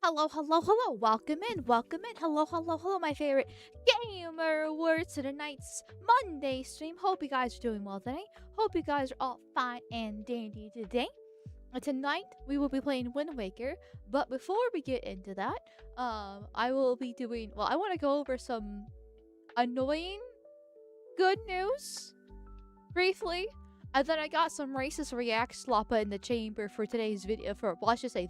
Hello, hello, hello. Welcome in, welcome in. Hello, hello, hello, my favorite gamer words to tonight's Monday stream. Hope you guys are doing well today. Hope you guys are all fine and dandy today. Tonight we will be playing Wind Waker, but before we get into that, I will be doing I want to go over some annoying good news briefly. And then I got some racist react Sloppa in the chamber for today's video let's just say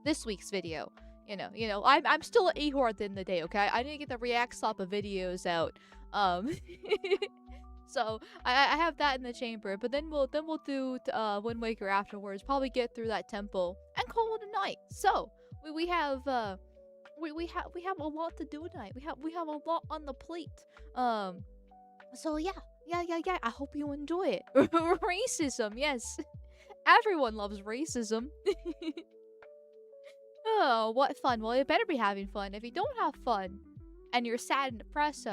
this week's video. I'm still at Ehor at the end of the day, okay? I need to get the React Sloppa videos out. So I have that in the chamber, but then we'll do Wind Waker afterwards. Probably get through that temple and call it a night. So we have a lot to do tonight. We have a lot on the plate. So yeah. I hope you enjoy it. Racism, yes. Everyone loves racism. Oh, what fun. Well, you better be having fun. If you don't have fun, and you're sad and depressed,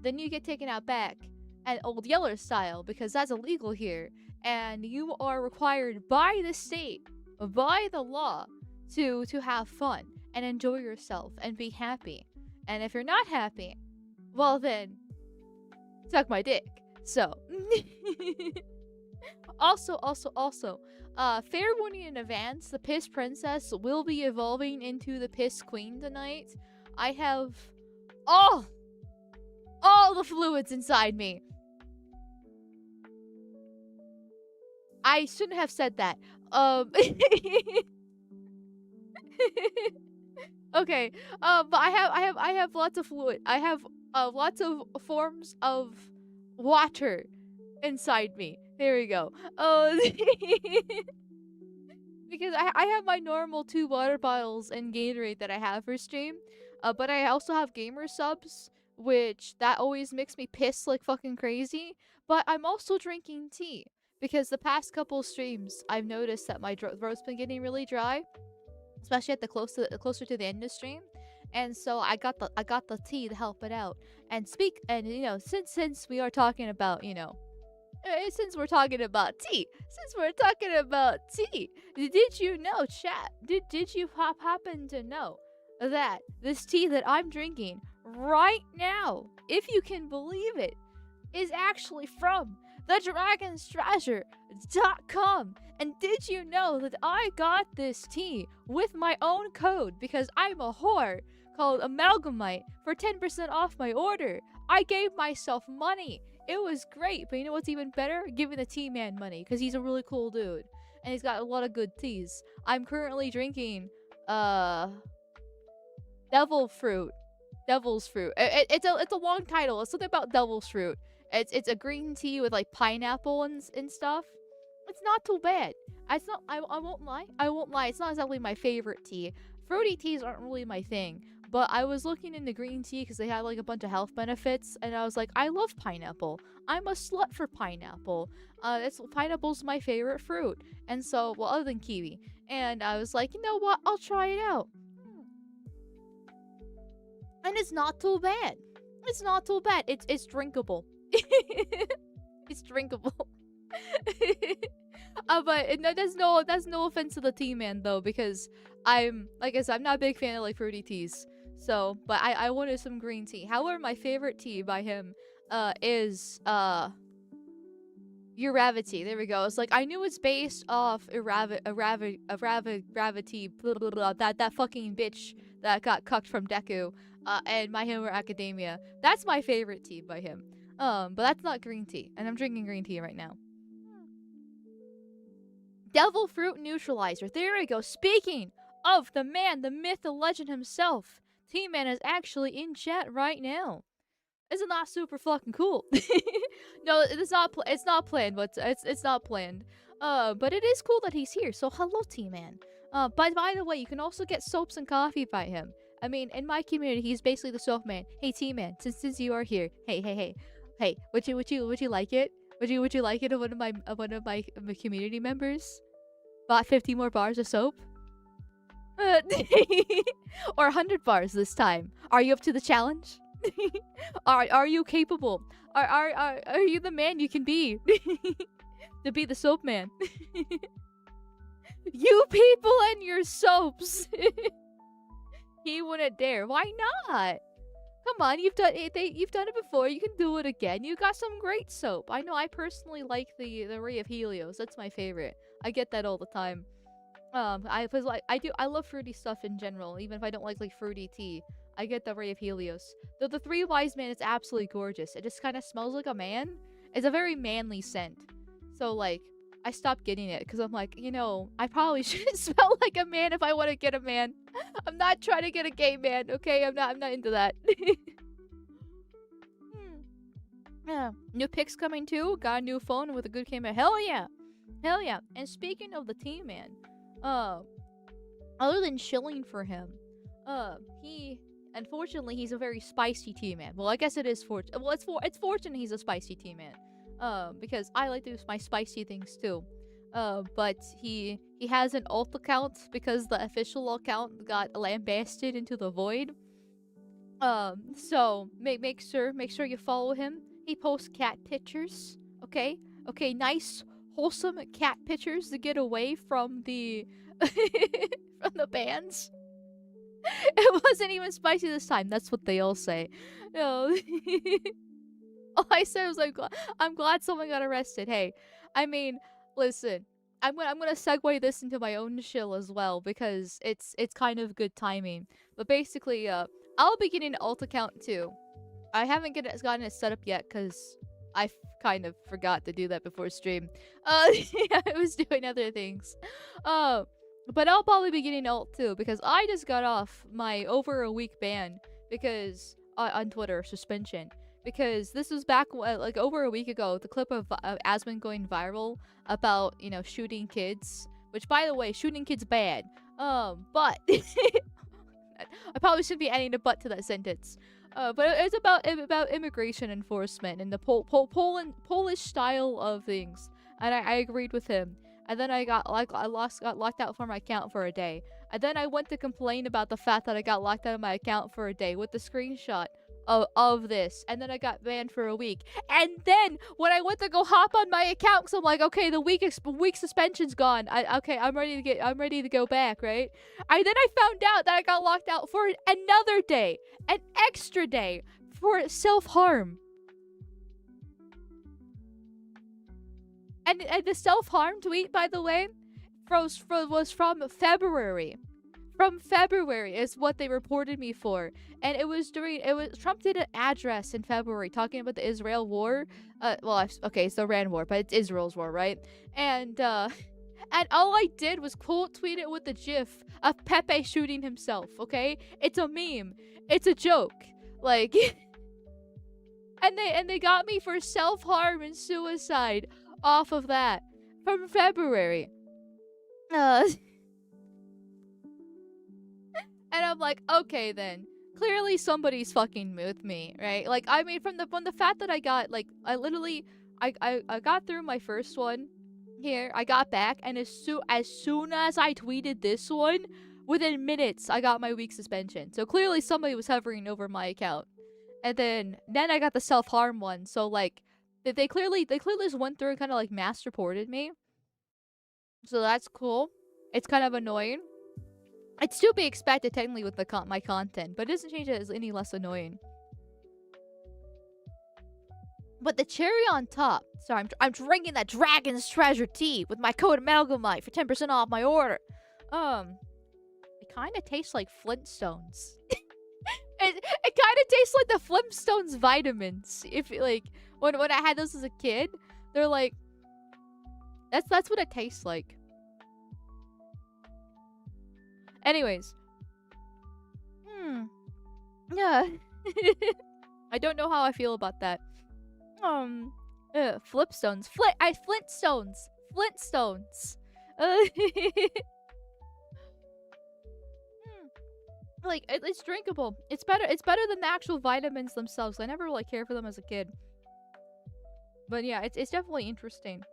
then you get taken out back and Old Yeller style, because that's illegal here. And you are required by the state, by the law, to have fun and enjoy yourself and be happy. And if you're not happy, well then, suck my dick. So, also, fair warning in advance, the Piss Princess will be evolving into the Piss Queen tonight. I have all the fluids inside me. I shouldn't have said that. Okay. But I have lots of fluid. I have lots of forms of water inside me. There we go. Because I have my normal 2 water bottles and Gatorade that I have for stream. But I also have gamer subs, which that always makes me piss like fucking crazy. But I'm also drinking tea, because the past couple streams I've noticed that my throat's been getting really dry, especially at the closer to the end of stream. And so I got the tea to help it out. And since we are talking about, since we're talking about tea, did you know, chat? Did you happen to know that this tea that I'm drinking right now, if you can believe it, is actually from thedragonstreasure.com? And did you know that I got this tea with my own code, because I'm a whore, called Amalgamyte, for 10% off my order? I gave myself money. It was great. But you know what's even better? Giving the tea man money, because he's a really cool dude and he's got a lot of good teas. I'm currently drinking devil's fruit. It's a long title. It's something about devil's fruit. It's a green tea with like pineapple and stuff. It's not too bad. It's not. I won't lie. It's not exactly my favorite tea. Fruity teas aren't really my thing. But I was looking into green tea because they had like a bunch of health benefits, and I was like, I love pineapple. I'm a slut for pineapple. Pineapple's my favorite fruit, and so other than kiwi. And I was like, you know what? I'll try it out. And it's not too bad. It's drinkable. It's drinkable. But that's no offense to the tea man though, because I'm, like I said, I'm not a big fan of like fruity teas. So, but I wanted some green tea. However, my favorite tea by him is Uravity. There we go. It's like, I knew it's based off Gravity, blah, blah, blah, that fucking bitch that got cucked from Deku, and My Hero Academia. That's my favorite tea by him. But that's not green tea, and I'm drinking green tea right now. Devil Fruit Neutralizer. There we go. Speaking of the man, the myth, the legend himself, T-Man is actually in chat right now. Isn't that super fucking cool? No, it's not planned, but it's not planned. But it is cool that he's here. So hello, T-Man. By the way, you can also get soaps and coffee by him. I mean, in my community, he's basically the soap man. Hey, T-Man, since you are here, hey, would you like it? Would you like it if one of my community members bought 50 more bars of soap? Or 100 bars this time. Are you up to the challenge? Are you capable? Are you the man you can be? To be the soap man? You people and your soaps. He wouldn't dare. Why not? Come on, you've done it. You've done it before. You can do it again. You got some great soap. I know. I personally like the Ray of Helios. That's my favorite. I get that all the time. I was like, I love fruity stuff in general. Even if I don't like fruity tea, I get the Ray of Helios. Though the Three Wise Men is absolutely gorgeous. It just kind of smells like a man. It's a very manly scent. So like, I stopped getting it because I'm like, you know, I probably shouldn't smell like a man if I want to get a man. I'm not trying to get a gay man, okay? I'm not into that. Yeah. New pics coming too. Got a new phone with a good camera. Hell yeah. Hell yeah. And speaking of the team, man, other than shilling for him, unfortunately he's a very spicy team man. Well, I guess it is it's fortunate he's a spicy team man. Because I like to do my spicy things too. But he has an alt account because the official account got lambasted into the void. So make sure you follow him. He posts cat pictures. Okay, nice wholesome cat pictures to get away from the from the bans. It wasn't even spicy this time. That's what they all say. No. All I said was like, I'm glad someone got arrested. Hey, I mean, listen, I'm gonna segue this into my own shill as well because it's kind of good timing. But basically, I'll be getting an alt account too. I haven't gotten it set up yet because I kind of forgot to do that before stream. Yeah, I was doing other things. But I'll probably be getting alt too because I just got off my over a week ban because on Twitter suspension. Because this was back like over a week ago, the clip of Asmon going viral about, you know, shooting kids. Which, by the way, shooting kids bad. But I probably shouldn't be adding a but to that sentence. But it's about immigration enforcement and the Polish style of things, and I agreed with him. And then I got locked out from my account for a day. And then I went to complain about the fact that I got locked out of my account for a day with the screenshot of this, and then I got banned for a week. And then when I went to go hop on my account, so I'm like, okay, the week suspension's gone. I'm ready to go back, right? And then I found out that I got locked out for another day, an extra day for self-harm. And the self-harm tweet, by the way, was from February. From February is what they reported me for. And Trump did an address in February talking about the Israel war. Okay, it's the Iran war, but it's Israel's war, right? And all I did was quote tweet it with the gif of P.E.P.E. shooting himself, okay? It's a meme. It's a joke. Like, and they got me for self-harm and suicide off of that from February. And I'm like, okay then. Clearly somebody's fucking with me, right? Like, I mean, from the fact that I got, like, I got through my first one here. I got back, and as soon as I tweeted this one, within minutes, I got my week suspension. So clearly somebody was hovering over my account. And then I got the self-harm one. So, like, they clearly just went through and kind of, like, mass reported me. So that's cool. It's kind of annoying. It's to be expected technically with my content, but it doesn't change it as any less annoying. But the cherry on top. Sorry, I'm drinking that Dragon's Treasure tea with my code Amalgamyte for 10% off my order. It kind of tastes like Flintstones. it kind of tastes like the Flintstones vitamins. If like when I had those as a kid, they're like that's what it tastes like. Anyways. Yeah. I don't know how I feel about that. Flipstones. Flintstones. Flintstones. Like, it's drinkable. It's better than the actual vitamins themselves. I never really cared for them as a kid. But yeah, it's definitely interesting.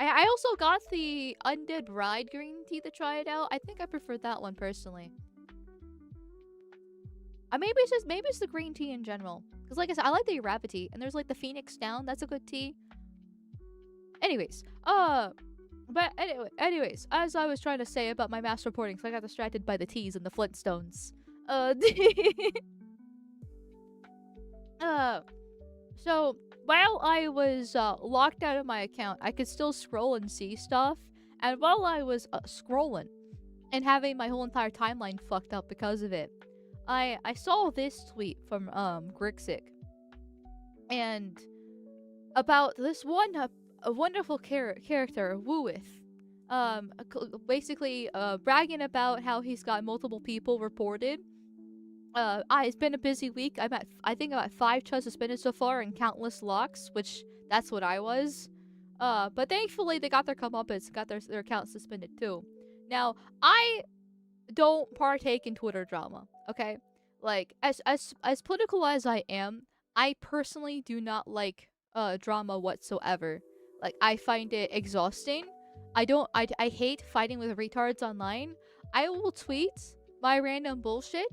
I also got the Undead Bride green tea to try it out. I think I prefer that one personally. Maybe it's the green tea in general. Because like I said, I like the Gravity. And there's like the Phoenix Down. That's a good tea. Anyways, But anyways, as I was trying to say about my mass reporting, so I got distracted by the T's and the Flintstones. Uh, uh, so while I was locked out of my account, I could still scroll and see stuff. And while I was scrolling and having my whole entire timeline fucked up because of it, I saw this tweet from Grixik, and about this one a wonderful character Wooith, basically bragging about how he's got multiple people reported. It's been a busy week. I think I'm at 5 chus suspended so far and countless locks, which that's what I was. But thankfully they got their comeuppance, got their account suspended too. Now, I don't partake in Twitter drama, okay? Like, as political as I am, I personally do not like drama whatsoever. Like, I find it exhausting. I hate fighting with retards online. I will tweet my random bullshit,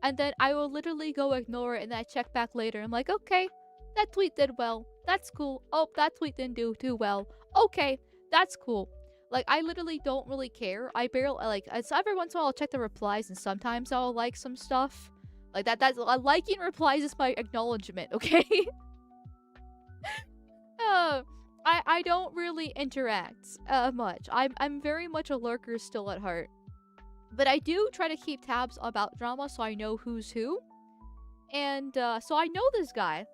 and then I will literally go ignore it, and then I check back later. I'm like, okay, that tweet did well. That's cool. Oh, that tweet didn't do too well. Okay, that's cool. Like, I literally don't really care. I barely, like, it's every once in a while I'll check the replies, and sometimes I'll like some stuff. Like, that's liking replies is my acknowledgement, okay? I don't really interact much. I'm very much a lurker still at heart. But I do try to keep tabs about drama so I know who's who. And so I know this guy,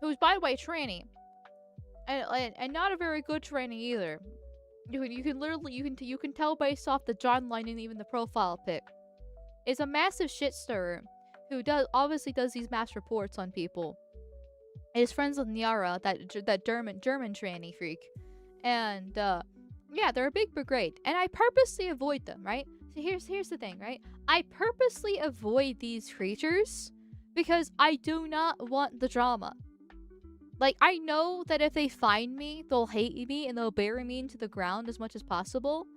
who's, by the way, tranny. And not a very good tranny either. You can literally you can tell based off the John line and even the profile pic. Is a massive shit stirrer who obviously does these mass reports on people. Is friends with Nyara, that German tranny freak, and yeah, they're a big brigade, and I purposely avoid them, right? So here's the thing, right? I purposely avoid these creatures because I do not want the drama. Like, I know that if they find me, they'll hate me and they'll bury me into the ground as much as possible.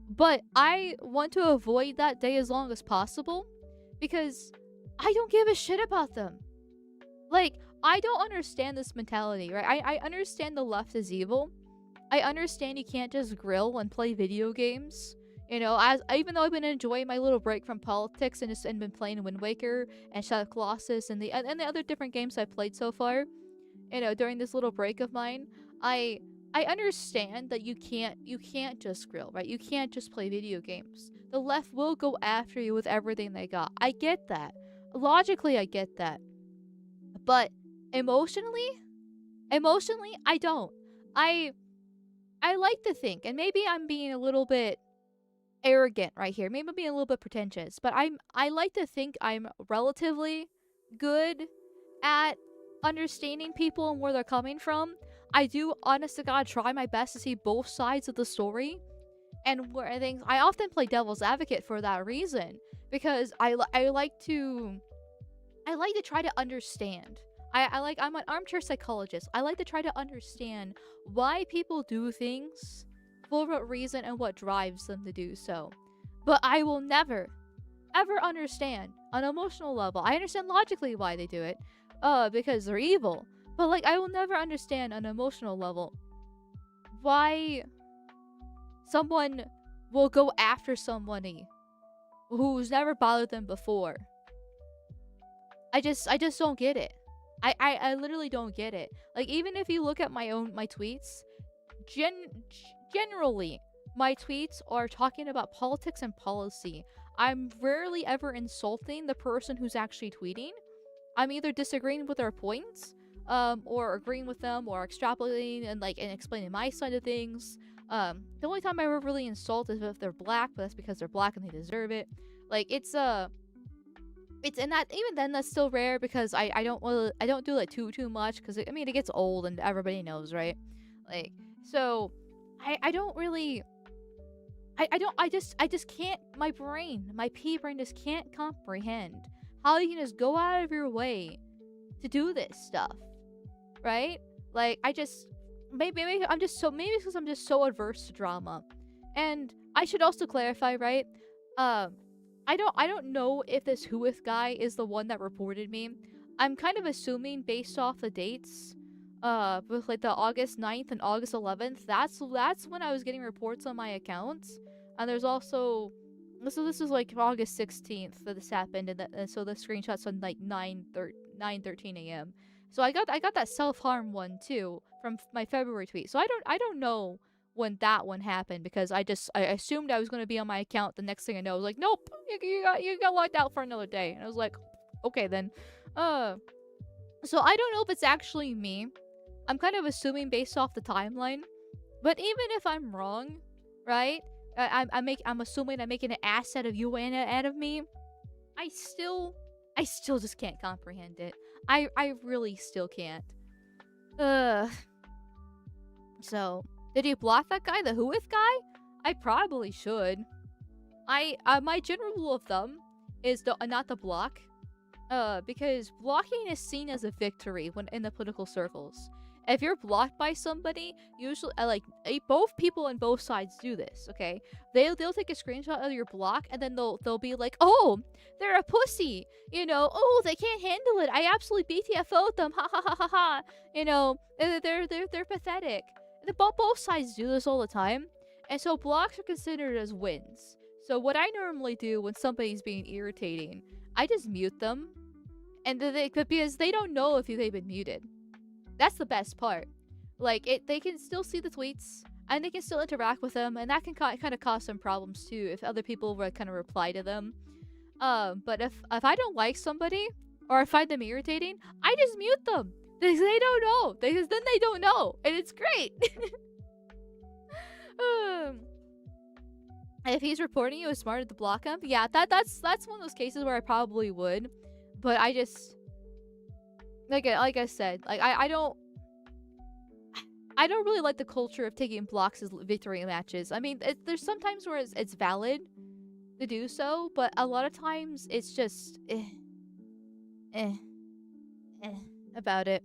But I want to avoid that day as long as possible because I don't give a shit about them. Like, I don't understand this mentality, right? I understand the left is evil. I understand you can't just grill and play video games. You know, even though I've been enjoying my little break from politics and been playing Wind Waker and Shadow of Colossus and the other different games I've played so far, you know, during this little break of mine, I understand that you can't just grill, right? You can't just play video games. The left will go after you with everything they got. I get that. Logically, I get that. But emotionally, I don't. I like to think, and maybe I'm being a little bit arrogant right here. Maybe I'm being a little bit pretentious, but I like to think I'm relatively good at understanding people and where they're coming from. I do, honest to God, try my best to see both sides of the story, and where I often play devil's advocate for that reason, because I like to try to understand. I'm an armchair psychologist. I like to try to understand why people do things, for what reason, and what drives them to do so. But I will never, ever understand on an emotional level. I understand logically why they do it, because they're evil. But, like, I will never understand on an emotional level why someone will go after somebody who's never bothered them before. I just don't get it. I literally don't get it. Like, even if you look at my tweets, generally my tweets are talking about politics and policy. I'm rarely ever insulting the person who's actually tweeting. I'm either disagreeing with their points, or agreeing with them, or extrapolating and explaining my side of things. The only time I ever really insult is if they're black, but that's because they're black and they deserve it. Like, it's in that, even then that's still rare because I don't do it too much, because I mean, it gets old and everybody knows, right? Like, so I don't really, I just can't, my P brain just can't comprehend how you can just go out of your way to do this stuff, right? Like, maybe because I'm just so adverse to drama. And I should also clarify, right? I don't know if this Whoith guy is the one that reported me. I'm kind of assuming based off the dates, with like the August 9th and August 11th. That's when I was getting reports on my accounts. And there's also, so this is like August 16th that this happened, and so the screenshots on like 9:13 a.m. So I got that self-harm one too from my February tweet. So I don't know when that one happened, because I assumed I was going to be on my account. The next thing I know, I was like, nope, you got locked out for another day. And I was like, okay then. So I don't know if it's actually me. I'm kind of assuming based off the timeline. But even if I'm wrong, right? I'm assuming I'm making an ass out of you and out of me. I still just can't comprehend it. I really still can't. So, did you block that guy, the Whoith guy? I probably should. My general rule of thumb is not to block. Because blocking is seen as a victory when in the political circles. If you're blocked by somebody, usually both people on both sides do this. Okay, they'll take a screenshot of your block, and then they'll be like, "Oh, they're a pussy," you know. "Oh, they can't handle it. I absolutely BTFO'd them. Ha ha ha ha ha." You know, they're pathetic. Both sides do this all the time, and so blocks are considered as wins. So what I normally do when somebody's being irritating, I just mute them, and because they don't know if they've been muted. That's the best part. Like, they can still see the tweets, and they can still interact with them, and that can kind of cause some problems too if other people would kind of reply to them. But if I don't like somebody, or I find them irritating, I just mute them. Because they don't know. Because then they don't know, and it's great. If he's reporting you, it's smarter to block him. Yeah, that's one of those cases where I probably would, but I just like I said, like I don't really like the culture of taking blocks as victory matches. I mean, there's sometimes where it's valid to do so, but a lot of times it's just about it.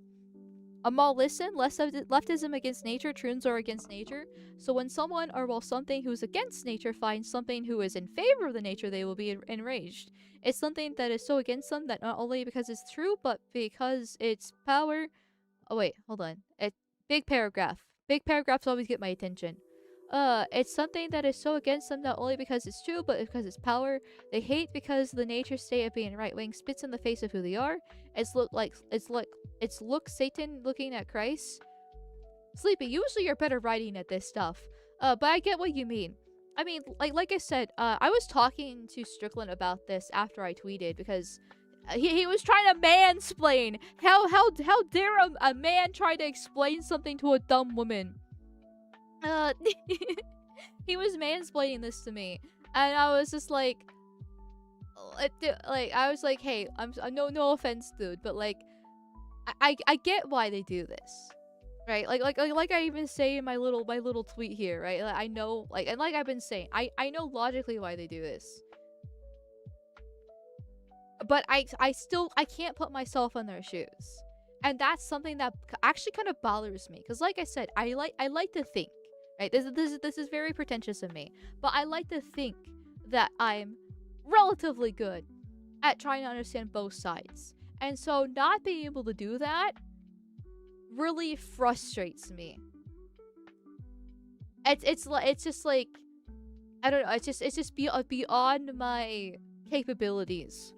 Amal, listen, leftism against nature, truths are against nature. So when someone, or while something who's against nature finds something who is in favor of the nature, they will be enraged. It's something that is so against them that not only because it's true, but because it's power. Oh wait, hold on. Big paragraph. Big paragraphs always get my attention. It's something that is so against them not only because it's true, but because it's power. They hate because the nature state of being right wing spits in the face of who they are. It's look Satan looking at Christ. Sleepy, usually you're better writing at this stuff. But I get what you mean. I mean, like I said, I was talking to Strickland about this after I tweeted, because he was trying to mansplain. How dare a man try to explain something to a dumb woman? He was mansplaining this to me, and I was just like, I was like, hey, I'm no offense, dude, but like, I get why they do this, right? Like I even say in my little tweet here, right? Like, I know, and like I've been saying, I know logically why they do this, but I can't put myself in their shoes, and that's something that actually kind of bothers me, because like I said, I like to think. Right, this is very pretentious of me, but I like to think that I'm relatively good at trying to understand both sides, and so not being able to do that really frustrates me. It's just like, I don't know. It's just beyond my capabilities.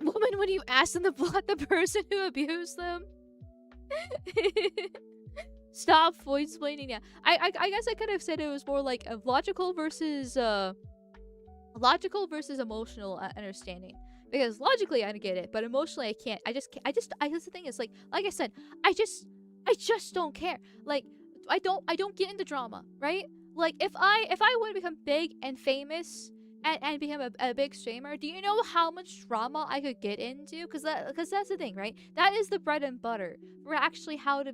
Woman, when you ask them to block the person who abused them. Stop voice-explaining. Yeah, I guess I could have said it was more like a logical versus emotional understanding. Because logically I get it, but emotionally I can't. I guess the thing is, like I said, I just don't care. Like I don't get into drama, right? Like if I want to become big and famous and become a big streamer, do you know how much drama I could get into? Because that's the thing, right? That is the bread and butter for actually how to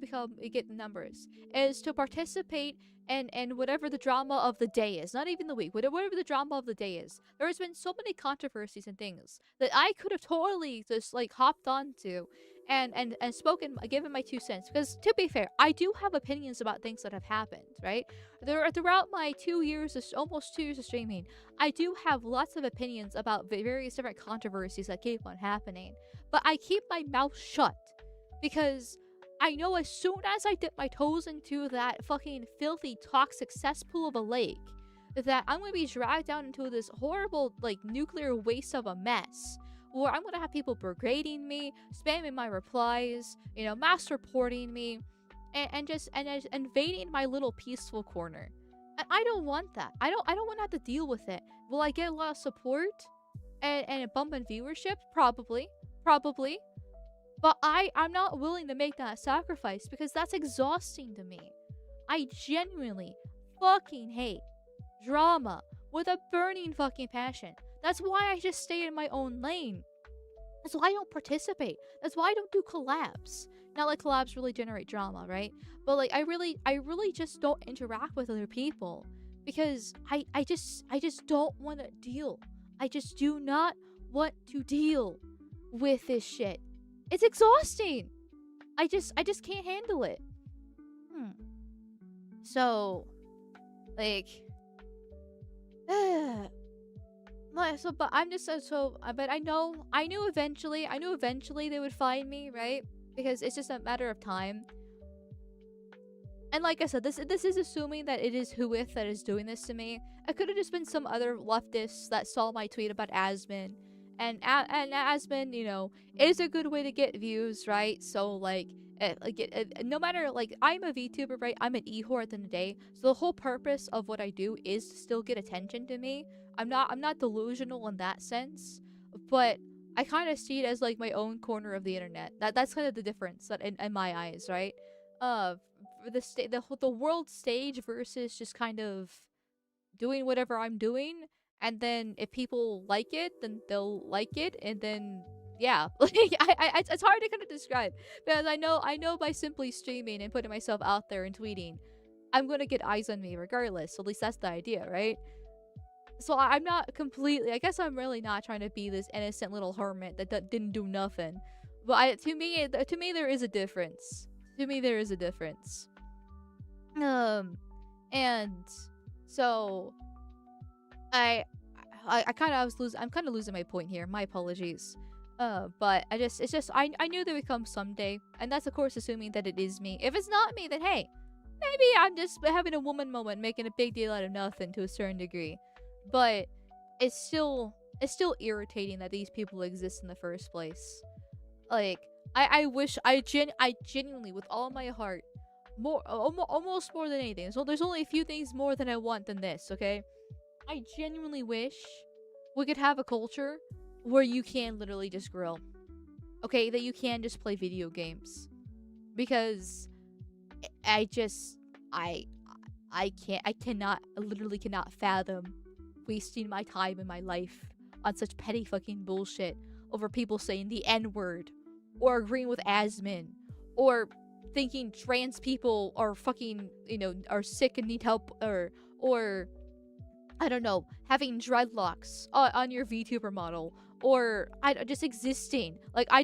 get the numbers, is to participate and whatever the drama of the day is, not even the week, whatever the drama of the day is. There has been so many controversies and things that I could have totally just like hopped onto and spoken, given my 2 cents. Because to be fair, I do have opinions about things that have happened, right? Throughout my almost 2 years of streaming, I do have lots of opinions about various different controversies that keep on happening. But I keep my mouth shut because I know as soon as I dip my toes into that fucking filthy, toxic cesspool of a lake, that I'm gonna be dragged down into this horrible, like, nuclear waste of a mess. Where I'm gonna have people brigading me, spamming my replies, mass reporting me, and just invading my little peaceful corner. And I don't want that. I don't want to have to deal with it. Will I get a lot of support and a bump in viewership? Probably. But I'm not willing to make that sacrifice because that's exhausting to me. I genuinely fucking hate drama with a burning fucking passion. That's why I just stay in my own lane. That's why I don't participate. That's why I don't do collabs. Not like collabs really generate drama, right? But like I really just don't interact with other people because I just don't want to deal. I just do not want to deal with this shit. It's exhausting. I just can't handle it. So like but I'm just but I knew eventually they would find me, right? Because it's just a matter of time. And like I said, this is assuming that it is Huith that is doing this to me. It could have just been some other leftists that saw my tweet about Asmin. And Asmin, is a good way to get views, right? So no matter, like, I'm a VTuber, right? I'm an e-whore at the end of the day. So the whole purpose of what I do is to still get attention to me. I'm not delusional in that sense, but I kind of see it as like my own corner of the internet. That's kind of the difference that in my eyes, right? The world stage versus just kind of doing whatever I'm doing, and then if people like it, then they'll like it, and then yeah, like it's hard to kind of describe because I know by simply streaming and putting myself out there and tweeting, I'm gonna get eyes on me regardless. So at least that's the idea, right? So I'm not completely. I guess I'm really not trying to be this innocent little hermit that didn't do nothing. But to me, there is a difference. To me, there is a difference. And so I'm kind of losing my point here. My apologies. But I knew they would come someday, and that's of course assuming that it is me. If it's not me, then hey, maybe I'm just having a woman moment, making a big deal out of nothing to a certain degree. But it's still irritating that these people exist in the first place. Like I wish I genuinely with all my heart, almost more than anything. So there's only a few things more than I want than this, okay? I genuinely wish we could have a culture where you can literally just grill. Okay, that you can just play video games. Because I literally cannot fathom wasting my time and my life on such petty fucking bullshit over people saying the N-word or agreeing with Asmin or thinking trans people are fucking, are sick and need help or I don't know, having dreadlocks on your VTuber model or just existing. Like I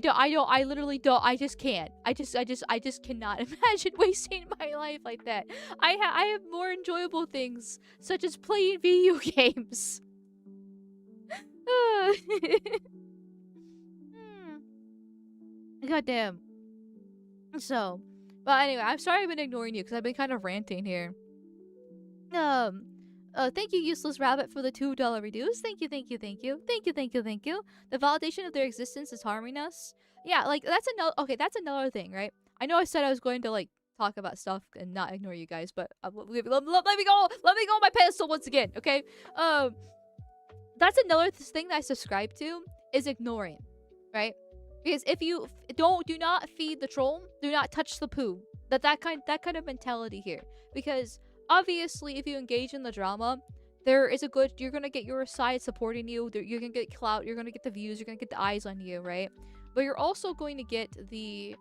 literally don't. I just can't. I just cannot imagine wasting my life like that. I have more enjoyable things such as playing video games. Goddamn. So, but anyway, I'm sorry I've been ignoring you because I've been kind of ranting here. Thank you, Useless Rabbit, for the $2 reduce. Thank you. The validation of their existence is harming us. Yeah, like, that's another thing, right? I know I said I was going to, like, talk about stuff and not ignore you guys, but let me go on my pedestal once again, okay? That's another thing that I subscribe to, is ignoring, right? Because if you do not feed the troll, do not touch the poo. That kind of mentality here. Because obviously, if you engage in the drama, you're gonna get your side supporting you. You're gonna get clout. You're gonna get the views. You're gonna get the eyes on you, right? But you're also going to get the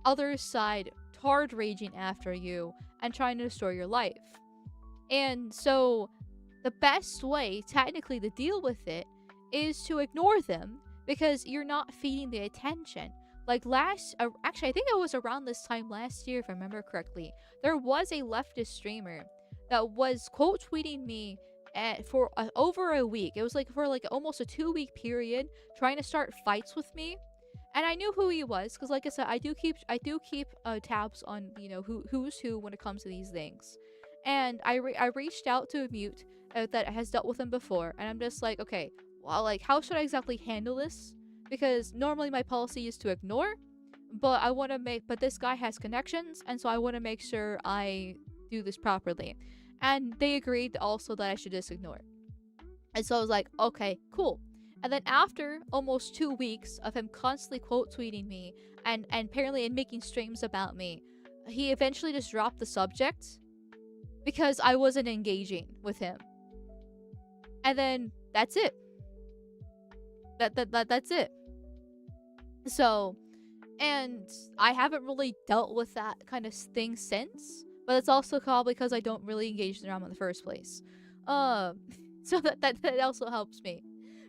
other side hard raging after you and trying to destroy your life. And so, the best way, technically, to deal with it is to ignore them because you're not feeding the attention. Like actually, I think it was around this time last year, if I remember correctly, there was a leftist streamer that was quote tweeting me for over a week. It was like for like almost a 2-week period, trying to start fights with me, And I knew who he was because, like I said, I do keep tabs on who's who when it comes to these things. And I reached out to a mute that has dealt with him before, and I'm just like, okay, well, like, how should I exactly handle this? Because normally my policy is to ignore, but this guy has connections, and so I want to make sure I do this properly. And they agreed also that I should just ignore. And so I was like, okay, cool. And then after almost 2 weeks of him constantly quote tweeting me and apparently making streams about me, he eventually just dropped the subject because I wasn't engaging with him. And then that's it. That's it. So, and I haven't really dealt with that kind of thing since, but it's also probably because I don't really engage in drama in the first place. So that also helps me.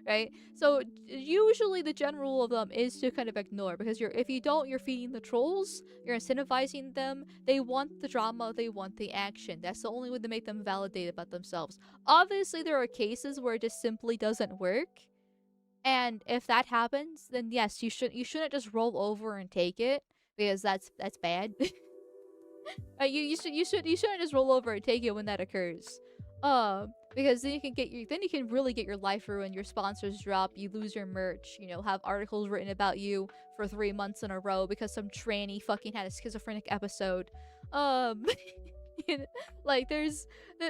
Right? So usually the general rule of thumb is to kind of ignore, because if you don't, you're feeding the trolls, you're incentivizing them. They want the drama, they want the action. That's the only way to make them validate about themselves. Obviously there are cases where it just simply doesn't work. And if that happens, then yes, you shouldn't just roll over and take it, because that's bad. You shouldn't just roll over and take it when that occurs. Because then you can really get your life ruined, your sponsors drop, you lose your merch, have articles written about you for 3 months in a row because some tranny fucking had a schizophrenic episode. Like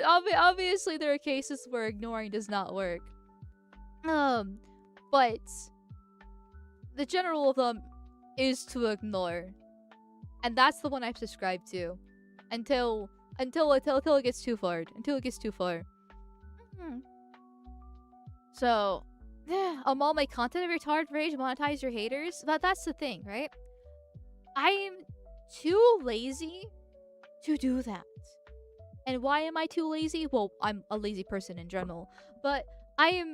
obviously there are cases where ignoring does not work. But the general rule of thumb is to ignore. And that's the one I've subscribed to. Until it gets too far. So, all my content of retard rage, monetize your haters. That's the thing, right? I am too lazy to do that. And why am I too lazy? Well, I'm a lazy person in general. But I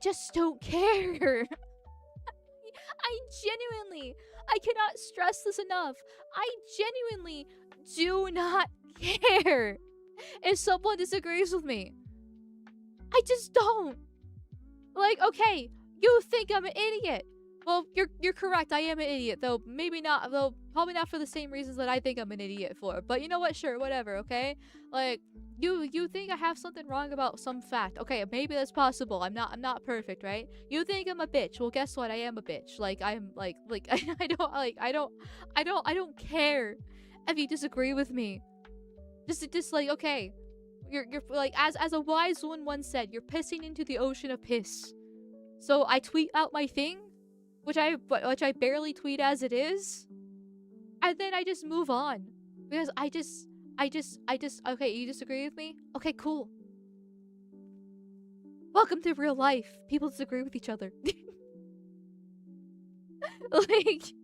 just don't care. I cannot stress this enough. I genuinely do not care if someone disagrees with me. I just don't. Like, okay, you think I'm an idiot. Well, you're correct. I am an idiot, though probably not for the same reasons that I think I'm an idiot for. But you know what? Sure, whatever, okay? Like, you think I have something wrong about some fact. Okay, maybe that's possible. I'm not perfect, right? You think I'm a bitch. Well, guess what? I am a bitch. Like, I'm like I don't care if you disagree with me. Just like, okay. You're like, as a wise one once said, you're pissing into the ocean of piss. So I tweet out my thing, which I barely tweet as it is, and then I just move on, because I just okay, you disagree with me? Okay, cool. Welcome to real life. People disagree with each other. Like,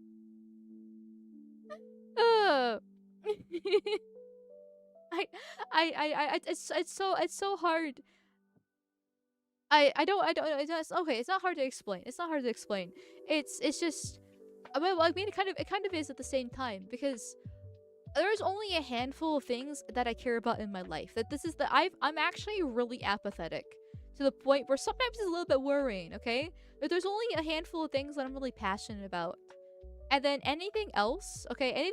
it's so hard. It's not hard to explain. It's just, I mean, it kind of is at the same time, because there's only a handful of things that I care about in my life. I'm actually really apathetic, to the point where sometimes it's a little bit worrying, okay? But there's only a handful of things that I'm really passionate about. And then anything else, okay,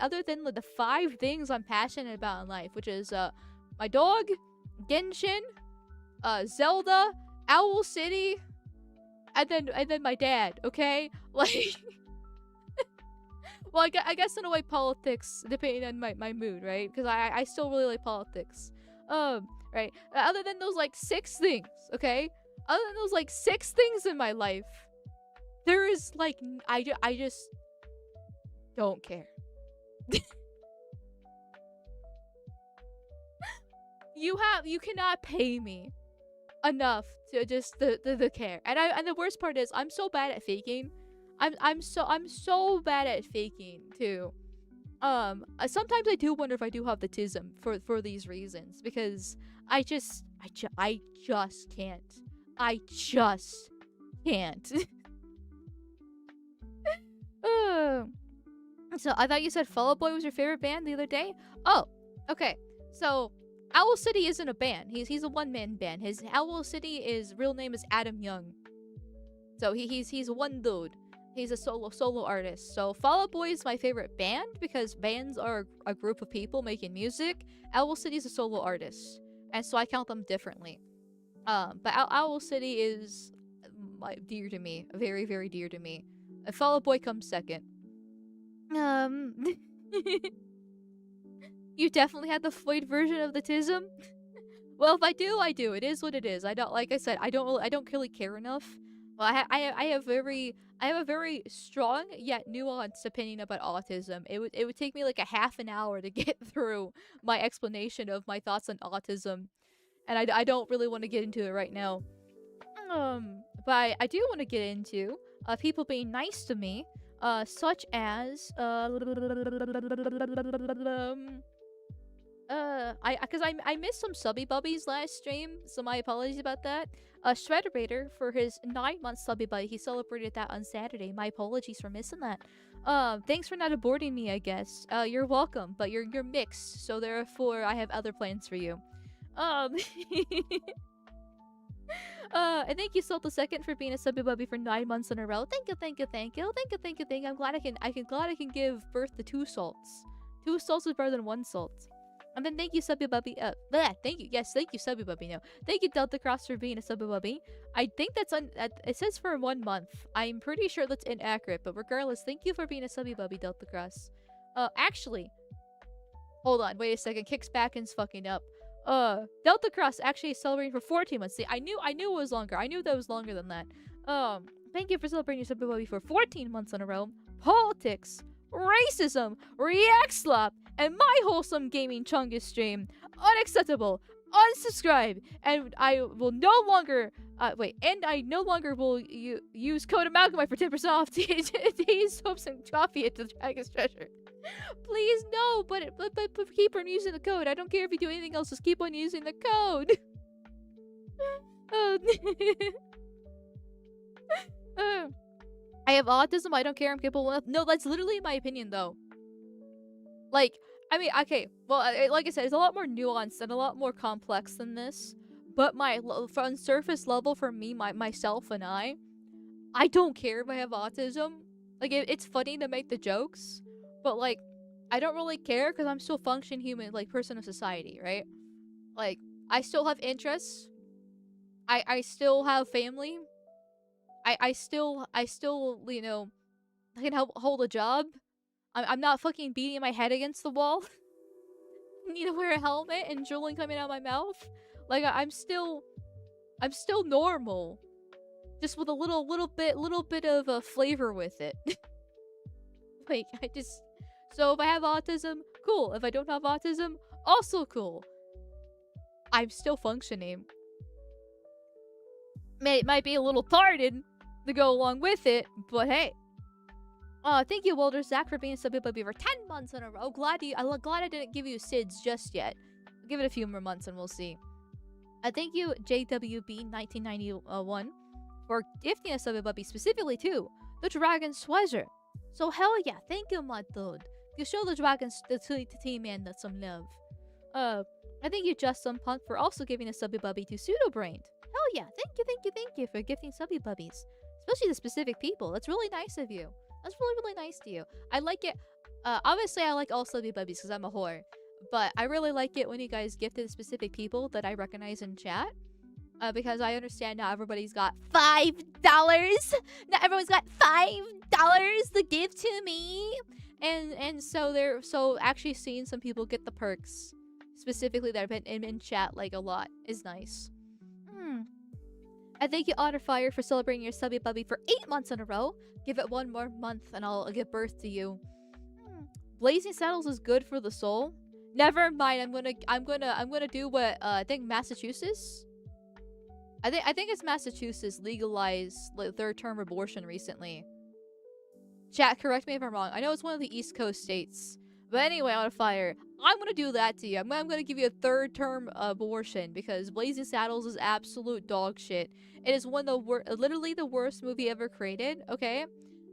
other than the 5 things I'm passionate about in life, which is my dog, Genshin, Zelda, Owl City, and then my dad, okay? Like, well, I guess in a way politics, depending on my mood, right? Because I still really like politics. Right. Other than those, like, 6 things, okay? Other than those, like, 6 things in my life, there is, like, I just don't care. You cannot pay me enough to just the care. And the worst part is, I'm so bad at faking. I'm so bad at faking too. Sometimes I do wonder if I do have the tism for these reasons, because I just can't. I just can't. So I thought you said Fall Out Boy was your favorite band the other day. Oh, okay. So Owl City isn't a band. He's a one-man band. His Owl City real name is Adam Young. So he's one dude. He's a solo artist. So Fall Out Boy is my favorite band because bands are a group of people making music. Owl City is a solo artist, and so I count them differently. But Owl City is dear to me, very very dear to me. Fall Out Boy comes second. You definitely had the Floyd version of the Tism. Well, if I do, I do. It is what it is. I don't, like I said, I don't really care enough. Well, I have a very strong yet nuanced opinion about autism. It would take me like a half an hour to get through my explanation of my thoughts on autism, and I don't really want to get into it right now. But I do want to get into people being nice to me, such as I missed some subby bubbies last stream, so my apologies about that. Shrederator for his 9-month subby buddy, he celebrated that on Saturday. My apologies for missing that. Thanks for not aborting me, I guess. You're welcome, but you're mixed, so therefore I have other plans for you. And thank you, Salt the Second, for being a subby bubby for 9 months in a row. Thank you. I'm glad I can give birth to 2 salts. 2 salts is better than 1 salt. And then thank you, Subby Bubby. Thank you. Yes, thank you, Subby Bubby. No, thank you, Delta Cross, for being a Subby Bubby. I think that's it says for 1 month. I'm pretty sure that's inaccurate, but regardless, thank you for being a Subby Bubby, Delta Cross. Actually, hold on, wait a second. Kicks back and's fucking up. Delta Cross actually is celebrating for 14 months. See, I knew it was longer. I knew that was longer than that. Thank you for celebrating your Subby Bubby for 14 months in a row. Politics, racism, react slop, and my wholesome gaming chungus stream. Unacceptable. Unsubscribe. And I will no longer and I no longer will use code Amalgamyte for 10% off to use soaps and coffee at the Dragon's Treasure. Please no, but keep on using the code. I don't care if you do anything else, just keep on using the code. I have autism, I don't care, I'm capable enough. No, that's literally my opinion though. Like, I mean, okay, well, like I said, it's a lot more nuanced and a lot more complex than this. But on surface level, for me, myself and I don't care if I have autism. Like, it's funny to make the jokes, but like, I don't really care because I'm still functioning human, like, person of society, right? Like, I still have interests. I still have family. I still, you know, I can hold a job. I'm not fucking beating my head against the wall. Need to wear a helmet and drooling coming out of my mouth. Like, I'm still normal, just with a little bit of a flavor with it. Like, so if I have autism, cool. If I don't have autism, also cool. I'm still functioning. Might be a little pardon to go along with it, but hey. Thank you, Walter Zach, for being a subby bubby for 10 months in a row. Glad I didn't give you SIDS just yet. I'll give it a few more months and we'll see. Thank you, JWB1991, for gifting a subby bubby specifically to the Dragon's Treasure. So hell yeah, thank you, my dude. You show the Dragons, the team man, that some love. I thank you, Justin Punk, for also giving a subby bubby to Pseudobrained. Hell yeah, thank you for gifting subby bubbies. Especially the specific people. That's really nice of you. That's really nice to you. I like it. Obviously, I like all subby bubbies because I'm a whore. But I really like it when you guys gifted specific people that I recognize in chat. Because I understand not everybody's got $5. Not everyone's got $5 to give to me. And so actually seeing some people get the perks specifically that have been in chat like a lot is nice. I thank you, Otterfire, for celebrating your subby bubby for 8 months in a row. Give it 1 more month and I'll give birth to you. Blazing Saddles is good for the soul. Never mind. I'm gonna do what I think Massachusetts. I think it's Massachusetts legalized third-term abortion recently. Chat, correct me if I'm wrong. I know it's one of the East Coast states. But anyway, Otterfire, I'm gonna do that to you. I'm gonna give you a third-term abortion because Blazing Saddles is absolute dog shit. It is one of the literally the worst movie ever created. Okay,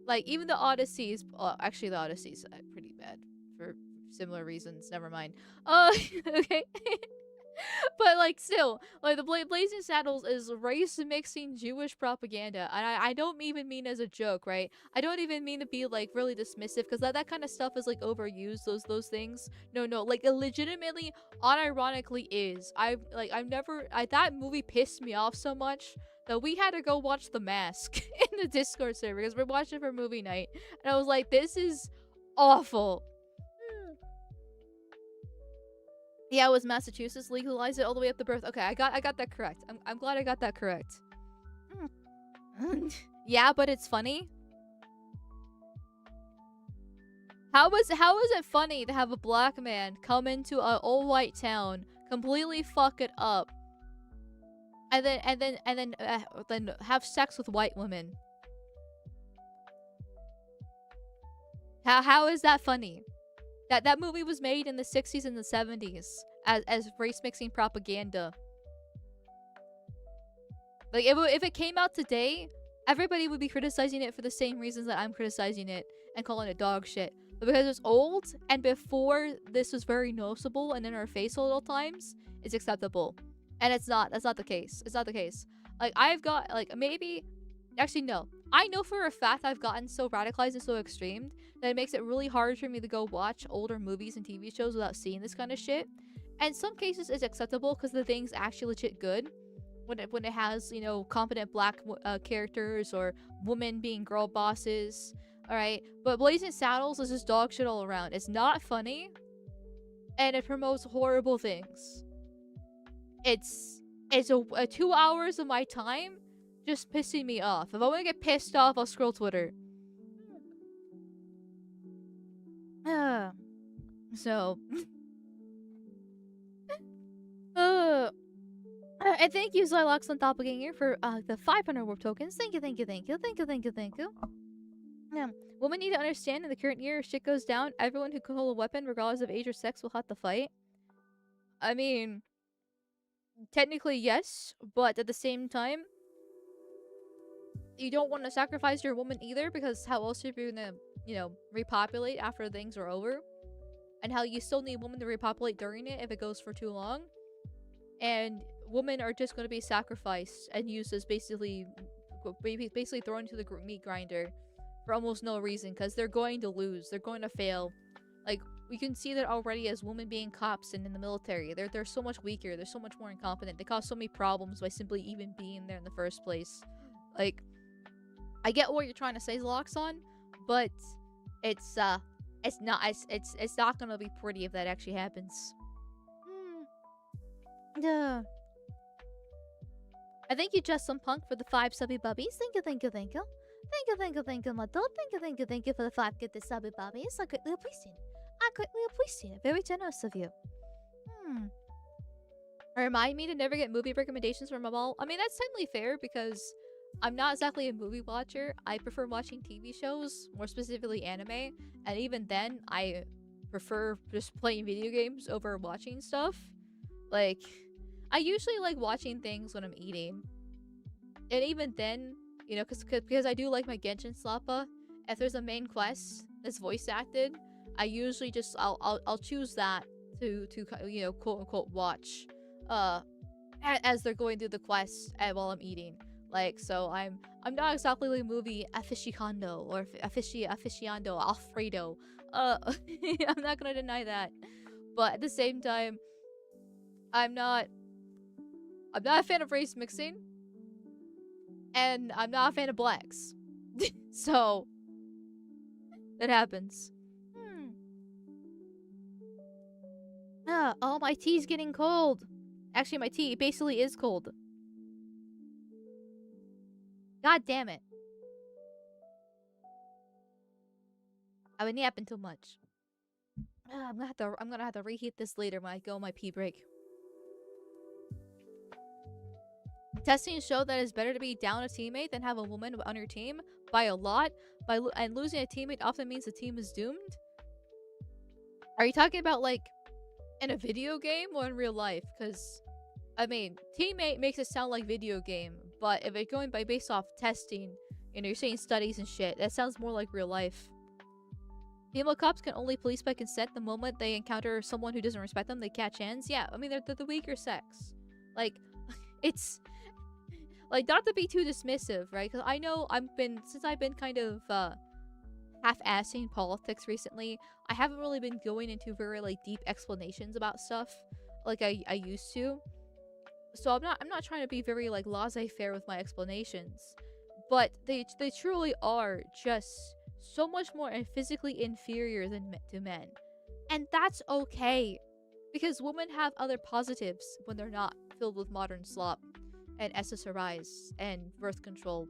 like even the Odyssey is actually the Odyssey is pretty bad for similar reasons. Never mind. Okay. But like still, like the Blazing Saddles is race mixing Jewish propaganda, and I don't even mean as a joke, right? I don't even mean to be like really dismissive, because that kind of stuff is like overused. Those things. No, like it legitimately, unironically is. I've never that movie pissed me off so much that we had to go watch The Mask in the Discord server because we're watching for movie night, and I was like, this is awful. Yeah, it was Massachusetts legalized it all the way up to birth. Okay, I got that correct. I'm glad I got that correct. Yeah, but it's funny. How is it funny to have a black man come into an all white town, completely fuck it up, and then have sex with white women? How is that funny? That movie was made in the 60s and the 70s as race mixing propaganda. Like if it came out today, everybody would be criticizing it for the same reasons that I'm criticizing it and calling it dog shit. But because it's old and before this was very noticeable and in our face all the times, it's acceptable. And it's not. That's not the case. It's not the case. Like I've got like maybe actually no. I know for a fact I've gotten so radicalized and so extreme that it makes it really hard for me to go watch older movies and TV shows without seeing this kind of shit. And in some cases it's acceptable because the thing's actually legit good. When it has, you know, competent black characters or women being girl bosses. Alright? But Blazing Saddles is just dog shit all around. It's not funny. And it promotes horrible things. It's a 2 hours of my time just pissing me off. If I want to get pissed off, I'll scroll Twitter. So. And thank you, Zylox on Doppelganger, for the 500 warp tokens. Thank you. Women need to understand in the current year, if shit goes down, everyone who can hold a weapon, regardless of age or sex, will have to fight. I mean, technically yes, but at the same time, you don't want to sacrifice your woman either, because how else are you gonna, you know, repopulate after things are over? And how you still need women to repopulate during it if it goes for too long. And women are just going to be sacrificed and used as basically thrown into the meat grinder for almost no reason, because they're going to lose. They're going to fail. Like, we can see that already as women being cops and in the military. They're so much weaker. They're so much more incompetent. They cause so many problems by simply even being there in the first place. Like, I get what you're trying to say, Loxon, but it's not gonna be pretty if that actually happens. I thank you, Justin Punk, for the 5 subby bubbies. Thank you, my dog. Thank you for the 5 get the subby bubbies. I greatly appreciate it. Very generous of you. Remind me to never get movie recommendations from a mall. I mean, that's totally fair because I'm not exactly a movie watcher. I prefer watching TV shows, more specifically anime. And even then, I prefer just playing video games over watching stuff. Like, I usually like watching things when I'm eating. And even then, you know, because I do like my Genshin Sloppa, if there's a main quest that's voice acted, I usually just, I'll choose that to you know, quote unquote watch as they're going through the quest while I'm eating. Like, so I'm not exactly like movie aficionado or aficionado Alfredo. I'm not gonna deny that. But at the same time, I'm not a fan of race mixing. And I'm not a fan of blacks. So that happens. Oh, my tea's getting cold. Actually, my tea basically is cold. God damn it. I've been yapping too much. I'm gonna have to reheat this later when I go on my pee break. Testing show that it's better to be down a teammate than have a woman on your team by a lot. And losing a teammate often means the team is doomed. Are you talking about like in a video game or in real life? Because I mean, teammate makes it sound like video game, but if it's going by based off testing, you know, you're saying studies and shit, that sounds more like real life. Female cops can only police by consent. The moment they encounter someone who doesn't respect them, they catch hands. Yeah, I mean, they're the weaker sex. Like, it's... Like, not to be too dismissive, right? Because I know since I've been kind of, half-assing politics recently, I haven't really been going into very, like, deep explanations about stuff like I used to. So I'm not trying to be very, like, laissez-faire with my explanations. But they truly are just so much more and physically inferior to men. And that's okay. Because women have other positives when they're not filled with modern slop and SSRIs and birth control.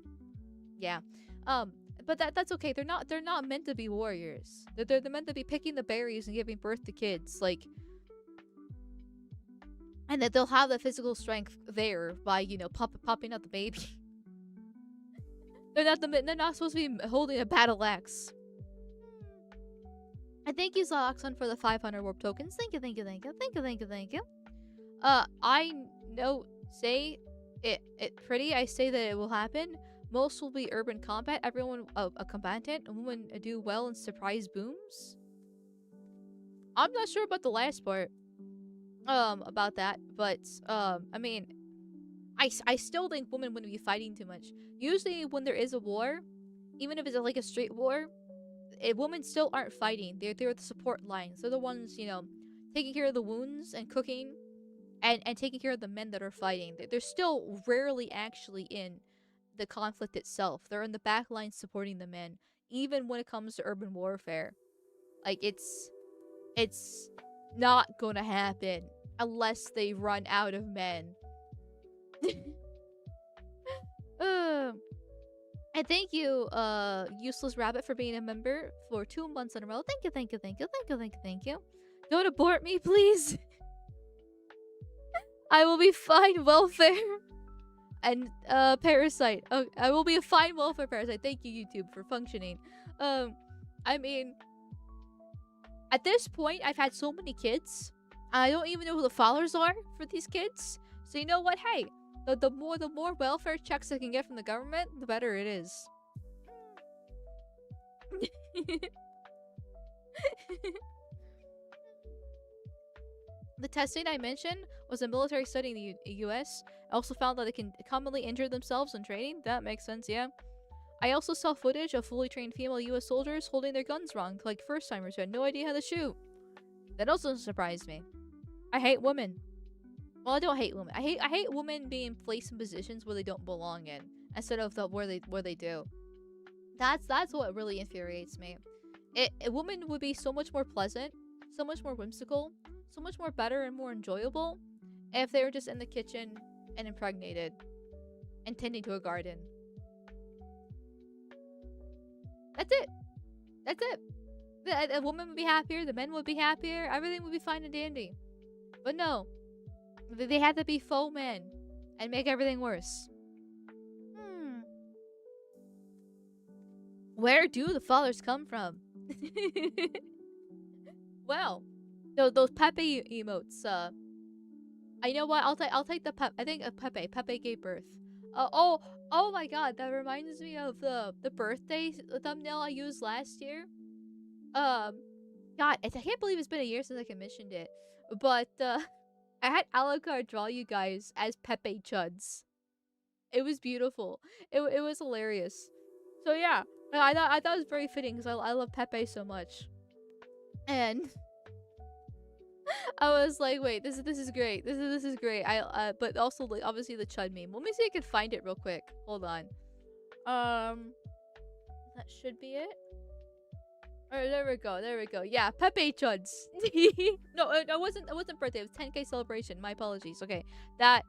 Yeah. But that's okay. They're not meant to be warriors. They're meant to be picking the berries and giving birth to kids. Like, and that they'll have the physical strength there by, you know, popping out the baby. They're not supposed to be holding a battle axe. And thank you, Zaloxon, for the 500 warp tokens. Thank you. I know, say it pretty. I say that it will happen. Most will be urban combat. Everyone a combatant. A woman do well in surprise booms. I'm not sure about the last part. About that, but I mean, I still think women wouldn't be fighting too much. Usually, when there is a war, even if it's like a street war, women still aren't fighting. They're the support lines. They're the ones, you know, taking care of the wounds and cooking, and taking care of the men that are fighting. They're still rarely actually in the conflict itself. They're in the back lines supporting the men, even when it comes to urban warfare. Like, it's not gonna happen unless they run out of men. And thank you, Useless Rabbit, for being a member for 2 months in a row. Thank you. Don't abort me, please. I will be fine welfare. And, Parasite. Oh, I will be a fine welfare parasite. Thank you, YouTube, for functioning. I mean, at this point, I've had so many kids. I don't even know who the fathers are for these kids. So you know what? Hey, the more welfare checks I can get from the government, the better it is. The testing I mentioned was a military study in the US. I also found that they can commonly injure themselves in training. That makes sense, yeah. I also saw footage of fully trained female US soldiers holding their guns wrong, like first-timers who had no idea how to shoot. That also surprised me. I hate women. Well, I don't hate women. I hate women being placed in positions where they don't belong in, instead of where they do. That's what really infuriates me. A woman would be so much more pleasant, so much more whimsical, so much more better and more enjoyable if they were just in the kitchen and impregnated and tending to a garden. That's it. The woman would be happier, the men would be happier, everything would be fine and dandy. But no, they had to be faux men and make everything worse. Where do the fathers come from? Well, those P.E.P.E. emotes. I know what, I'll take the P.E.P.E. I think P.E.P.E. gave birth. Oh my god, that reminds me of the birthday thumbnail I used last year. God, I can't believe it's been a year since I commissioned it. But, I had LrdAlucard draw you guys as P.E.P.E. chuds. It was beautiful. It was hilarious. So yeah, I thought it was very fitting because I love P.E.P.E. so much. And I was like, wait, this is great. This is great. But also, like, obviously the chud meme. Let me see if I can find it real quick. Hold on. That should be it. Alright, there we go. Yeah, P.E.P.E. chuds. No, it wasn't birthday. It was 10K celebration. My apologies. Okay, that's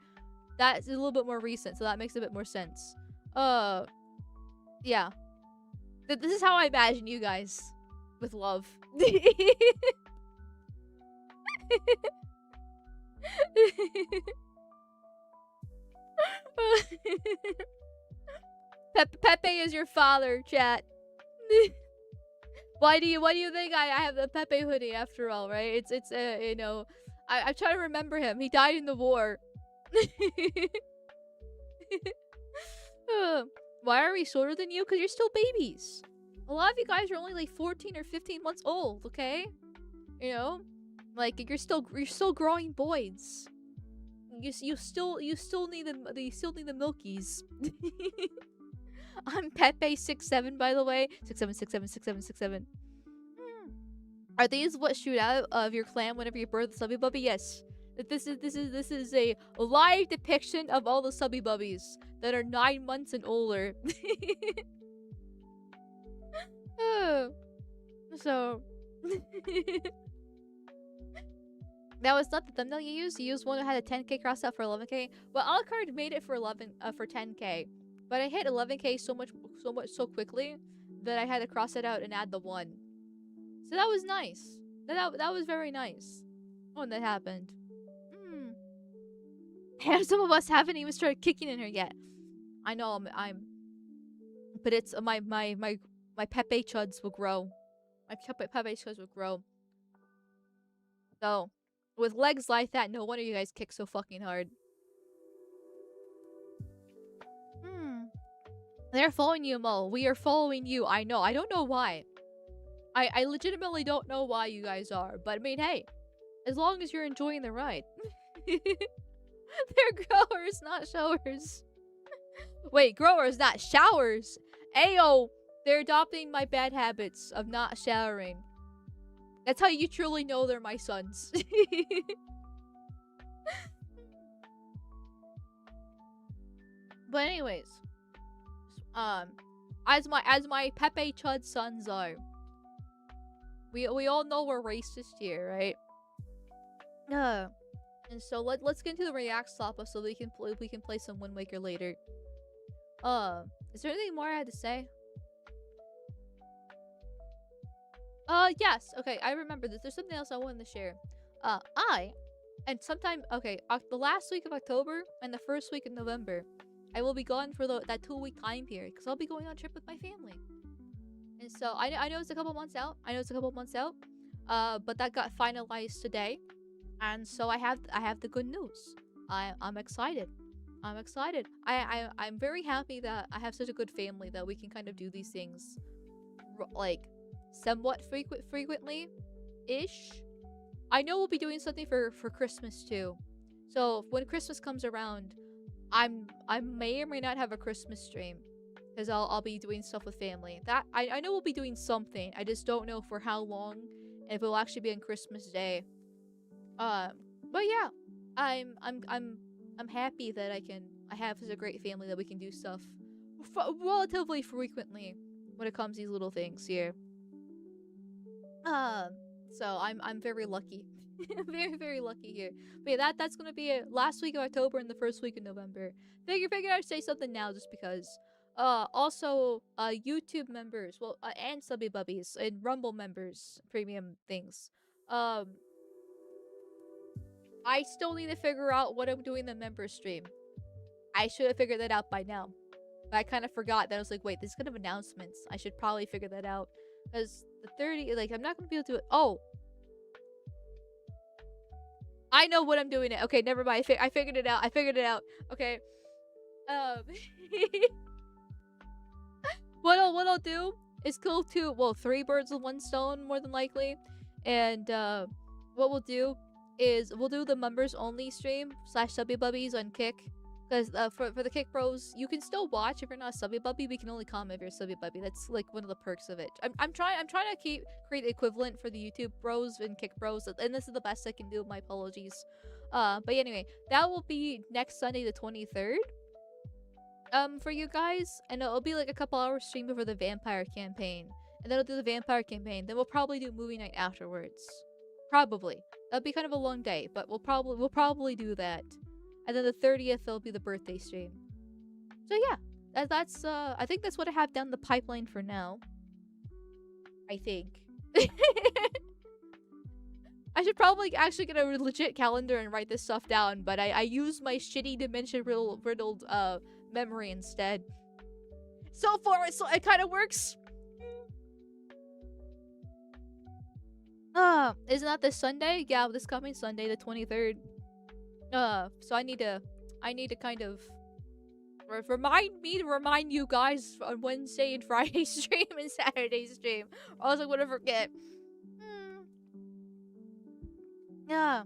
a little bit more recent, so that makes a bit more sense. Yeah. This is how I imagine you guys with love. P.E.P.E. is your father, chat. Why do you think I have the P.E.P.E. hoodie after all, right? It's you know, I'm trying to remember him. He died in the war. Why are we shorter than you? Because you're still babies. A lot of you guys are only like 14 or 15 months old, okay? You know? Like you're still growing boys. You still need the milkies. I'm P.E.P.E. 6'7", by the way. 6'7", 6'7", 6'7", 6'7". Are these what shoot out of your clan whenever you birth a subby bubby? Yes. This is a live depiction of all the subby bubbies that are 9 months and older. So that was not the thumbnail you used. You used one that had a 10k crossed out for 11k. Well, Alucard made it for 10k, but I hit 11k so quickly that I had to cross it out and add the 1. So that was nice. That was very nice when that happened. And some of us haven't even started kicking in her yet. I know but it's my P.E.P.E. chuds will grow. My P.E.P.E. chuds will grow. So, with legs like that, no wonder you guys kick so fucking hard. They're following you, Mo. We are following you. I know. I don't know why. I legitimately don't know why you guys are. But I mean, hey. As long as you're enjoying the ride. They're growers, not showers. Wait, growers, not showers. Ayo, they're adopting my bad habits of not showering. That's how you truly know they're my sons. But anyways, as my P.E.P.E. chud sons are, we all know we're racist here, right? And so let's get into the React Sloppa so we can play some Wind Waker later. Is there anything more I had to say? Yes. Okay, I remember this. There's something else I wanted to share. The last week of October and the first week of November, I will be gone for that 2-week time period because I'll be going on a trip with my family. And so I know it's a couple months out. But that got finalized today, and so I have the good news. I'm excited. I'm very happy that I have such a good family that we can kind of do these things, like, somewhat frequently ish. I know we'll be doing something for Christmas too. So when Christmas comes around, I may or may not have a Christmas stream because I'll be doing stuff with family. That I know we'll be doing something. I just don't know for how long and if it'll actually be on Christmas Day. But yeah, I'm happy that I have such a great family that we can do stuff relatively frequently when it comes to these little things here. So I'm very lucky. Very, very lucky here. But yeah, that's gonna be it. Last week of October and the first week of November. Figured I'd say something now just because. Also, YouTube members, and Subby Bubbies, and Rumble members, premium things. I still need to figure out what I'm doing the member stream. I should have figured that out by now. But I kind of forgot that I was like, wait, this kind of announcements. I should probably figure that out. Because the 30, like, I'm not going to be able to do it. Oh. I know what I'm doing it. Okay, never mind. I figured it out. Okay. What I'll do is kill 3 birds with 1 stone, more than likely. And, what we'll do is we'll do the members only stream / subby bubbies on Kick. Because for the Kick Bros, you can still watch if you're not a subby bubby. We can only comment if you're a subby bubby. That's like one of the perks of it. I'm trying to create the equivalent for the YouTube Bros and Kick Bros, and this is the best I can do. My apologies. But anyway, that will be next Sunday the 23rd. For you guys, and it'll be like a couple hours stream before the vampire campaign, and then we'll do the vampire campaign. Then we'll probably do movie night afterwards. Probably. That'll be kind of a long day, but we'll probably do that. And then the 30th, there'll be the birthday stream. So yeah, that's I think that's what I have down the pipeline for now. I think. I should probably actually get a legit calendar and write this stuff down, but I use my shitty dementia riddled memory instead. So far, it kind of works. Isn't that this Sunday? Yeah, this coming Sunday, the 23rd. So I need to kind of Remind me to remind you guys on Wednesday and Friday stream and Saturday stream. Or else I'm gonna forget. Yeah.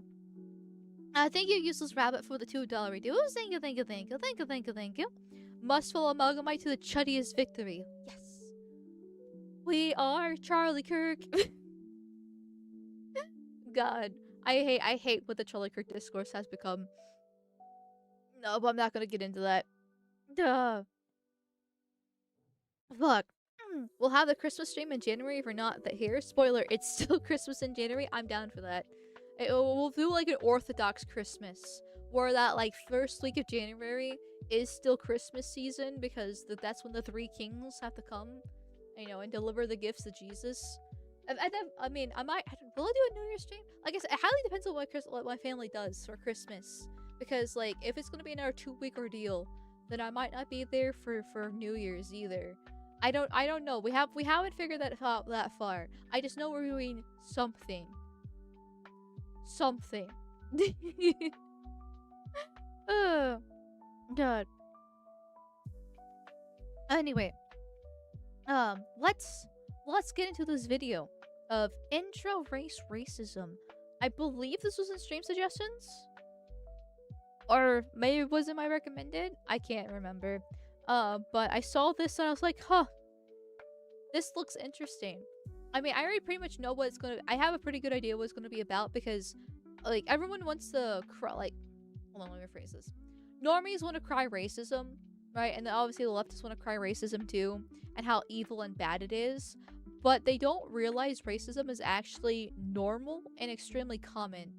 Thank you, Useless Rabbit, for the $2 reduce. Thank you, thank you, thank you, thank you, thank you, thank you. Must follow Amalgamyte to the chuddiest victory. Yes. We are Charlie Kirk. God. I hate what the Charlie Kirk discourse has become. No, but I'm not gonna get into that. Duh. Look. We'll have the Christmas stream in January if we're not here. Spoiler, it's still Christmas in January. I'm down for that. We'll do like an Orthodox Christmas. Where that like first week of January is still Christmas season because that's when the three kings have to come, and deliver the gifts to Jesus. I mean, will I do a New Year's stream? Like I said, it highly depends on what my family does for Christmas. Because like if it's gonna be another 2-week ordeal, then I might not be there for New Year's either. I don't know. We haven't figured that out that far. I just know we're doing something. Something. God. Anyway, let's get into this video of intro race racism. I believe this was in stream suggestions, or maybe it wasn't my recommended. I can't remember. But I saw this and I was like, huh, this looks interesting. I mean, I already pretty much know what it's gonna. I have a pretty good idea what it's gonna be about because, like, everyone wants to cry. Like, hold on, let me rephrase this. Normies want to cry racism, right? And then obviously the leftists want to cry racism too, and how evil and bad it is. But they don't realize racism is actually normal and extremely common,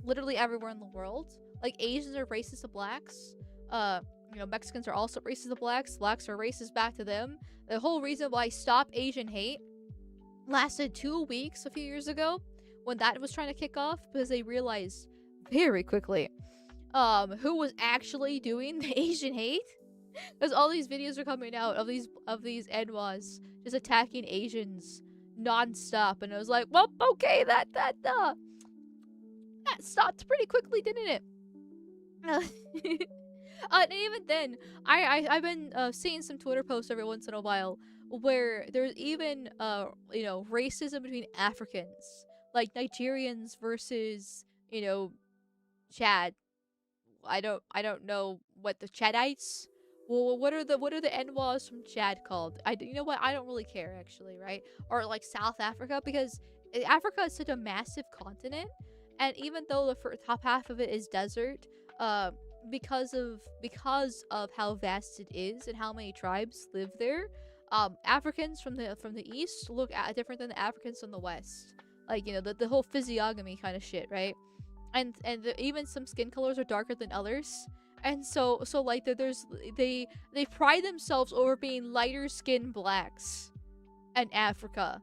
literally everywhere in the world. Like, Asians are racist to blacks. Mexicans are also racist to blacks. Blacks are racist back to them. The whole reason why Stop Asian Hate lasted 2 weeks a few years ago, when that was trying to kick off, because they realized very quickly who was actually doing the Asian hate. Because all these videos are coming out of these NWAs just attacking Asians non-stop, and I was like, well, okay, that stopped pretty quickly, didn't it? And even then, I've been seeing some Twitter posts every once in a while where there's even racism between Africans, like Nigerians versus Chad. I don't know what the Chadites. Well, what are the NWAs from Chad called? You know what? I don't really care actually, right? Or like South Africa, because Africa is such a massive continent, and even though the top half of it is desert, because of how vast it is and how many tribes live there, Africans from the east look different than the Africans from the west. Like, the whole physiognomy kind of shit, right? And even some skin colors are darker than others. And so like they pride themselves over being lighter skinned blacks in Africa.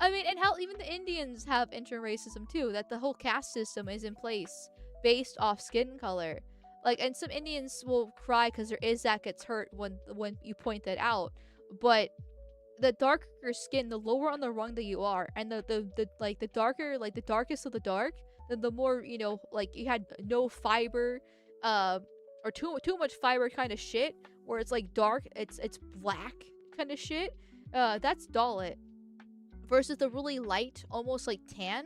I mean, and hell, even the Indians have inter-racism too, that the whole caste system is in place based off skin color. Like, and some Indians will cry because their Izak gets hurt when you point that out. But the darker your skin, the lower on the rung that you are, and the darker, like the darkest of the dark, the more, like you had no fiber, or too much fiber kind of shit, where it's like dark, it's black kind of shit. That's Dalit. Versus the really light, almost like tan,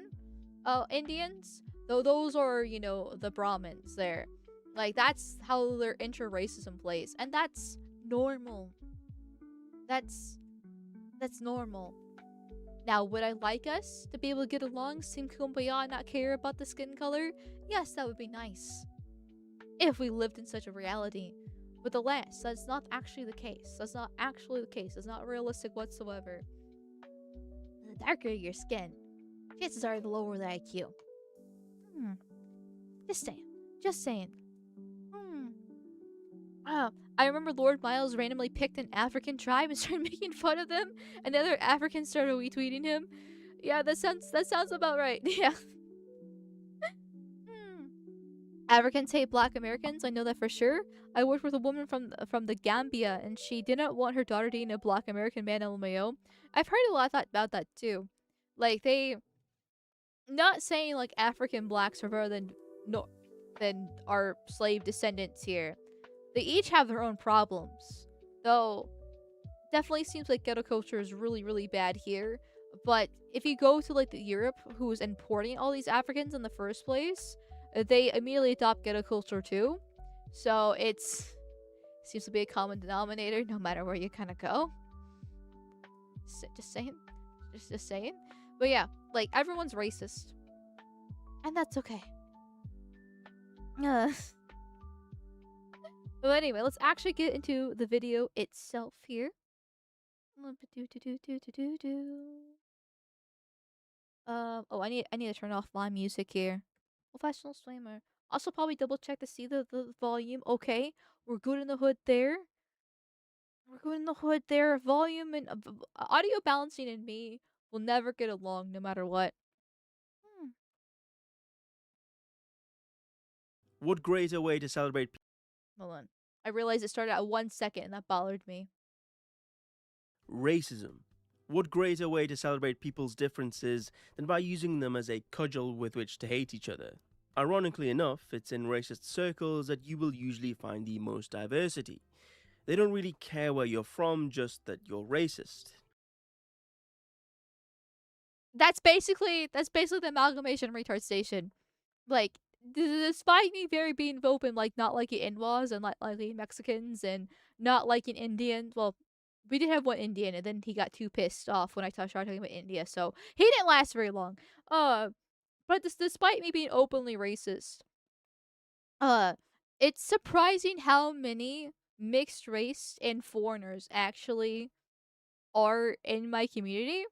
Indians. Though those are, the Brahmins there. Like, that's how their inter-racism plays, and that's normal. That's normal. Now, would I like us to be able to get along, sing kumbaya, and not care about the skin color? Yes, that would be nice. If we lived in such a reality. But alas, that's not actually the case. That's not actually the case. It's not realistic whatsoever. The darker your skin, chances are the lower the IQ. Just saying. I remember Lord Miles randomly picked an African tribe and started making fun of them, and the other Africans started retweeting him. Yeah, that sounds about right. Yeah. Africans hate Black Americans. I know that for sure. I worked with a woman from the Gambia, and she didn't want her daughter dating a Black American man. LMAO. I've heard a lot about that too. Like, they, not saying like African blacks are better than our slave descendants here. They each have their own problems. Though, definitely seems like ghetto culture is really, really bad here. But if you go to like the Europe, who's importing all these Africans in the first place, they immediately adopt ghetto culture too. So it's seems to be a common denominator no matter where you kind of go. Just saying, just saying. But yeah, like everyone's racist, and that's okay. But anyway, let's actually get into the video itself here. Oh, I need to turn off my music here. Professional streamer. Also, probably double check to see the volume. Okay, we're good in the hood there. We're good in the hood there. Volume and audio balancing and me will never get along no matter what. What greater way to celebrate Hold on. I realized it started at 1 second and that bothered me. racism? What greater way to celebrate people's differences than by using them as a cudgel with which to hate each other? Ironically enough, it's in racist circles that you will usually find the most diversity. They don't really care where you're from, just that you're racist. That's basically the amalgamation retard station. Like, despite me very being open, like not liking in-laws and like liking Mexicans and not liking Indians. Well, we did have one Indian, and then he got too pissed off when I started talking about India, so he didn't last very long. But despite me being openly racist, uh, it's surprising how many mixed race and foreigners actually are in my community.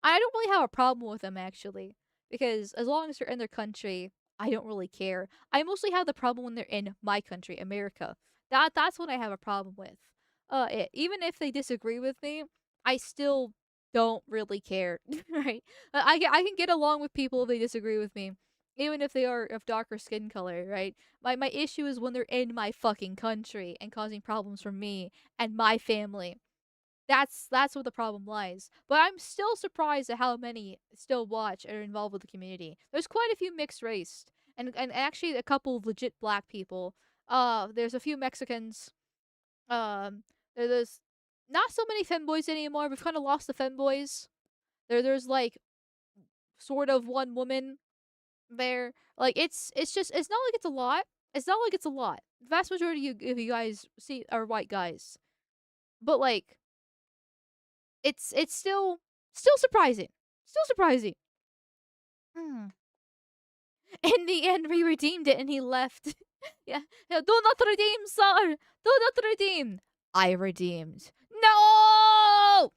I don't really have a problem with them actually, because as long as they're in their country, I don't really care. I mostly have the problem when they're in my country, America. That's what I have a problem with. Even if they disagree with me, I still don't really care, right? I can get along with people if they disagree with me, even if they are of darker skin color, right? My issue is when they're in my fucking country and causing problems for me and my family. That's where the problem lies. But I'm still surprised at how many still watch and are involved with the community. There's quite a few mixed race, and actually a couple of legit black people. There's a few Mexicans. There's not so many femboys anymore. We've kind of lost the femboys. There's like sort of one woman there. Like it's not like it's a lot. It's not like it's a lot. The vast majority of you guys see are white guys, but like it's still surprising. Still surprising. Hmm. In the end, we redeemed it, and he left. Yeah. Yeah, do not redeem, sir. Do not redeem. I redeemed. No.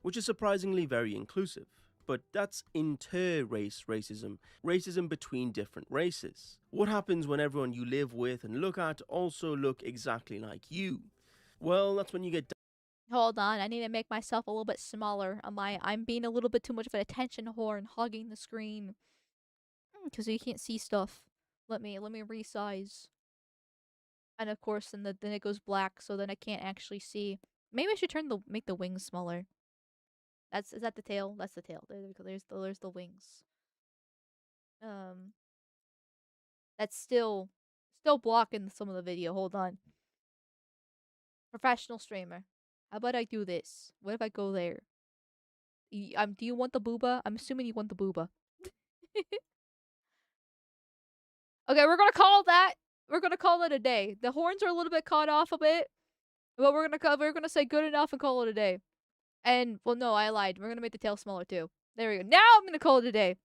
Which is surprisingly very inclusive. But that's inter-race racism, racism between different races. What happens when everyone you live with and look at also look exactly like you? Well, that's when you get Hold on, I need to make myself a little bit smaller. I'm being a little bit too much of an attention whore and hogging the screen. Because you can't see stuff. Let me resize. And of course, then it goes black, so then I can't actually see. Maybe I should make the wings smaller. Is that the tail? That's the tail. There we go. There's the wings. Um, that's still blocking some of the video. Hold on. Professional streamer. How about I do this? What if I go there? Do you want the booba? I'm assuming you want the booba. Okay, we're gonna call that. We're gonna call it a day. The horns are a little bit caught off a bit, but we're gonna say good enough and call it a day. And well, no, I lied. We're gonna make the tail smaller too. There we go. Now I'm gonna call it a day.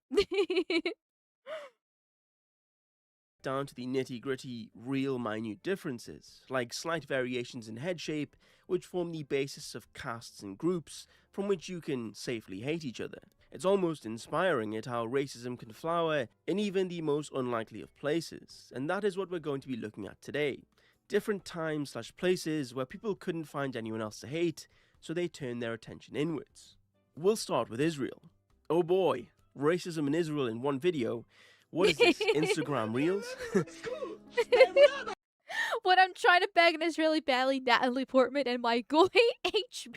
down to the nitty gritty, real minute differences, like slight variations in head shape, which form the basis of castes and groups from which you can safely hate each other. It's almost inspiring at how racism can flower in even the most unlikely of places, and that is what we're going to be looking at today. Different times/places where people couldn't find anyone else to hate, so they turned their attention inwards. We'll start with Israel. Oh boy, racism in Israel in one video. What is this, Instagram Reels? When I'm trying to beg an Israeli badly, Natalie Portman and my goy HP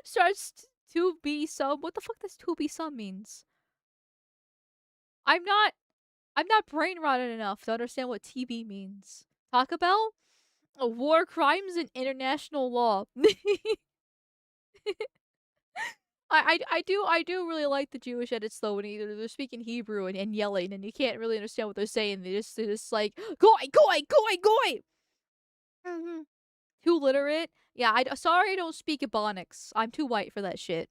starts to be some. What the fuck does to be some means? I'm not brain rotted enough to understand what TB means. Taco Bell? War crimes and international law. I do really like the Jewish edits though when either they're speaking Hebrew and yelling and you can't really understand what they're saying. They're just like goy goy goy goy. hmm Too literate. Yeah, sorry I don't speak Ebonics. I'm too white for that shit.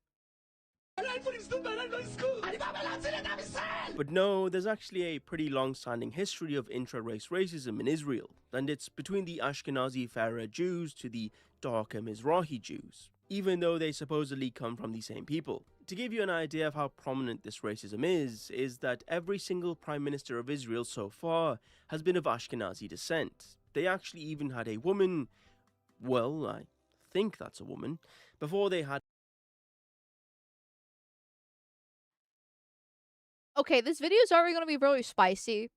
But no, there's actually a pretty long-standing history of intra-race racism in Israel, and it's between the Ashkenazi Farah Jews to the darker Mizrahi Jews, even though they supposedly come from the same people. To give you an idea of how prominent this racism is that every single Prime Minister of Israel so far has been of Ashkenazi descent. They actually even had a woman, well, I think that's a woman, before they had Okay, this video is already gonna be really spicy,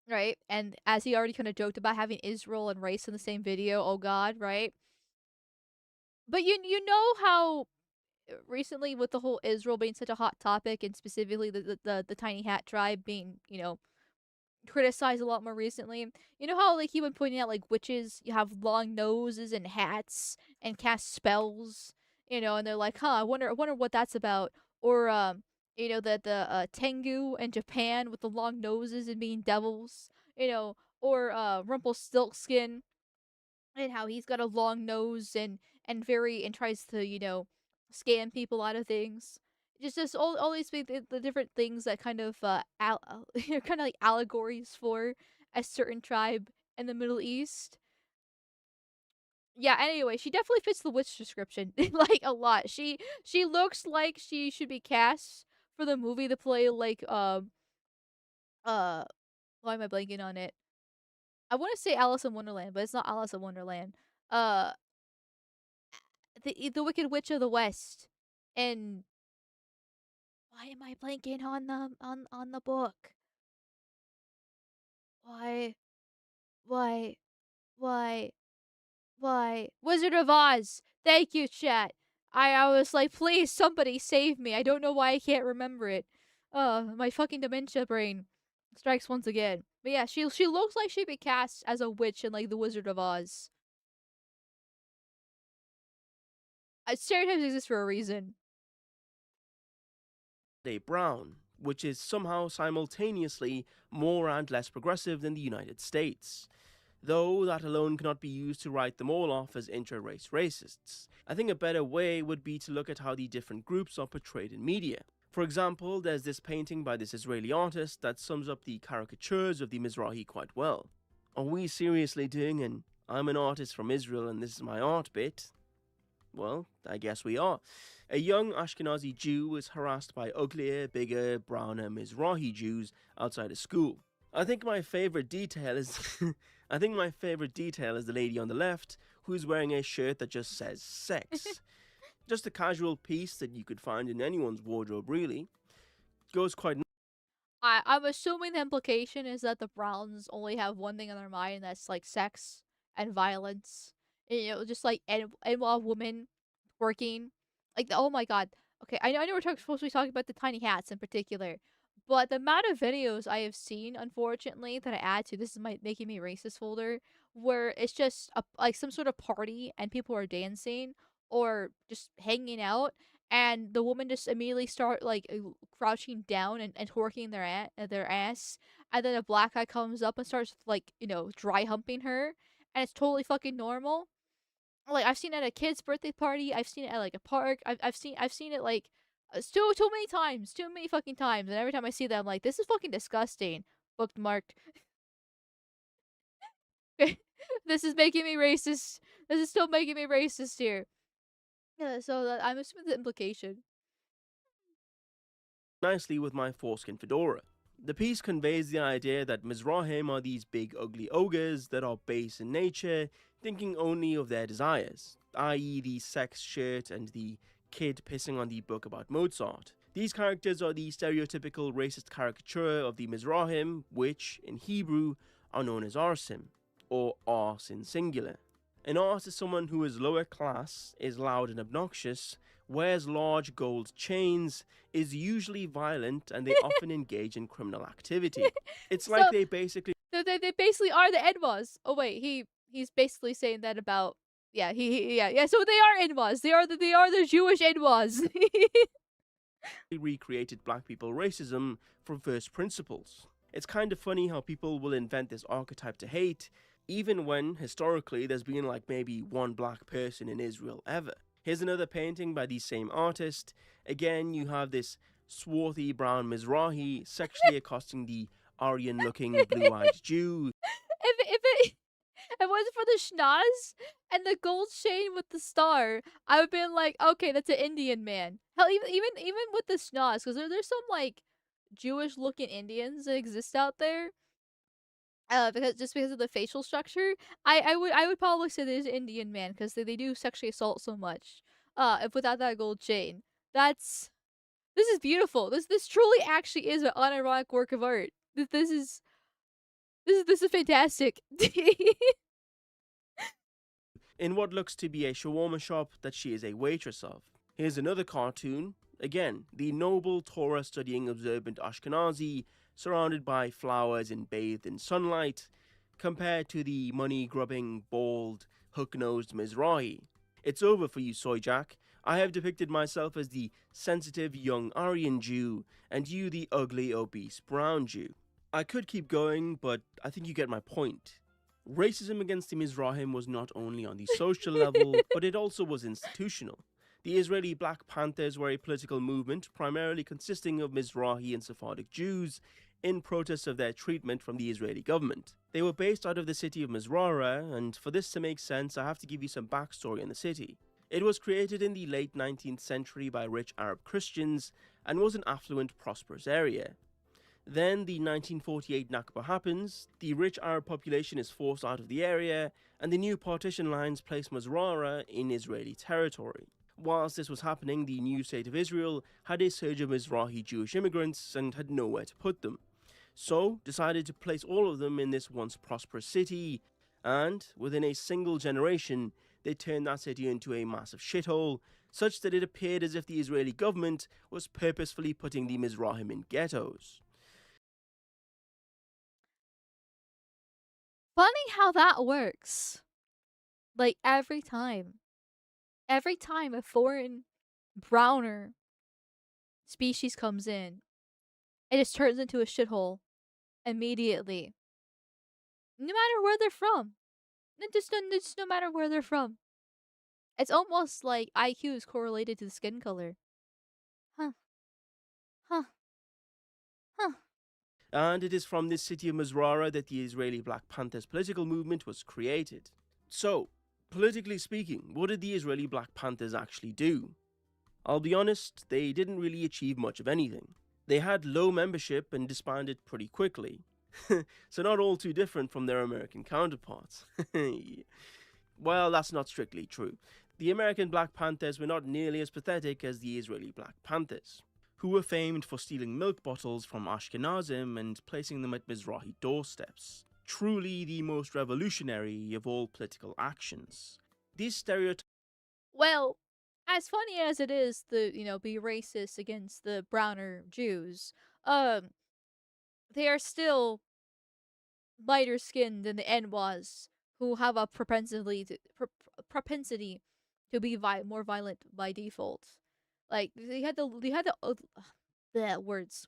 right? And as he already kind of joked about having Israel and race in the same video, oh god, right? But you know how recently with the whole Israel being such a hot topic and specifically the tiny hat tribe being, criticized a lot more recently. You know how like he been pointing out like witches you have long noses and hats and cast spells, and they're like, huh, I wonder what that's about. Or the Tengu and Japan with the long noses and being devils, or Rumpelstiltskin and how he's got a long nose and tries to scam people out of things. Just all these the different things that kind of kind of like allegories for a certain tribe in the Middle East. Yeah. Anyway, she definitely fits the witch description like a lot. She looks like she should be cast for the movie to play like uh why am I blanking on it? I want to say Alice in Wonderland, but it's not Alice in Wonderland. Uh the Wicked Witch of the West. And why am I blanking on the book? Why why why why Wizard of Oz. Thank you, chat. I was like, please somebody save me. I don't know why I can't remember it. My fucking dementia brain strikes once again. But yeah, she looks like she'd be cast as a witch in like the Wizard of Oz. Stereotypes exist for a reason. a brown, which is somehow simultaneously more and less progressive than the United States. Though that alone cannot be used to write them all off as intra-race racists. I think a better way would be to look at how the different groups are portrayed in media. For example, there's this painting by this Israeli artist that sums up the caricatures of the Mizrahi quite well. Are we seriously doing an I'm an artist from Israel and this is my art bit? Well, I guess we are. A young Ashkenazi Jew was harassed by uglier, bigger, browner Mizrahi Jews outside of school. I think my favorite detail is the lady on the left who's wearing a shirt that just says sex. Just a casual piece that you could find in anyone's wardrobe really. Goes quite I'm assuming the implication is that the Browns only have one thing on their mind, that's like sex and violence. Just like and while women working, like oh my god. Okay, I know we're supposed to be talking about the tiny hats in particular, but the amount of videos I have seen, unfortunately, that I add to this is my making me racist folder, where it's just like some sort of party and people are dancing or just hanging out and the woman just immediately start like crouching down and twerking their ass, and then a black guy comes up and starts like dry humping her, and it's totally fucking normal. Like I've seen it at a kid's birthday party, I've seen it at like a park, I've seen it like too many times, too many fucking times, and every time I see that I'm like, this is fucking disgusting. Bookmarked. This is making me racist. This is still making me racist here. Yeah, so I'm assuming the implication. nicely with my foreskin fedora. The piece conveys the idea that Mizrahim are these big ugly ogres that are base in nature, thinking only of their desires, i.e. the sex shirt and the kid pissing on the book about Mozart. These characters are the stereotypical racist caricature of the Mizrahim, which, in Hebrew, are known as arsim, or ars in singular. An ars is someone who is lower class, is loud and obnoxious, wears large gold chains, is usually violent, and they often engage in criminal activity. It's like So they basically they basically are the Enwas. Oh wait, he's basically saying that about yeah. So they are Enwas. They are the Jewish Enwas. recreated black people racism from first principles. It's kind of funny how people will invent this archetype to hate, even when historically there's been like maybe one black person in Israel ever. Here's another painting by the same artist. Again, you have this swarthy brown Mizrahi sexually accosting the Aryan looking blue eyed Jew. If it wasn't for the schnoz and the gold chain with the star, I would have been like, okay, that's an Indian man. Hell, even with the schnoz, because there's some like Jewish looking Indians that exist out there. Because of the facial structure, I would probably say there's an Indian man because they do sexually assault so much. If without that gold chain, that's this is beautiful. This truly actually is an unironic work of art. This is fantastic. In what looks to be a shawarma shop that she is a waitress of. Here's another cartoon. Again, the noble Torah studying observant Ashkenazi, surrounded by flowers and bathed in sunlight, compared to the money grubbing, bald, hook nosed Mizrahi. It's over for you, Soy Jack. I have depicted myself as the sensitive young Aryan Jew, and you the ugly, obese brown Jew. I could keep going, but I think you get my point. Racism against the Mizrahim was not only on the social level, but it also was institutional. The Israeli Black Panthers were a political movement primarily consisting of Mizrahi and Sephardic Jews in protest of their treatment from the Israeli government. They were based out of the city of Mizrara, and for this to make sense, I have to give you some backstory on the city. It was created in the late 19th century by rich Arab Christians and was an affluent, prosperous area. Then the 1948 Nakba happens, the rich Arab population is forced out of the area, and the new partition lines place Mizrara in Israeli territory. Whilst this was happening, the new state of Israel had a surge of Mizrahi Jewish immigrants and had nowhere to put them. So, decided to place all of them in this once prosperous city, and within a single generation, they turned that city into a massive shithole, such that it appeared as if the Israeli government was purposefully putting the Mizrahim in ghettos. Funny how that works. Like every time a foreign browner species comes in, it just turns into a shithole immediately. No matter where they're from. Just no matter where they're from. It's almost like IQ is correlated to the skin color. Huh. Huh. Huh. And it is from this city of Mizrara that the Israeli Black Panthers political movement was created. So, politically speaking, what did the Israeli Black Panthers actually do? I'll be honest, they didn't really achieve much of anything. They had low membership and disbanded pretty quickly. So not all too different from their American counterparts. Well, that's not strictly true. The American Black Panthers were not nearly as pathetic as the Israeli Black Panthers, who were famed for stealing milk bottles from Ashkenazim and placing them at Mizrahi doorsteps. Truly the most revolutionary of all political actions. These stereotypes. Well, as funny as it is to, be racist against the browner Jews, they are still lighter skinned than the Enwas, who have a propensity to be more violent by default. Like they had the words.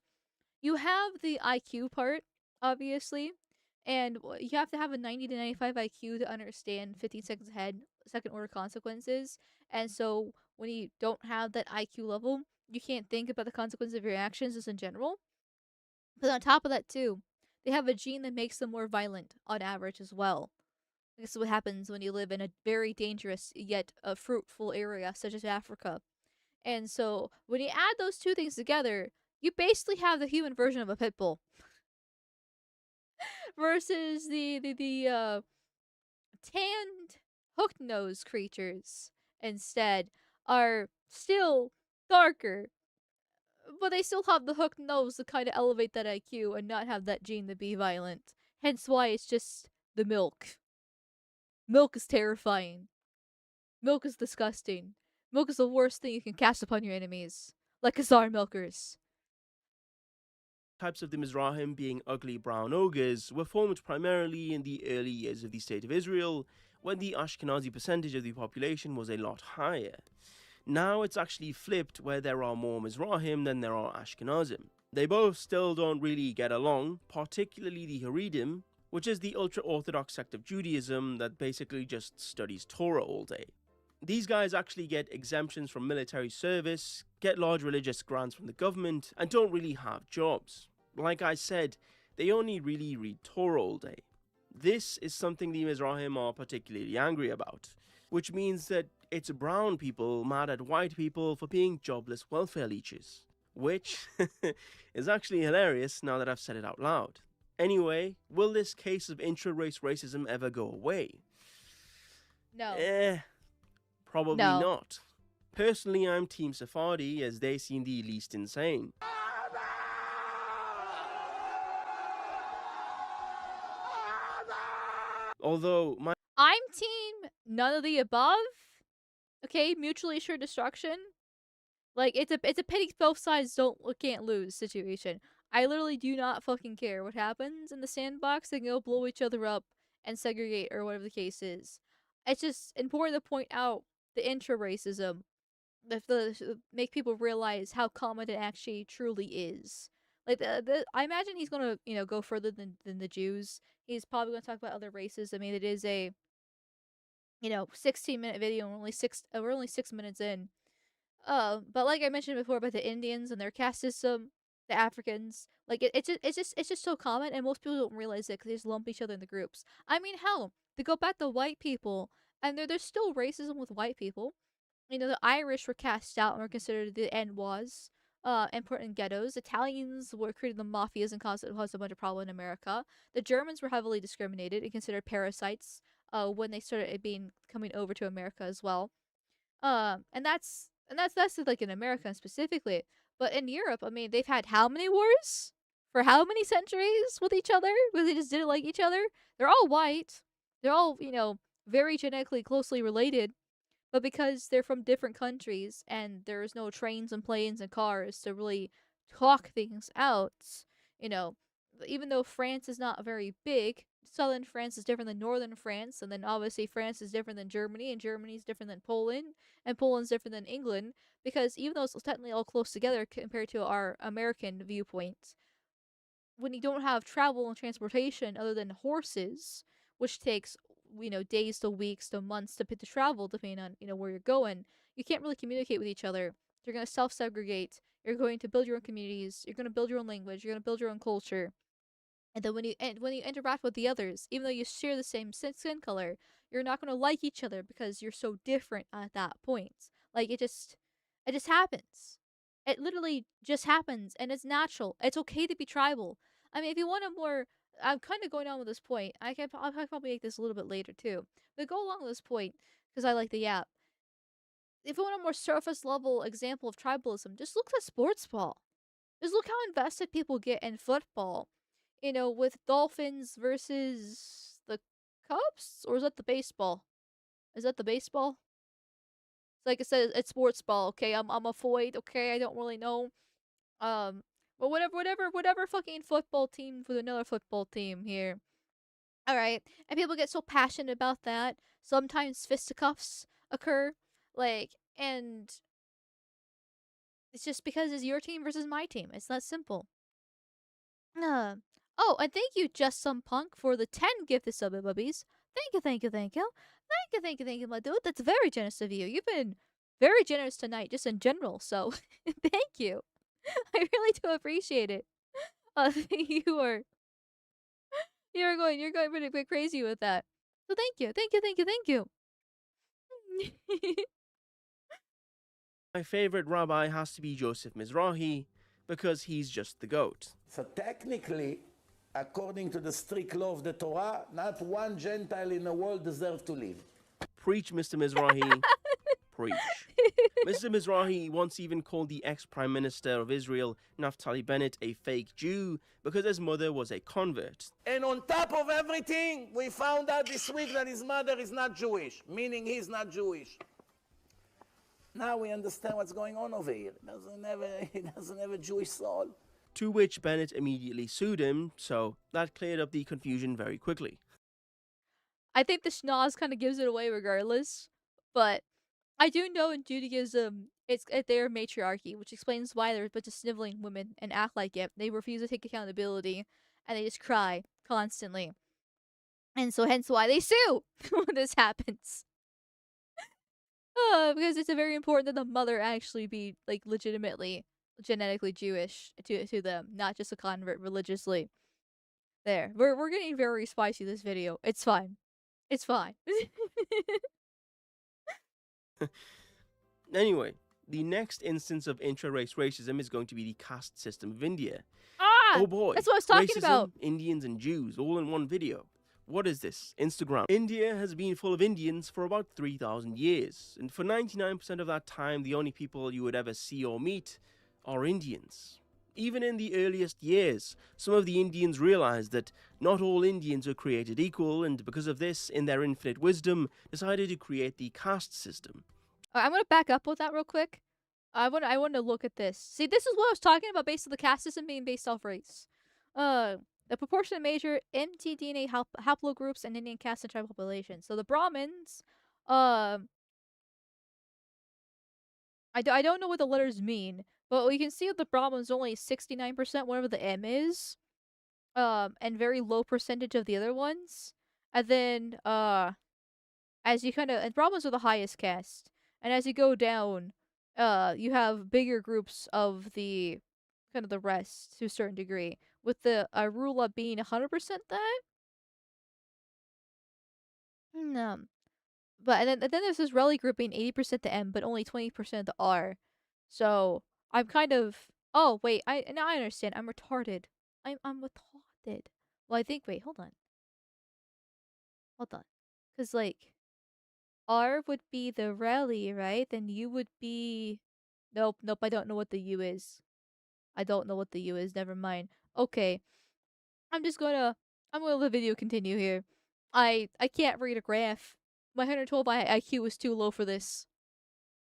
You have the IQ part, obviously, and you have to have a 90 to 95 IQ to understand 15 seconds ahead second order consequences. And so when you don't have that IQ level, you can't think about the consequences of your actions just in general. But on top of that too, they have a gene that makes them more violent on average as well. This is what happens when you live in a very dangerous yet a fruitful area such as Africa. And so when you add those two things together, you basically have the human version of a pit bull versus the tanned hooked nose creatures instead are still darker, but they still have the hooked nose to kind of elevate that IQ and not have that gene to be violent. Hence why it's just the milk. Milk is terrifying. Milk is disgusting. Milk is the worst thing you can cast upon your enemies. Like Khazar milkers. Types of the Mizrahim being ugly brown ogres were formed primarily in the early years of the State of Israel, when the Ashkenazi percentage of the population was a lot higher. Now it's actually flipped, where there are more Mizrahim than there are Ashkenazim. They both still don't really get along, particularly the Haredim, which is the ultra-Orthodox sect of Judaism that basically just studies Torah all day. These guys actually get exemptions from military service, get large religious grants from the government, and don't really have jobs. Like I said, they only really read Torah all day. This is something the Mizrahim are particularly angry about, which means that it's brown people mad at white people for being jobless welfare leeches, which is actually hilarious now that I've said it out loud. Anyway, will this case of intra-race racism ever go away? No. Probably No. not. Personally, I'm Team Sephardi, as they seem the least insane. Although, I'm team none of the above. Okay, mutually assured destruction. Like, it's a pity both sides can't lose situation. I literally do not fucking care what happens in the sandbox. They can go blow each other up and segregate or whatever the case is. It's just important to point out the intra-racism, make people realize how common it actually truly is. Like, I imagine he's gonna, go further than the Jews. He's probably gonna talk about other races. I mean, it is a, 16-minute video, and we're only 6 minutes in. But like I mentioned before about the Indians and their caste system, the Africans, like it's just so common, and most people don't realize it because they just lump each other in the groups. I mean, hell, to go back to white people, and there's still racism with white people. The Irish were cast out and were considered the NWAs, and put in ghettos. Italians were created the mafias and caused a bunch of problem in America. The Germans were heavily discriminated and considered parasites, when they started coming over to America as well. And that's like in America specifically. But in Europe, I mean, they've had how many wars for how many centuries with each other? Because they just didn't like each other. They're all white. They're all very genetically closely related. But because they're from different countries and there's no trains and planes and cars to really talk things out, you know, even though France is not very big, southern France is different than northern France, and then obviously France is different than Germany, and Germany is different than Poland, and Poland's different than England, because even though it's technically all close together compared to our American viewpoint, when you don't have travel and transportation other than horses, which takes days to weeks to months to travel depending on where you're going, you can't really communicate with each other. You're going to self-segregate. You're going to build your own communities. You're going to build your own language. You're going to build your own culture. And then when you interact with the others, even though you share the same skin color, you're not going to like each other because you're so different at that point. Like it just happens. It literally just happens, and it's natural. It's okay to be tribal. I mean, if you want a more, I'm kind of going on with this point. I'll probably make this a little bit later too. But go along with this point because I like the app. If you want a more surface level example of tribalism, just look at sports ball. Just look how invested people get in football. With Dolphins versus the Cubs, or is that the baseball? Is that the baseball? Like I said, it's sports ball. Okay, I'm a void. Okay, I don't really know. But whatever fucking football team with another football team here. All right, and people get so passionate about that. Sometimes fisticuffs occur, and it's just because it's your team versus my team. It's that simple. Uh, oh, and thank you, Just Some Punk, for the 10 gifted sub bubbies. Thank you, thank you, thank you. Thank you, thank you, thank you, my dude. That's very generous of you. You've been very generous tonight, just in general, so thank you. I really do appreciate it. You're going pretty bit crazy with that. So thank you, thank you, thank you, thank you. my favorite rabbi has to be Joseph Mizrahi, because he's just the GOAT. So technically, according to the strict law of the Torah, not one Gentile in the world deserves to live. Preach, Mr. Mizrahi. Preach. Mr. Mizrahi once even called the ex-Prime Minister of Israel, Naftali Bennett, a fake Jew because his mother was a convert. And on top of everything, we found out this week that his mother is not Jewish, meaning he's not Jewish. Now we understand what's going on over here. He doesn't have a Jewish soul. to which Bennett immediately sued him, so that cleared up the confusion very quickly. I think the schnoz kind of gives it away regardless, but I do know in Judaism, it's their matriarchy, which explains why there's a bunch of sniveling women and act like it. They refuse to take accountability, and they just cry constantly. And so hence why they sue when this happens. Because it's very important that the mother actually be like legitimately genetically Jewish to them, not just a convert religiously. There. We're getting very spicy this video. It's fine. It's fine. Anyway, the next instance of intra-race racism is going to be the caste system of India. Ah! Oh boy, That's what I was talking racism, about. Indians and Jews all in one video. What is this? Instagram. India has been full of Indians for about 3,000 years, and for 99% of that time, the only people you would ever see or meet are Indians. Even in the earliest years, some of the Indians realized that not all Indians were created equal, and because of this, in their infinite wisdom, decided to create the caste system. I'm gonna back up with that real quick. I want to look at this. See, this is what I was talking about, based on the caste system being based off race. The proportionate major mtDNA haplogroups and Indian caste and tribal population. So the Brahmins, I don't know what the letters mean, but we can see that the Brahmins only 69%, whatever the M is, and very low percentage of the other ones. And then, as you and Brahmins are the highest caste, and as you go down, you have bigger groups of the the rest to a certain degree, with the Arula being 100% that. No, but and then there's this Raleigh group being 80% the M, but only 20% the R. So I'm kind of. Oh wait, now I understand. I'm retarded. I'm retarded. Well, I think. Wait, hold on, because like R would be the Raleigh, right? Then U would be. Nope. I don't know what the U is. I don't know what the U is. Never mind. Okay, I'm just gonna. I'm gonna let the video continue here. I can't read a graph. My 112 IQ is too low for this.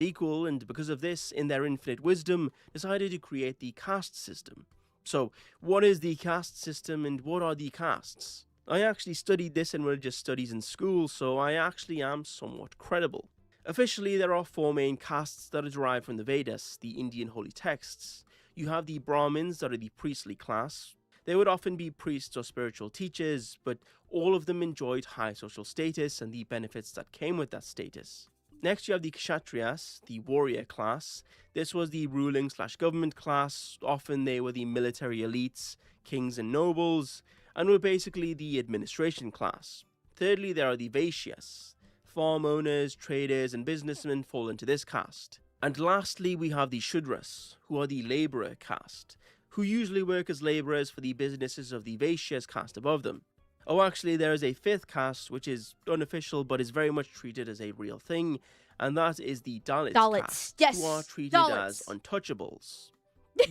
Equal, and because of this, in their infinite wisdom, decided to create the caste system. So, what is the caste system and what are the castes? I actually studied this in religious studies in school, so I actually am somewhat credible. Officially, there are four main castes that are derived from the Vedas, the Indian holy texts. You have the Brahmins, that are the priestly class. They would often be priests or spiritual teachers, but all of them enjoyed high social status and the benefits that came with that status. Next, you have the Kshatriyas, the warrior class. This was the ruling/government class. Often they were the military elites, kings and nobles, and were basically the administration class. Thirdly, there are the Vaishyas. Farm owners, traders, and businessmen fall into this caste. And lastly, we have the Shudras, who are the labourer caste, who usually work as labourers for the businesses of the Vaishyas caste above them. Oh, actually, there is a fifth caste, which is unofficial but is very much treated as a real thing, and that is the Dalits caste, yes, who are treated as Dalits. untouchables.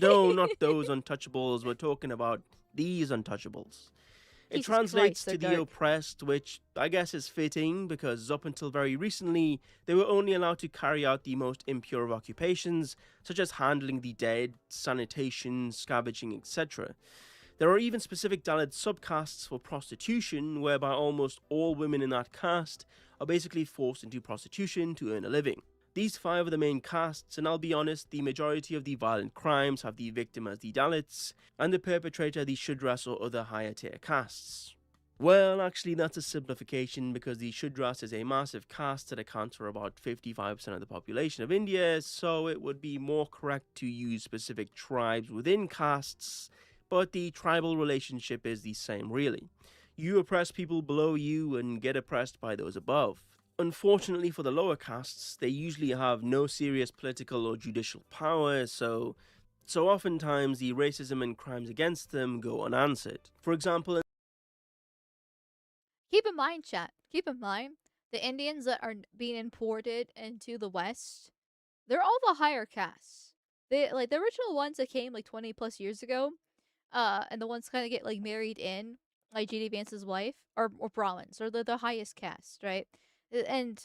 No, not those untouchables, we're talking about these untouchables. It Jesus translates Christ, to they're the dark. oppressed, which I guess is fitting, because up until very recently, they were only allowed to carry out the most impure of occupations, such as handling the dead, sanitation, scavenging, etc. There are even specific Dalit subcastes for prostitution, whereby almost all women in that caste are basically forced into prostitution to earn a living. These five are the main castes, and I'll be honest, the majority of the violent crimes have the victim as the Dalits, and the perpetrator the Shudras or other higher tier castes. Well, actually that's a simplification, because the Shudras is a massive caste that accounts for about 55% of the population of India, so it would be more correct to use specific tribes within castes, but the tribal relationship is the same really. You oppress people below you and get oppressed by those above. Unfortunately for the lower castes, they usually have no serious political or judicial power, so oftentimes the racism and crimes against them go unanswered. For example, Keep in mind, chat. Keep in mind, the Indians that are being imported into the West, they're all the higher castes. They like the original ones that came like 20 plus years ago, and the ones kind of get like married in, like J.D. Vance's wife, or Brahmins, or the highest caste, right? And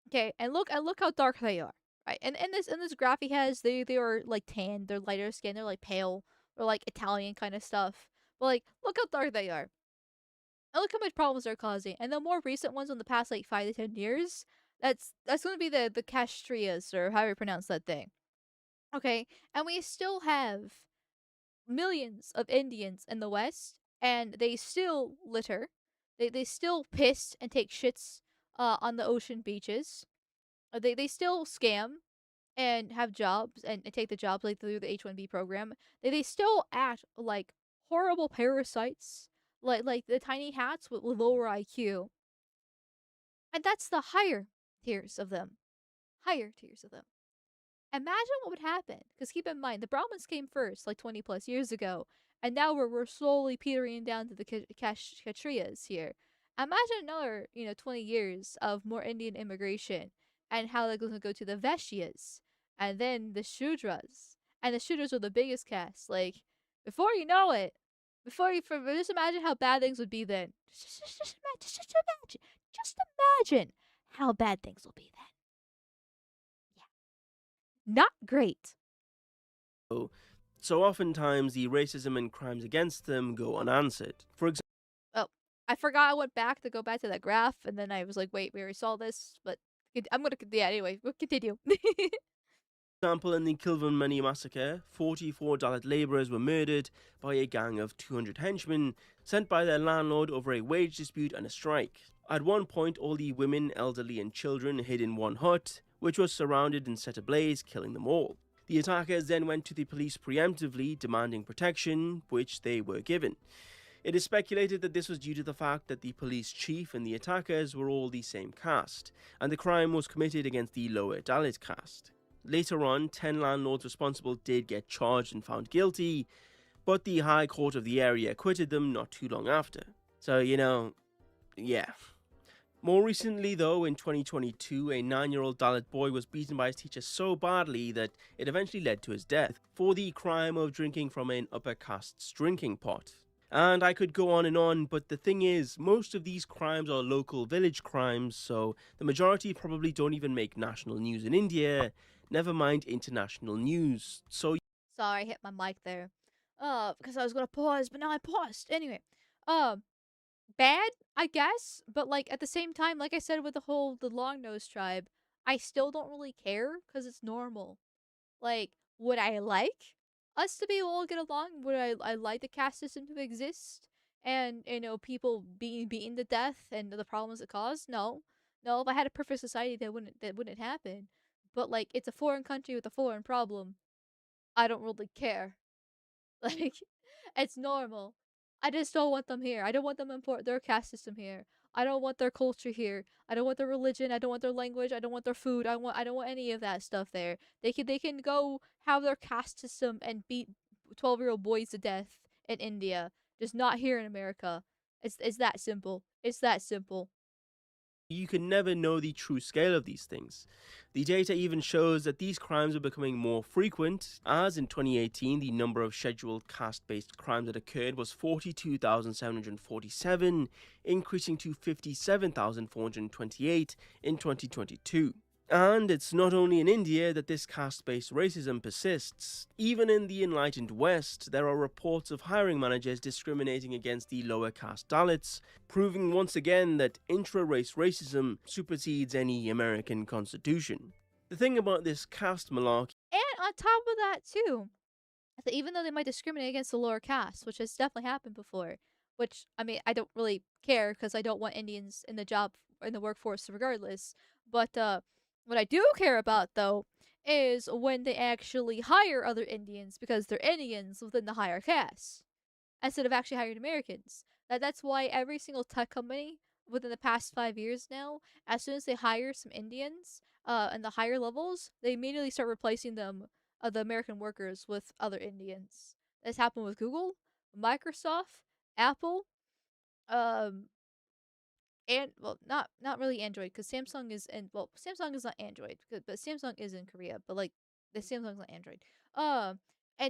okay, and look how dark they are, right? And in this graph he has, they are like tan, they're lighter skin, they're like pale, or like Italian kind of stuff. But like, look how dark they are. And look how much problems they're causing. And the more recent ones in the past like 5 to 10 years, that's gonna be the Castrias or however you pronounce that thing. Okay, and we still have millions of Indians in the West, and they still litter. They still piss and take shits on the ocean beaches. They still scam and have jobs and take the jobs like through the H-1B program. They still act like horrible parasites, like the tiny hats with lower IQ. And that's the higher tiers of them. Higher tiers of them. Imagine what would happen. Because keep in mind, the Brahmins came first, like 20 plus years ago, and now we're slowly petering down to the Kshatriyas here. Imagine another, 20 years of more Indian immigration, and how they're going to go to the Vaishyas, and then the Shudras. And the Shudras are the biggest caste. Like, before you know it, just imagine how bad things would be then. Just imagine how bad things will be then. Not great. So oftentimes the racism and crimes against them go unanswered. For example, Oh, I forgot I went back to go back to that graph, and then I was like, wait, we already saw this, but I'm gonna, yeah, anyway, we'll continue. in the Kilvanmany massacre, 44 Dalit labourers were murdered by a gang of 200 henchmen sent by their landlord over a wage dispute and a strike. At one point, all the women, elderly and children hid in one hut, which was surrounded and set ablaze, killing them all. The attackers then went to the police preemptively, demanding protection, which they were given. It is speculated that this was due to the fact that the police chief and the attackers were all the same caste, and the crime was committed against the lower Dalit caste. Later on, 10 landlords responsible did get charged and found guilty, but the High Court of the area acquitted them not too long after. So, yeah. More recently, though, in 2022, a 9-year-old Dalit boy was beaten by his teacher so badly that it eventually led to his death for the crime of drinking from an upper caste's drinking pot. And I could go on, but the thing is, most of these crimes are local village crimes, so the majority probably don't even make national news in India, never mind international news. So Sorry, I hit my mic there. Because I was gonna pause, but now I paused. Anyway, bad, I guess, but like at the same time, like I said with the long nose tribe, I still don't really care because it's normal. Like, would I like us to be able to get along? Would I like the caste system to exist? And people being beaten to death and the problems it caused? No, no. If I had a perfect society, that wouldn't happen. But like, it's a foreign country with a foreign problem. I don't really care. Like, it's normal. I just don't want them here. I don't want them to import their caste system here. I don't want their culture here. I don't want their religion. I don't want their language. I don't want their food. I don't want any of that stuff there. They can go have their caste system and beat 12-year-old boys to death in India. Just not here in America. It's that simple. It's that simple. you can never know the true scale of these things. The data even shows that these crimes are becoming more frequent, as in 2018 the number of scheduled caste-based crimes that occurred was 42,747, increasing to 57,428 in 2022. And it's not only in India that this caste-based racism persists. Even in the enlightened West, there are reports of hiring managers discriminating against the lower caste Dalits, proving once again that intra-race racism supersedes any American constitution. The thing about this caste malarkey, And on top of that, too, that even though they might discriminate against the lower caste, which has definitely happened before, which I mean I don't really care because I don't want Indians in the workforce regardless. But what I do care about though is when they actually hire other Indians because they're Indians within the higher caste instead of actually hiring Americans. That's why every single tech company within the past 5 years now, as soon as they hire some Indians, in the higher levels, they immediately start replacing them, the American workers, with other Indians. This happened with Google, Microsoft, Apple, um, and well, not really Android because Samsung is Samsung is not Android, but Samsung is in Korea. But like the Samsung's not Android. And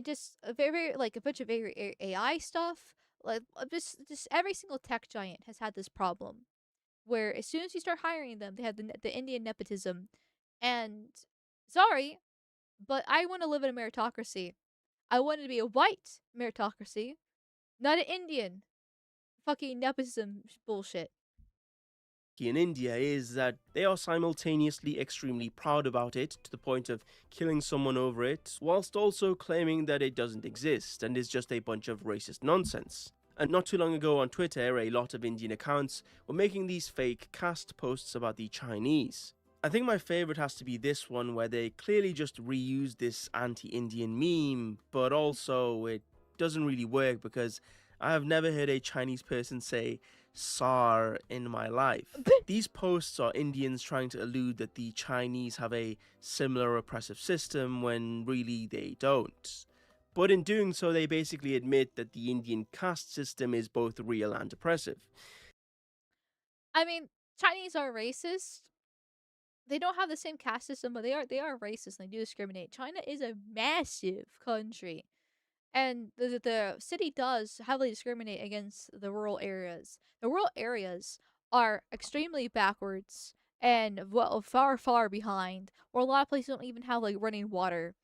just a very like a bunch of very AI stuff. Like just every single tech giant has had this problem where as soon as you start hiring them, they have the Indian nepotism. And sorry, but I want to live in a meritocracy. I wanted to be a white meritocracy, not an Indian. Fucking nepotism bullshit. In India is that they are simultaneously extremely proud about it to the point of killing someone over it, whilst also claiming that it doesn't exist and is just a bunch of racist nonsense. And not too long ago on Twitter, a lot of Indian accounts were making these fake caste posts about the Chinese. I think my favourite has to be this one where they clearly just reuse this anti-Indian meme, but also it doesn't really work because I have never heard a Chinese person say "sar" in my life. These posts are Indians trying to allude that the Chinese have a similar oppressive system when really they don't. But in doing so, they basically admit that the Indian caste system is both real and oppressive. I mean, Chinese are racist. They don't have the same caste system, but they are racist and they do discriminate. China is a massive country. And the city does heavily discriminate against the rural areas. The rural areas are extremely backwards and well far behind, or a lot of places don't even have like running water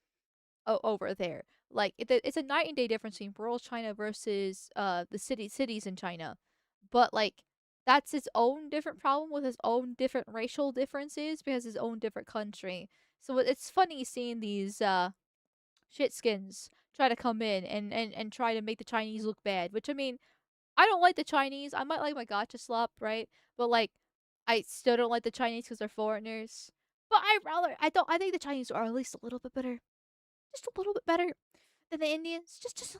over there. Like it's a night and day difference between rural China versus the cities in China. But like that's its own different problem with its own different racial differences because it's own different country. So it's funny seeing these shitskins try to come in and try to make the Chinese look bad. Which I mean, I don't like the Chinese. I might like my gotcha slop, right? But like, I still don't like the Chinese because they're foreigners. But I think the Chinese are at least a little bit better, just a little bit better than the Indians. Just a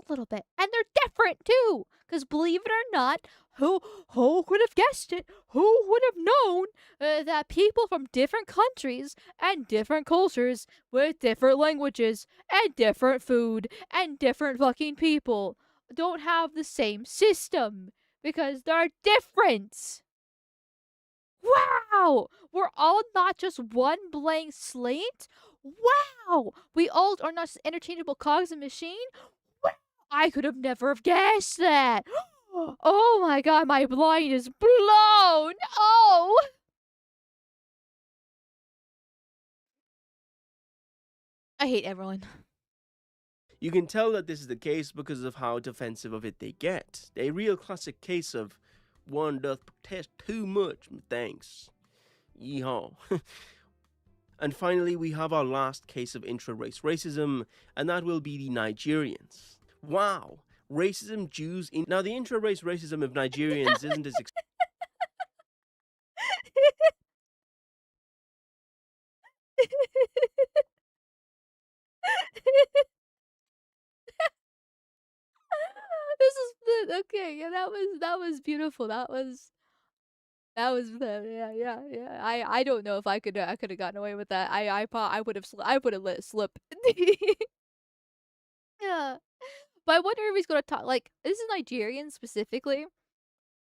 little bit, and they're different too. Because believe it or not, who could have guessed it? Who would have known that people from different countries and different cultures with different languages and different food and different fucking people don't have the same system because they're different. Wow! We're all not just one blank slate? Wow! We all are not just interchangeable cogs in a machine? Wow! I could have never have guessed that! Oh my god, my mind is blown! Oh! I hate everyone. You can tell that this is the case because of how defensive of it they get. A real classic case of one doth protest too much, thanks. Yeehaw. And finally, we have our last case of intra-race racism, and that will be the Nigerians. Wow, racism Jews in... Now, the intra-race racism of Nigerians isn't as... This is okay. Yeah, that was beautiful. That was yeah. I don't know if I could have gotten away with that. I would have let it slip. Yeah, but I wonder if he's gonna talk like this is Nigerian specifically.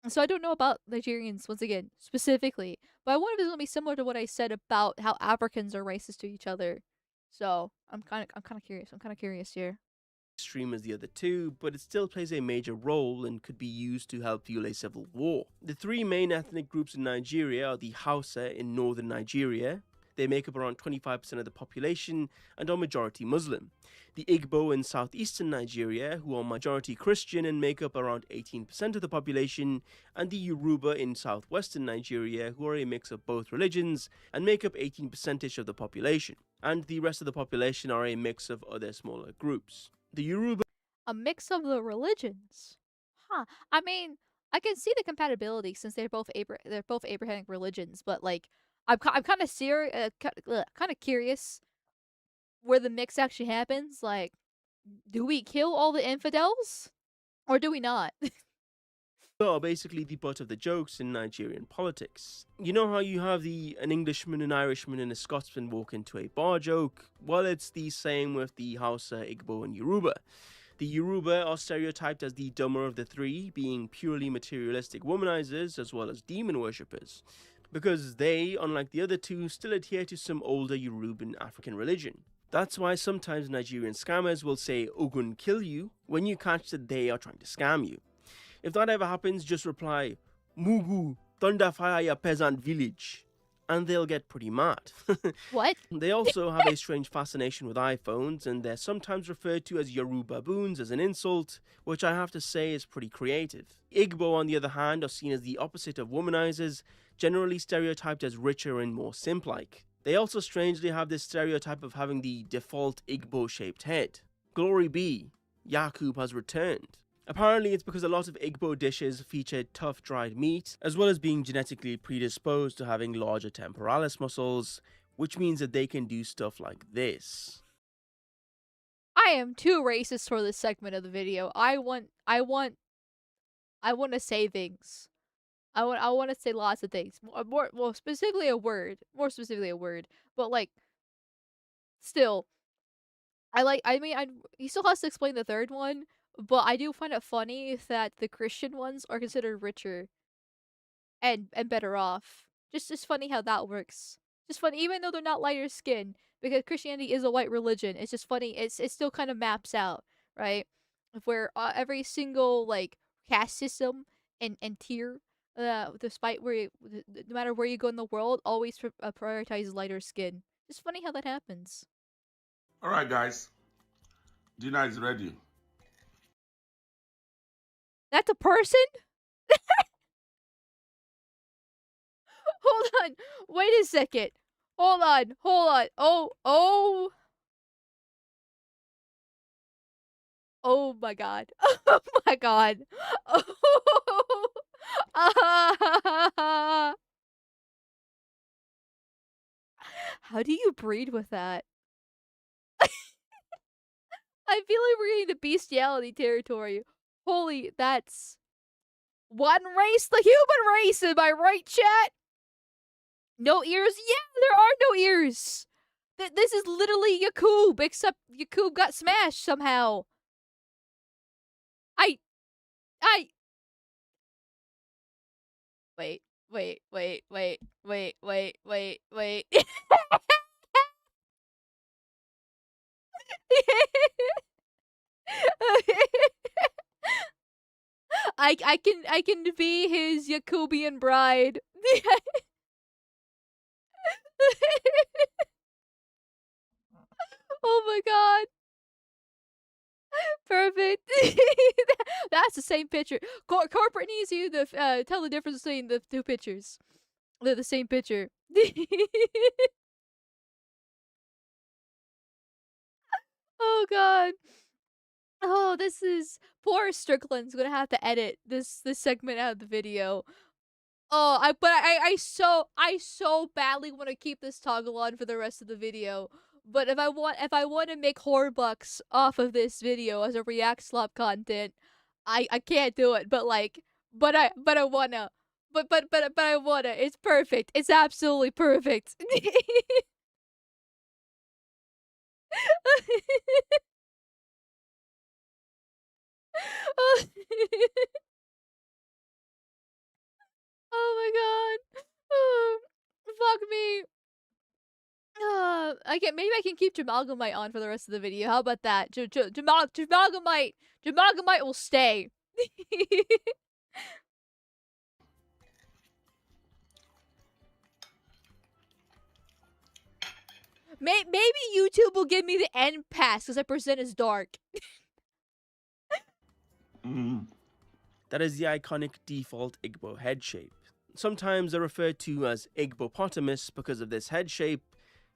So I don't know about Nigerians once again specifically, but I wonder if it's gonna be similar to what I said about how Africans are racist to each other. So I'm kind of curious. I'm kind of curious here. extreme as the other two, but it still plays a major role and could be used to help fuel a civil war. The three main ethnic groups in Nigeria are the Hausa in northern Nigeria. They make up around 25% of the population and are majority Muslim. The Igbo in southeastern Nigeria, who are majority Christian and make up around 18% of the population, and the Yoruba in southwestern Nigeria, who are a mix of both religions and make up 18% of the population. And the rest of the population are a mix of other smaller groups. The Yoruba A mix of the religions, huh? I mean, I can see the compatibility since they're both Abrahamic religions, but like, I'm kind of kind of curious where the mix actually happens. Like, do we kill all the infidels, or do we not? are basically the butt of the jokes in Nigerian politics. You know how you have an Englishman, an Irishman, and a Scotsman walk into a bar joke? Well, it's the same with the Hausa, Igbo, and Yoruba. The Yoruba are stereotyped as the dumber of the three, being purely materialistic womanizers as well as demon worshippers, because they, unlike the other two, still adhere to some older Yoruban African religion. That's why sometimes Nigerian scammers will say Ogun kill you when you catch that they are trying to scam you. If that ever happens, just reply, Mugu, thunder fire your peasant village. and they'll get pretty mad. What? They also have a strange fascination with iPhones, and they're sometimes referred to as Yoruba baboons as an insult, which I have to say is pretty creative. Igbo, on the other hand, are seen as the opposite of womanizers, generally stereotyped as richer and more simp-like. They also strangely have this stereotype of having the default Igbo-shaped head. Glory be, Yakub has returned. Apparently, it's because a lot of Igbo dishes feature tough dried meat, as well as being genetically predisposed to having larger temporalis muscles, which means that they can do stuff like this. I am too racist for this segment of the video. I want to say things. I want to say lots of things. More specifically a word. More specifically a word. But like, still, he still has to explain the third one. But I do find it funny that the Christian ones are considered richer and better off. Just funny how that works. Just funny, even though they're not lighter skin, because Christianity is a white religion. It's just funny. It still kind of maps out, right? Where every single like caste system and tier, despite no matter where you go in the world, always prioritizes lighter skin. Just funny how that happens. All right, guys. Dinner is ready. That's a person? Hold on. Wait a second. Hold on. Oh. Oh my god. Oh my god. Oh. How do you breed with that? I feel like we're getting to bestiality territory. Holy, that's one race, the human race, am I right, chat? No ears? Yeah, there are no ears. This is literally Yakub, except Yakub got smashed somehow. Wait. I can be his Yakubian bride. Oh my god. Perfect. That's the same picture. Corporate needs you to tell the difference between the two pictures. They're the same picture. Oh god. Oh, this is poor Strickland's gonna have to edit this segment out of the video. Oh, I so badly want to keep this toggle on for the rest of the video. But if I want to make horror bucks off of this video as a react slop content, I can't do it. But like, but I wanna. But I wanna. It's perfect. It's absolutely perfect. Oh my god. Fuck me. Maybe I can keep Amalgamyte on for the rest of the video. How about that? Amalgamyte will stay. Maybe YouTube will give me the end pass because I present as dark. That is the iconic default Igbo head shape. Sometimes they're referred to as Igbopotamus because of this head shape,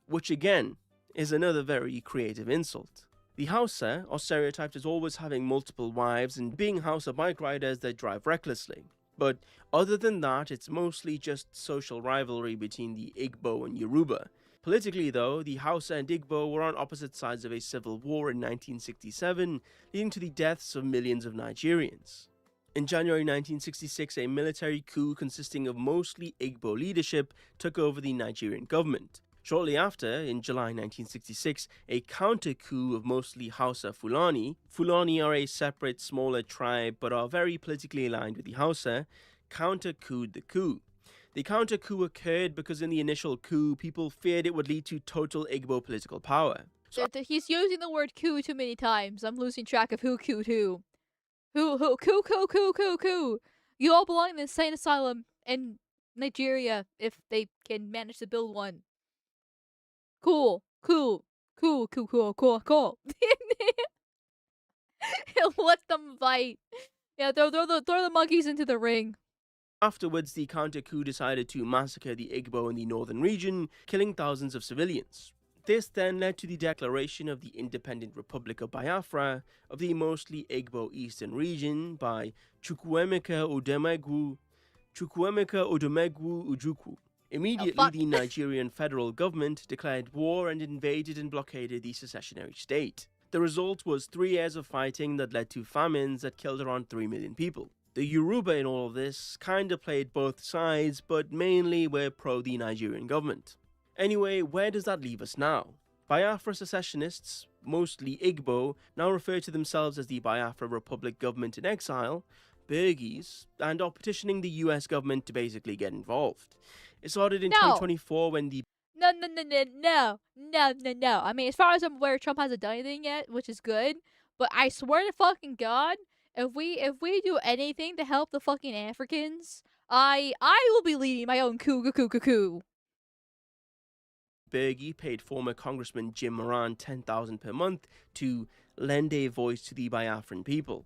which again is another very creative insult. The Hausa are stereotyped as always having multiple wives and being Hausa bike riders that drive recklessly. But other than that, it's mostly just social rivalry between the Igbo and Yoruba. Politically though, the Hausa and Igbo were on opposite sides of a civil war in 1967, leading to the deaths of millions of Nigerians. In January 1966, a military coup consisting of mostly Igbo leadership took over the Nigerian government. Shortly after, in July 1966, a counter-coup of mostly Hausa Fulani are a separate, smaller tribe but are very politically aligned with the Hausa, counter-couped the coup. The counter-coup occurred because in the initial coup, people feared it would lead to total Igbo political power. He's using the word coup too many times. I'm losing track of who couped who. Who, coup. You all belong in the insane asylum, and Nigeria, if they can manage to build one. Cool, cool, cool, cool, cool, cool, cool. Let them fight. Yeah, throw the monkeys into the ring. Afterwards, the counter-coup decided to massacre the Igbo in the northern region, killing thousands of civilians. This then led to the declaration of the Independent Republic of Biafra of the mostly Igbo eastern region by Chukwuemeka Odumegwu Ojukwu. Immediately, the Nigerian federal government declared war and invaded and blockaded the secessionary state. The result was 3 years of fighting that led to famines that killed around 3 million people. The Yoruba in all of this kinda played both sides, but mainly were pro the Nigerian government. Anyway, where does that leave us now? Biafra secessionists, mostly Igbo, now refer to themselves as the Biafra Republic Government in Exile, Bergies, and are petitioning the US government to basically get involved. It started in 2024 when the No. I mean, as far as I'm aware, Trump hasn't done anything yet, which is good. But I swear to fucking God, if we do anything to help the fucking Africans, I will be leading my own coup. Bergie paid former Congressman Jim Moran $10,000 per month to lend a voice to the Biafran people,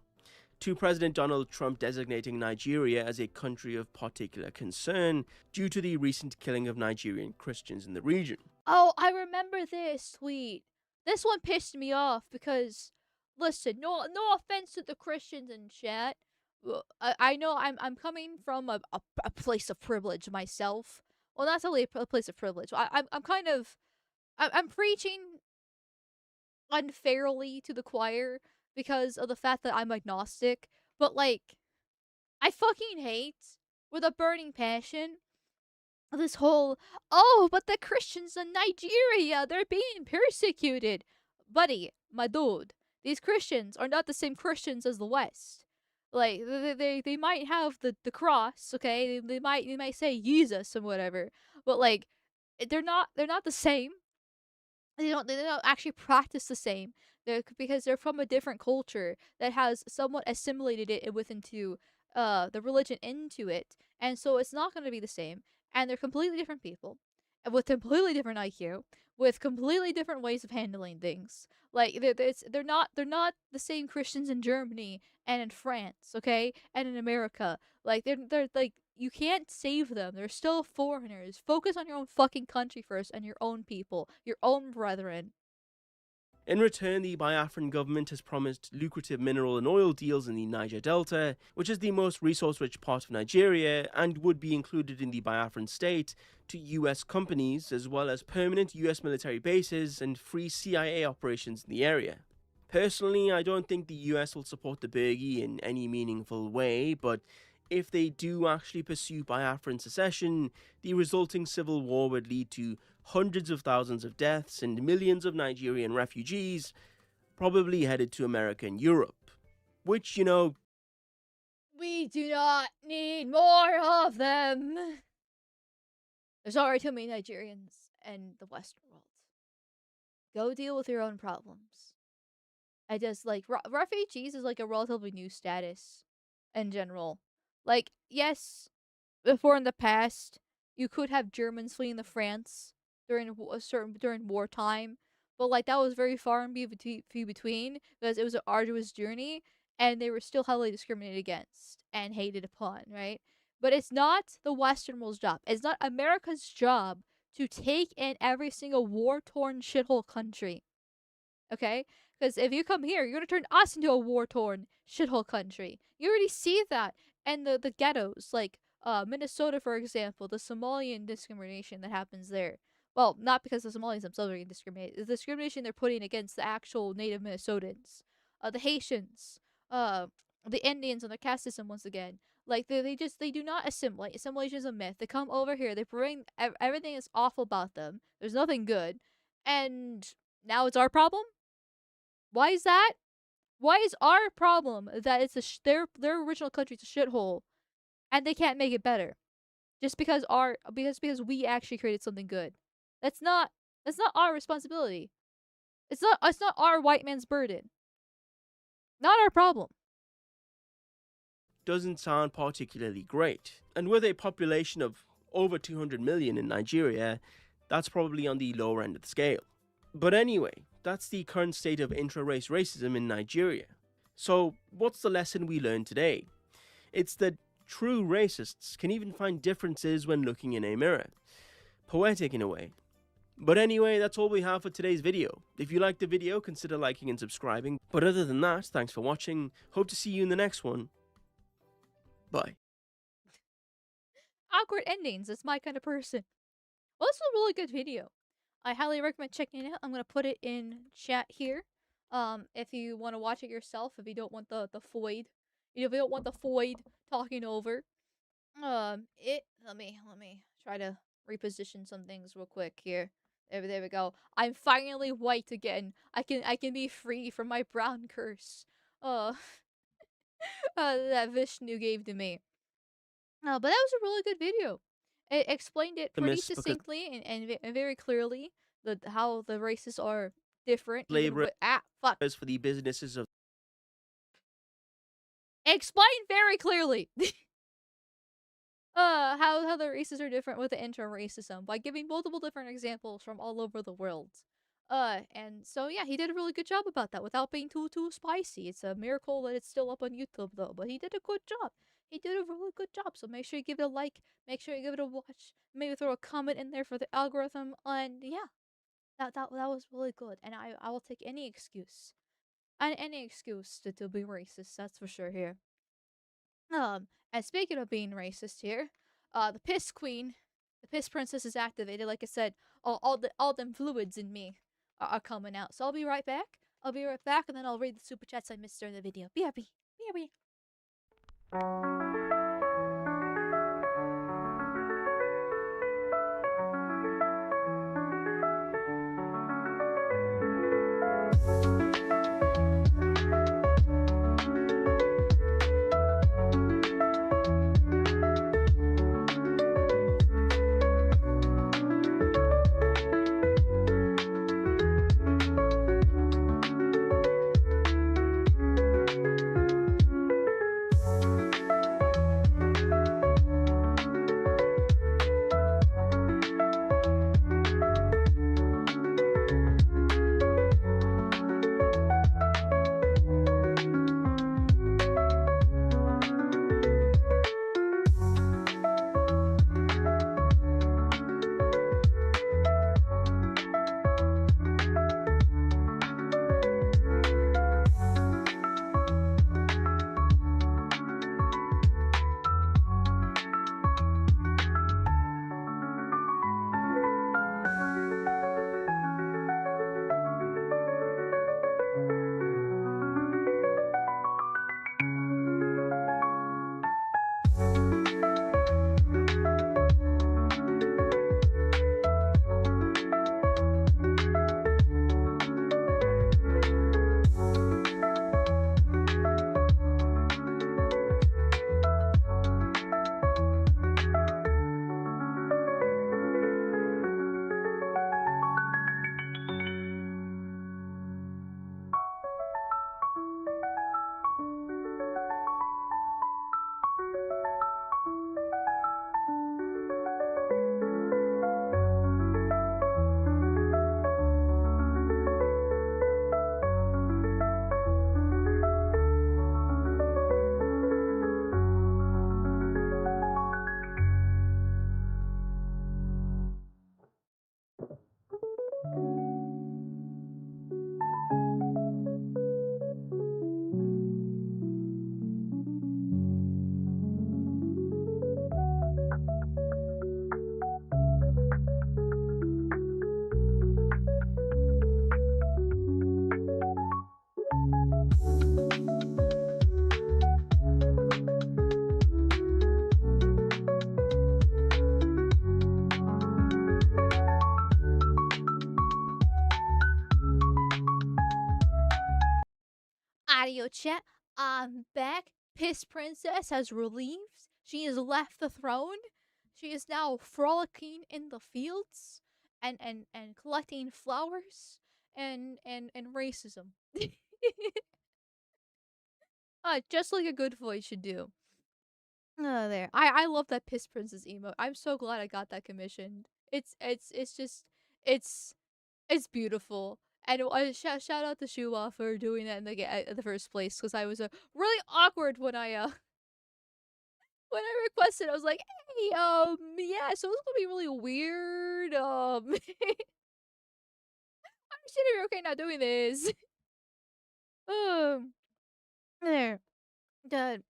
to President Donald Trump designating Nigeria as a country of particular concern due to the recent killing of Nigerian Christians in the region. Oh, I remember this tweet. This one pissed me off because, listen, no offense to the Christians in chat. I know I'm coming from a place of privilege myself. Well, not only a place of privilege. I'm preaching unfairly to the choir because of the fact that I'm agnostic. But like, I fucking hate with a burning passion this whole, oh, but the Christians in Nigeria, they're being persecuted. Buddy, my dude, these Christians are not the same Christians as the West. Like, they might have the cross, okay? They might say Jesus and whatever, but like, they're not the same. They don't actually practice the same. Because they're from a different culture that has somewhat assimilated it into the religion into it, and so it's not going to be the same. And they're completely different people, with completely different IQ, with completely different ways of handling things. Like they're not the same Christians in Germany and in France, okay, and in America. Like they're like, you can't save them. They're still foreigners. Focus on your own fucking country first and your own people, your own brethren. In return, the Biafran government has promised lucrative mineral and oil deals in the Niger Delta, which is the most resource-rich part of Nigeria and would be included in the Biafran state, to US companies, as well as permanent US military bases and free CIA operations in the area. Personally, I don't think the US will support the Bergie in any meaningful way, but if they do actually pursue Biafran secession, the resulting civil war would lead to hundreds of thousands of deaths and millions of Nigerian refugees, probably headed to America and Europe. Which, we do not need more of them. There's already too many Nigerians in the Western world. Go deal with your own problems. I just, like, refugees is like a relatively new status in general. Like, yes, before in the past, you could have Germans fleeing to France during wartime, but like that was very far and few between because it was an arduous journey and they were still heavily discriminated against and hated upon, right? But it's not the Western world's job. It's not America's job to take in every single war-torn shithole country. Okay? Because if you come here, you're gonna turn us into a war-torn shithole country. You already see that in the ghettos, like Minnesota, for example, the Somalian discrimination that happens there. Well, not because the Somalis themselves are getting discriminated. The discrimination they're putting against the actual native Minnesotans, the Haitians, the Indians and their caste system once again. Like they do not assimilate. Assimilation is a myth. They come over here. They bring everything is awful about them. There's nothing good, and now it's our problem. Why is that? Why is our problem that it's their original country's a shithole, and they can't make it better, just because we actually created something good? That's not our responsibility. It's not our white man's burden. Not our problem. Doesn't sound particularly great. And with a population of over 200 million in Nigeria, that's probably on the lower end of the scale. But anyway, that's the current state of intra-race racism in Nigeria. So, what's the lesson we learned today? It's that true racists can even find differences when looking in a mirror. Poetic in a way. But anyway, that's all we have for today's video. If you liked the video, consider liking and subscribing. But other than that, thanks for watching. Hope to see you in the next one. Bye. Awkward endings. That's my kind of person. Well, this was a really good video. I highly recommend checking it out. I'm gonna put it in chat here. If you want to watch it yourself, if you don't want the void, if you don't want the void talking over, let me try to reposition some things real quick here. There we go. I'm finally white again. I can be free from my brown curse. That Vishnu gave to me. But that was a really good video. It explained it pretty succinctly and very clearly how the races are different. Labor Fuck. as for the businesses of Explained very clearly. How the races are different with the inter-racism by giving multiple different examples from all over the world. And so yeah, he did a really good job about that without being too spicy. It's a miracle that it's still up on YouTube though, but he did a good job. He did a really good job. So make sure you give it a like, make sure you give it a watch, maybe throw a comment in there for the algorithm, and yeah, that was really good. And I will take any excuse, and any excuse to be racist. That's for sure here. And speaking of being racist here, the piss queen, the piss princess is activated. Like I said, all them fluids in me are coming out. So I'll be right back. I'll be right back, and then I'll read the super chats I missed during the video. BRB. BRB. Audio chat. I'm back. Piss Princess has relieved. She has left the throne. She is now frolicking in the fields and collecting flowers and racism. Just like a good voice should do. Oh, there. I love that Piss Princess emote. I'm so glad I got that commissioned. It's just it's it's beautiful. And shout out to Shuwa for doing that in the first place because I was really awkward when I when I requested. I was like, hey, yeah, so it's gonna be really weird. I'm sitting here okay not doing this. um, there. The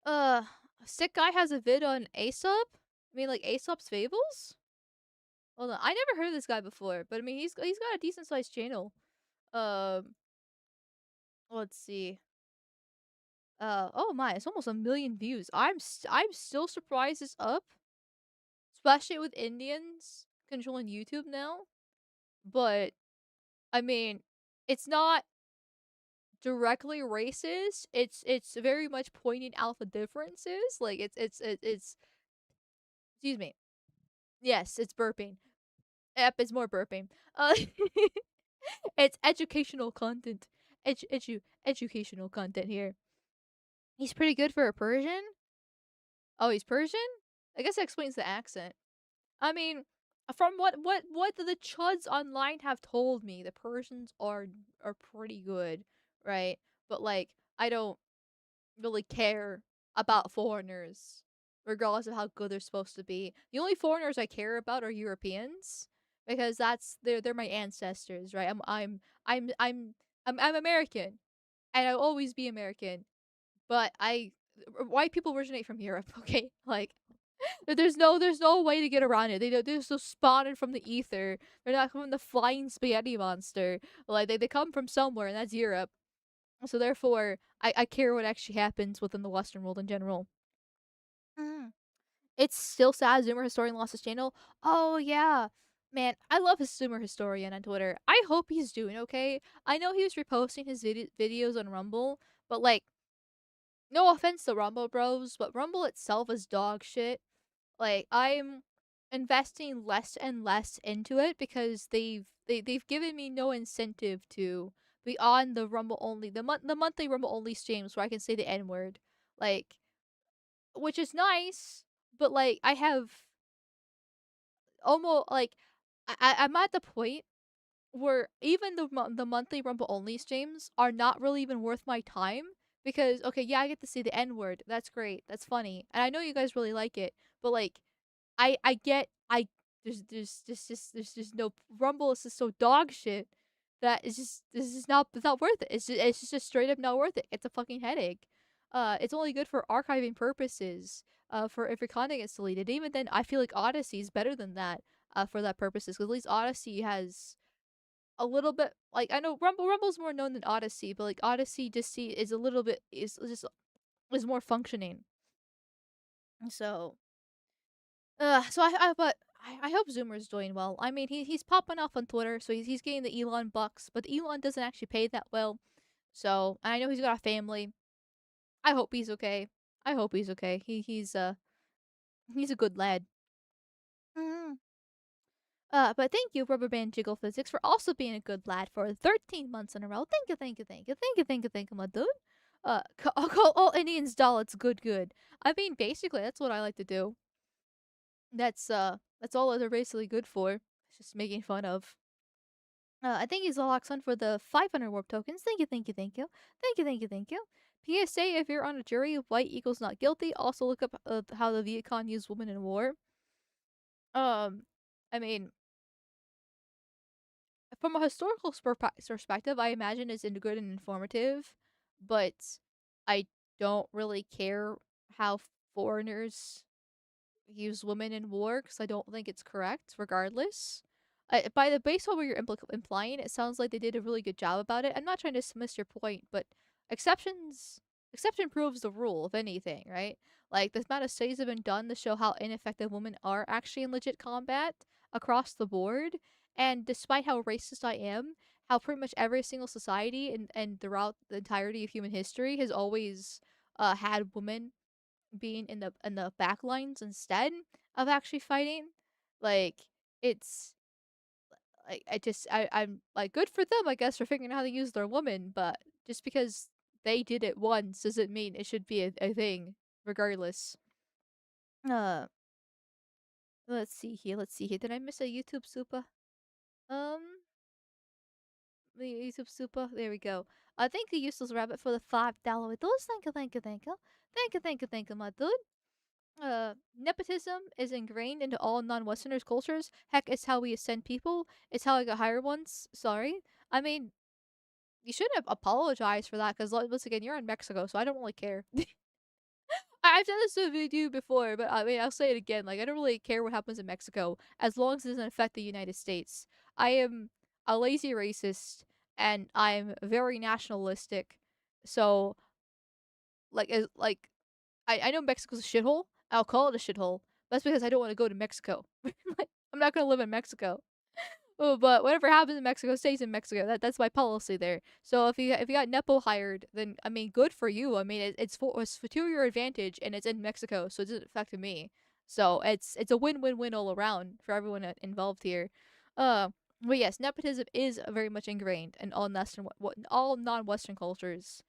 uh, sick guy has a vid on Aesop. I mean, like Aesop's Fables. Hold on, I never heard of this guy before, but I mean, he's got a decent sized channel. Um, let's see. Oh my, it's almost 1 million views. I'm still surprised it's up, especially with Indians controlling YouTube now. But I mean, it's not directly racist. It's very much pointing out the differences. Like it's excuse me. Yes, it's burping. Yep, it's more burping. It's educational content. Educational content here. He's pretty good for a Persian. Oh, he's Persian? I guess that explains the accent. I mean, from what the chuds online have told me, the Persians are pretty good, right? But like, I don't really care about foreigners, regardless of how good they're supposed to be. The only foreigners I care about are Europeans because they're my ancestors, right? I'm American, and I'll always be American. But white people originate from Europe, okay? Like there's no way to get around it. They're so spawning from the ether. They're not from the flying spaghetti monster. Like they come from somewhere, and that's Europe. So therefore, I care what actually happens within the Western world in general. Mm. It's still sad Zoomer Historian lost his channel. Oh yeah. Man, I love his Zoomer Historian on Twitter. I hope he's doing okay. I know he was reposting his videos on Rumble, but like, no offense to Rumble Bros, but Rumble itself is dog shit. Like I'm investing less and less into it because they've given me no incentive to be on the Rumble only the monthly Rumble only streams where I can say the N word, like, which is nice, but like I have almost like I'm at the point where even the monthly Rumble only streams are not really even worth my time because okay, yeah, I get to see the N word, that's great, that's funny, and I know you guys really like it, but like I get there's just no Rumble is just so dog shit that it's not worth it. It's just straight up not worth it. It's a fucking headache. It's only good for archiving purposes. For if your content gets deleted, even then I feel like Odyssey is better than that. For that purposes, because at least Odyssey has a little bit like I know Rumble's more known than Odyssey, but like Odyssey just is a little bit is more functioning. So so I hope Zoomer's doing well. I mean, he's popping off on Twitter, so he's getting the Elon bucks, but Elon doesn't actually pay that well. So I know he's got a family. I hope he's okay. I hope he's okay. He's a good lad. Mm. But thank you, Rubber Band Jiggle Physics, for also being a good lad for 13 months in a row. Thank you, thank you, thank you, thank you, thank you, thank you, my dude. I'll call all Indians doll. It's good, good. I mean, basically, that's what I like to do. That's all they're basically good for. It's just making fun of. I thank you, Zaloxon, for the 500 warp tokens. Thank you, thank you, thank you. Thank you, thank you, thank you. PSA, if you're on a jury, white equals not guilty. Also look up how the Viet Cong used women in war. I mean, from a historical perspective, I imagine it's good and informative, but I don't really care how foreigners use women in war because I don't think it's correct, regardless. By the base of what you're implying, it sounds like they did a really good job about it. I'm not trying to dismiss your point, but exception proves the rule, if anything, right? Like the amount of studies have been done to show how ineffective women are actually in legit combat across the board. And despite how racist I am, how pretty much every single society and throughout the entirety of human history has always had women being in the back lines instead of actually fighting. Like it's I'm like good for them, I guess, for figuring out how to use their woman, but just because they did it once doesn't mean it should be a thing, regardless. Uh, let's see here. Let's see here. Did I miss a YouTube super? The YouTube super. There we go. Thank you, Useless Rabbit, for the $5 with those. Thank you, thank you, thank you. Thank you, thank you, thank you, my dude. Nepotism is ingrained into all non-Westerners' cultures. Heck, it's how we ascend people. It's how I got hired once. Sorry. I mean, you shouldn't apologize for that, because once again, you're in Mexico, so I don't really care. I've said this to you before, but I mean, I'll say it again. Like, I don't really care what happens in Mexico, as long as it doesn't affect the United States. I am a lazy racist, and I'm very nationalistic. So, I know Mexico's a shithole. I'll call it a shithole. That's because I don't want to go to Mexico. Like, I'm not gonna live in Mexico. Oh, but whatever happens in Mexico stays in Mexico. That's my policy there. So if you got Nepo hired, then I mean, good for you. I mean, it's to your advantage, and it's in Mexico, so it doesn't affect me. So it's a win-win-win all around for everyone involved here. Uh, but yes, nepotism is very much ingrained in all non-Western cultures.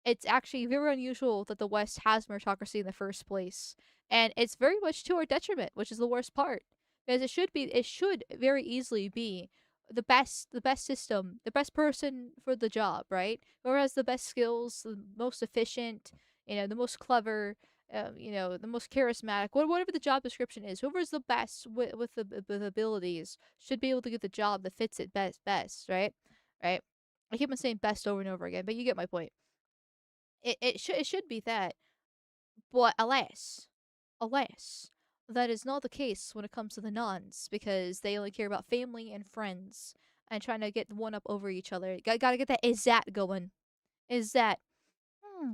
It's actually very unusual that the West has meritocracy in the first place, and it's very much to our detriment, which is the worst part. Because it should very easily be the best system, the best person for the job, right? Whoever has the best skills, the most efficient, the most clever, the most charismatic, whatever the job description is, whoever's the best with the abilities should be able to get the job that fits it best, right? Right? I keep on saying best over and over again, but you get my point. It should be that, but alas, that is not the case when it comes to the nuns, because they only care about family and friends and trying to get one up over each other. Gotta get that is that going. Is that? Hmm.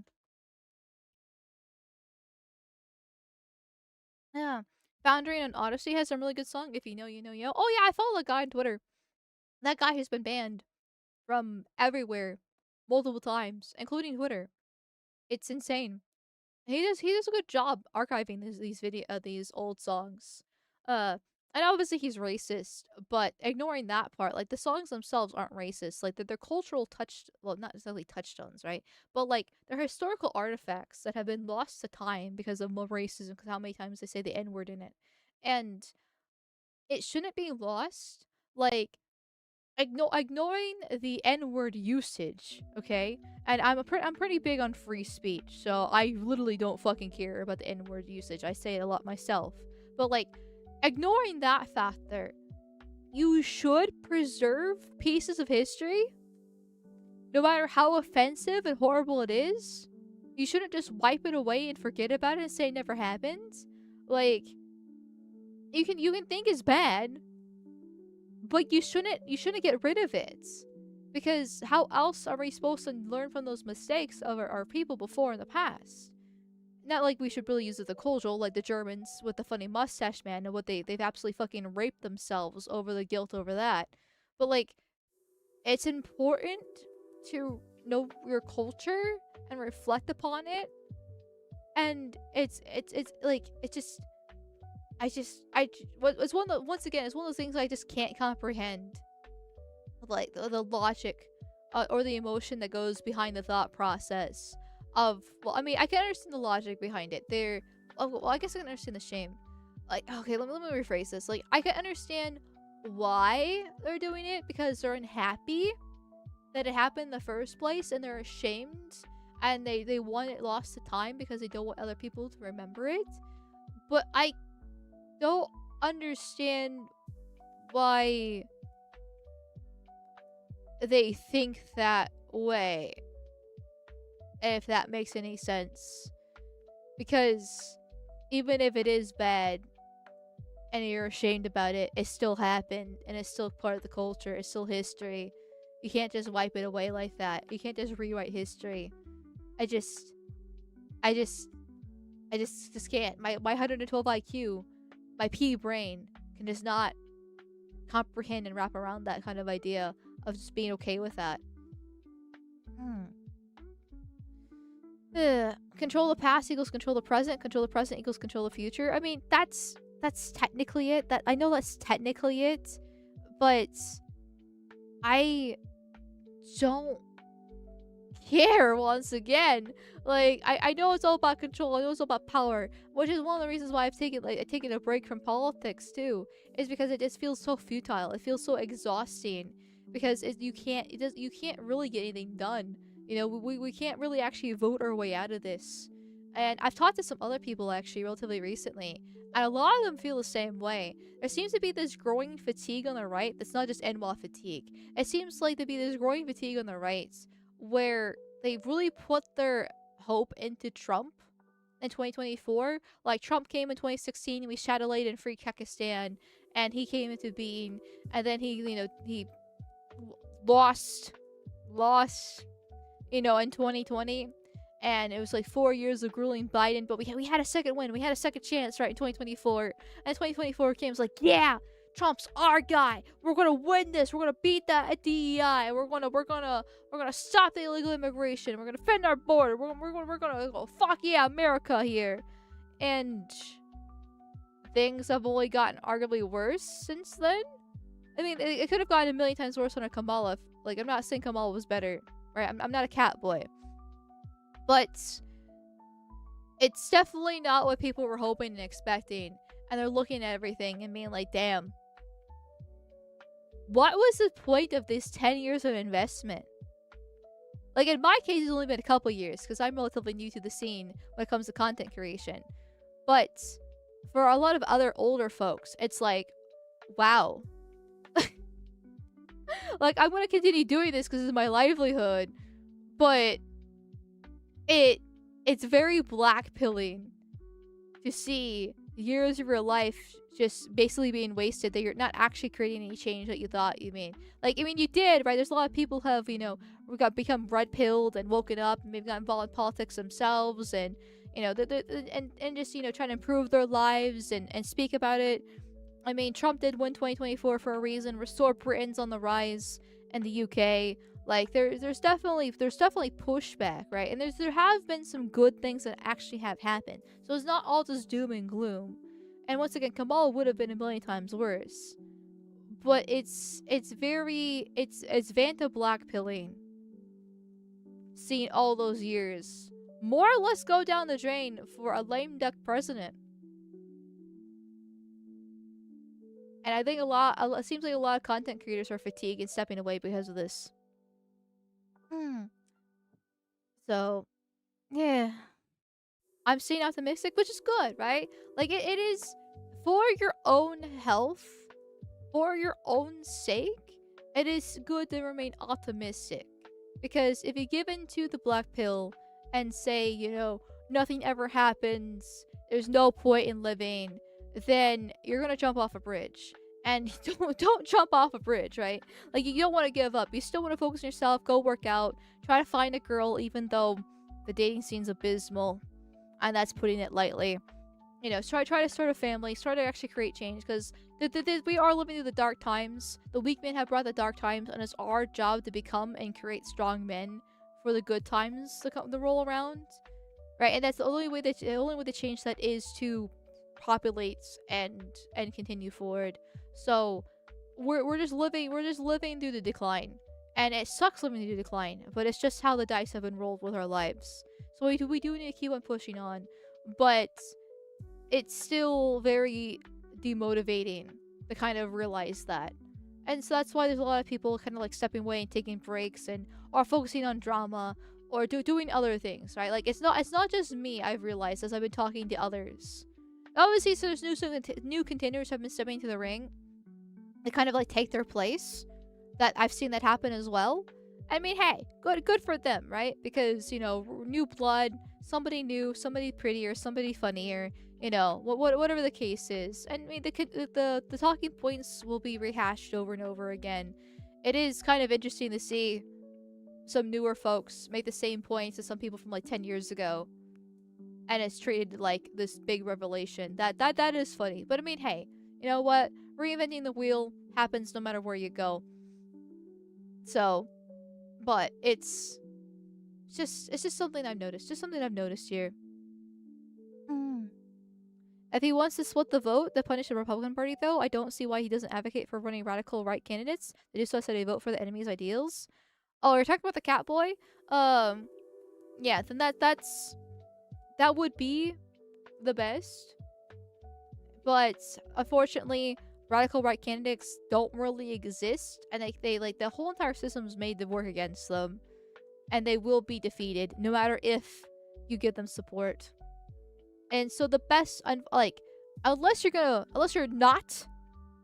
Yeah. Foundry and Odyssey has some really good song. If you know, you know, you know. Oh yeah, I follow a guy on Twitter. That guy has been banned from everywhere multiple times, including Twitter. It's insane. He does a good job archiving these old songs. Uh and obviously he's racist, but ignoring that part, like the songs themselves aren't racist. Like they're cultural not necessarily touchstones, right? But like they're historical artifacts that have been lost to time because of more racism, because how many times they say the N-word in it. And it shouldn't be lost. Like ignoring the N-word usage, okay? And I'm pretty big on free speech, so I literally don't fucking care about the N-word usage. I say it a lot myself. But like ignoring that factor, you should preserve pieces of history no matter how offensive and horrible it is. You shouldn't just wipe it away and forget about it and say it never happened. Like you can think it's bad, but you shouldn't get rid of it, because how else are we supposed to learn from those mistakes of our people before in the past? Not like we should really use it the cultural, like the Germans with the funny mustache man and what they've absolutely fucking raped themselves over the guilt over that. But like, it's important to know your culture and reflect upon it. And it's like it's one of the, once again, it's one of those things I just can't comprehend, like the logic or the emotion that goes behind the thought process of, well, I mean, I can understand the logic behind it. I guess I can understand the shame. Like, okay, let me rephrase this. Like, I can understand why they're doing it, because they're unhappy that it happened in the first place, and they're ashamed, and they want it lost to time because they don't want other people to remember it. But I don't understand why they think that way, if that makes any sense. Because even if it is bad and you're ashamed about it, it still happened, and it's still part of the culture, it's still history. You can't just wipe it away like that. You can't just rewrite history. I just can't. My 112 IQ, my P brain can just not comprehend and wrap around that kind of idea of just being okay with that. Control the past equals control the present. Control the present equals control the future. I mean, that's technically it. I know that's technically it, but I don't care once again. Like, I know it's all about control, I know it's all about power, which is one of the reasons why I've taken a break from politics too, is because it just feels so futile. It feels so exhausting because you can't really get anything done. You know, we can't really actually vote our way out of this. And I've talked to some other people actually relatively recently, and a lot of them feel the same way. There seems to be this growing fatigue on the right that's not just NWA fatigue. It seems like to be this growing fatigue on the right where they've really put their hope into Trump in 2024. Like, Trump came in 2016, we Shadilayed and freed Pakistan, and he came into being, and then he lost, in 2020. And it was like 4 years of grueling Biden, but we had a second win. We had a second chance, right, in 2024. And 2024 came, was like, yeah, Trump's our guy. We're gonna win this. We're gonna beat that DEI. We're gonna stop the illegal immigration. We're gonna defend our border. We're gonna go fuck yeah, America here. And things have only gotten arguably worse since then. I mean, it could have gotten a million times worse under Kamala. Like, I'm not saying Kamala was better, right? I'm not a cat boy. But it's definitely not what people were hoping and expecting. And they're looking at everything and being like, damn. What was the point of this 10 years of investment? Like, in my case, it's only been a couple years because I'm relatively new to the scene when it comes to content creation. But for a lot of other older folks, it's like, wow. Like, I'm going to continue doing this because it's my livelihood. But it's very black-pilling to see years of your life just basically being wasted, that you're not actually creating any change that you thought you made. Like, I mean, you did, right? There's a lot of people who have, become red-pilled and woken up and maybe got involved in politics themselves and, and just, trying to improve their lives and speak about it. I mean, Trump did win 2024 for a reason. Restore Britain's on the rise in the UK. Like, there's definitely pushback, right? And there have been some good things that actually have happened. So it's not all just doom and gloom. And once again, Kamala would have been a million times worse. But it's Vanta blackpilling. Seeing all those years more or less go down the drain for a lame duck president. And I think it seems like a lot of content creators are fatigued and stepping away because of this. So, yeah. I'm staying optimistic, which is good, right? Like, it is for your own health, for your own sake, it is good to remain optimistic. Because if you give in to the black pill and say, nothing ever happens, there's no point in living, then you're gonna jump off a bridge. And don't jump off a bridge, right? Like, you don't want to give up. You still want to focus on yourself, go work out, try to find a girl, even though the dating scene's abysmal. And that's putting it lightly. Try to start a family, try to actually create change, because we are living through the dark times. The weak men have brought the dark times, and it's our job to become and create strong men for the good times to roll around, right? And that's the only way to change that is to populate and continue forward. So we're just living through the decline, and it sucks living through the decline, but it's just how the dice have been rolled with our lives. So we do need to keep on pushing on, but it's still very demotivating to kind of realize that. And so that's why there's a lot of people kind of like stepping away and taking breaks and or focusing on drama or doing other things, right? Like, it's not just me, I've realized as I've been talking to others. Obviously, so there's new contenders have been stepping into the ring to kind of like take their place. That I've seen that happen as well. I mean, hey, good for them, right? Because, new blood, somebody new, somebody prettier, somebody funnier, whatever the case is. And I mean, the talking points will be rehashed over and over again. It is kind of interesting to see some newer folks make the same points as some people from like 10 years ago. And it's treated like this big revelation. That is funny. But I mean, hey, you know what? Reinventing the wheel happens no matter where you go. So, but it's just something I've noticed. Just something I've noticed here. If he wants to split the vote to punish the Republican Party, though, I don't see why he doesn't advocate for running radical right candidates. They just so said they vote for the enemy's ideals. Oh, you're talking about the cat boy? Yeah, then that would be the best. But unfortunately, radical right candidates don't really exist, and they like the whole entire system's made to work against them, and they will be defeated no matter if you give them support. And so the best, like, unless you're not,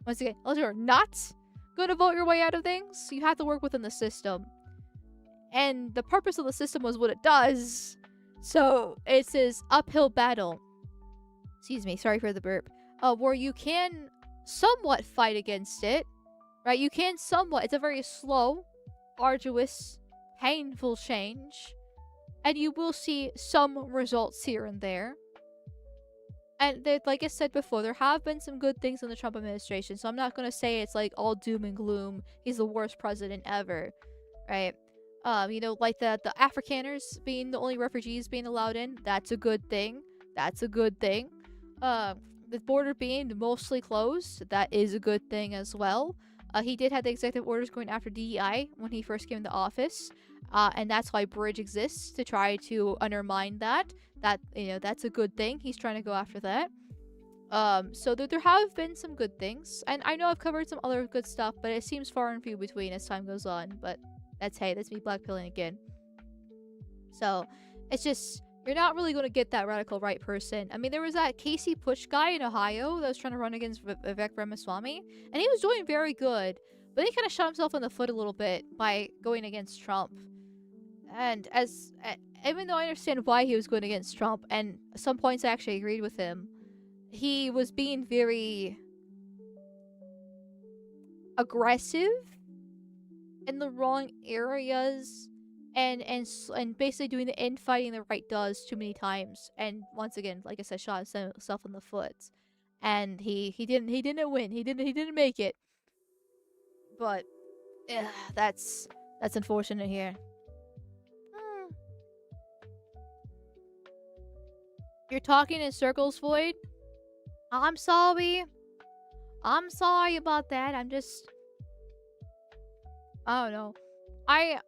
once again, unless you're not gonna vote your way out of things, you have to work within the system. And the purpose of the system was what it does. So it's this uphill battle. Excuse me, sorry for the burp. Where you can somewhat fight against it, right? You can somewhat. It's a very slow, arduous, painful change, and you will see some results here and there. And like I said before, there have been some good things in the Trump administration, so I'm not gonna say it's like all doom and gloom. He's the worst president ever, right? You know, like the Afrikaners being the only refugees being allowed in, that's a good thing. That's a good thing. The border being mostly closed, that is a good thing as well. He did have the executive orders going after DEI when he first came into office, and that's why Bridge exists, to try to undermine that. That, you know, that's a good thing. He's trying to go after that. So there have been some good things, and I know I've covered some other good stuff, but it seems far and few between as time goes on. But that's me blackpilling again. So it's just, you're not really going to get that radical right person. I mean, there was that Casey Push guy in Ohio that was trying to run against Vivek Ramaswamy, and he was doing very good, but he kind of shot himself in the foot a little bit by going against Trump. And even though I understand why he was going against Trump, and at some points I actually agreed with him, he was being very aggressive in the wrong areas, and basically doing the infighting the right does too many times. And once again, like I said, shot himself in the foot, and he didn't win. He didn't make it. But that's unfortunate here. You're talking in circles, Void. I'm sorry. I'm sorry about that. I don't know. I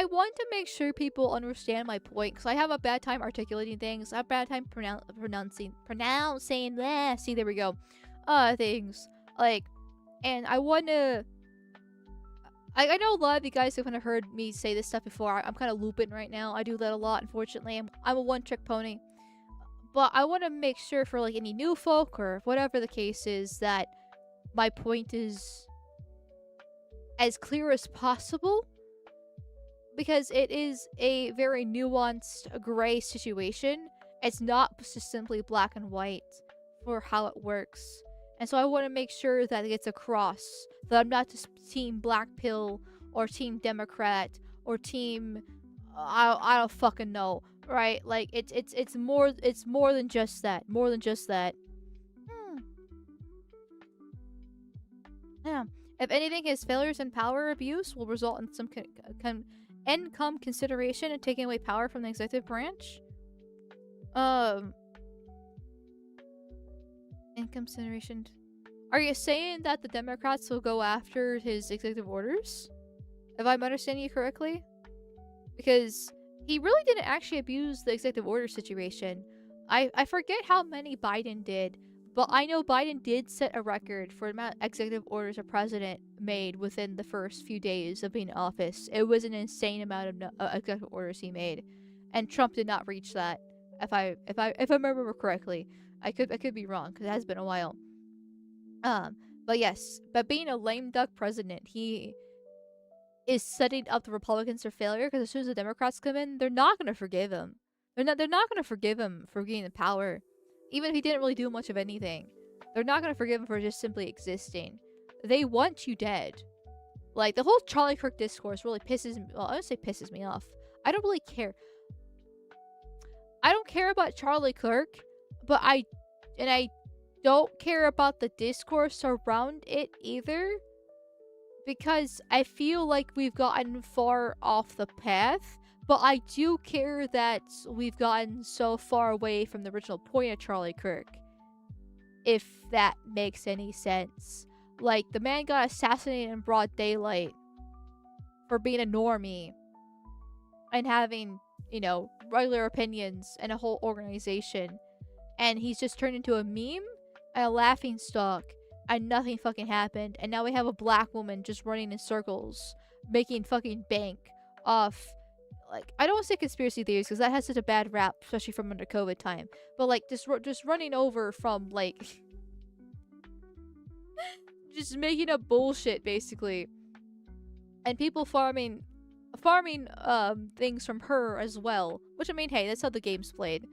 want to make sure people understand my point, because I have a bad time articulating things. I have a bad time pronouncing. See, there we go. Things like, and I want to. I know a lot of you guys have kind of heard me say this stuff before. I'm kind of looping right now. I do that a lot, unfortunately. I'm a one-trick pony. But I want to make sure for like any new folk or whatever the case is, that my point is as clear as possible. Because it is a very nuanced, gray situation. It's not just simply black and white for how it works. And so I want to make sure that it gets across that I'm not just team black pill or team Democrat or team I don't fucking know, right? Like it's more than just that. More than just that. Yeah. If anything, his failures and power abuse will result in some income consideration and taking away power from the executive branch. Income consideration. Are you saying that the Democrats will go after his executive orders? If I'm understanding you correctly? Because he really didn't actually abuse the executive order situation. I forget how many Biden did, but I know Biden did set a record for the amount of executive orders a president made within the first few days of being in office. It was an insane amount of executive orders he made, and Trump did not reach that. If I remember correctly, I could be wrong because it has been a while. But yes, but being a lame duck president, he is setting up the Republicans for failure, because as soon as the Democrats come in, they're not gonna forgive him. They're not gonna forgive him for getting the power, even if he didn't really do much of anything. They're not gonna forgive him for just simply existing. They want you dead. Like, the whole Charlie Kirk discourse really pisses me. Well, I don't say pisses me off. I don't really care. I don't care about Charlie Kirk, but I don't care about the discourse around it either, because I feel like we've gotten far off the path, but I do care that we've gotten so far away from the original point of Charlie Kirk, if that makes any sense. Like, the man got assassinated in broad daylight, for being a normie and having, you know, regular opinions and a whole organization. And he's just turned into a meme and a laughing stock, and nothing fucking happened. And now we have a black woman just running in circles, making fucking bank off, like, I don't want to say conspiracy theories because that has such a bad rap, especially from under COVID time. But like just running over from like just making up bullshit basically, and people farming things from her as well. Which, I mean, hey, that's how the game's played.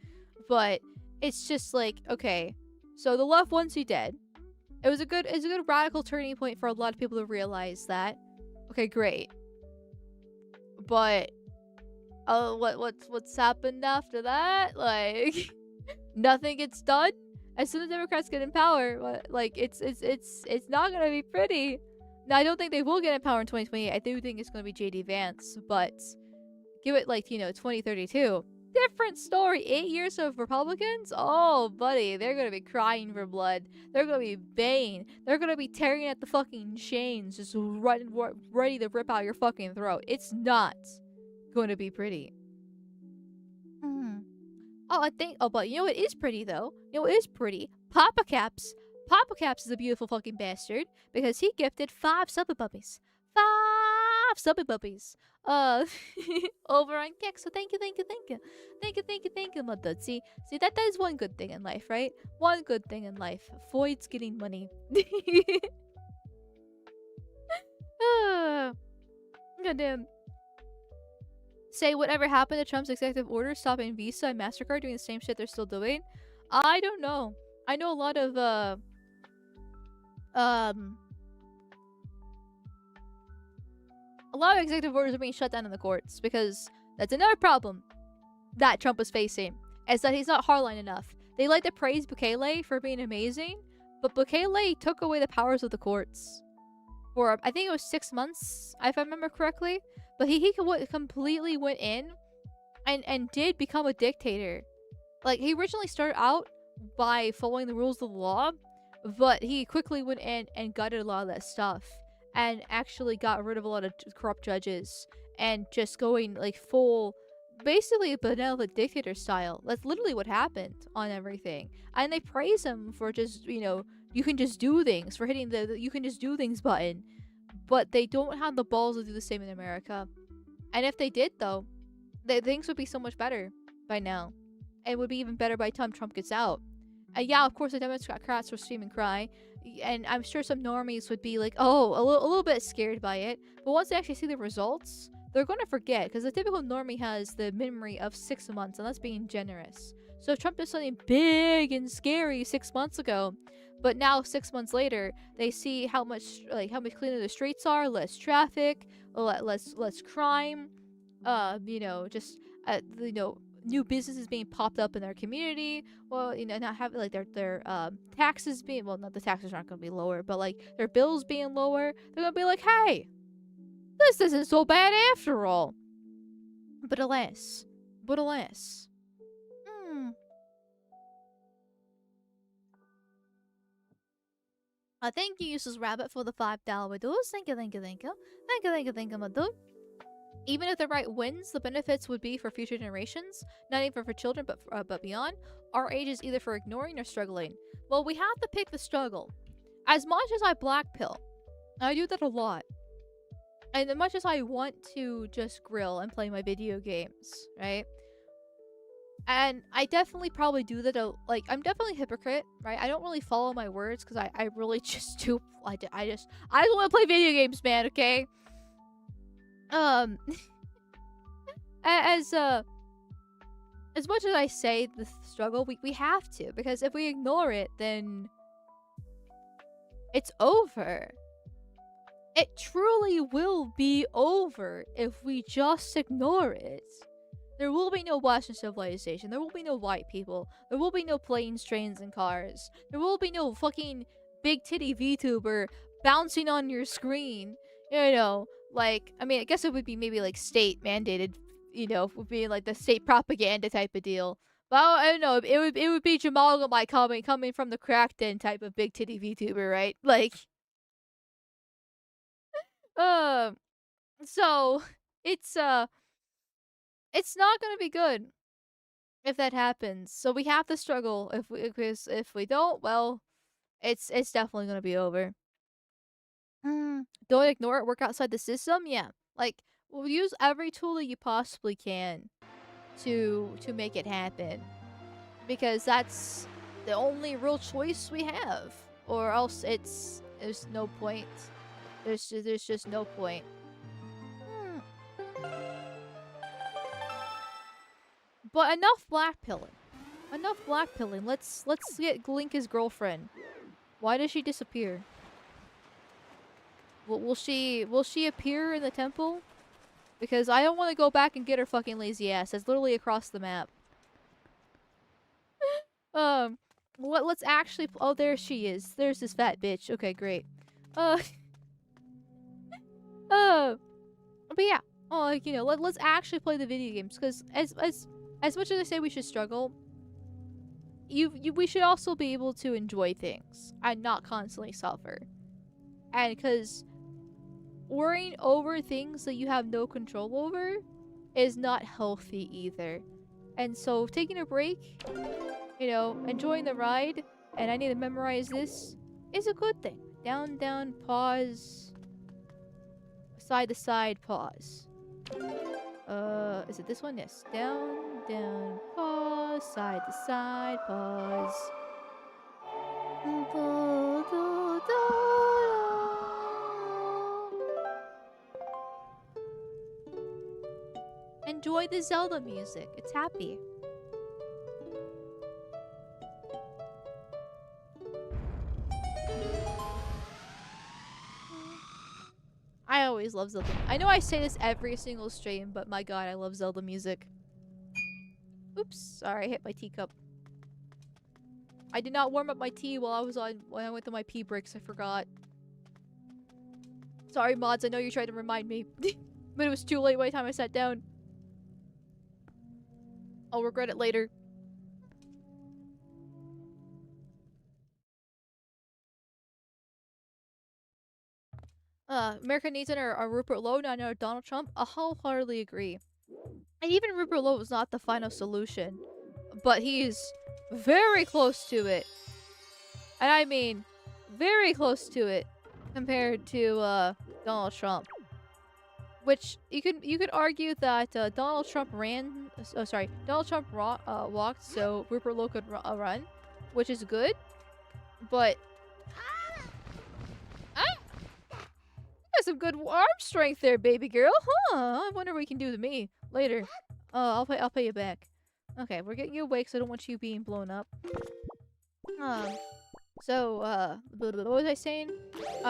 But it's just like, okay, so the left wants you dead. It's a good radical turning point for a lot of people to realize that. Okay, great. But what's happened after that? Like nothing gets done. As soon as Democrats get in power, like it's not gonna be pretty. Now, I don't think they will get in power in 2028. I do think it's gonna be JD Vance, but give it, like, you know, 2032. Different story. 8 years of Republicans? Oh, buddy, they're gonna be crying for blood. They're gonna be baying. They're gonna be tearing at the fucking chains, just ready to rip out your fucking throat. It's not going to be pretty. But you know what is pretty, though? You know what is pretty? Papa Caps. Papa Caps is a beautiful fucking bastard because he gifted 5 subby puppies. 5 subby puppies. Over on Keck. So thank you, my dude. See, that is one good thing in life, right? One good thing in life. Floyd's getting money. Goddamn. Say whatever happened to Trump's executive order stopping Visa and MasterCard doing the same shit they're still doing? I don't know. I know a lot of executive orders are being shut down in the courts because that's another problem that Trump is facing, is that he's not hardline enough. They like to praise Bukele for being amazing, but Bukele took away the powers of the courts for, I think it was 6 months, if I remember correctly. But he completely went in and did become a dictator. Like, he originally started out by following the rules of the law, but he quickly went in and gutted a lot of that stuff and actually got rid of a lot of corrupt judges and just going like full, basically benevolent dictator style. That's literally what happened on everything. And they praise him for just, you know, you can just do things, for hitting the you can just do things button. But they don't have the balls to do the same in America. And if they did, though, things would be so much better by now. It would be even better by the time Trump gets out. And yeah, of course, the Democrats will scream and cry. And I'm sure some normies would be like, oh, a little bit scared by it. But once they actually see the results, they're going to forget. Because the typical normie has the memory of 6 months. And that's being generous. So if Trump did something big and scary 6 months ago, but now 6 months later, they see how much cleaner the streets are, less traffic, less crime, you know, just you know, new businesses being popped up in their community. Well, you know, not having like their taxes being, well, not the taxes aren't going to be lower, but like their bills being lower. They're going to be like, hey, this isn't so bad after all. But alas. Thank you, Useless Rabbit, for the $5 dues. Thank you, my dude. Even if the right wins, the benefits would be for future generations, not even for children, but beyond. Our age is either for ignoring or struggling. Well, we have to pick the struggle. As much as I black pill, I do that a lot. And as much as I want to just grill and play my video games, right? And I definitely probably do that. Like, I'm definitely a hypocrite, right? I don't really follow my words because I really just do. I just want to play video games, man. Okay. As much as I say the struggle, we have to, because if we ignore it, then it's over. It truly will be over if we just ignore it. There will be no Western civilization. There will be no white people. There will be no planes, trains, and cars. There will be no fucking big titty VTuber bouncing on your screen. You know, like, I mean, I guess it would be maybe like state mandated, you know, would be like the state propaganda type of deal. But I don't know. It would be Amalgamyte coming from the Crackden type of big titty VTuber, right? Like, So it's not gonna be good if that happens. So we have to struggle. If we don't, well, it's definitely gonna be over. Don't ignore it. Work outside the system. Yeah, like we'll use every tool that you possibly can to make it happen, because that's the only real choice we have. Or else there's no point. There's just no point. But enough blackpilling. Enough blackpilling. Let's get Link his girlfriend. Why does she disappear? Will she appear in the temple? Because I don't want to go back and get her fucking lazy ass. That's literally across the map. Let's actually. Oh, there she is. There's this fat bitch. Okay, great. But yeah. Oh, like, you know, let's actually play the video games. Because as much as I say we should struggle, we should also be able to enjoy things and not constantly suffer. And because worrying over things that you have no control over is not healthy either. And so taking a break, you know, enjoying the ride, and I need to memorize this, is a good thing. Down, down, pause. Side to side, pause. Is it this one? Yes. Down, down, pause. Side to side, pause. Enjoy the Zelda music. It's happy. I always love Zelda. I know I say this every single stream, but my god, I love Zelda music. Oops, sorry, I hit my teacup. I did not warm up my tea when I went to my pee breaks. I forgot. Sorry, mods. I know you tried to remind me, but it was too late by the time I sat down. I'll regret it later. America needs a Rupert Lowe, not another Donald Trump. I wholeheartedly agree. And even Rupert Lowe was not the final solution, but he's very close to it. And I mean, very close to it compared to Donald Trump. Which you could argue that Donald Trump ran. Oh, sorry, Donald Trump walked so Rupert Lowe could run, which is good. But you got some good arm strength there, baby girl. Huh? I wonder what you can do to me later. Oh, I'll pay you back. Okay, we're getting you awake, so I don't want you being blown up. So what was I saying?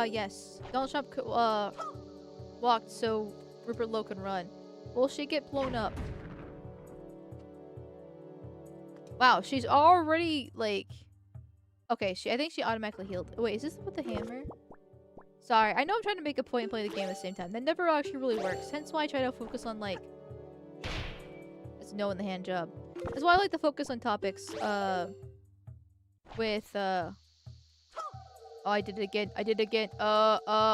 Yes, Donald Trump walked so Rupert Lowe can run. Will she get blown up? Wow, she's already like. Okay, I think she automatically healed. Wait, is this with the hammer? Sorry, I know I'm trying to make a point and play the game at the same time. That never actually really works. Hence why I try to focus on like. It's no in the hand job. That's why I like to focus on topics. With Oh, I did it again. I did it again.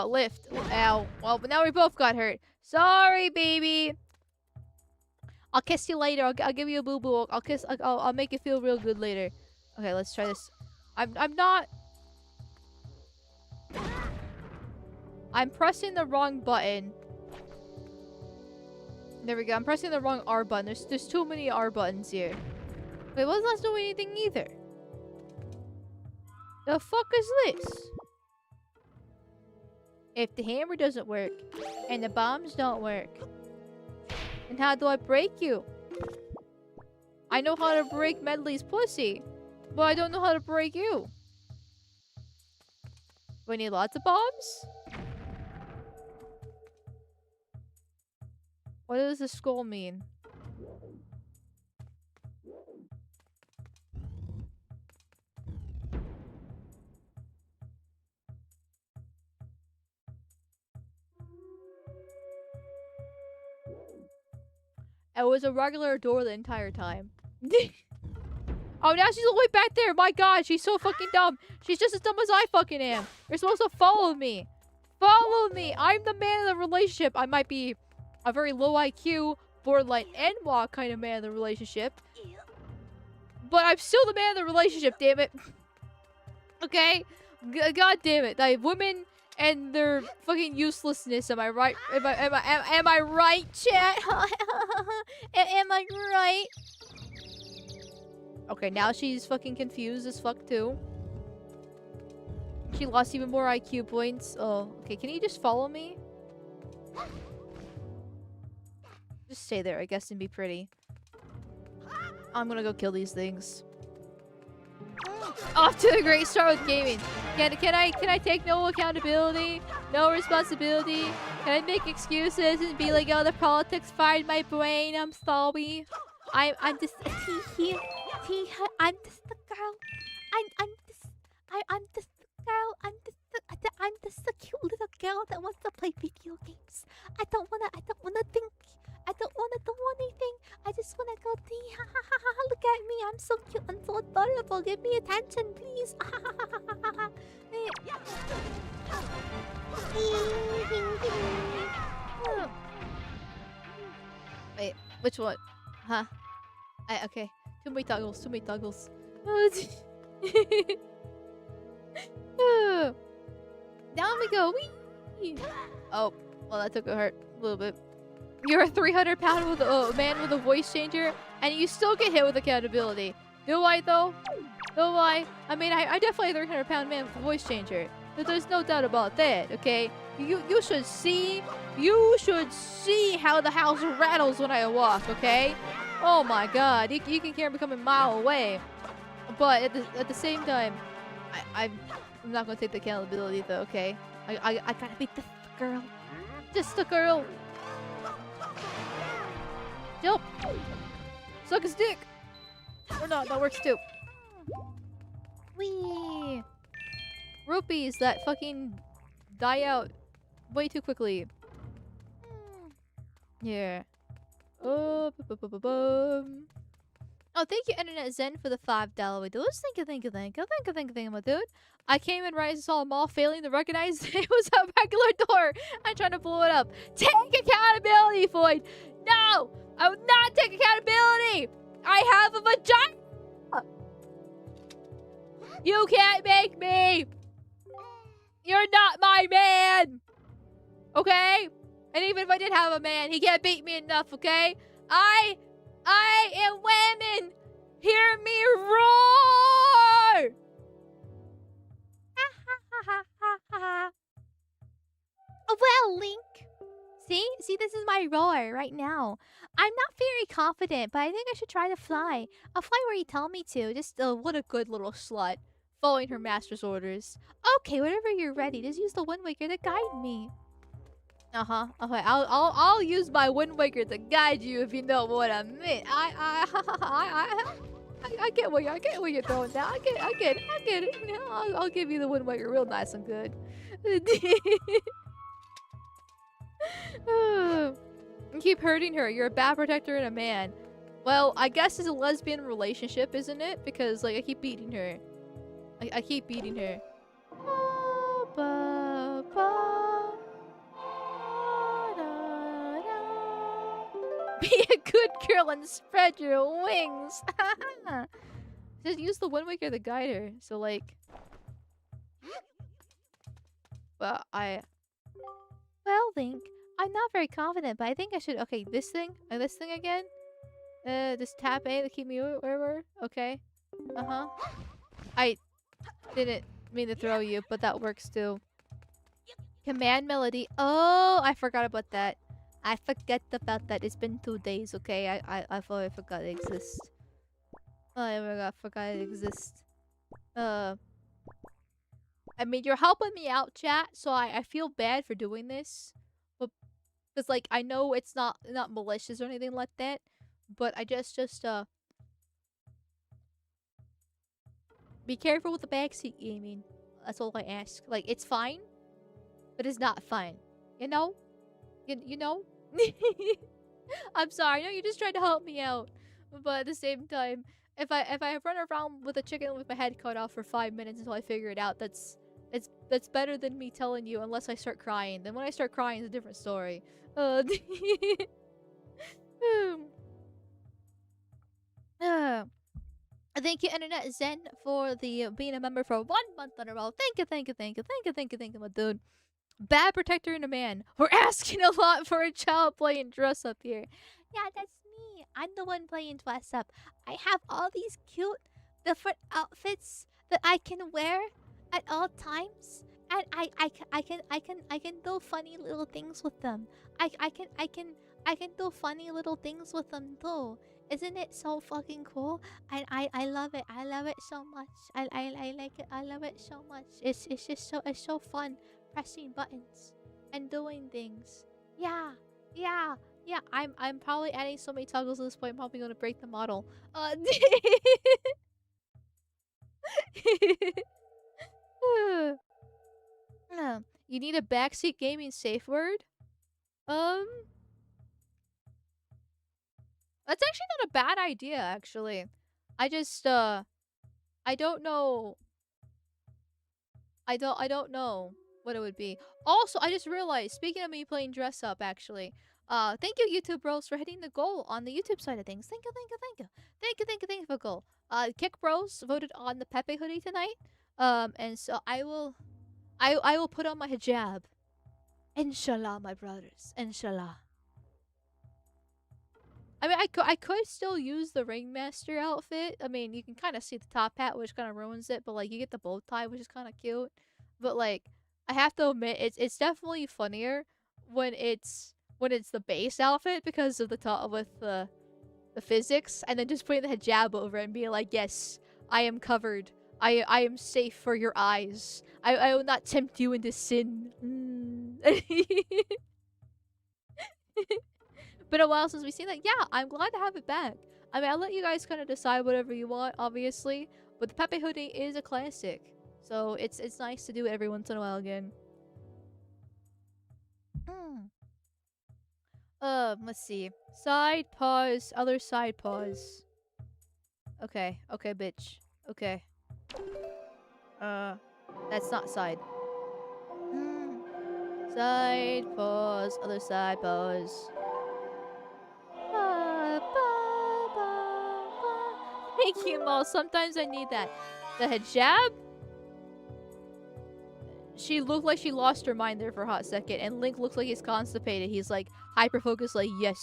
Lift. Ow. Well, but now we both got hurt. Sorry, baby. I'll kiss you later. I'll give you a boo-boo. I'll make you feel real good later. Okay, let's try this. I'm not. I'm pressing the wrong button. There we go. I'm pressing the wrong R button. There's too many R buttons here. Wait, what's not doing anything either? The fuck is this? If the hammer doesn't work and the bombs don't work, then how do I break you? I know how to break Medley's pussy, but I don't know how to break you. We need lots of bombs? What does the skull mean? It was a regular door the entire time. Oh, now she's all the way back there. My god, she's so fucking dumb. She's just as dumb as I fucking am. You're supposed to follow me. Follow me. I'm the man of the relationship. I might be a very low IQ, borderline NWA kind of man of the relationship. But I'm still the man of the relationship, damn it. Okay? God damn it. Like, women and their fucking uselessness. Am I right? Am I right, chat? Am I right? Okay, now she's fucking confused as fuck too. She lost even more IQ points. Oh, okay. Can you just follow me? Just stay there, I guess, and be pretty. I'm gonna go kill these things. Off to a great start with gaming. Can I take no accountability, no responsibility? Can I make excuses and be like, oh, the politics fried my brain? I'm sorry. I'm just a I'm just a girl. I'm just a girl. I'm just a cute little girl that wants to play video games. I don't wanna think. I don't wanna do anything. I just wanna go see. Look at me. I'm so cute and so adorable. Give me attention, please. Wait, which one? Huh? Okay. Too many toggles. Down we go. Whee! Oh, well, that took a hurt a little bit. You're a 300-pound man with a voice changer, and you still get hit with accountability. Do I, though? Do I? I mean, I definitely a 300-pound man with a voice changer. There's no doubt about that, okay? You should see how the house rattles when I walk, okay? Oh my god, you can hear me coming a mile away. But at the same time, I'm not gonna take the accountability though, okay? I gotta be the girl. Just a girl. Jump! Suck his dick! Or not, that works too. Whee! Rupees that fucking die out way too quickly. Yeah. Oh, thank you, Internet Zen, for the $5 dose. Thank you, my dude. I came in right and saw them all failing to recognize it was a regular door. I'm trying to blow it up. Take accountability, Floyd! No! I will not take accountability! I have a vagina! You can't make me! You're not my man! Okay? And even if I did have a man, he can't beat me enough, okay? I am women! Hear me roar! Well, Link. See, this is my roar right now. I'm not very confident, but I think I should try to fly. I'll fly where you tell me to. Just, what a good little slut. Following her master's orders. Okay, whenever you're ready, just use the Wind Waker to guide me. Okay, I'll use my Wind Waker to guide you if you know what I mean. I get what you're throwing down. I get it. I'll give you the Wind Waker real nice and good. You keep hurting her. You're a bad protector and a man. Well, I guess it's a lesbian relationship, isn't it? Because, like, I keep beating her. I keep beating her. Be a good girl and spread your wings. Just use the Wind Waker to guide her. So, like... Well, Link, I'm not very confident, but I think I should... Okay, this thing? This thing again? Just tap A to keep me wherever? Okay. I didn't mean to throw you, but that works too. Command melody. Oh, I forgot about that. I forget about that. It's been 2 days, okay? I thought I forgot it exists. I forgot it exists. I mean, you're helping me out, chat, so I feel bad for doing this. But, because, like, I know it's not malicious or anything like that. But I just, be careful with the backseat gaming. That's all I ask. Like, it's fine, but it's not fun. You know? You know? I'm sorry. I know you just tried to help me out. But at the same time, if I run around with a chicken with my head cut off for 5 minutes until I figure it out, that's That's better than me telling you unless I start crying. Then when I start crying, it's a different story. Thank you, Internet Zen, for the being a member for 1 month in a row. Thank you, thank you, thank you, thank you, thank you, thank you, my dude. Bad protector and a man. We're asking a lot for a child playing dress up here. Yeah, that's me. I'm the one playing dress up. I have all these cute different outfits that I can wear at all times, and I can do funny little things with them. I can do funny little things with them too. Isn't it so fucking cool? I love it. I love it so much. I like it. I love it so much. It's just it's so fun pressing buttons and doing things. Yeah, yeah, yeah. I'm probably adding so many toggles at this point. I'm probably gonna break the model. You need a backseat gaming safe word. That's actually not a bad idea. Actually, I just I don't know. I don't know what it would be. Also, I just realized, speaking of me playing dress up, actually, thank you, YouTube Bros, for hitting the goal on the YouTube side of things. Thank you, thank you, thank you. Thank you, thank you, thank you for goal. Kick Bros voted on the P.E.P.E hoodie tonight. And so I will put on my hijab. Inshallah, my brothers. Inshallah. I mean, I could still use the Ringmaster outfit. I mean, you can kind of see the top hat, which kind of ruins it, but like you get the bow tie, which is kind of cute. But like, I have to admit, it's definitely funnier when it's the base outfit because of the top with the physics, and then just putting the hijab over it and being like, yes, I am covered. I am safe for your eyes. I will not tempt you into sin. Been a while since we've seen that. Yeah, I'm glad to have it back. I mean, I'll let you guys kind of decide whatever you want, obviously. But the P.E.P.E hoodie is a classic. So it's nice to do it every once in a while again. Let's see. Side pause, other side pause. Okay, okay, bitch. Okay. That's not side. Side pause, other side pause. Thank you, Mo. Sometimes I need that. The hijab? She looked like she lost her mind there for a hot second, and Link looks like he's constipated. He's like hyper-focused, like, yes,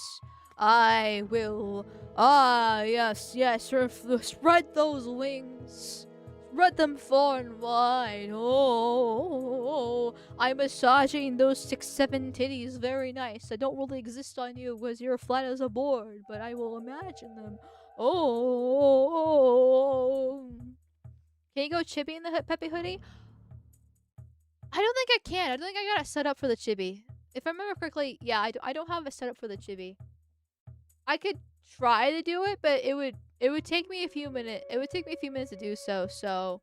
I will. Ah, yes, yes. Spread those wings. Spread them far and wide. Oh, I'm massaging those 6-7 titties. Very nice. I don't really exist on you because you're flat as a board, but I will imagine them. Oh. Can you go chibi in the P.E.P.E hoodie? I don't think I can. I don't think I got it set up for the chibi. If I remember correctly, yeah, I don't have a setup for the chibi. I could try to do it, but it would take me a few minutes. It would take me a few minutes to do so. So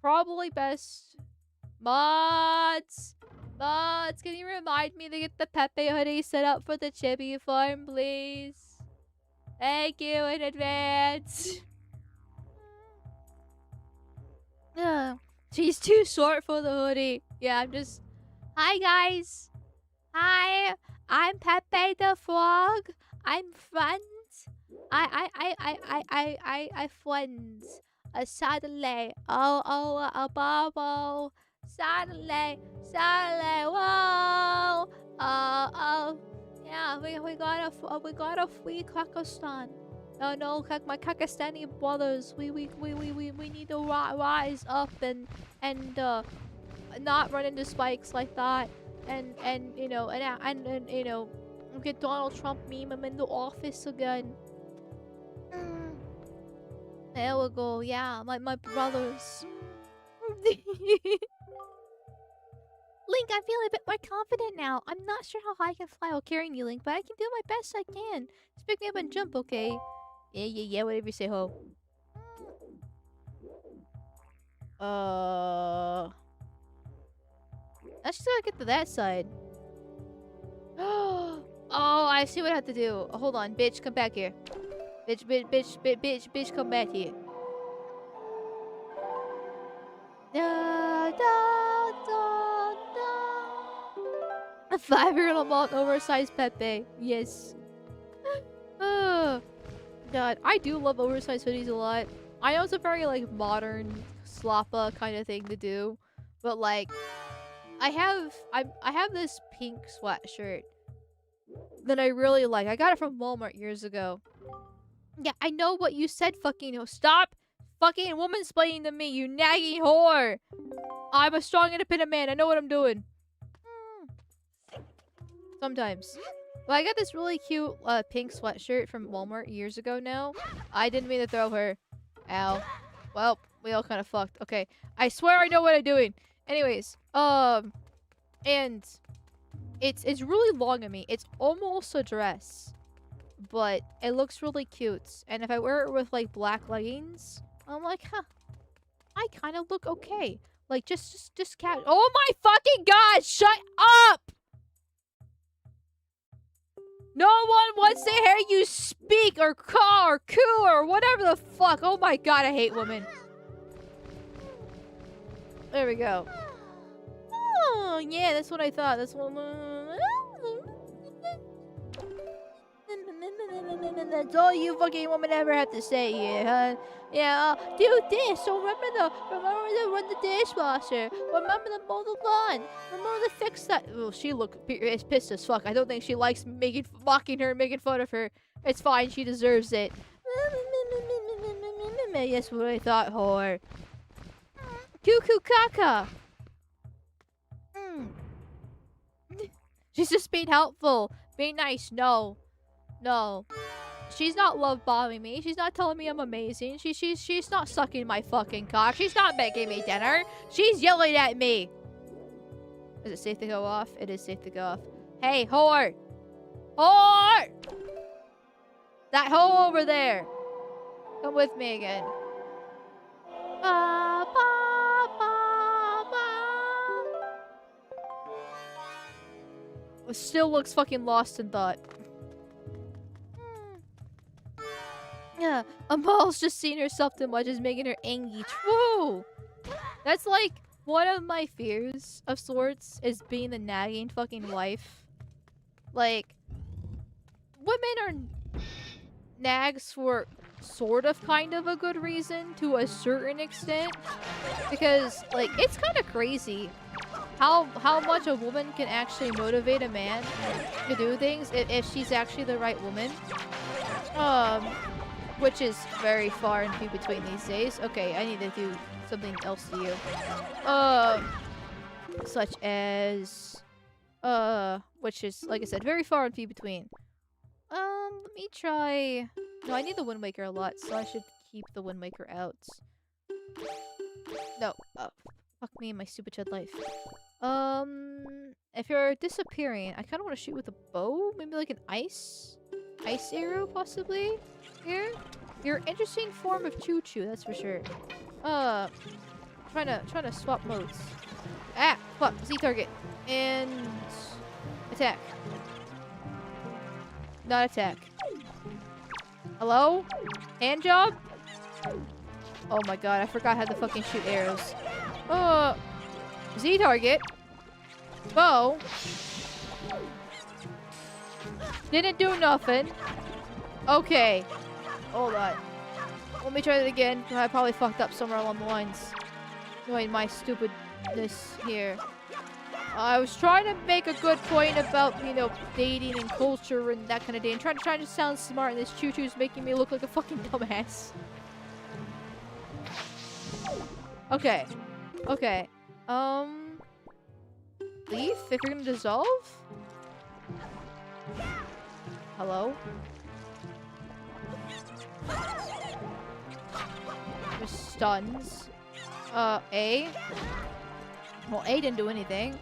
probably best mods. Can you remind me to get the P.E.P.E hoodie set up for the chibi farm, please? Thank you in advance. She's too short for the hoodie. Yeah, I'm just... Hi, guys. Hi. I'm P.E.P.E the Frog. I'm friends. I friends. A Shadilay. A Bubble. Shadilay. Whoa. Yeah, we got a free Kakistan. No, my Kakistani brothers. We need to rise up and not run into spikes like that, and you know, and you know, get Donald Trump meme him into office again. There we go. Yeah, my brothers. Link, I feel a bit more confident now. I'm not sure how high I can fly while carrying you, Link, but I can do my best I can. Just pick me up and jump, okay? Yeah, whatever you say, ho. Let's just gotta get to that side. Oh, I see what I have to do. Hold on, bitch, come back here. Bitch, come back here. Da, da. A 5-year-old malt oversized P.E.P.E. Yes. Oh, God. I do love oversized hoodies a lot. I know it's a very, like, modern, sloppa kind of thing to do. But, like, I have this pink sweatshirt that I really like. I got it from Walmart years ago. Yeah, I know what you said, fucking. Stop fucking woman-splaining to me, you nagging whore. I'm a strong, independent man. I know what I'm doing. Sometimes. Well, I got this really cute pink sweatshirt from Walmart years ago now. I didn't mean to throw her. Ow. Well, we all kind of fucked. Okay. I swear I know what I'm doing. Anyways, and it's really long on me. It's almost a dress, but it looks really cute. And if I wear it with like black leggings, I'm like, huh, I kind of look okay. Like just cat. Oh my fucking god! Shut up! No one wants to hear you speak or call or coo or whatever the fuck. Oh my god, I hate women. There we go. Oh, yeah, that's what I thought. That's what... That's all you fucking women ever have to say here, huh? Yeah, do this. So remember to run the dishwasher. Remember to mow the lawn. Remember to fix that. Oh, she is pissed as fuck. I don't think she likes mocking her and making fun of her. It's fine. She deserves it. Yes, what I thought, whore. Cuckoo caca. She's just being helpful. Being nice. No. No. She's not love bombing me. She's not telling me I'm amazing. She's not sucking my fucking cock. She's not making me dinner. She's yelling at me. Is it safe to go off? It is safe to go off. Hey, whore! Whore! That hoe over there. Come with me again. Ba, ba, ba, ba. Still looks fucking lost in thought. Yeah, Amal's just seeing herself too much is making her angry. True! That's like one of my fears of sorts is being the nagging fucking wife. Like, women are nags for sort of kind of a good reason to a certain extent. Because, like, it's kind of crazy how much a woman can actually motivate a man to do things if she's actually the right woman. Which is very far and few between these days. Okay, I need to do something else to you. Such as... which is, like I said, very far and few between. Let me try... No, I need the Wind Waker a lot, so I should keep the Wind Waker out. No. Fuck me and my stupid chud life. If you're disappearing, I kind of want to shoot with a bow? Maybe like an ice arrow, possibly? Here? You're an interesting form of choo-choo, that's for sure. Trying to swap modes. Ah! Fuck! Z target. And... attack. Not attack. Hello? Hand job? Oh my god, I forgot how to fucking shoot arrows. Z target. Bow. Didn't do nothing. Okay. Hold on. Let me try that again. I probably fucked up somewhere along the lines. Knowing my stupidness here. I was trying to make a good point about, you know, dating and culture and that kind of thing. Trying to sound smart, and this choo-choo's making me look like a fucking dumbass. Okay. Okay. Leaf? If you're gonna dissolve? Hello? There's stuns. A? Well, A didn't do anything.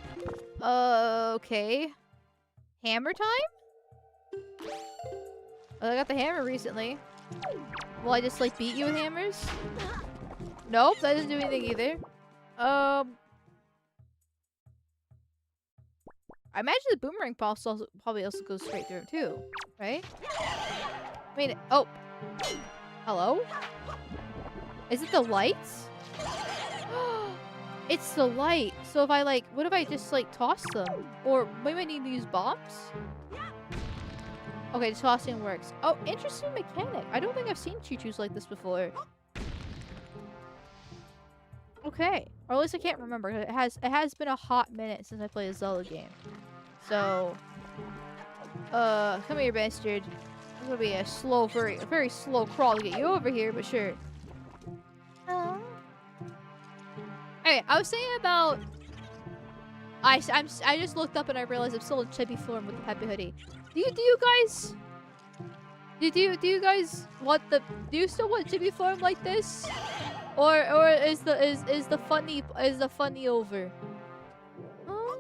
Okay. Hammer time? Well, I got the hammer recently. Will I just, like, beat you with hammers? Nope, that doesn't do anything either. I imagine the boomerang probably also goes straight through, too. Right? I mean, oh. Hello? Is it the lights? It's the light. So if I like, what if I just like toss them? Or maybe I need to use bombs? Okay, tossing works. Oh, interesting mechanic. I don't think I've seen choo-choos like this before. Okay. Or at least I can't remember. It has been a hot minute since I played a Zelda game. So, come here, bastard. It's gonna be a slow, very slow crawl to get you over here, but sure. Hey, I was saying about... I just looked up and I realized I'm still in chibi form with the P.E.P.E. hoodie. Do you guys... Do you guys want the... Do you still want chibi form like this? Or is the funny over? Huh?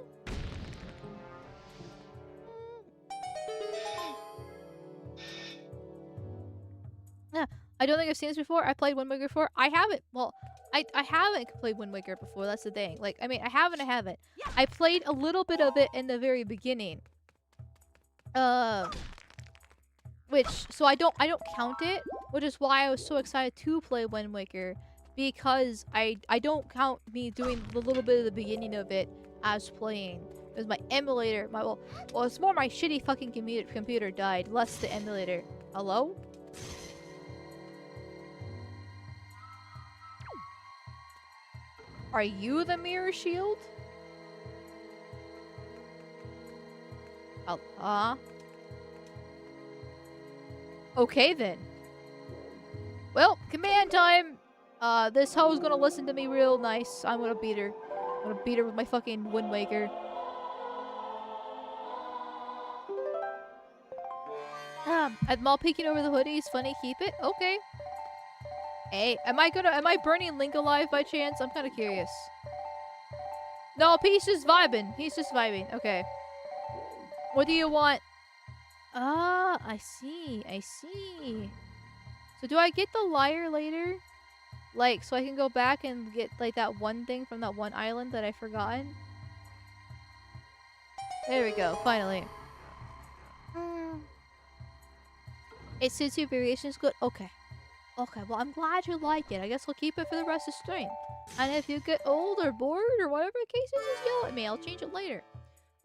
Yeah, I don't think I've seen this before. I played Wind Waker before. I haven't. Well, I haven't played Wind Waker before. That's the thing. Like, I mean, I haven't. I played a little bit of it in the very beginning. So I don't count it, which is why I was so excited to play Wind Waker, because I don't count me doing the little bit of the beginning of it as playing. It was my emulator. Well, it's more my shitty fucking computer died, less the emulator. Hello? Are you the mirror shield? Okay then. Well, command time. This hoe's gonna listen to me real nice. I'm gonna beat her. I'm gonna beat her with my fucking Wind Waker. I'm all peeking over the hoodie. It's funny. Keep it. Okay. Hey, am I burning Link alive by chance? I'm kind of curious. No, he's just vibing. He's just vibing. Okay. What do you want? Ah, I see. I see. So do I get the lyre later? Like, so I can go back and get, like, that one thing from that one island that I forgotten? There we go. Finally. It suits your variations good? Okay. Okay, well, I'm glad you like it. I guess we'll keep it for the rest of the stream. And if you get old or bored or whatever the case is, just yell at me. I'll change it later.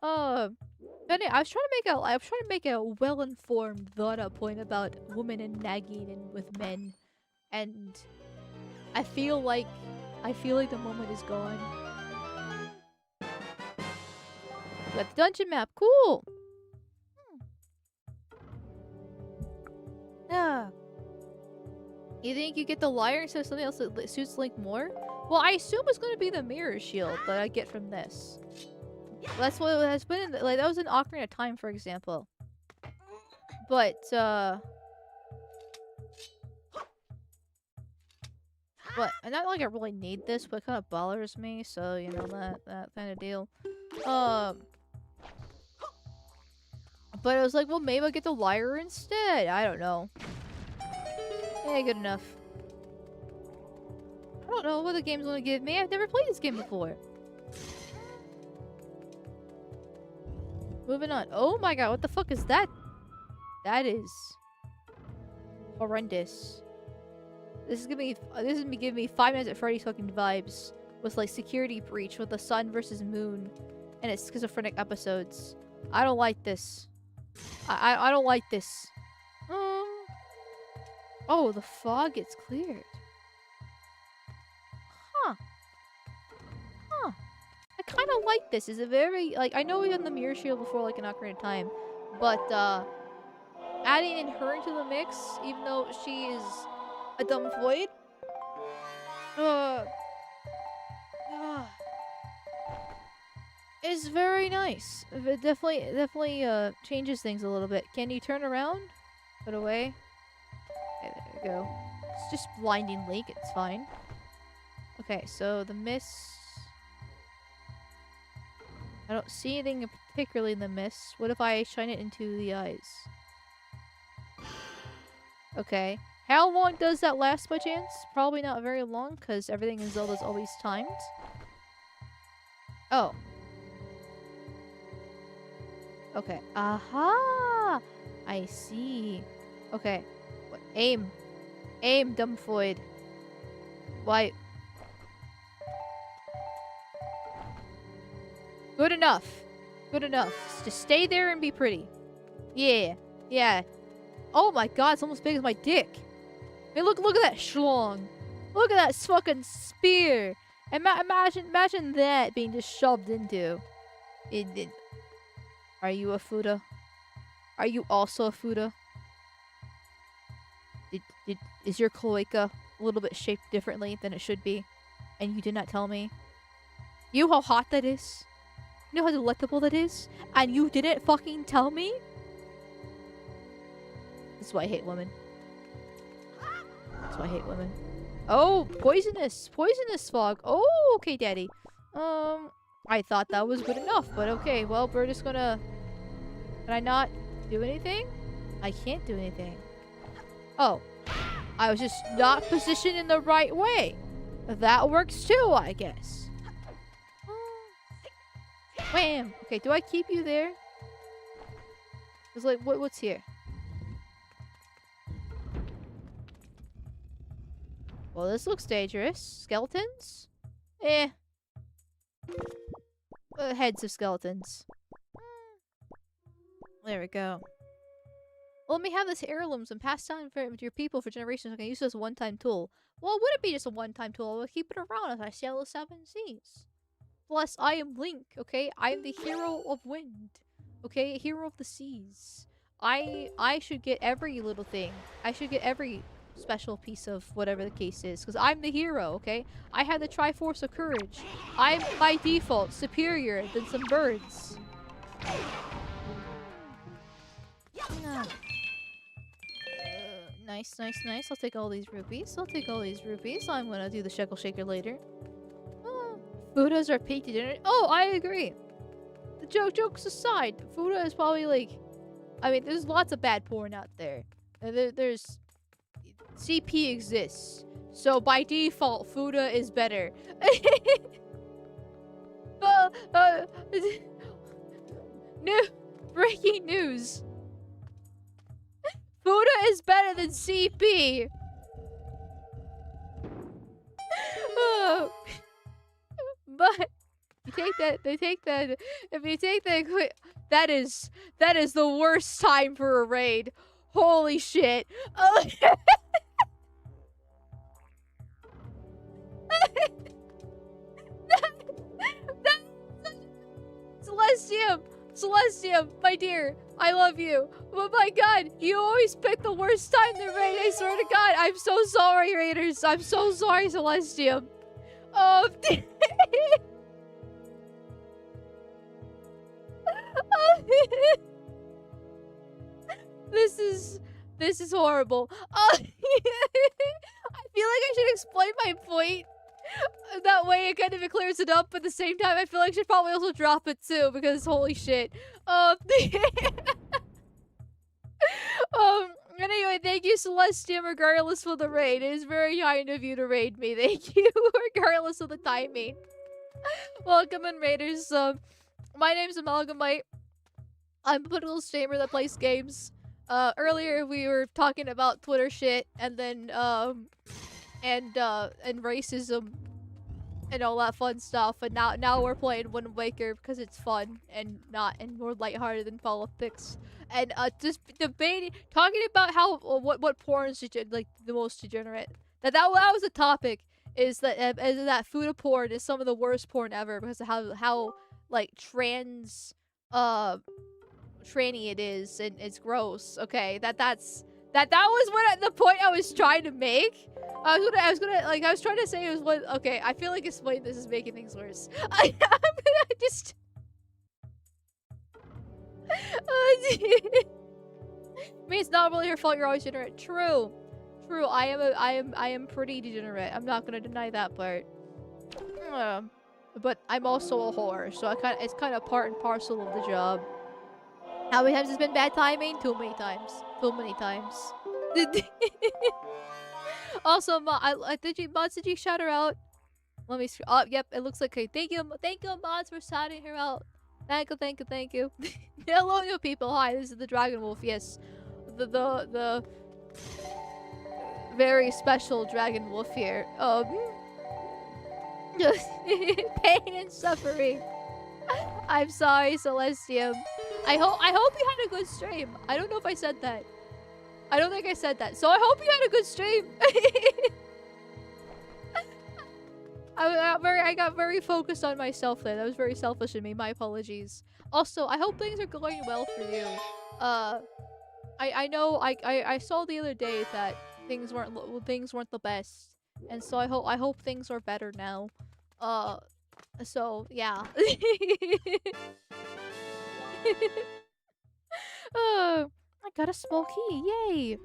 But I was trying to make a well-informed thought point about women and nagging and with men. And I feel like the moment is gone. Got the dungeon map. Cool. Yeah. You think you get the lyre instead of something else that suits Link more? Well, I assume it's going to be the mirror shield that I get from this. Well, that's what it has been. Like, that was in Ocarina of Time, for example. But, and not like I really need this, but it kind of bothers me, so, you know, that kind of deal. But I was like, well, maybe I'll get the lyre instead. I don't know. Yeah, good enough. I don't know what the game's gonna give me. I've never played this game before. Moving on. Oh my god, what the fuck is that? That is horrendous. This is giving me 5 Nights at Freddy's fucking vibes with like security breach with the sun versus moon and its schizophrenic episodes. I don't like this. I don't like this. Oh, the fog gets cleared. Huh. I kind of like this. It's a very, like, I know we've done the mirror shield before, like, in Ocarina of Time. But, adding in her into the mix, even though she is a dumb void, is very nice. It definitely changes things a little bit. Can you turn around? Put away. Okay, there we go. It's just blinding Link. It's fine. Okay, so the mist. I don't see anything particularly in the mist. What if I shine it into the eyes? Okay. How long does that last by chance? Probably not very long, because everything in Zelda's always timed. Oh. Okay. Aha! I see. Okay. What? Aim. Aim, dumb void. Why? Good enough. Good enough. Just stay there and be pretty. Yeah. Yeah. Oh my god, it's almost as big as my dick. Hey, look at that schlong. Look at that fucking spear. Imagine that being just shoved into. Are you a Fuda? Are you also a Fuda? Is your cloaca a little bit shaped differently than it should be? And you did not tell me? You know how hot that is? You know how delectable that is? And you didn't fucking tell me? This is why I hate women. That's why I hate women. Oh, poisonous fog. Oh, okay, daddy. I thought that was good enough, but okay. Well, we're just gonna... Can I not do anything? I can't do anything. Oh. I was just not positioned in the right way. That works too, I guess. Wham! Okay, do I keep you there? It's like, what's here? Well, this looks dangerous. Skeletons? Eh. Heads of skeletons. There we go. Well, let me have this heirlooms and pass down to your people for generations. I can use this as a one-time tool. Well, it wouldn't be just a one-time tool. I would keep it around as I sail the 7 seas. Plus, I am Link, okay? I am the hero of wind. Okay? Hero of the seas. I should get every little thing. I should get every special piece of whatever the case is. Because I'm the hero, okay? I have the Triforce of Courage. I'm, by default, superior than some birds. Nice. I'll take all these rupees. I'm gonna do the shekel shaker later. Fudas are peak degenerate. Oh, I agree. The jokes aside, Fuda is probably like... I mean, there's lots of bad porn out there. There's... CP exists. So by default, Fuda is better. Breaking news. Fuda is better than CP. But if you take that, that is the worst time for a raid. Holy shit. Celestium, my dear, I love you. But my god, you always pick the worst time to raid, I swear to god. I'm so sorry, raiders. I'm so sorry, Celestium. This is horrible. I feel like I should explain my point. That way it kind of clears it up, but at the same time I feel like I should probably also drop it too, because holy shit. Anyway, thank you, Celestium, regardless for the raid. It is very kind of you to raid me. Thank you, regardless of the timing. Welcome in, raiders. My name's Amalgamyte. I'm a political streamer that plays games. Earlier we were talking about Twitter shit, and then, and racism and all that fun stuff, and now we're playing Wind Waker because it's fun and more lighthearted than politics, and just debating, talking about how what porn is like the most degenerate. That was the topic, is that Fuda porn is some of the worst porn ever because of how like tranny it is, and it's gross. Okay, that was the point I was trying to make. I was trying to say it was what. Okay, I feel like explaining this is making things worse. I'm gonna just. I mean, it's not really your fault. You're always degenerate. True. I am pretty degenerate. I'm not gonna deny that part. But I'm also a whore, so it's kind of part and parcel of the job. How many times has been bad timing? Too many times. Too many times. Also, did you shout her out? Let me. Oh, yep. It looks like. Okay, thank you, mods, for shouting her out. Thank you. Hello, new people. Hi, this is the Dragon Wolf. Yes, the very special Dragon Wolf here. Pain and suffering. I'm sorry, Celestium. I hope you had a good stream. I don't know if I said that. I don't think I said that. So I hope you had a good stream. I got very focused on myself there. That was very selfish of me. My apologies. Also, I hope things are going well for you. I know I saw the other day that things weren't the best, and so I hope things are better now. So yeah. I got a small key. Yay!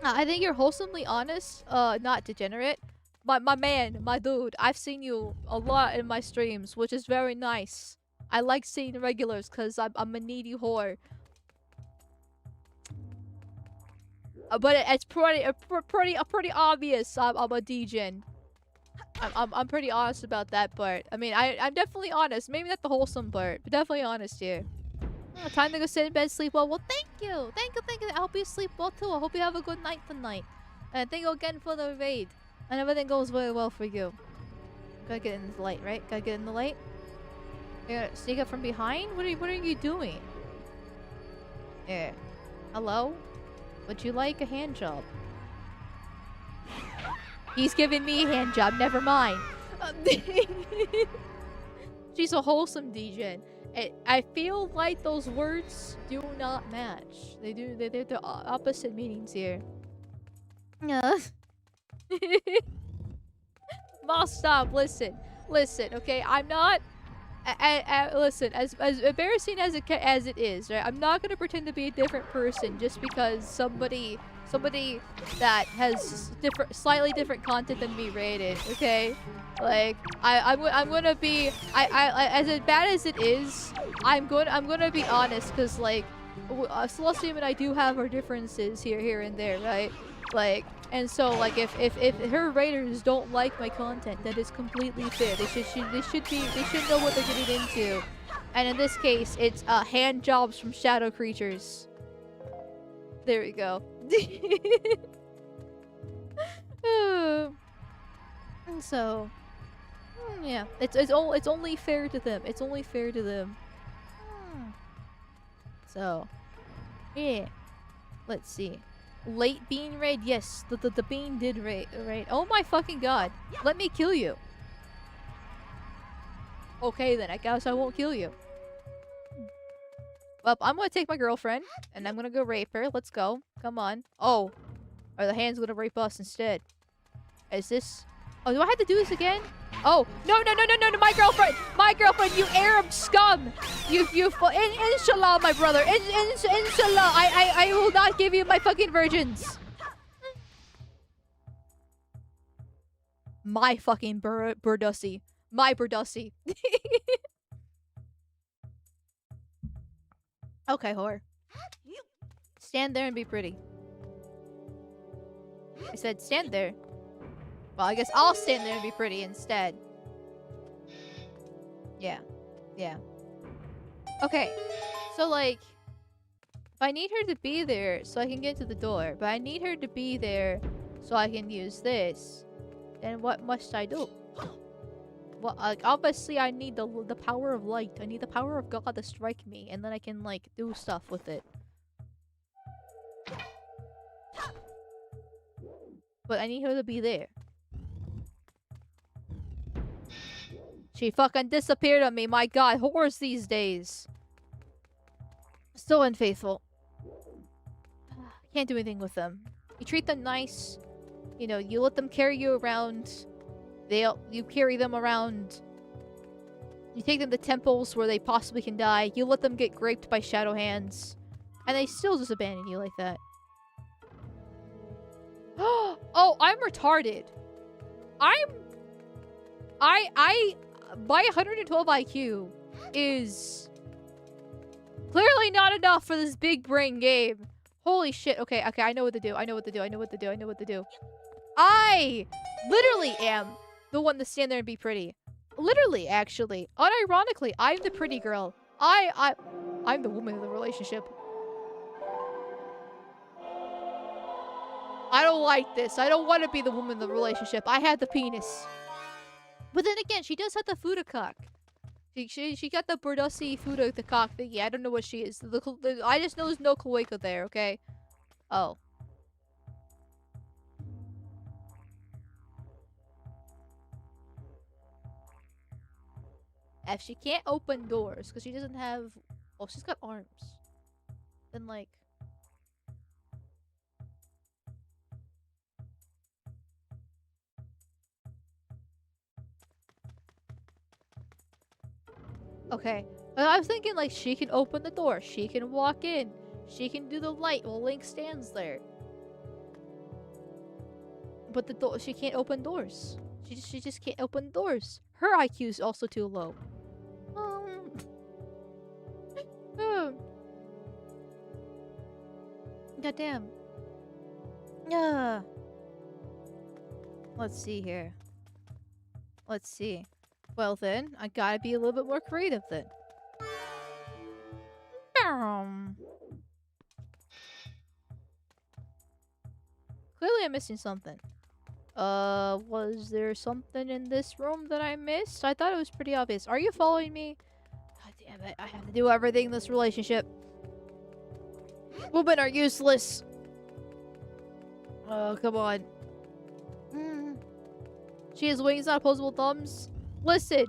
I think you're wholesomely honest. Not degenerate. My man, my dude. I've seen you a lot in my streams, which is very nice. I like seeing regulars because I'm a needy whore. But it's pretty obvious I'm a degen. I'm pretty honest about that part. I mean, I'm definitely honest. Maybe not the wholesome part, but definitely honest here. Oh, time to go sit in bed, sleep well. Well, thank you. Thank you. I hope you sleep well too. I hope you have a good night tonight. And thank you again for the raid. And everything goes very well for you. Gotta get in the light, right? Gotta get in the light. You're gonna sneak up from behind? What are you doing? Yeah. Hello? Would you like a hand job? He's giving me a hand job. Never mind. She's a wholesome degen. I feel like those words do not match. They're the opposite meanings here. Boss, stop. Listen, okay? I'm not... listen, as embarrassing as it is, right? I'm not gonna pretend to be a different person just because somebody that has slightly different content than me rated, okay? Like, I'm gonna be... I as bad as it is, I'm gonna be honest, because, like, Celestium and I do have our differences here and there, right? Like, and so, like, if her raiders don't like my content, that is completely fair. They should know what they're getting into. And in this case, it's hand jobs from shadow creatures. There we go. And so, yeah, it's only fair to them. It's only fair to them. So, yeah. Let's see. Late bean raid? Yes, the bean did raid. Oh my fucking god. Let me kill you. Okay then, I guess I won't kill you. Well, I'm gonna take my girlfriend, and I'm gonna go rape her. Let's go. Come on. Oh. Are the hands gonna rape us instead? Is this... Oh, do I have to do this again? Oh. No, my girlfriend, you Arab scum! Inshallah, my brother. Inshallah, I will not give you my fucking virgins. My fucking Burdussi. My Burdussi. Okay, whore. Stand there and be pretty. I said stand there. Well, I guess I'll stand there and be pretty instead. Yeah. Okay. So, like, if I need her to be there so I can get to the door, but I need her to be there so I can use this, then what must I do? Well, like, obviously I need the power of light. I need the power of God to strike me, and then I can, like, do stuff with it. But I need her to be there. She fucking disappeared on me. My god, whores these days. So unfaithful. Can't do anything with them. You treat them nice. You know, you let them carry you around. You carry them around. You take them to temples where they possibly can die. You let them get graped by shadow hands. And they still just abandon you like that. Oh, I'm retarded. My 112 IQ is clearly not enough for this big brain game. Holy shit. Okay, I know what to do. I know what to do. I literally am the one to stand there and be pretty. Literally, actually. Unironically, I'm the pretty girl. I'm the woman in the relationship. I don't like this. I don't want to be the woman in the relationship. I had the penis. But then again, she does have the fuda cock. She got the Bordussi food of the cock thingy. I don't know what she is. I just know there's no cloaca there, okay? Oh. If she can't open doors, because she doesn't have... Oh, she's got arms. Then, like... Okay. I was thinking, like, she can open the door. She can walk in. She can do the light while Link stands there. But the door... She can't open doors. She just can't open doors. Her IQ is also too low. Goddamn. Let's see here. Let's see. Well then, I gotta be a little bit more creative then. Clearly I'm missing something. Was there something in this room that I missed? I thought it was pretty obvious. Are you following me? God damn it, I have to do everything in this relationship. Women are useless. Oh, come on. She has wings, not opposable thumbs. Listen,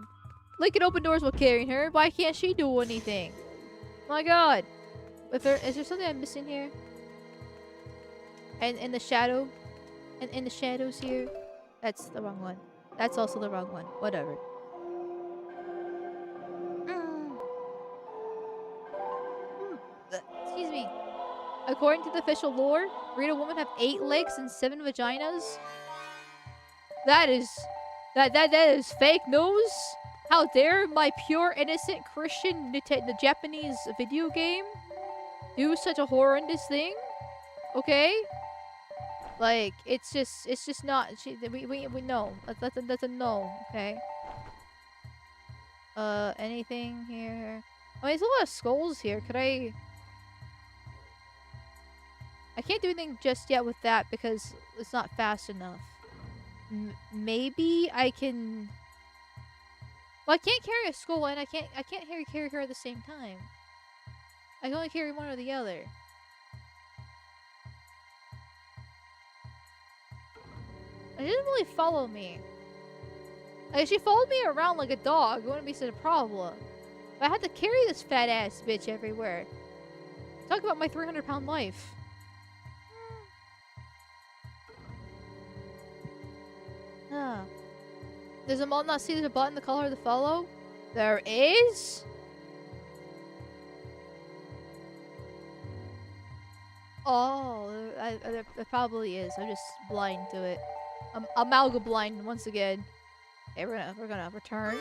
Link can open doors while carrying her. Why can't she do anything? My god. Is there something I'm missing here? And in the shadow? And in the shadows here? That's the wrong one. That's also the wrong one. Whatever. Excuse me. According to the official lore, real women have 8 legs and 7 vaginas. That is fake news. How dare my pure innocent Christian the Japanese video game do such a horrendous thing? Okay, like it's just not. We know that's a no. Okay. Anything here? I mean, there's a lot of skulls here. Could I can't do anything just yet with that because it's not fast enough. Maybe I can... Well, I can't carry a skull and I can't carry her at the same time. I can only carry one or the other. She doesn't really follow me. Like, if she followed me around like a dog, it wouldn't be such a problem. But I had to carry this fat ass bitch everywhere. Talk about my 300-pound life. Does the mod not see there's a button to call her to follow? There is? Oh, there probably is. I'm just blind to it. I'm amalgam blind once again. Okay, we're gonna return.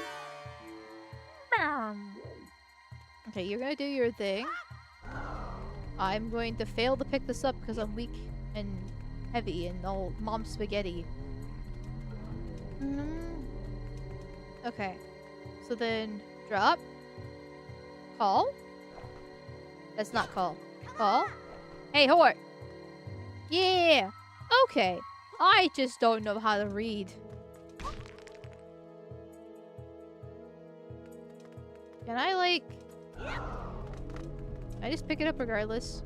Okay, you're gonna do your thing. I'm going to fail to pick this up because I'm weak and heavy and all mom spaghetti. Okay, so then drop, call. That's not call. Call. Hey, whore. Yeah. Okay. I just don't know how to read. Can I like? I just pick it up regardless.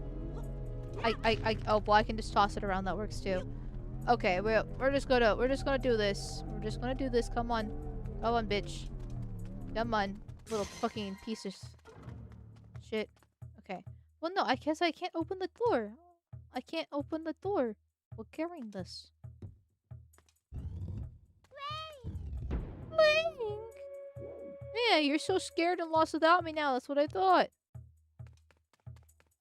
Oh, well, I can just toss it around. That works too. Okay, we're just gonna do this. We're just gonna do this. Come on. Come on, bitch. Come on. Little fucking piece of shit. Okay. Well, no, I guess I can't open the door. I can't open the door while carrying this. Link! Yeah, you're so scared and lost without me now. That's what I thought.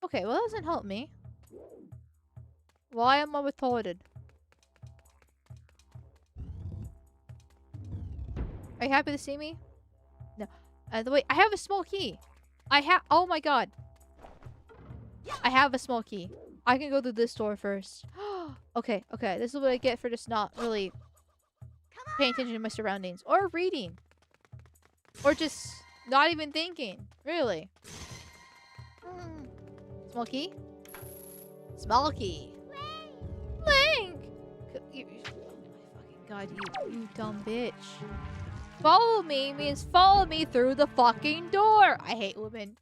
Okay, well, that doesn't help me. Why am I retarded? Are you happy to see me? No. Wait, I have a small key. Oh my god. I have a small key. I can go through this door first. Okay, okay. This is what I get for just not really paying attention to my surroundings. Or reading. Or just not even thinking. Really. Small key? Small key. Link! Oh my fucking god, you dumb bitch. Follow me means follow me through the fucking door. I hate women.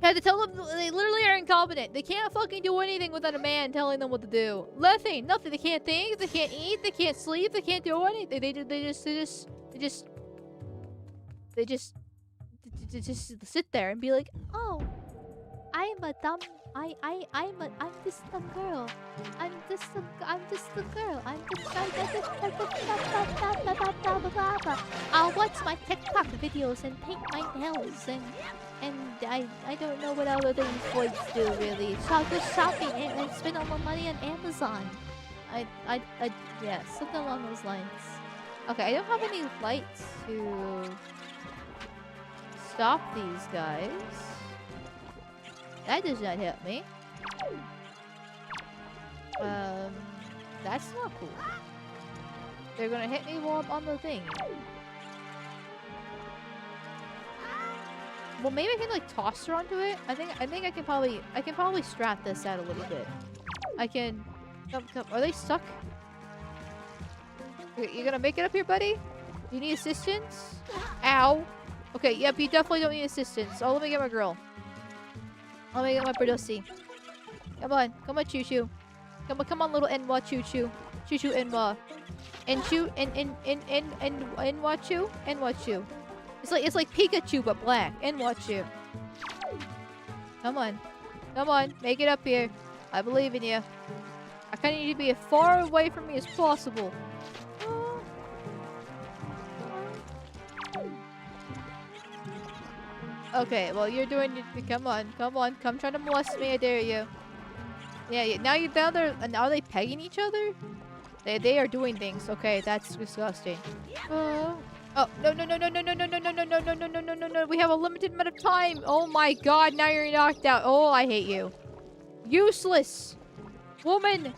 I had to tell them they literally are incompetent. They can't fucking do anything without a man telling them what to do. Nothing. Nothing. They can't think. They can't eat. They can't sleep. They can't do anything. They just sit there and be like, oh, I'm a dumb. I'm just a girl. I'm just a girl. I'll watch my TikTok videos and paint my nails and I don't know what other things boys do really. So I'll go shopping and spend all my money on Amazon. Yeah, something along those lines. Okay, I don't have any lights to stop these guys. That does not help me. That's not cool. They're gonna hit me while I'm on the thing. Well, maybe I can like toss her onto it. I think I can probably strap this out a little bit. I can. Come. Are they stuck? You gonna make it up here, buddy? You need assistance? Ow. Okay. Yep. You definitely don't need assistance. Oh, let me get my girl. Let me get my Berdossi. Come on, Choo Choo. Come on, little Enwa Choo Choo. Choo Choo Enwa. Enwa Choo. It's like Pikachu but black. Enwa Choo. Come on, make it up here. I believe in you. I kind of need to be as far away from me as possible. Okay, well you're doing. Come on, come try to molest me. I dare you. Yeah. Now you're down there, and are they pegging each other? They are doing things. Okay, that's disgusting. Oh no! We have a limited amount of time. Oh my God! Now you're knocked out. Oh, I hate you. Useless. Woman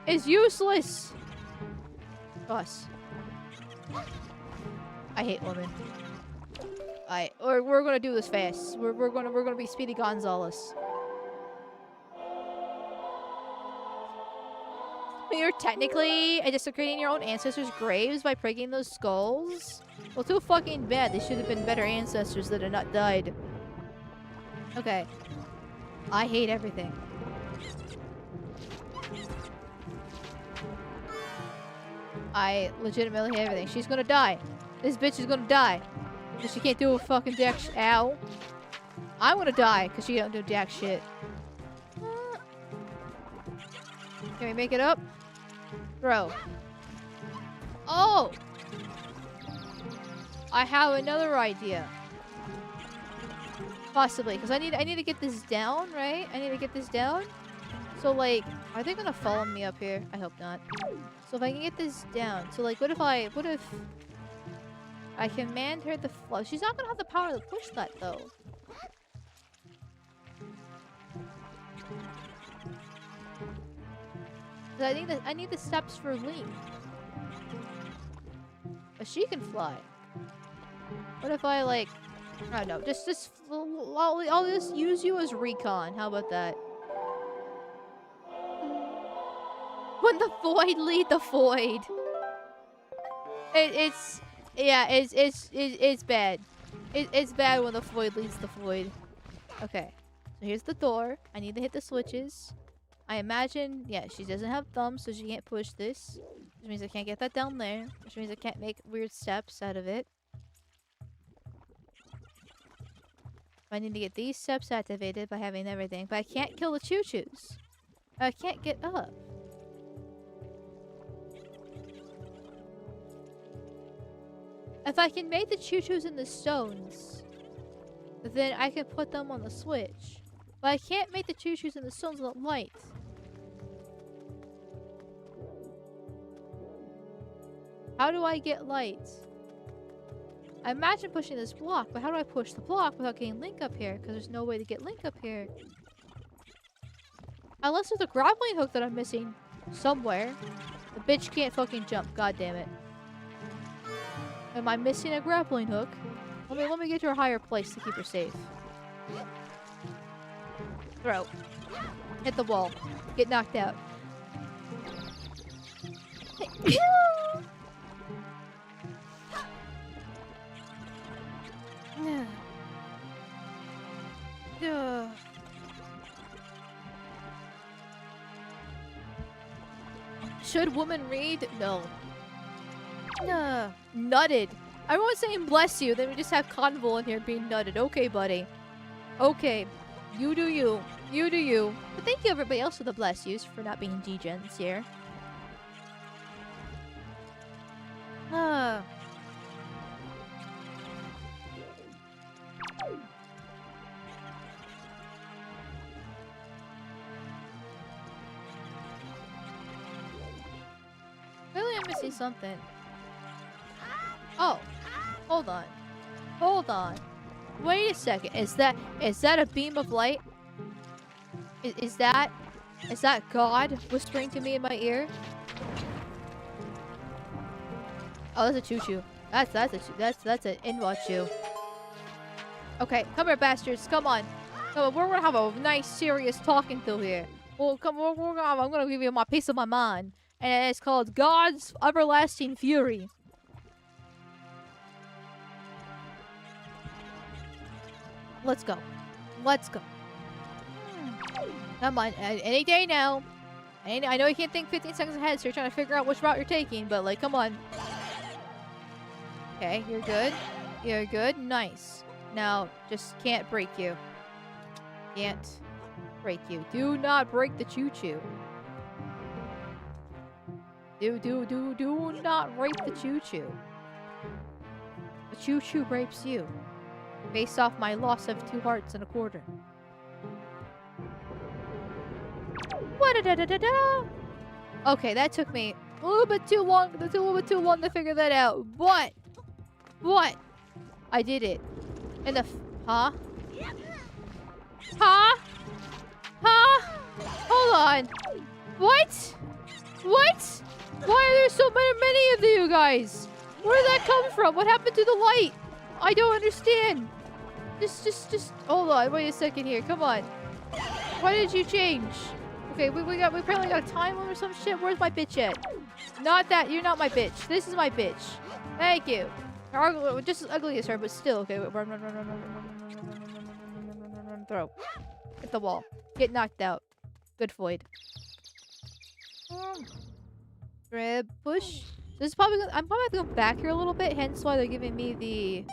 is useless. Us. I hate women. We're gonna do this fast. We're gonna be Speedy Gonzales. You're technically desecrating your own ancestors' graves by breaking those skulls. Well, too fucking bad. They should have been better ancestors that had not died. Okay. I hate everything. I legitimately hate everything. She's gonna die. This bitch is gonna die. Because she can't do a fucking jack shit. Ow. I'm gonna die because she don't do jack shit. Can we make it up? Throw. Oh! I have another idea. Possibly. Because I need to get this down, right? I need to get this down. So, like, are they gonna follow me up here? I hope not. So if I can get this down. So, like, what if I command her to flow? She's not gonna have the power to push that, though. I need the steps for Link. But she can fly. What if I, like... I don't know. I'll just use you as recon. How about that? When the void lead the void. It's bad. It's bad when the void leads the void. Okay. So here's the door. I need to hit the switches. I imagine, yeah, she doesn't have thumbs, so she can't push this. Which means I can't get that down there. Which means I can't make weird steps out of it. I need to get these steps activated by having everything. But I can't kill the choo-choos. I can't get up. If I can make the choo-choos in the stones, then I can put them on the switch. But I can't make the choo-choos in the stones with light. How do I get light? I imagine pushing this block, but how do I push the block without getting Link up here? Because there's no way to get Link up here. Unless there's a grappling hook that I'm missing somewhere. The bitch can't fucking jump, god damn it. Am I missing a grappling hook? Let me get to a higher place to keep her safe. Throw. Hit the wall. Get knocked out. Ugh. Should woman read? No. Nutted. Everyone's saying bless you, then we just have Convol in here being nutted. Okay, buddy. Okay. You do you. You do you. But thank you everybody else for the bless yous for not being degens here. Really, I'm missing something. Oh, hold on. Hold on. Wait a second. Is that a beam of light? Is that God whispering to me in my ear? Oh, that's a choo-choo. That's an in-law choo. Okay, come here, bastards. Come on. Come on. We're gonna have a nice, serious talking to here. Well, come. I'm gonna give you my piece of my mind, and it's called God's Everlasting Fury. Let's go. Let's go. Come on. Any day now. I know you can't think 15 seconds ahead, so you're trying to figure out which route you're taking, but, like, come on. Okay, you're good. You're good. Nice. Now, just can't break you. Can't break you. Do not break the choo-choo. Do not rape the choo-choo. The choo-choo rapes you. Based off my loss of 2 hearts and a quarter. Wa-da-da-da-da-da! Okay, that took me a little bit too long. That's a little bit too long to figure that out. But I did it. And the huh? Huh? Huh? Hold on. What? What? Why are there so many of you guys? Where did that come from? What happened to the light? I don't understand. Just hold on. Wait a second here. Come on. Why did you change? Okay, we apparently got a time limit or some shit. Where's my bitch at? Not that. You're not my bitch. This is my bitch. Thank you. Just as ugly as her, but still. Okay, run, throw. Hit the wall. Get knocked out. Good Floyd. Grab, push. This is probably I'm probably gonna go back here a little bit, hence why they're giving me the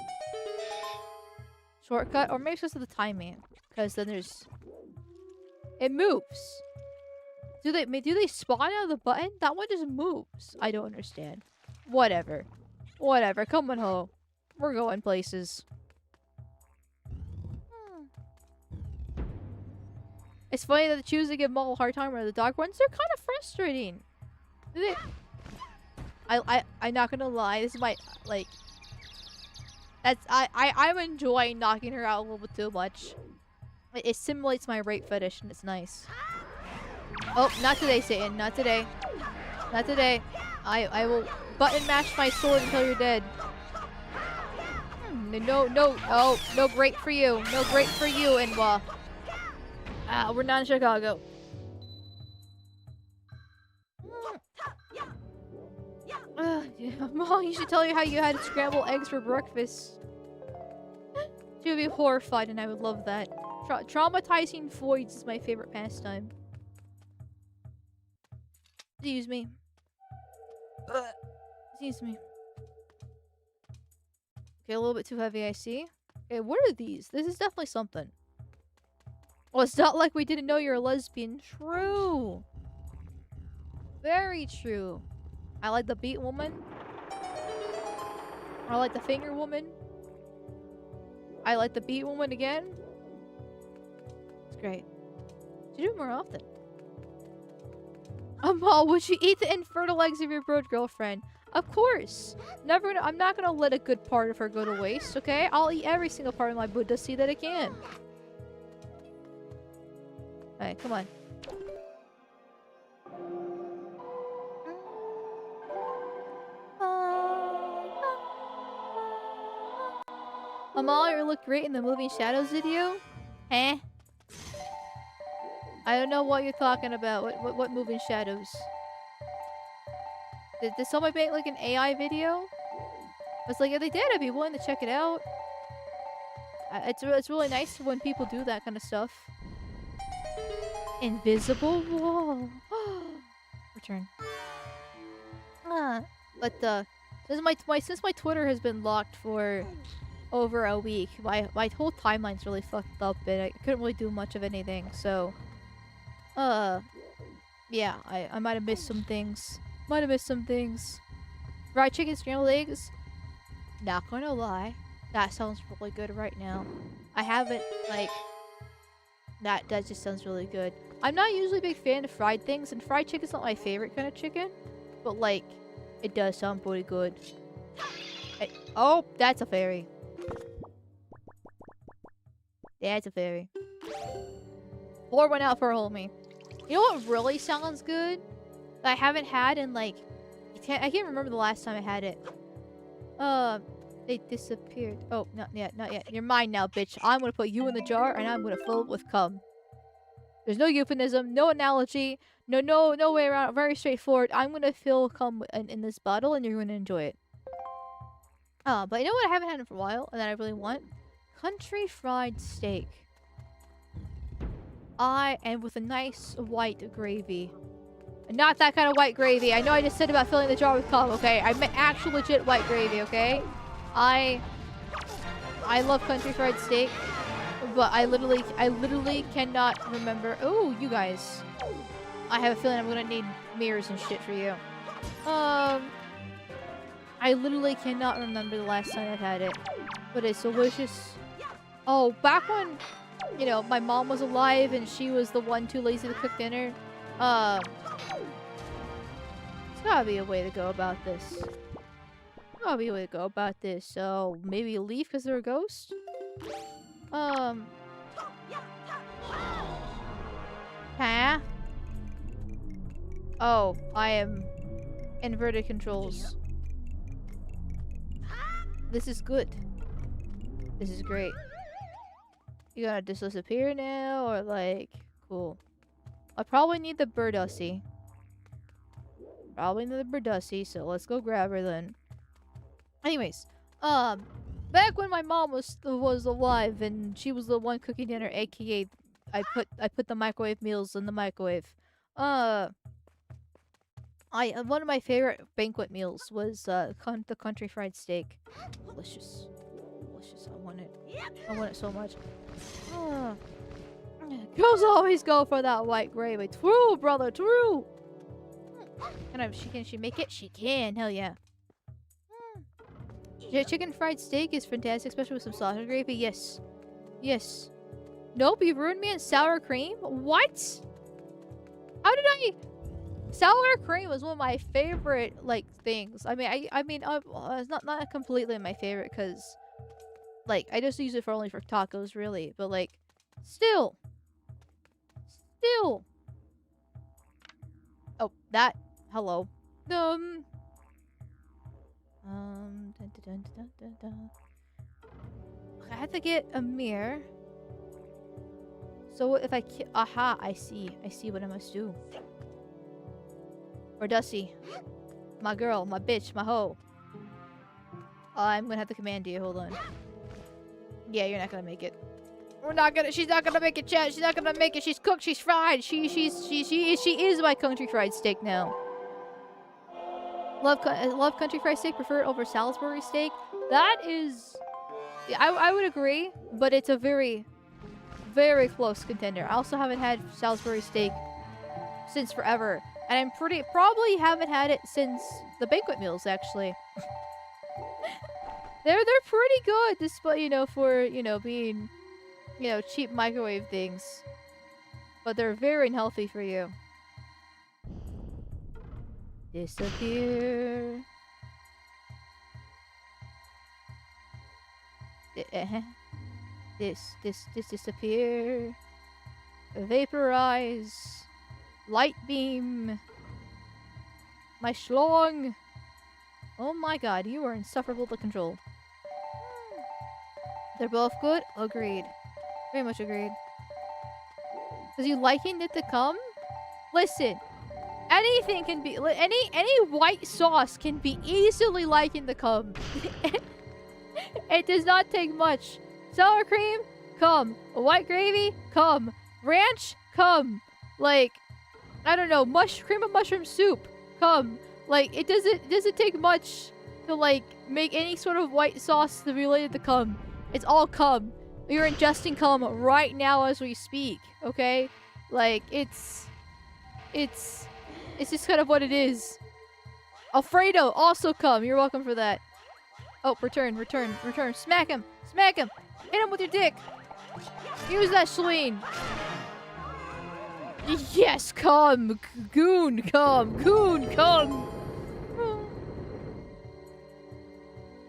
shortcut, or maybe it's just the timing, because then it moves. Do they spawn out of the button? That one just moves. I don't understand. Whatever. Come on home. We're going places. It's funny that the choose to give Maul a hard time or the dog ones. They're kind of frustrating. I'm not gonna lie. This is my I'm enjoying knocking her out a little bit too much. It simulates my rape fetish and it's nice. Oh, not today, Satan. Not today. Not today. I will button mash my sword until you're dead. No. Oh, no great for you. No great for you, Inwa. We're not in Chicago. Mom, you should tell you how you had scrambled eggs for breakfast. She would be horrified and I would love that. Traumatizing voids is my favorite pastime. Excuse me. Excuse me. Okay, a little bit too heavy, I see. Okay, what are these? This is definitely something. Well, it's not like we didn't know you're a lesbian. True. Very true. I like the beat woman. I like the finger woman. I like the beat woman again. It's great. You do it more often. Amal, would you eat the infertile eggs of your bird girlfriend? Of course. I'm not gonna let a good part of her go to waste, okay? I'll eat every single part of my Buddha seed that I can. Alright, come on. Amal, you look great in the Moving Shadows video. Eh? I don't know what you're talking about. What Moving Shadows? Did somebody make like an AI video? I was like, if they did, I'd be willing to check it out. it's really nice when people do that kind of stuff. Invisible wall. Return. But since my Twitter has been locked for over a week, my whole timeline's really fucked up, and I couldn't really do much of anything. So, yeah, I might have missed some things. Fried chicken, scrambled eggs. Not gonna lie, that sounds really good right now. I haven't that just sounds really good. I'm not usually a big fan of fried things, and fried chicken's not my favorite kind of chicken, but it does sound pretty good. Oh, that's a fairy. That's a fairy. Or went out for a homie. You know what really sounds good? That I haven't had in I can't remember the last time I had it. They disappeared. Oh, not yet. You're mine now, bitch. I'm gonna put you in the jar and I'm gonna fill it with cum. There's no euphemism, no analogy, no way around. Very straightforward. I'm gonna fill cum in this bottle and you're gonna enjoy it. But you know what I haven't had for a while and that I really want? Country fried steak. And with a nice white gravy. Not that kind of white gravy. I know I just said about filling the jar with cum, okay? I meant actual legit white gravy, okay? I love country fried steak, but I literally cannot remember. Oh, you guys. I have a feeling I'm gonna need mirrors and shit for you. I literally cannot remember the last time I've had it, but it's delicious. Oh, back when, my mom was alive and she was the one too lazy to cook dinner. There's gotta be a way to go about this. So, maybe leave because they're a ghost? Huh? Oh, I am inverted controls. This is good. This is great. You gonna just disappear now, or cool. I probably need the Birdussie. So let's go grab her then. Anyways, back when my mom was alive and she was the one cooking dinner, aka I put the microwave meals in the microwave. One of my favorite banquet meals was the country fried steak. Delicious. I want it so much. Girls always go for that white gravy. True, brother, true. Can she make it? She can. Hell yeah. Yeah, chicken fried steak is fantastic, especially with some sausage gravy. Yes. Nope, you ruined me in sour cream. What? How did I? Sour cream was one of my favorite things. I mean, it's not completely my favorite because, I just use it only for tacos, really. But still. Oh, that. Hello. Dun, dun, dun, dun, dun, dun. I had to get a mirror. So if aha, I see what I must do. Or Dusty. My girl, my bitch, my hoe. I'm gonna have to command you, hold on. Yeah, you're not gonna make it. She's not gonna make it, chat. She's not gonna make it. She's cooked, she's fried. She is my country fried steak now. Love country fried steak, prefer it over Salisbury steak. That is... I would agree, but it's a very, very close contender. I also haven't had Salisbury steak since forever. And probably haven't had it since the banquet meals, actually. They're pretty good, despite, for, being, cheap microwave things. But they're very unhealthy for you. Disappear. This disappear. Vaporize. Light beam. My schlong. Oh my god, you are insufferable to control. They're both good? Agreed. Very much agreed. Because you likened it to cum? Listen. Anything can be... Any white sauce can be easily likened to cum. It does not take much Sour cream, come. White gravy, come. Ranch, come. Like, I don't know, cream of mushroom soup, come. Like, it doesn't take much to, like, make any sort of white sauce related to cum. It's all cum. You're ingesting cum right now as we speak, okay? Like, it's just kind of what it is. Alfredo, also cum. You're welcome for that. Oh, return. Smack him. Hit him with your dick. Use that Shalene. Yes, cum. Goon, cum.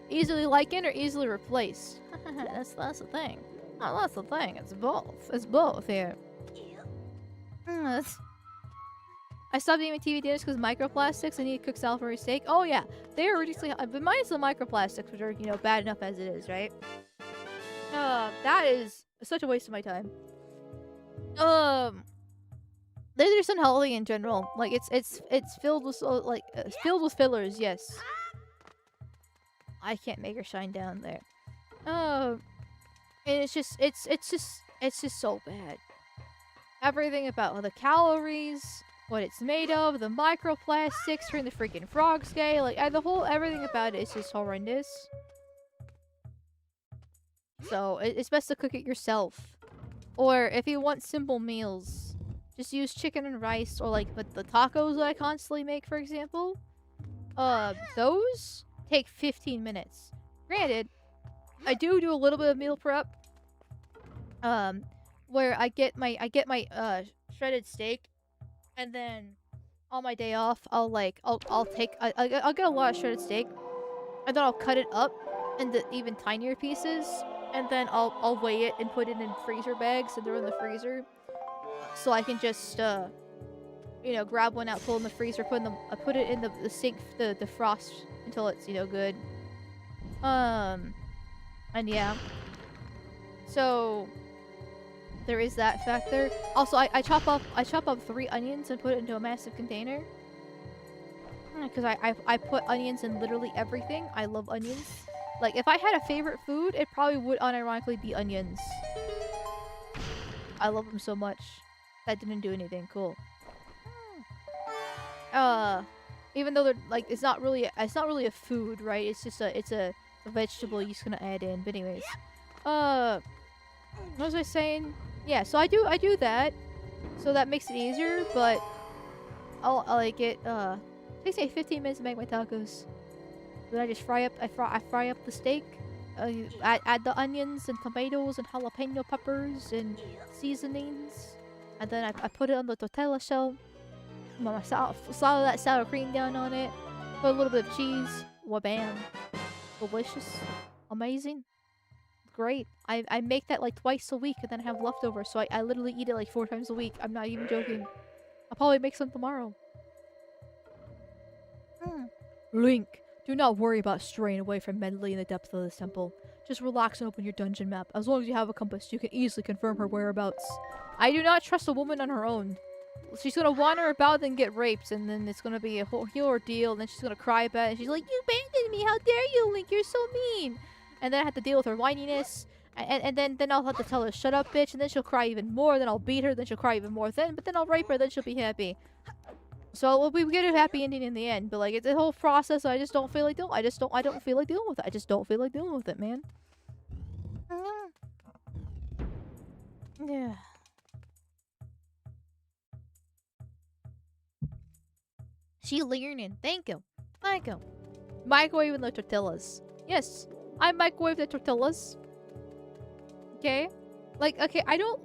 Easily likened or easily replaced? that's the thing. Oh, that's the thing. It's both here. I stopped eating TV dinners because microplastics. I need to cook Salisbury steak. Oh yeah, they are ridiculously. But minus the microplastics, which are bad enough as it is, right? That is such a waste of my time. They're just unhealthy in general. Like it's filled with filled with fillers. Yes. I can't make her shine down there. And it's just so bad. Everything about the calories, what it's made of, the microplastics, turn the freaking frogs gay, like everything about it is just horrendous. So it's best to cook it yourself. Or if you want simple meals, just use chicken and rice, or like the tacos that I constantly make, for example. Those take 15 minutes. Granted, I do a little bit of meal prep. Where I get my shredded steak, and then on my day off, I'll get a lot of shredded steak, and then I'll cut it up into even tinier pieces, and then I'll weigh it and put it in freezer bags and throw it in the freezer, so I can just grab one out, pull in the freezer, put it in the sink, the frost until it's good. And yeah, so there is that factor. Also, I chop up 3 onions and put it into a massive container. Because I put onions in literally everything. I love onions. Like, if I had a favorite food, it probably would unironically be onions. I love them so much. That didn't do anything. Cool. Even though they're like, it's not really a food, right? It's just a vegetable you're just gonna add in. But anyways, what was I saying? Yeah, so I do that, so that makes it easier. But I'll like it. Takes me 15 minutes to make my tacos. Then I just fry up the steak. Add the onions and tomatoes and jalapeno peppers and seasonings, and then I put it on the tortilla shell. My that sour cream down on it. Put a little bit of cheese. Wabam! Delicious, amazing, great. I make that like twice a week, and then I have leftovers. So I literally eat it like 4 times a week. I'm not even joking. I'll probably make some tomorrow. Link, do not worry about straying away from Medley in the depths of this temple. Just relax and open your dungeon map. As long as you have a compass, you can easily confirm her whereabouts. I do not trust a woman on her own. She's gonna wander about and get raped, and then it's gonna be a whole ordeal, and then she's gonna cry about it, and she's like, "You abandoned me! How dare you, Link? You're so mean!" And then I have to deal with her whininess, and then I'll have to tell her, "Shut up, bitch," and then she'll cry even more, then I'll beat her, then she'll cry even more, but then I'll rape her, then she'll be happy. So we get a happy ending in the end, but like, it's a whole process. I just don't feel like doing. I don't feel like dealing with it. I just don't feel like dealing with it, man. Yeah. She learning. Thank you. Microwaving the tortillas. Yes, I microwave the tortillas. Okay, like, okay, I know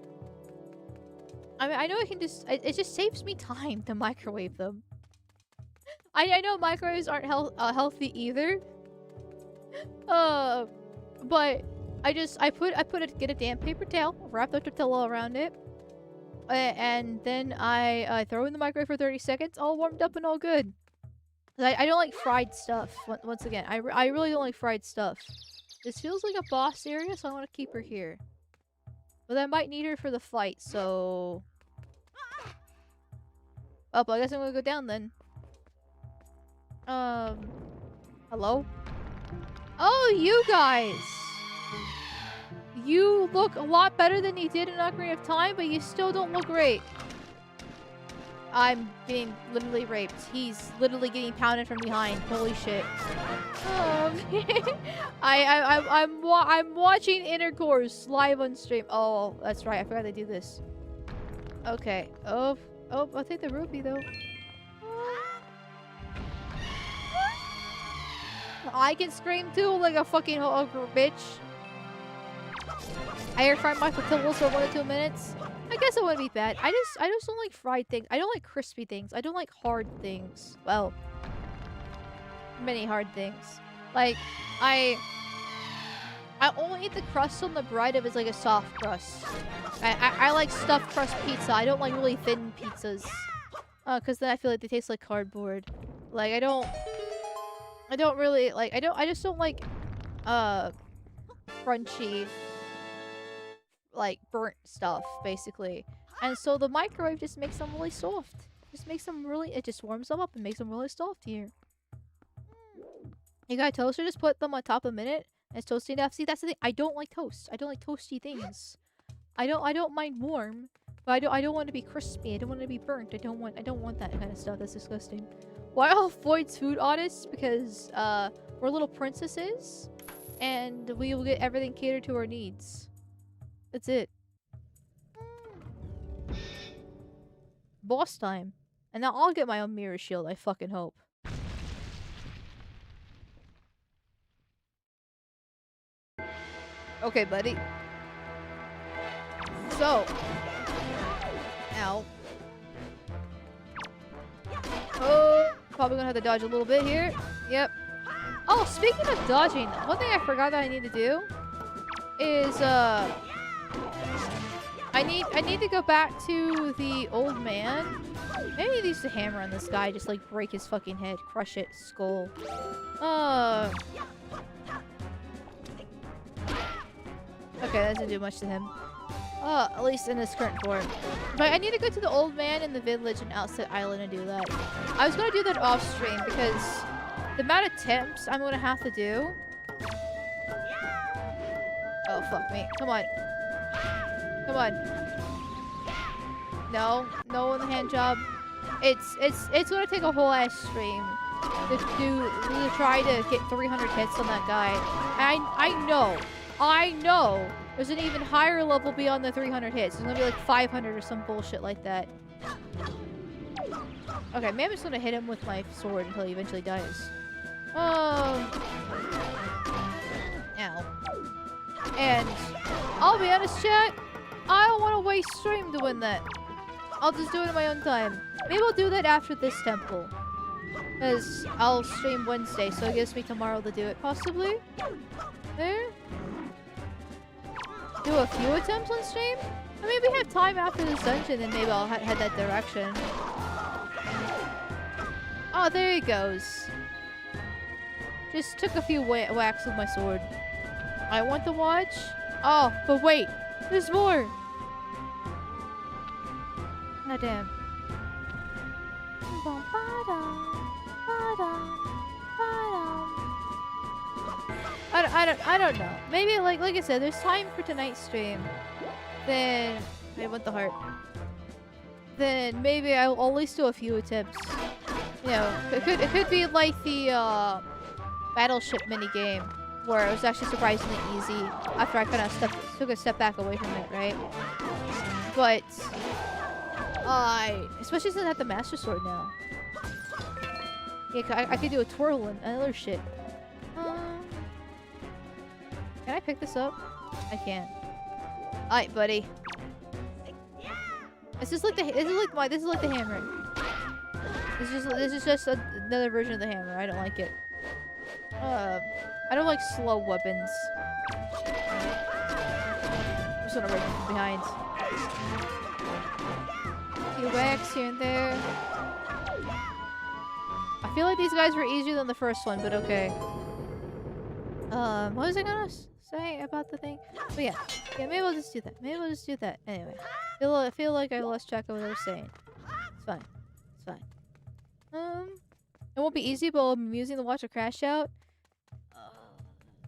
I can just. It just saves me time to microwave them. I know microwaves aren't healthy either. But get a damp paper towel, wrap the tortilla around it, and then I throw it in the microwave for 30 seconds, all warmed up and all good. I don't like fried stuff. Once again, I really don't like fried stuff. This feels like a boss area, so I want to keep her here. But I might need her for the fight, so... Oh, but I guess I'm gonna go down then. Hello? Oh, you guys! You look a lot better than you did in Ocarina of Time, but you still don't look great. I'm being literally raped. He's literally getting pounded from behind. Holy shit. I'm watching Intercourse live on stream. Oh, that's right. I forgot to do this. Okay. Oh, I'll take the rupee though. I can scream too like a fucking bitch. I air fried my flottillas for 1 or 2 minutes. I guess it wouldn't be bad. I just don't like fried things. I don't like crispy things. I don't like hard things. Well, many hard things. Like, I only eat the crust on the bread if it's like a soft crust. I like stuffed crust pizza. I don't like really thin pizzas. Cause then I feel like they taste like cardboard. Like, I don't really like, I just don't like, crunchy, like burnt stuff basically, and so the microwave just makes them really soft. Just makes them really, it just warms them up and makes them really soft here. You got a toaster, just put them on top a minute and it's toasty enough. See, that's the thing, I don't like toast. I don't like toasty things. I don't mind warm, but I don't want to be crispy. I don't want to be burnt. I don't want that kind of stuff. That's disgusting. Why all Floyd's food artists? Because we're little princesses and we will get everything catered to our needs. That's it. Boss time. And now I'll get my own mirror shield, I fucking hope. Okay, buddy. So. Ow. Oh, probably gonna have to dodge a little bit here. Yep. Oh, speaking of dodging, one thing I forgot that I need to do is, I need to go back to the old man. Maybe he needs to hammer on this guy, just like break his fucking head, crush it, skull. Okay, that doesn't do much to him. At least in his current form. But I need to go to the old man in the village and Outset Island and do that. I was gonna do that off stream because the amount of attempts I'm gonna have to do. Oh fuck me! Come on. Come on. No on the hand job. It's gonna take a whole ass stream to try to get 300 hits on that guy. I know there's an even higher level beyond the 300 hits. There's gonna be like 500 or some bullshit like that. Okay, maybe I'm just gonna hit him with my sword until he eventually dies. Oh. Ow. And I'll be honest, chat, I don't want to waste stream doing that. I'll just do it in my own time. Maybe I'll do that after this temple. Because I'll stream Wednesday, so it gives me tomorrow to do it, possibly. There. Do a few attempts on stream? Or maybe have time after this dungeon, and maybe I'll head that direction. Oh, there he goes. Just took a few whacks with my sword. I want to watch. Oh, but wait. There's more. Ah, damn. I don't know. Maybe like I said, there's time for tonight's stream. Then I want the heart. Then maybe I'll at least do a few attempts. You know, it could be like the battleship mini game where it was actually surprisingly easy after I kind of took a step back away from it, right? But especially since I have the Master Sword now. Yeah, I could do a twirl and other shit. Can I pick this up? I can. Alright, buddy. This is like the hammer. This is just another version of the hammer. I don't like it. I don't like slow weapons. I'm just gonna break them from behind. A few whacks here and there. I feel like these guys were easier than the first one, but okay. What was I gonna say about the thing? But yeah, maybe we'll just do that. Anyway, I feel like I lost track of what I was saying. It's fine. It won't be easy, but I'm amusing to watch a crash out.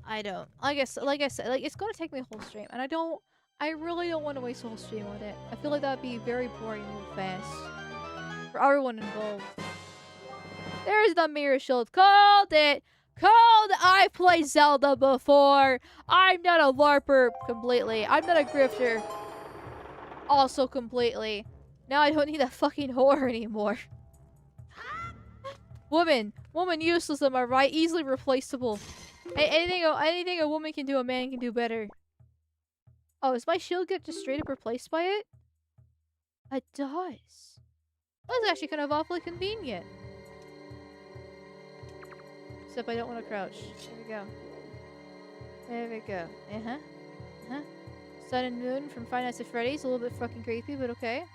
I don't. Like I said, like it's gonna take me a whole stream, and I really don't want to waste a whole stream on it. I feel like that'd be very boring and fast for everyone involved. There's the mirror shield. Called it. Called. I played Zelda before. I'm not a LARPer completely. I'm not a grifter. Also completely. Now I don't need that fucking whore anymore. Woman useless, am I right? Easily replaceable. Anything a woman can do, a man can do better. Oh, does my shield get just straight up replaced by it? It does. That's actually kind of awfully convenient. Except I don't want to crouch. There we go. There we go. Sun and Moon from Five Nights at Freddy's. A little bit fucking creepy, but okay.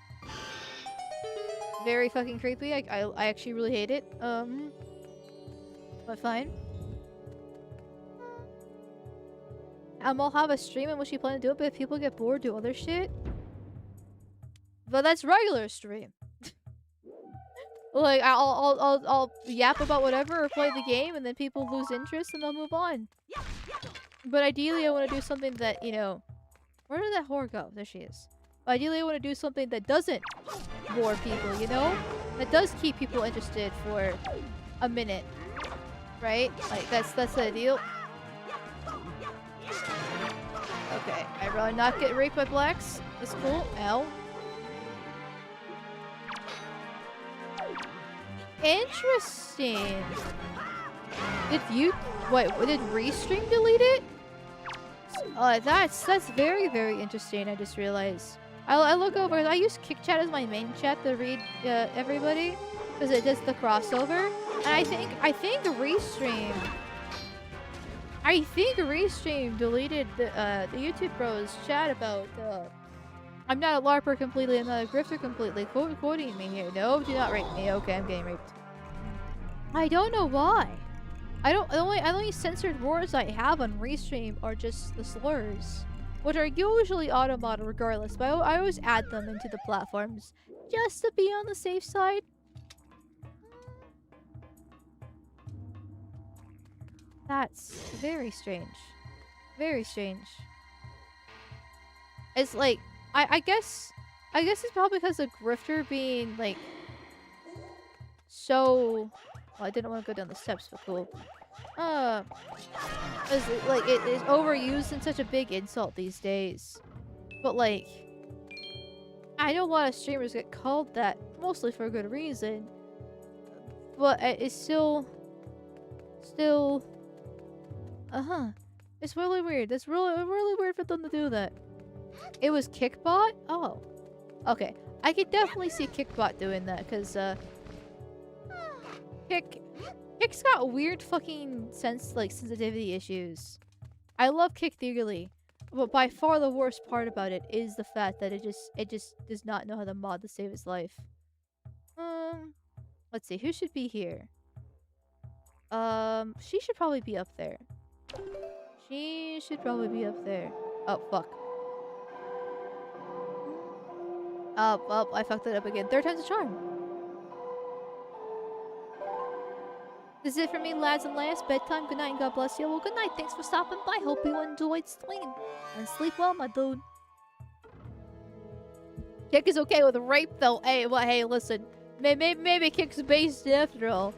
Very fucking creepy. I actually really hate it. But fine. I'll have a stream in which you plan to do it, but if people get bored, do other shit. But that's regular stream. Like I'll yap about whatever or play the game, and then people lose interest and they'll move on. But ideally, I want to do something that, you know, where did that whore go? There she is. But ideally, I want to do something that doesn't bore people, you know, that does keep people interested for a minute, right? Like that's the ideal. Okay, I'd rather not get raped by blacks. That's cool. Ow. Interesting. Did Restream delete it? That's very, very interesting. I just realized. I look over. I use KickChat as my main chat to read everybody because it does the crossover. And I think Restream. I think Restream deleted the YouTube Bros chat about I'm not a LARPer completely, I'm not a grifter completely. Quoting me here. No, do not rape me. Okay, I'm getting raped. I don't know why. The only censored words I have on Restream are just the slurs, which are usually automated regardless, but I always add them into the platforms just to be on the safe side. That's very strange. Very strange. It's like, I guess it's probably because of Grifter being like so. Well, I didn't want to go down the steps, but cool. It is overused in such a big insult these days. But like, I know a lot of streamers get called that, mostly for a good reason. But it's still. It's really weird. It's really weird for them to do that. It was Kickbot? Oh. Okay. I could definitely see Kickbot doing that, because, Kick's got weird fucking sensitivity issues. I love Kick dearly, but by far the worst part about it is the fact that it just does not know how to mod to save its life. Let's see, who should be here? She should probably be up there. She should probably be up there. Oh, fuck. Well, I fucked it up again. Third time's a charm. This is it for me, lads and lass. Bedtime. Good night and God bless you. Well, good night. Thanks for stopping by. Hope you enjoyed stream. And sleep well, my dude. Kick is okay with rape, though. Hey, well, hey, listen. Maybe Kick's based after all.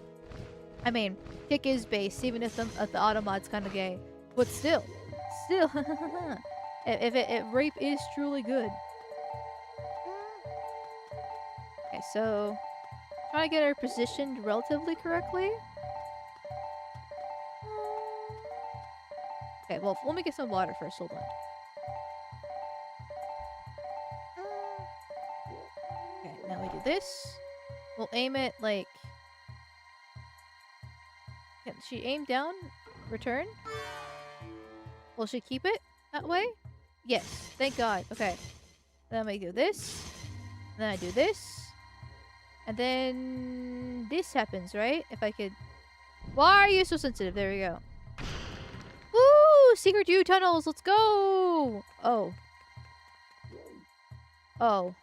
I mean, Kick is based, even if the Automod's kind of gay. But still. if rape is truly good. Okay, so trying to get her positioned relatively correctly. Okay, well, let me get some water first. Hold on. Okay, now we do this. We'll aim it like. Can she aim down? Return? Will she keep it that way? Yes. Thank God. Okay. Then we do this. Then I do this. And then this happens, right? If I could. Why are you so sensitive? There we go. Woo! Secret U tunnels. Let's go. Oh. Oh.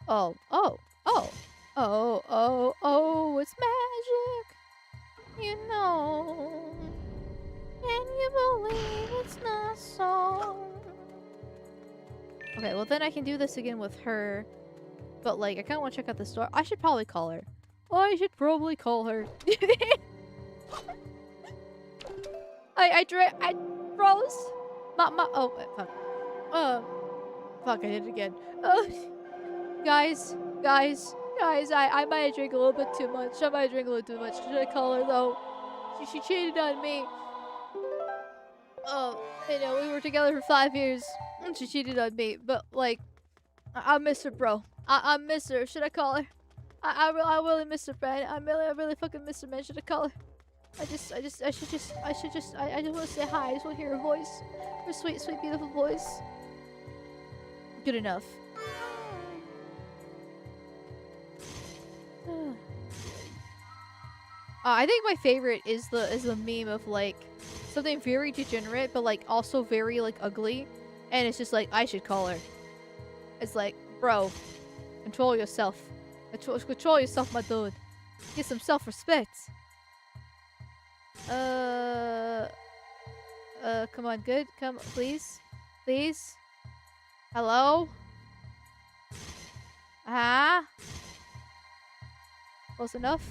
Oh. Oh. Oh. Oh. Oh. Oh. It's magic. You know. Can you believe it's not so? Okay, well then I can do this again with her. But like, I kind of want to check out the store. I should probably call her. I should probably call her. I froze. Oh, fuck. Fuck, I did it again. Guys, I might have drank a little bit too much. I might have drank a little too much. Should I call her though? She cheated on me. You know, we were together for 5 years. And she cheated on me. But like, I miss her, bro. I miss her. Should I call her? I really miss her, man. I really fucking miss her, man. Should I call her? I just want to say hi. I just want to hear her voice. Her sweet, sweet, beautiful voice. Good enough. I think my favorite is the meme of like something very degenerate, but like also very like ugly, and it's just like I should call her. It's like, bro, control yourself. Control yourself, my dude. Get some self-respect. Come on, good. Come, please. Please. Hello? Ah? Close enough?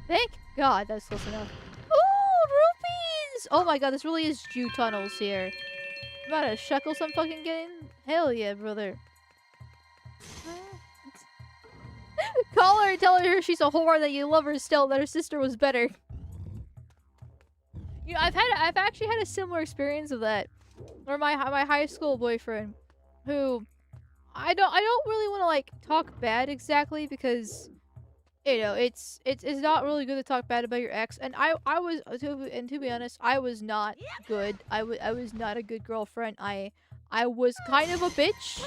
Thank God that's close enough. Ooh, rupees! Oh my God, this really is Jew tunnels here. I'm about to shekel some fucking game? Hell yeah, brother. Call her and tell her she's a whore, that you love her still, that her sister was better. You know, I've actually had a similar experience of that. Or my high school boyfriend, who I don't really want to like talk bad exactly, because you know it's not really good to talk bad about your ex, and I was to be honest, I was not good. I was not a good girlfriend. I was kind of a bitch.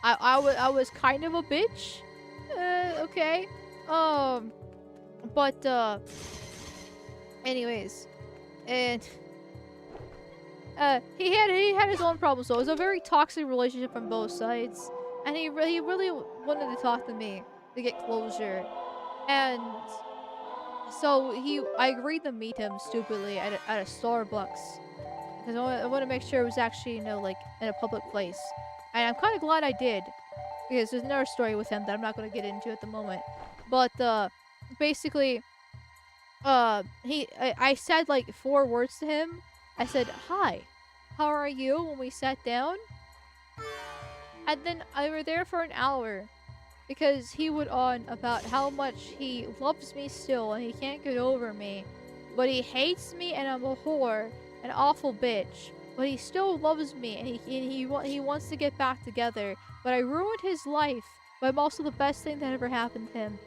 I was kind of a bitch. Okay. But anyways, and he had his own problems. So it was a very toxic relationship from both sides, and he really wanted to talk to me to get closure, and so I agreed to meet him stupidly at a Starbucks, because I want to make sure it was actually, you know, like in a public place, and I'm kind of glad I did, because there's another story with him that I'm not going to get into at the moment, but basically, I said like 4 words to him. I said, "Hi, how are you?" when we sat down. And then I were there for an hour, because he went on about how much he loves me still and he can't get over me, but he hates me and I'm a whore, an awful bitch, but he still loves me, and he wants to get back together, but I ruined his life, but I'm also the best thing that ever happened to him.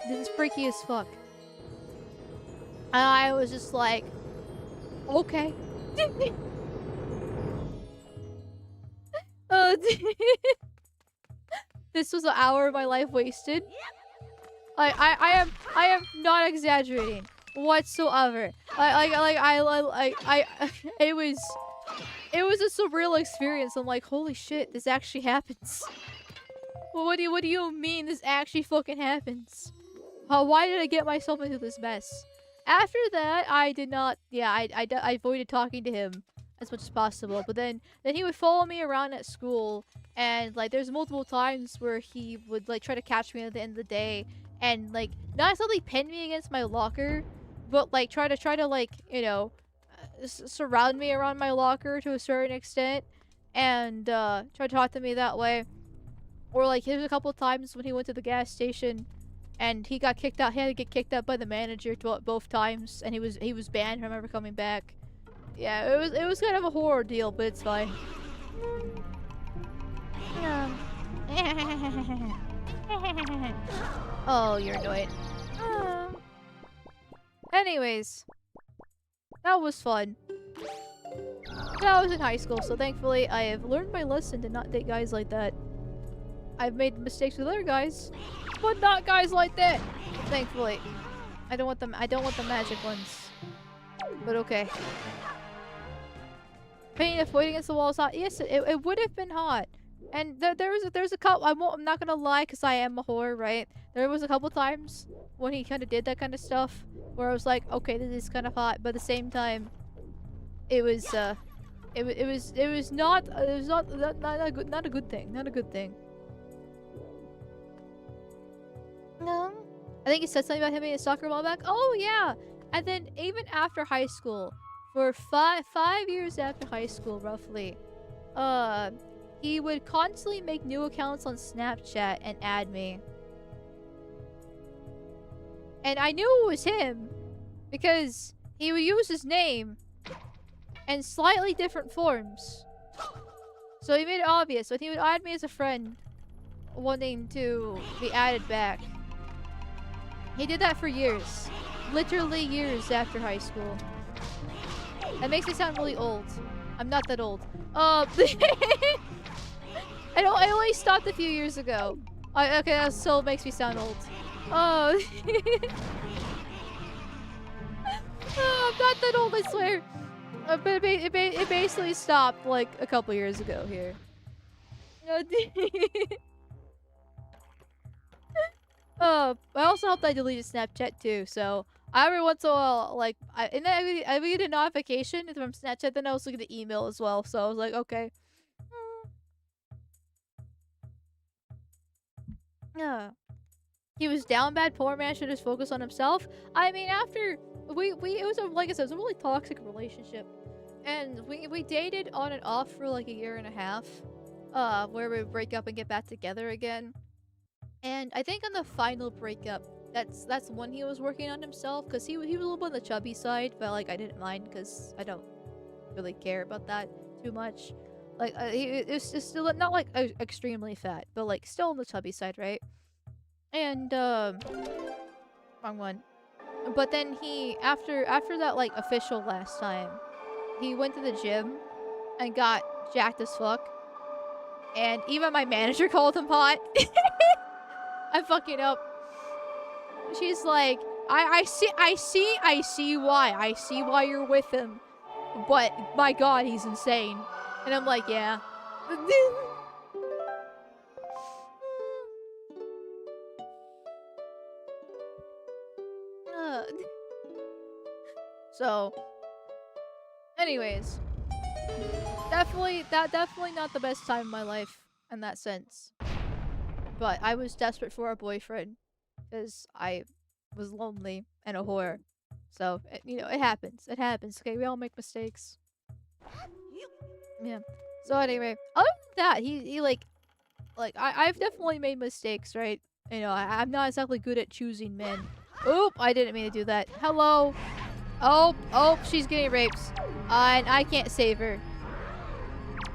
This is freaky as fuck. And I was just like, okay. This was an hour of my life wasted. I am not exaggerating whatsoever. It was a surreal experience. I'm like, holy shit, this actually happens. Well, what do you mean this actually fucking happens? Why did I get myself into this mess? After that, I did not. Yeah, I avoided talking to him as much as possible. But then he would follow me around at school, and like there's multiple times where he would like try to catch me at the end of the day, and like not necessarily pin me against my locker, but like try to like, you know, surround me around my locker to a certain extent, and try to talk to me that way. Or like there's a couple of times when he went to the gas station, and he got kicked out. He had to get kicked out by the manager both times, and he was banned from ever coming back. Yeah, it was kind of a horror deal, but it's fine. Oh, you're annoying. Anyways, that was fun. I was in high school, so thankfully I have learned my lesson to not date guys like that. I've made mistakes with other guys, but not guys like that. Thankfully, I don't want them. I don't want the magic ones. But okay. Painting a foot against the wall is hot. Yes, it would have been hot. And there's a couple. I'm not gonna lie, because I am a whore, right? There was a couple times when he kind of did that kind of stuff, where I was like, okay, this is kind of hot, but at the same time, it was not not a good thing. Not a good thing. No. I think he said something about him being a soccer ball back. Oh yeah. And then even after high school, for five years after high school, roughly, he would constantly make new accounts on Snapchat and add me. And I knew it was him because he would use his name in slightly different forms. So he made it obvious. So he would add me as a friend, wanting to be added back. He did that for years. Literally years after high school. That makes me sound really old. I'm not that old. It only stopped a few years ago. Okay, that still makes me sound old. Oh. Oh, I'm not that old, I swear. But it basically stopped like a couple years ago here. I also hope I deleted Snapchat too, so every once in a while, like, I get a notification from Snapchat, then I was looking at the email as well, so I was like, okay. Yeah. He was down bad, poor man should just focus on himself. I mean, after it was like I said, it was a really toxic relationship. And we dated on and off for like a year and a half. Where we would break up and get back together again. And I think on the final breakup, that's when he was working on himself, because he was a little bit on the chubby side, but like I didn't mind because I don't really care about that too much. Like it's just still not like extremely fat, but like still on the chubby side, right? And wrong one. But then he after that like official last time, he went to the gym and got jacked as fuck. And even my manager called him hot. I'm fucking up. She's like, I see why you're with him. But my god, he's insane. And I'm like, yeah. So, anyways, definitely not the best time of my life in that sense. But I was desperate for a boyfriend because I was lonely and a whore. So, you know, it happens. It happens. Okay, we all make mistakes. Yeah. So anyway, other than that, he I've definitely made mistakes, right? You know, I'm not exactly good at choosing men. Oop, I didn't mean to do that. Hello. Oh, she's getting raped. And I can't save her.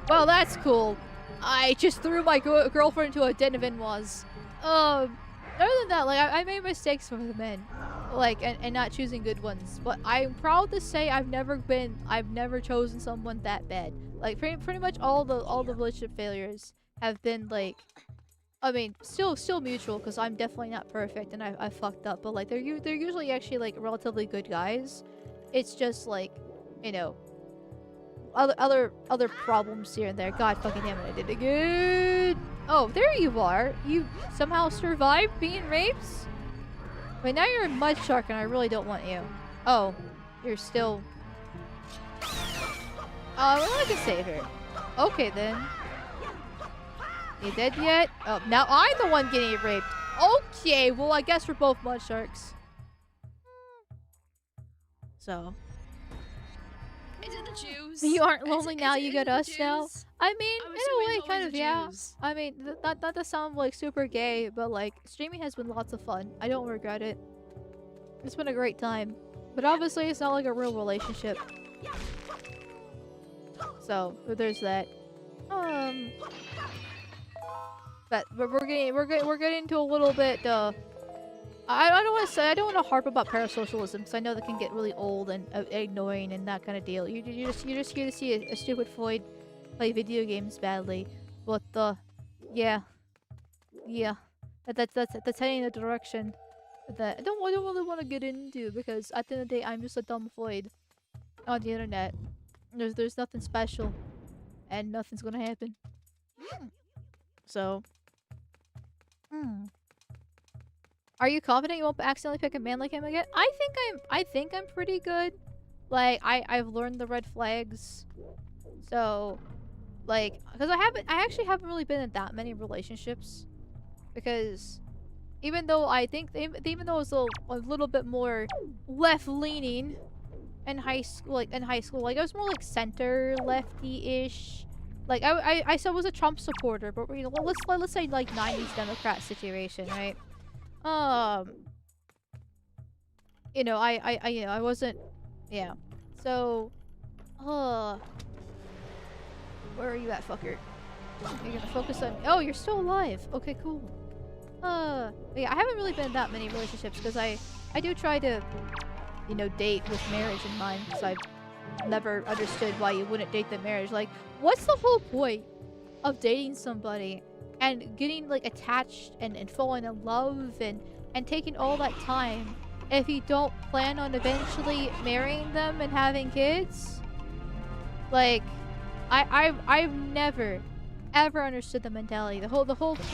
Well, that's cool. I just threw my girlfriend into a den of in-laws. Other than that, like, I made mistakes with men. Like, and not choosing good ones. But I'm proud to say I've never chosen someone that bad. Like, pretty much all the relationship failures have been, like, I mean, still mutual, because I'm definitely not perfect and I fucked up. But, like, they're usually actually, like, relatively good guys. It's just, like, you know, other problems here and there. God fucking damn it, I did it again. Oh, there you are. You somehow survived being raped? But now you're a mud shark and I really don't want you. Oh, you're still... Oh, I can save her. Okay then. You dead yet? Oh, now I'm the one getting raped. Okay, well I guess we're both mud sharks. So... Is it the Jews? You aren't lonely now, you got us Jews? now. I mean, in a way, kind of, yeah. Jews. I mean, not to sound like super gay, but like, streaming has been lots of fun. I don't regret it. It's been a great time. But obviously, it's not like a real relationship. So, there's that. But we're getting into a little bit, I don't want to harp about parasocialism because I know that can get really old and annoying and that kind of deal. You're just here to see a stupid Floyd play video games badly, but yeah, that's heading in a direction that I don't really want to get into, because at the end of the day I'm just a dumb Floyd on the internet. There's nothing special, and nothing's gonna happen. So. Are you confident you won't accidentally pick a man like him again? I think I'm pretty good. Like, I've learned the red flags. So, like, because I actually haven't really been in that many relationships. Because even though I think, even though it's a little bit more left-leaning in high school, like, I was more like center lefty-ish. Like, I still was a Trump supporter, but, you know, let's say, like, 90s Democrat situation, right? You know, you know, I wasn't, yeah. So, where are you at, fucker? You're gonna focus on, oh, you're still alive. Okay, cool. Yeah, I haven't really been in that many relationships because I do try to, you know, date with marriage in mind, because I've never understood why you wouldn't date the marriage. Like, what's the whole point of dating somebody and getting, like, attached and falling in love and taking all that time if you don't plan on eventually marrying them and having kids? Like, I've never ever understood the mentality. The whole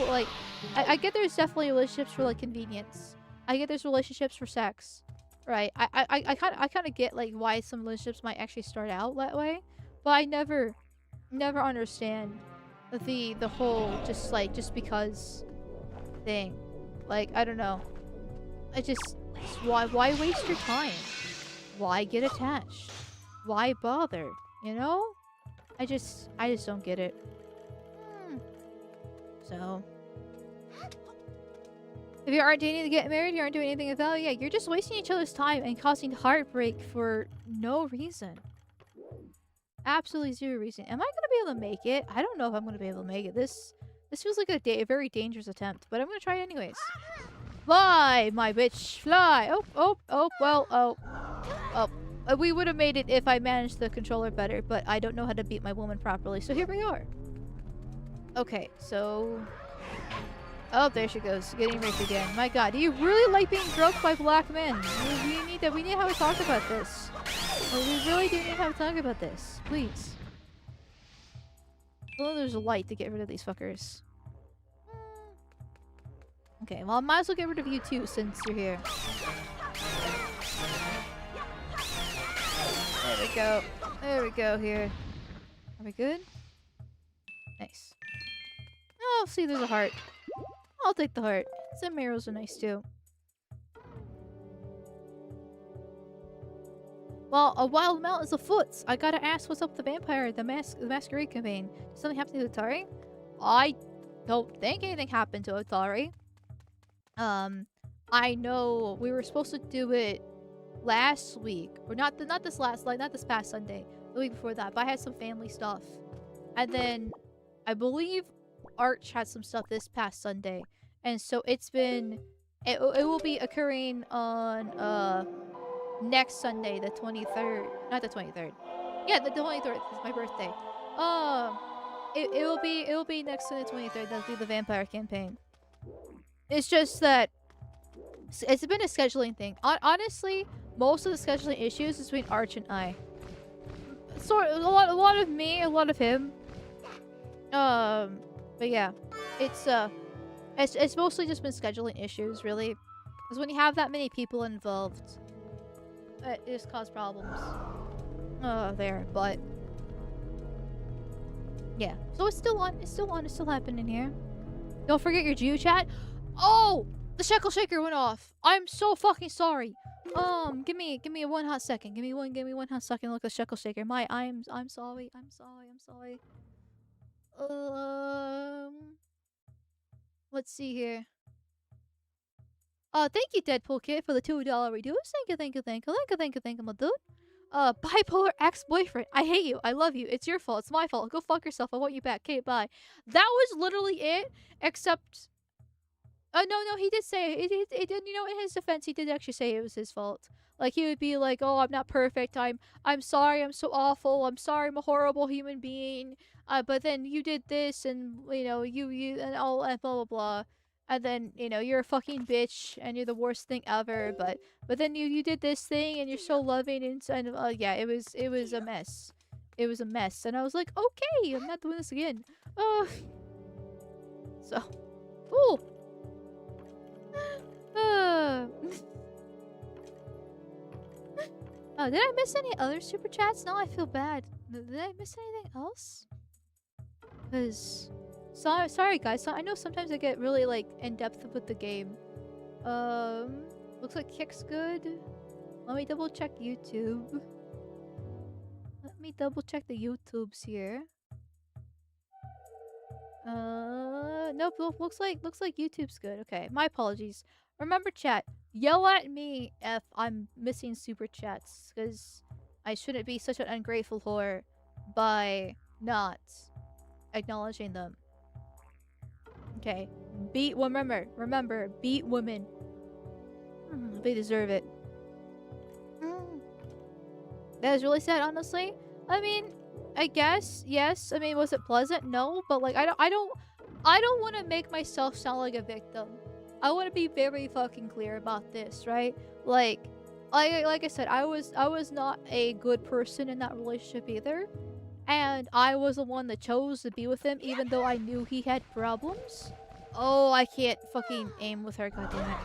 like, I get there's definitely relationships for, like, convenience. I get there's relationships for sex, right? I kind of get, like, why some relationships might actually start out that way, but I never understand the whole just because thing. Like, I don't know. I just why waste your time? Why get attached? Why bother? You know? I just don't get it. So, if you aren't dating to get married, you aren't doing anything of value, yeah, you're just wasting each other's time and causing heartbreak for no reason. Absolutely zero reason. Am I gonna be able to make it? I don't know if I'm gonna be able to make it. This feels like a very dangerous attempt, but I'm gonna try it anyways. Fly, my bitch, fly! We would have made it if I managed the controller better, but I don't know how to beat my woman properly, so here we are. Okay, so... Oh, there she goes, getting raped again. My god, do you really like being groped by black men? We need to have a talk about this. We really do need to have a talk about this. Please. Oh, there's a light to get rid of these fuckers. Okay, well, I might as well get rid of you too, since you're here. There we go. There we go here. Are we good? Nice. Oh, see, there's a heart. I'll take the heart. Some arrows are nice too. Well, a wild mount is afoot. I gotta ask what's up with the vampire, the masquerade campaign. Did something happen to Atari? I don't think anything happened to Atari. I know we were supposed to do it last week, or not this past Sunday, the week before that, but I had some family stuff. And then I believe Arch had some stuff this past Sunday. And so it will be occurring on next Sunday, the 23rd. Not the 23rd. Yeah, the 23rd. It's my birthday. It will be next Sunday, 23rd. That'll be the vampire campaign. It's just that it's been a scheduling thing. Honestly, most of the scheduling issues is between Arch and I. Sort a lot of me, a lot of him. But yeah, it's mostly just been scheduling issues, really. Because when you have that many people involved, it just causes problems. But yeah. So it's still on. It's still happening here. Don't forget your Geo chat. Oh, the shekel shaker went off. I'm so fucking sorry. Give me one hot second. Give me one hot second. Look at the shekel shaker. I'm sorry. I'm sorry. Let's see here. Thank you, Deadpool Kid, for the $2 reduce. Thank you, my dude. Bipolar ex-boyfriend. I hate you. I love you. It's your fault. It's my fault. Go fuck yourself. I want you back. Okay, bye. That was literally it, except... no, he did say it. It did, you know, in his defense, he did actually say it was his fault. Like, he would be like, oh, I'm not perfect. I'm sorry. I'm so awful. I'm sorry. I'm a horrible human being. But then you did this, and, you know, you, and all, and blah, blah, blah. And then, you know, you're a fucking bitch, and you're the worst thing ever. But then you did this thing, and you're so loving, and yeah, it was a mess. It was a mess. And I was like, okay, I'm not doing this again. So, cool. Did I miss any other super chats? No, I feel bad. Did I miss anything else? Cause, sorry guys. So I know sometimes I get really like in depth with the game. Looks like Kick's good. Let me double check YouTube. Let me double check the YouTubes here. Nope. Looks like YouTube's good. Okay, my apologies. Remember, chat. Yell at me if I'm missing super chats, because I shouldn't be such an ungrateful whore by not acknowledging them. Okay. Beat women. Remember, beat women. They deserve it. That is really sad, honestly. I mean, I guess, yes. I mean, was it pleasant? No, but like, I don't want to make myself sound like a victim. I want to be very fucking clear about this, right? Like I said, I was not a good person in that relationship either, and I was the one that chose to be with him, even though I knew he had problems. Oh, I can't fucking aim with her, goddammit.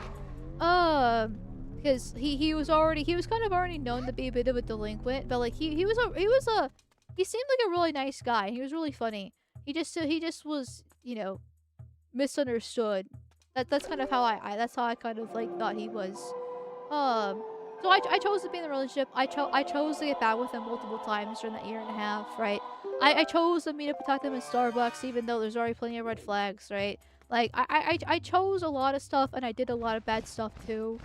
Because he was kind of already known to be a bit of a delinquent, but like he seemed like a really nice guy. He was really funny. He just was, you know, misunderstood. That's kind of how I kind of like thought he was. So I chose to be in the relationship. I chose to get back with him multiple times during that year and a half, right? I chose to meet up and talk to him in Starbucks, even though there's already plenty of red flags, right? Like I chose a lot of stuff, and I did a lot of bad stuff too.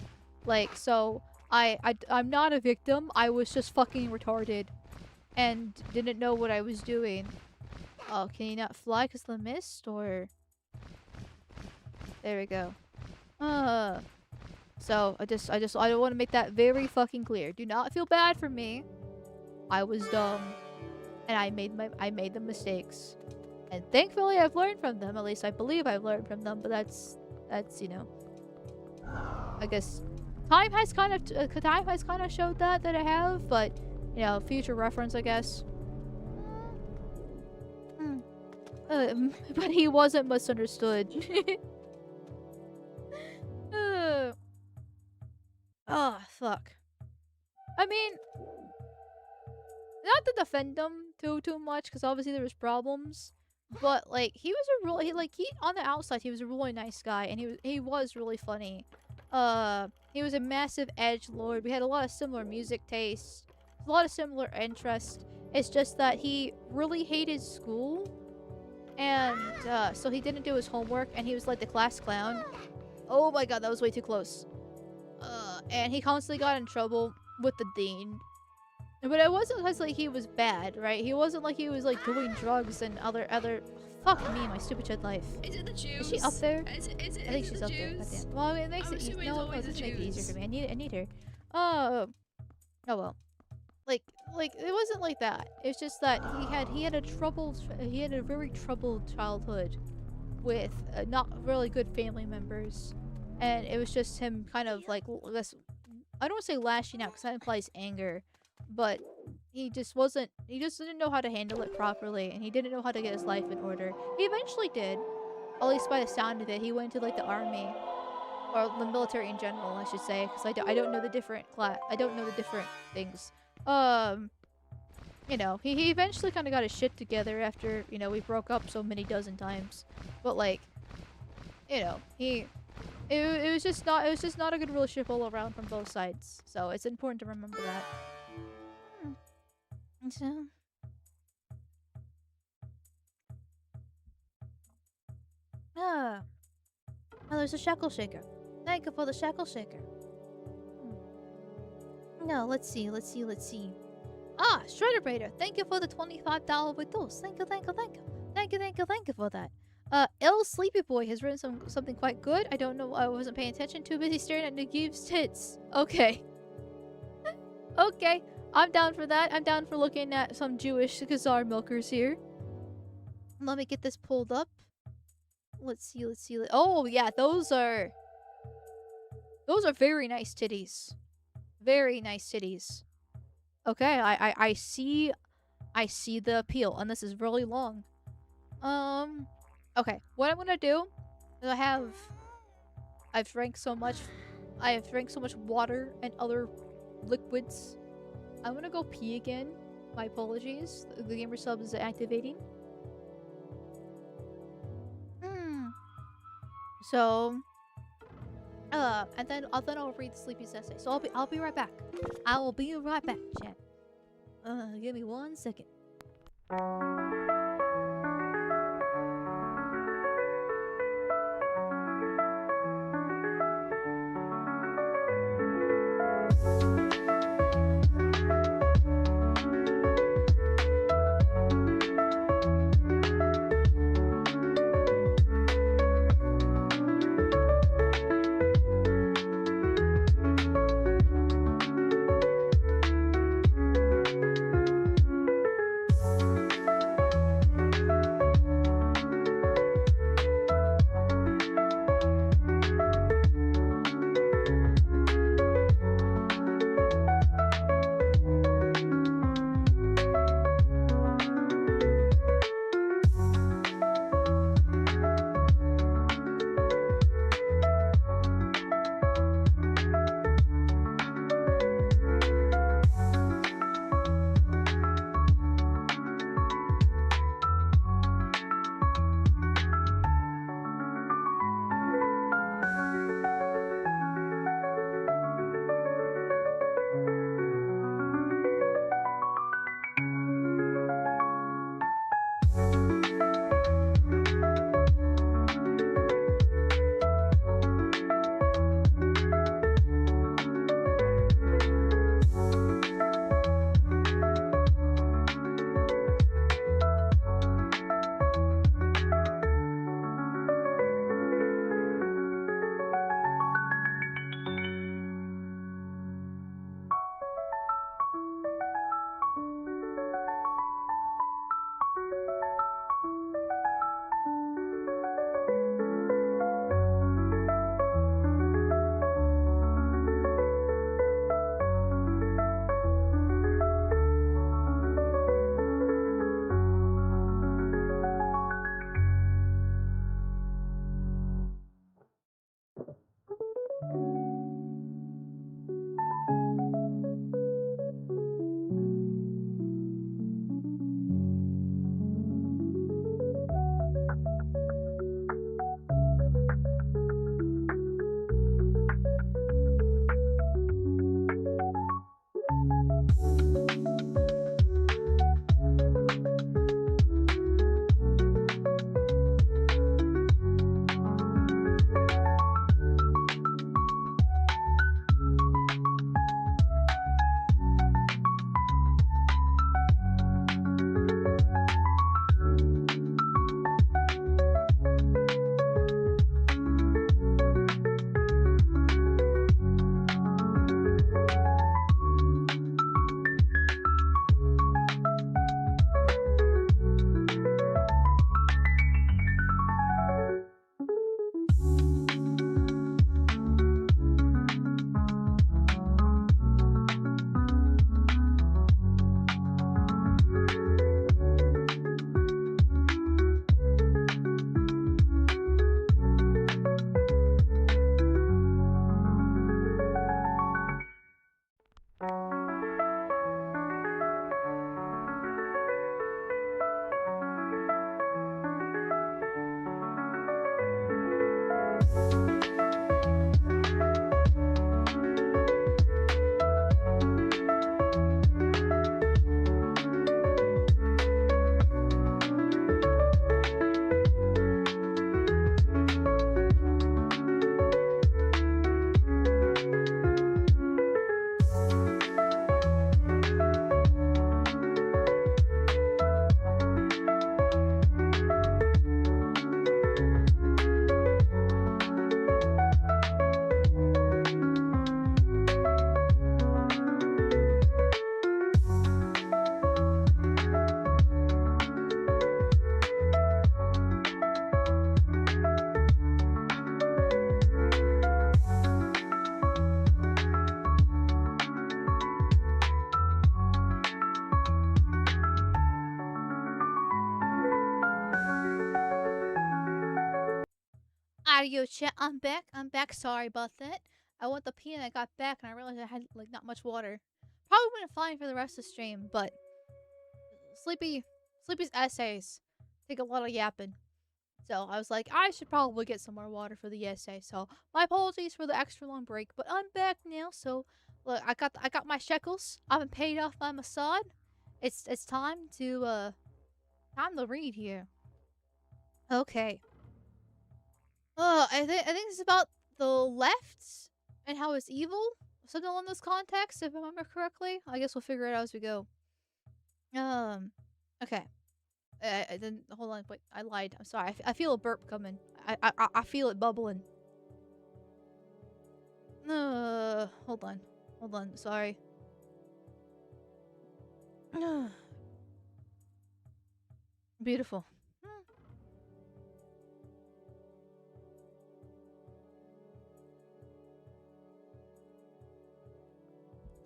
Like, so I'm not a victim. I was just fucking retarded and didn't know what I was doing. Oh, can you not fly because of the mist, or? There we go. So I want to make that very fucking clear. Do not feel bad for me. I was dumb, and I made the mistakes, and thankfully I've learned from them. At least I believe I've learned from them. But that's you know, I guess time has kind of showed that I have. But you know, future reference, I guess. But he wasn't misunderstood. Oh, fuck. I mean, not to defend him too much, because obviously there was problems. But like, he was a really on the outside he was a really nice guy, and he was really funny. He was a massive edgelord. We had a lot of similar music tastes, a lot of similar interests. It's just that he really hated school, and so he didn't do his homework, and he was like the class clown. Oh my god, that was way too close. And he constantly got in trouble with the dean. But it wasn't because like he was bad, right? He wasn't like he was like doing drugs and other fuck me, my stupid shit life. Is it the Jews? Is she up there? I think she's up there. Goddamn. Well, it makes it easy. No, it doesn't make it easier for me. I need her. Oh well. Like it wasn't like that. It's just that he had a very troubled childhood with not really good family members. And it was just him kind of like, I don't want to say lashing out because that implies anger, but he just didn't know how to handle it properly, and he didn't know how to get his life in order. He eventually did, at least by the sound of it. He went to like the army, or the military in general, I should say, because I don't know the different things. You know, he eventually kind of got his shit together after, you know, we broke up so many dozen times, but like, you know, it was just not a good relationship all around from both sides. So it's important to remember that. So oh, there's a shackle shaker. Thank you for the shackle shaker. No, let's see. Ah, Shredder Braider, thank you for the $25 with those. Thank you for that. L Sleepy Boy has written something quite good. I don't know. I wasn't paying attention. Too busy staring at Nagiv's tits. Okay. Okay. I'm down for that. I'm down for looking at some Jewish Khazar milkers here. Let me get this pulled up. Let's see. Oh, yeah. Those are very nice titties. Very nice titties. Okay. I see the appeal. And this is really long. Okay, what I'm gonna do is I've drank so much water and other liquids I'm gonna go pee again. My apologies. The gamer sub is activating. So, and then I'll read the Sleepy's essay. So I'll be right back. I will be right back, chat. Give me 1 second. Audio chat. I'm back. I'm back. Sorry about that. I went to pee and I got back and I realized I had like not much water. probably been fine for the rest of the stream, but Sleepy's essays take a lot of yapping. So I was like, I should probably get some more water for the essay. So my apologies for the extra long break, but I'm back now. So look, I got my shekels. I've been paid off by Mossad. It's time to read here. Okay. I think it's about the left and how it's evil. Something along those contexts, if I remember correctly. I guess we'll figure it out as we go. Okay. I didn't. Hold on. Wait, I lied. I'm sorry. I feel a burp coming. I feel it bubbling. Hold on. Hold on. Sorry. Beautiful.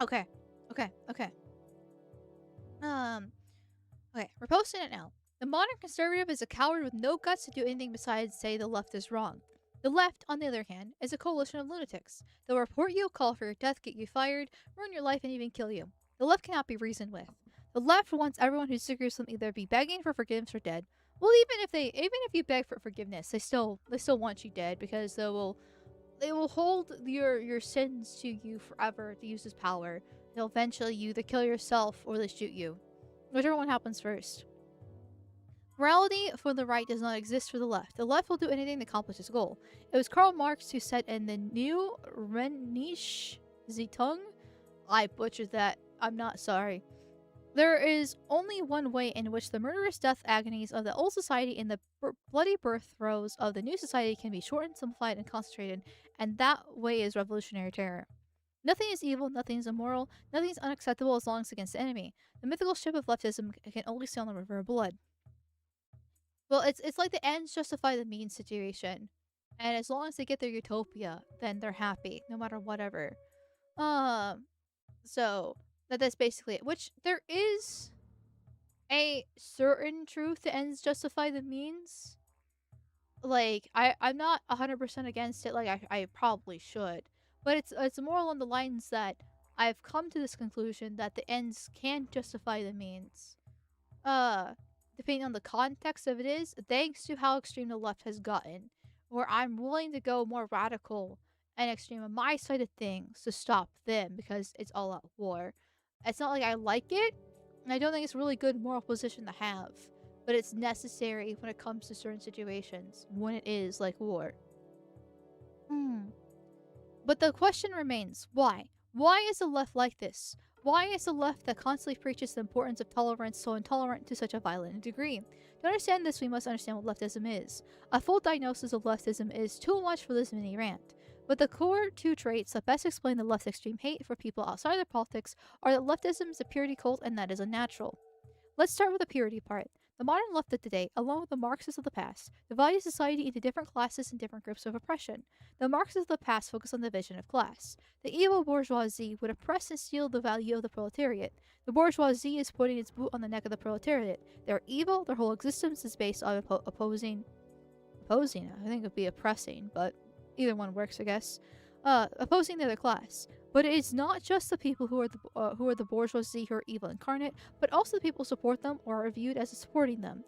Okay. Okay. Okay. Okay. We're posting it now. The modern conservative is a coward with no guts to do anything besides say the left is wrong. The left, on the other hand, is a coalition of lunatics. They'll report you, call for your death, get you fired, ruin your life, and even kill you. The left cannot be reasoned with. The left wants everyone who disagrees with them either be begging for forgiveness or dead. Well, even if you beg for forgiveness, they still want you dead because they will hold your sins to you forever to use as power. They'll eventually either kill yourself or they shoot you. Whichever one happens first. Morality for the right does not exist for the left. The left will do anything to accomplish its goal. It was Karl Marx who said in the New Rheinische Zeitung, I butchered that, I'm not sorry. There is only one way in which the murderous death agonies of the old society and the bloody birth throes of the new society can be shortened, simplified, and concentrated, and that way is revolutionary terror. Nothing is evil, nothing is immoral, nothing is unacceptable as long as it's against the enemy. The mythical ship of leftism can only sail on the river of blood. Well, it's like the ends justify the means situation. And as long as they get their utopia, then they're happy, no matter whatever. So that's basically it. Which there is a certain truth to ends justify the means. Like, I'm not 100% against it like I probably should. But it's more along the lines that I've come to this conclusion that the ends can justify the means. Depending on the context of it is, thanks to how extreme the left has gotten, where I'm willing to go more radical and extreme on my side of things to stop them because it's all out war. It's not like I like it, and I don't think it's a really good moral position to have, but it's necessary when it comes to certain situations, when it is like war. But the question remains, why? Why is the left like this? Why is the left that constantly preaches the importance of tolerance so intolerant to such a violent degree? To understand this, we must understand what leftism is. A full diagnosis of leftism is too much for this mini rant. But the core two traits that best explain the left's extreme hate for people outside their politics are that leftism is a purity cult and that is unnatural. Let's start with the purity part. The modern left of today, along with the Marxists of the past, divided society into different classes and different groups of oppression. The Marxists of the past focused on the division of class. The evil bourgeoisie would oppress and steal the value of the proletariat. The bourgeoisie is putting its boot on the neck of the proletariat. They're evil, their whole existence is based on opposing, I think it would be oppressing, but either one works, I guess. Opposing the other class. But it is not just the people who are the bourgeoisie who are evil incarnate, but also the people who support them or are viewed as supporting them.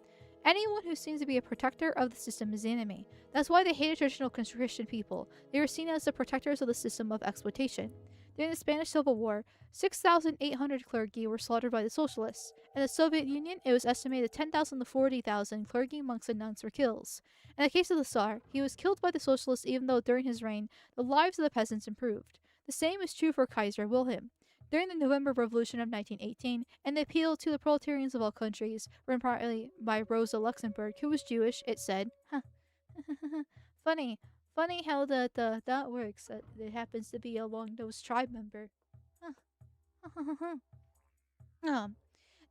Anyone who seems to be a protector of the system is the enemy. That's why they hated traditional Christian people. They were seen as the protectors of the system of exploitation. During the Spanish Civil War, 6,800 clergy were slaughtered by the socialists. In the Soviet Union, it was estimated 10,000 to 40,000 clergy, monks, and nuns were killed. In the case of the Tsar, he was killed by the socialists even though during his reign, the lives of the peasants improved. The same is true for Kaiser Wilhelm. During the November Revolution of 1918, and the appeal to the proletarians of all countries, run partly by Rosa Luxemburg, who was Jewish, it said, funny how that works. It happens to be a long-nosed tribe member.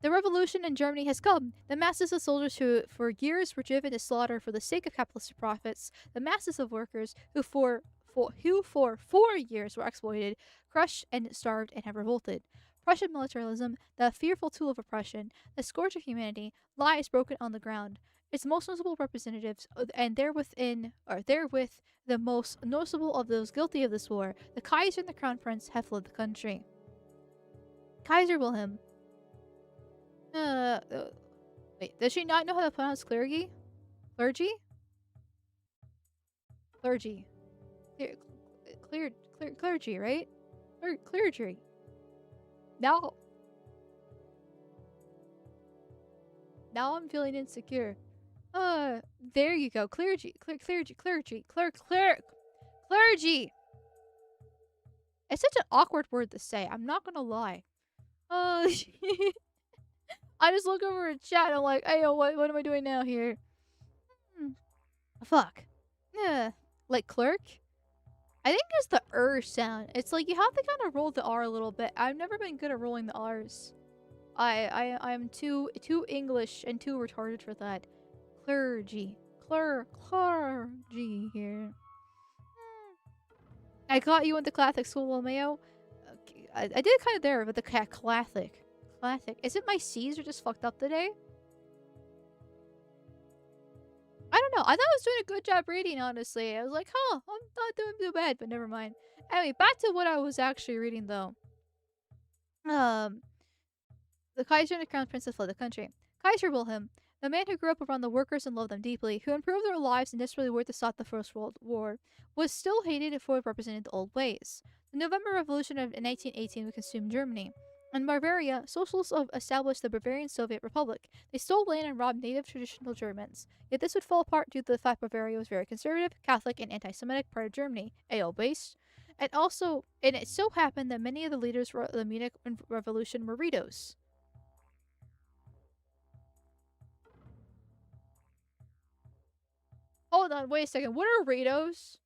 The revolution in Germany has come. The masses of soldiers who for years were driven to slaughter for the sake of capitalistic profits, the masses of workers who for 4 years were exploited, crushed and starved and have revolted. Prussian militarism, the fearful tool of oppression, the scourge of humanity, lies broken on the ground. Its most notable representatives, and therewith the most noticeable of those guilty of this war, the Kaiser and the Crown Prince, have fled the country. Kaiser Wilhelm. Wait, does she not know how to pronounce clergy? Clergy? Clergy. Clergy, right? Clergy. Now I'm feeling insecure. There you go. Clergy. Clergy. It's such an awkward word to say. I'm not gonna lie. I just look over at chat and I'm like, hey, yo, what am I doing now here? Fuck. Yeah. Like clerk? I think it's the sound. It's like you have to kind of roll the R a little bit. I've never been good at rolling the R's. I'm too English and too retarded for that. Clergy. Clergy here. I got you into Catholic school, Mayo. Okay, I did kind of there, but the Catholic. Is it my C's are just fucked up today? I don't know. I thought I was doing a good job reading, honestly. I was like, huh, I'm not doing too bad, but never mind. Anyway, back to what I was actually reading, though. The Kaiser and the Crown Prince fled the country. Kaiser Wilhelm, the man who grew up around the workers and loved them deeply, who improved their lives and desperately worked to stop the First World War, was still hated for representing the old ways. The November Revolution of 1918 would consume Germany. In Bavaria, socialists established the Bavarian Soviet Republic. They stole land and robbed native traditional Germans. Yet this would fall apart due to the fact Bavaria was very conservative, Catholic, and anti-Semitic part of Germany, AO-based. And it so happened that many of the leaders of the Munich Revolution were Ritos. Hold on, wait a second. What are Ritos?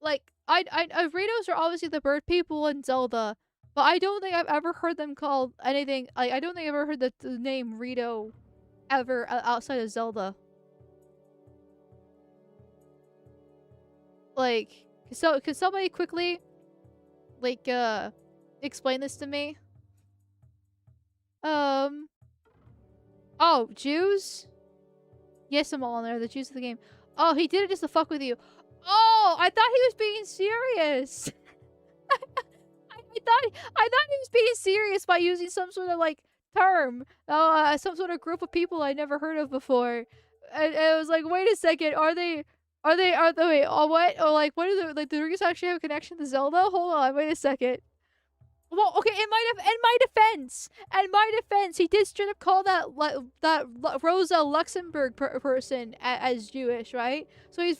Like, Ritos are obviously the bird people in Zelda. But I don't think I've ever heard them called anything. I don't think I've ever heard the name Rito ever outside of Zelda. Like, could somebody quickly, like, explain this to me? Oh, Jews? Yes, I'm all in there. The Jews of the game. Oh, he did it just to fuck with you. Oh, I thought he was being serious. I thought he was being serious by using some sort of like term, some sort of group of people I never heard of before, and I was like, wait a second, are they wait, what? Oh, like what are the like? Do Ritos actually have a connection to Zelda? Hold on, wait a second. Well, okay, in my defense, he did straight up call that Rosa Luxemburg person as Jewish, right? So he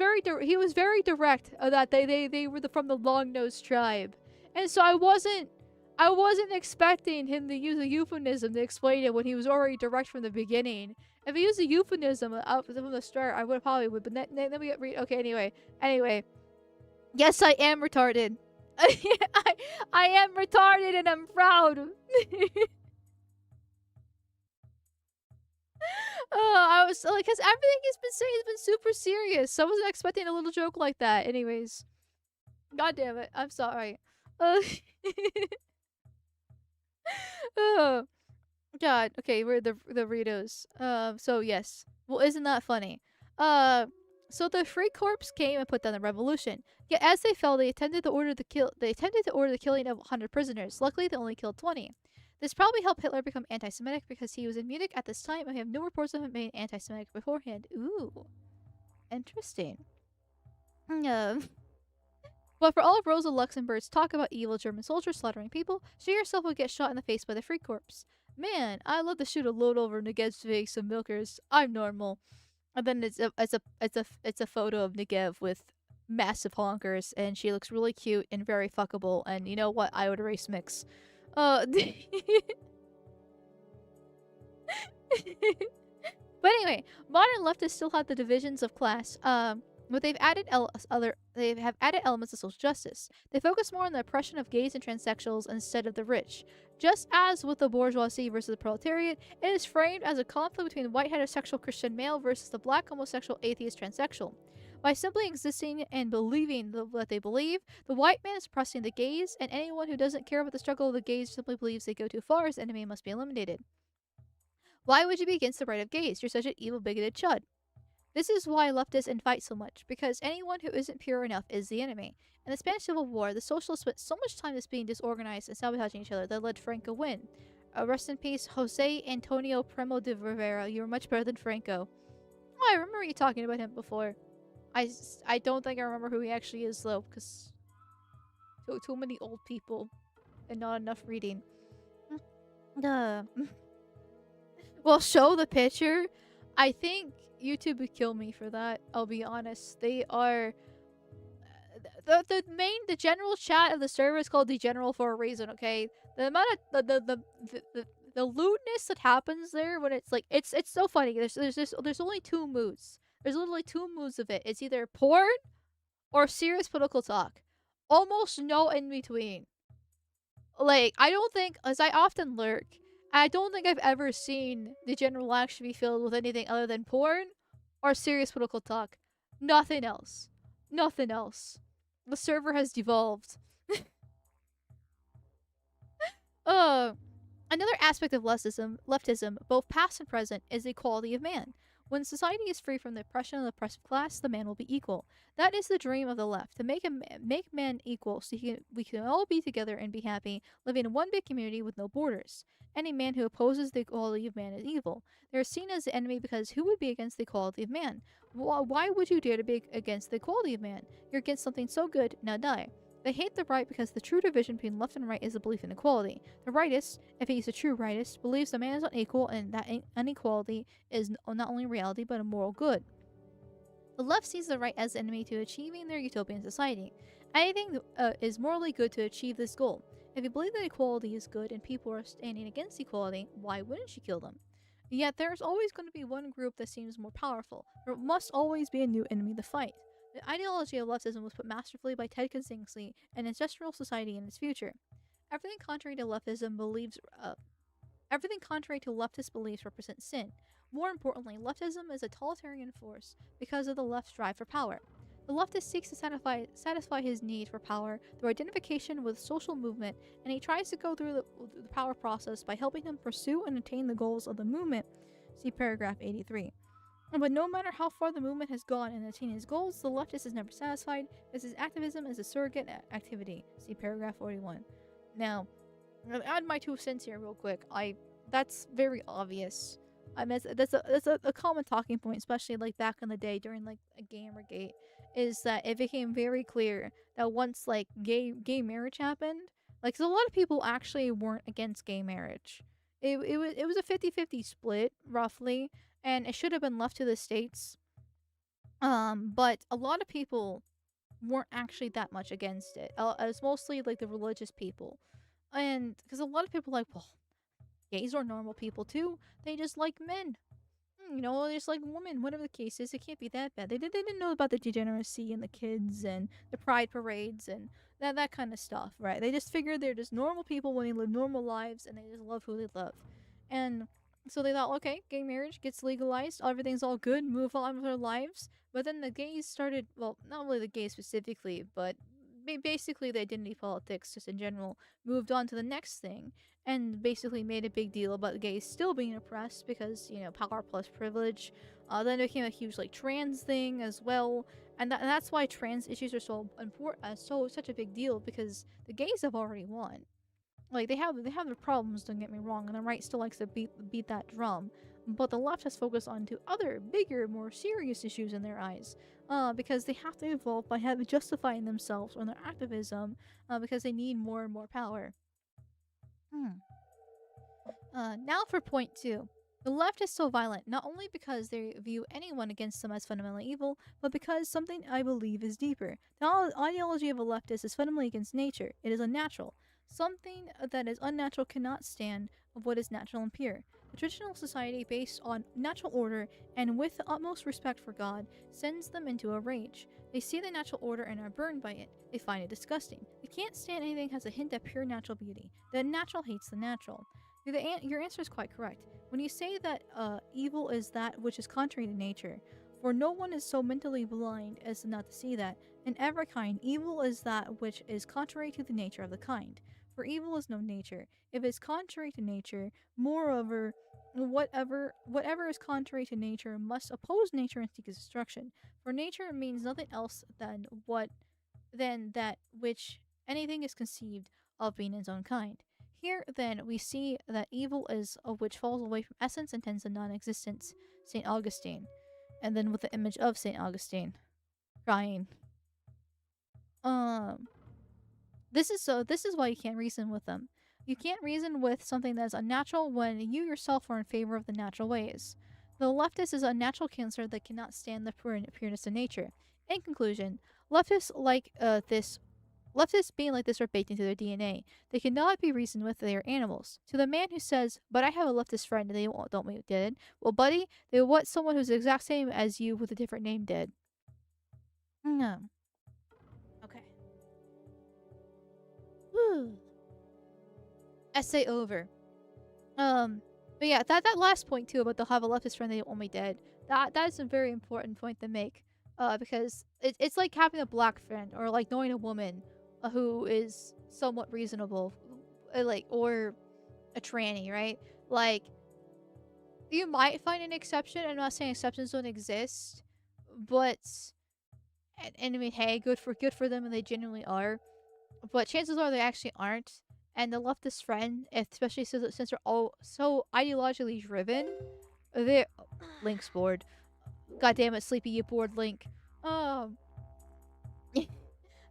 was very direct that they were from the long-nosed tribe. And so I wasn't expecting him to use a euphemism to explain it when he was already direct from the beginning. If he used a euphemism from the start, I would probably would. But then we get okay. Anyway, yes, I am retarded. I am retarded, and I'm proud. I was like, because everything he's been saying has been super serious. So I wasn't expecting a little joke like that. Anyways, god damn it, I'm sorry. Oh god. Okay, we're the Ritos. So yes. Well, isn't that funny? So the Free Corps came and put down the revolution. Yet as they fell, they attempted to order the killing of 100 prisoners. Luckily, they only killed 20. This probably helped Hitler become anti-Semitic because he was in Munich at this time and we have no reports of him being anti-Semitic beforehand. Ooh. Interesting. But for all of Rosa Luxemburg's talk about evil German soldiers slaughtering people, she herself would get shot in the face by the Free Corps. Man, I love to shoot a load over Negev's face of milkers. I'm normal. And then it's a photo of Negev with massive honkers, and she looks really cute and very fuckable. And you know what? I would erase mix. But anyway, modern leftists still have the divisions of class. But they have added elements of social justice. They focus more on the oppression of gays and transsexuals instead of the rich. Just as with the bourgeoisie versus the proletariat, it is framed as a conflict between the white heterosexual Christian male versus the black homosexual atheist transsexual. By simply existing and believing what they believe, the white man is oppressing the gays, and anyone who doesn't care about the struggle of the gays simply believes they go too far as enemy must be eliminated. Why would you be against the right of gays? You're such an evil, bigoted chud. This is why leftists fight so much, because anyone who isn't pure enough is the enemy. In the Spanish Civil War, the socialists spent so much time just being disorganized and sabotaging each other that led Franco win. Rest in peace, Jose Antonio Primo de Rivera. You were much better than Franco. Oh, I remember you talking about him before. I don't think I remember who he actually is, though, because too many old people and not enough reading. Well, show the picture. I think YouTube would kill me for that. I'll be honest. They are the general chat of the server is called the general for a reason. Okay, the amount of the lewdness that happens there when it's like it's so funny. There's only two moods. There's literally two moods of it. It's either porn or serious political talk. Almost no in between. Like, I don't think, as I often lurk, I don't think I've ever seen the general actually be filled with anything other than porn or serious political talk. Nothing else. Nothing else. The server has devolved. Another aspect of leftism, both past and present, is the equality of man. When society is free from the oppression of the oppressive class, the man will be equal. That is the dream of the left, to make man equal so we can all be together and be happy, living in one big community with no borders. Any man who opposes the equality of man is evil. They are seen as the enemy because who would be against the equality of man? Why would you dare to be against the equality of man? You're against something so good, now die. They hate the right because the true division between left and right is a belief in equality. The rightist, if he's a true rightist, believes the man is unequal and that inequality is not only reality but a moral good. The left sees the right as the enemy to achieving their utopian society. Anything is morally good to achieve this goal. If you believe that equality is good and people are standing against equality, why wouldn't you kill them? Yet there's always going to be one group that seems more powerful. There must always be a new enemy to fight. The ideology of leftism was put masterfully by Ted Kaczynski and Industrial Society in its future. Everything contrary to leftist beliefs represents sin. More importantly, leftism is a totalitarian force because of the left's drive for power. The leftist seeks to satisfy his need for power through identification with social movement, and he tries to go through the power process by helping them pursue and attain the goals of the movement. See paragraph 83. But no matter how far the movement has gone in attaining its goals, the leftist is never satisfied, as his activism is a surrogate activity. See paragraph 41. Now, I'll add my 2 cents here real quick. That's very obvious. I mean, that's a common talking point, especially like back in the day during like a Gamergate, is that it became very clear that once like gay marriage happened, like so a lot of people actually weren't against gay marriage. It was a 50-50 split roughly, and it should have been left to the states. But a lot of people weren't actually that much against it. It was mostly like the religious people, and because a lot of people are like, well, gays are normal people too. They just like men. You know, they just like women. Whatever the case is, it can't be that bad. They didn't know about the degeneracy and the kids and the pride parades and that kind of stuff, right? They just figured they're just normal people when they live normal lives and they just love who they love. And so they thought, okay, gay marriage gets legalized, everything's all good, move on with their lives. But then the gays started, well, not really the gays specifically, but basically the identity politics just in general moved on to the next thing and basically made a big deal about the gays still being oppressed because, you know, power plus privilege. Then it became a huge like trans thing as well, and that's why trans issues are so important, such a big deal, because the gays have already won. Like they have their problems, don't get me wrong, and the right still likes to beat that drum, but the left has focused on to other bigger, more serious issues in their eyes, because they have to evolve by justifying themselves or their activism, because they need more and more power. Now for point 2. The left is so violent not only because they view anyone against them as fundamentally evil, but because something I believe is deeper. The ideology of a leftist is fundamentally against nature. It is unnatural. Something that is unnatural cannot stand of what is natural and pure. The traditional society based on natural order and with the utmost respect for God sends them into a rage. They see the natural order and are burned by it. They find it disgusting. They can't stand anything that has a hint of pure natural beauty. The natural hates the natural. Your answer is quite correct. When you say that evil is that which is contrary to nature, for no one is so mentally blind as not to see that, in every kind, evil is that which is contrary to the nature of the kind. For evil is no nature. If it is contrary to nature, moreover, whatever is contrary to nature must oppose nature and seek its destruction. For nature means nothing else than that which anything is conceived of being its own kind. Here, then, we see that evil is of which falls away from essence and tends to non-existence. St. Augustine. And then with the image of St. Augustine. Crying. This is why you can't reason with them. You can't reason with something that is unnatural when you yourself are in favor of the natural ways. The leftist is a natural cancer that cannot stand the pureness of nature. In conclusion, leftists being like this are baked into their DNA. They cannot be reasoned with. They are animals. To the man who says, "But I have a leftist friend and they won't don't me did," well, buddy, they want someone who's the exact same as you with a different name did. No. Okay. Whew. Essay over. But yeah, that last point too about they'll have a leftist friend they only dead. That is a very important point to make. Because it's like having a black friend or like knowing a woman who is somewhat reasonable, or a tranny, right? Like, you might find an exception. I'm not saying exceptions don't exist, but and I mean, hey, good for them, and they genuinely are. But chances are they actually aren't. And the leftist friend, especially since they're all so ideologically driven, they're Link's bored. God damn it, Sleepy, you bored Link.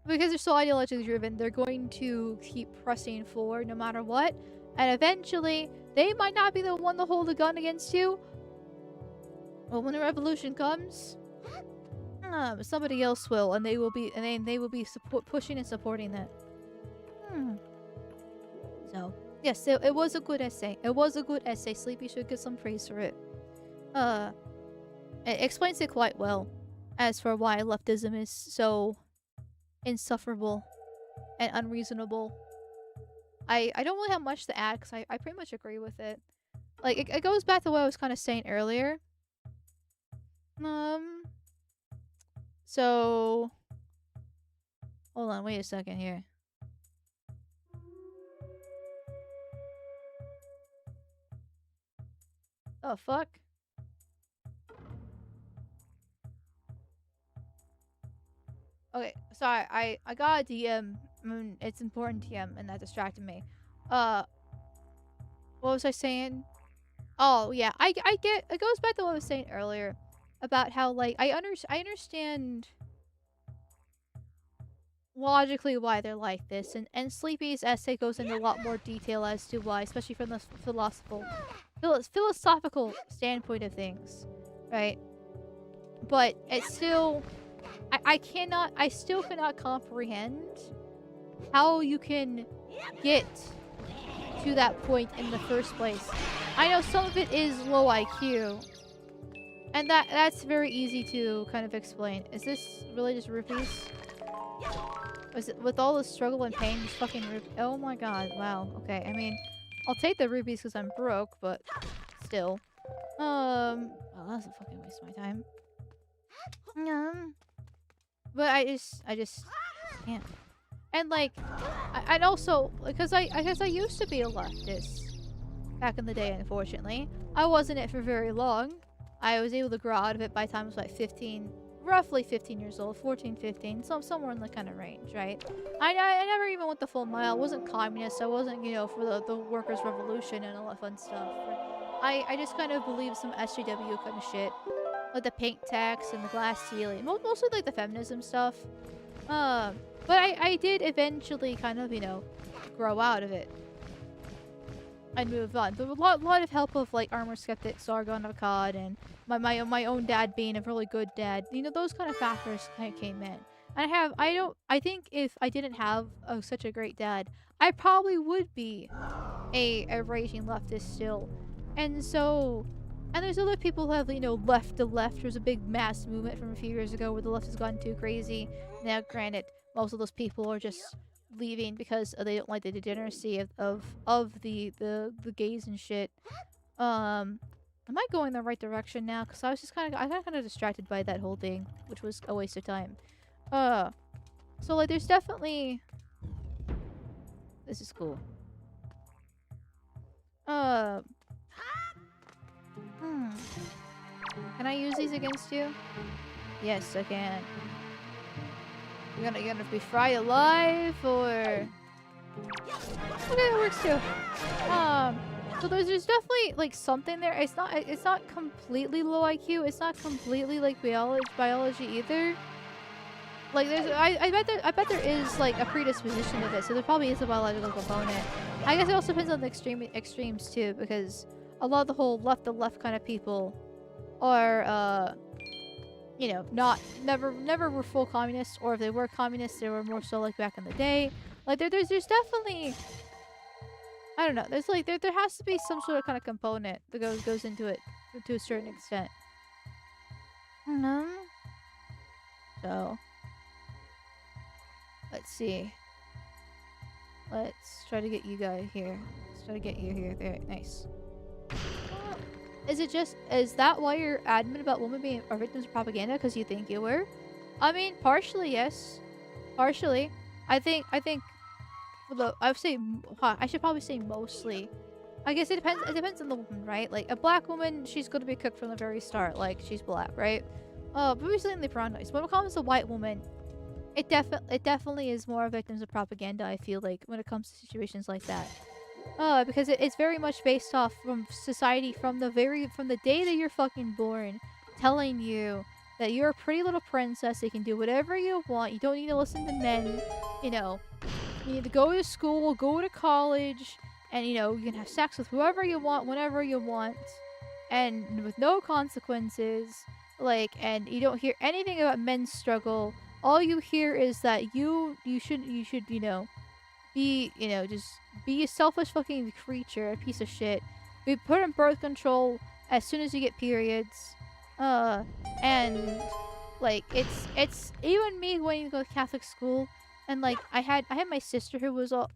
Because they're so ideologically driven, they're going to keep pressing forward no matter what. And eventually, they might not be the one to hold a gun against you. But when the revolution comes, somebody else will, and they will be, pushing and supporting that. So, yes, it was a good essay. It was a good essay. Sleepy should get some praise for it. It explains it quite well as for why leftism is so insufferable and unreasonable. I don't really have much to add because I pretty much agree with it. Like, it goes back to what I was kind of saying earlier. So... Hold on, wait a second here. Oh, fuck. Okay, sorry, I got a DM. It's important DM, and that distracted me. What was I saying? Oh, yeah, I get... It goes back to what I was saying earlier. About how, like, I understand... logically why they're like this, and Sleepy's essay goes into a lot more detail as to why, especially from the philosophical standpoint of things, right? But it's still, I still cannot comprehend how you can get to that point in the first place. I know some of it is low IQ, and that's very easy to kind of explain. Is this really just rupees? Was it with all the struggle and pain, just fucking rupees? Oh my god, wow. Okay, I mean, I'll take the rupees because I'm broke, but still. Oh, that's a fucking waste of my time. But I just can't. And like, I'd also, because I guess I used to be a leftist back in the day, unfortunately. I wasn't it for very long. I was able to grow out of it by the time I was like 15, roughly 15 years old, 14, 15, somewhere in the kind of range, right? I never even went the full mile. I wasn't communist. I wasn't, you know, for the workers' revolution and all that fun stuff. I just kind of believed some SJW kind of shit. Like the pink tax and the glass ceiling. Mostly like the feminism stuff. But I did eventually kind of, you know, grow out of it. And move on. There was a lot of help of like Armor Skeptic, Sargon of Akkad, and my own dad being a really good dad. You know, those kind of factors kind of came in. And I think if I didn't have such a great dad, I probably would be a raging leftist still. And so, and there's other people who have, you know, left the left. There's a big mass movement from a few years ago where the left has gone too crazy. Now, granted, most of those people are just leaving because they don't like the degeneracy of the gays and shit. Am I going the right direction now? Because I got kind of distracted by that whole thing, which was a waste of time. So like, there's definitely... This is cool. Hmm. Can I use these against you? Yes, I can. You're gonna be fried alive, or okay, that works too. So there's definitely like something there. It's not completely low IQ. It's not completely like biology either. Like I bet there is like a predisposition to this, so there probably is a biological component. I guess it also depends on the extremes too, because a lot of the whole the left kind of people are you know, never were full communists, or if they were communists, they were more so like back in the day. Like there's definitely, I don't know. There's like there has to be some sort of kind of component that goes into it to a certain extent. So let's see. Let's try to get you guys here. Let's try to get you here. There, nice. Is that why you're adamant about women being victims of propaganda? Because you think you were? I mean, partially, yes. Partially. I think, I would say, I should probably say mostly. I guess it depends on the woman, right? Like, a black woman, she's gonna be cooked from the very start, like, she's black, right? But recently brown eyes. When it comes to a white woman, it definitely is more victims of propaganda, I feel like, when it comes to situations like that. Because it's very much based off from society from the day that you're fucking born, telling you that you're a pretty little princess, you can do whatever you want, you don't need to listen to men, you know, you need to go to school, go to college, and you know, you can have sex with whoever you want, whenever you want, and with no consequences, like, and you don't hear anything about men's struggle. All you hear is that you should, you know, be, you know, just be a selfish fucking creature, a piece of shit. Be put in birth control as soon as you get periods. And like it's even me going to go to Catholic school, and like I had my sister who was a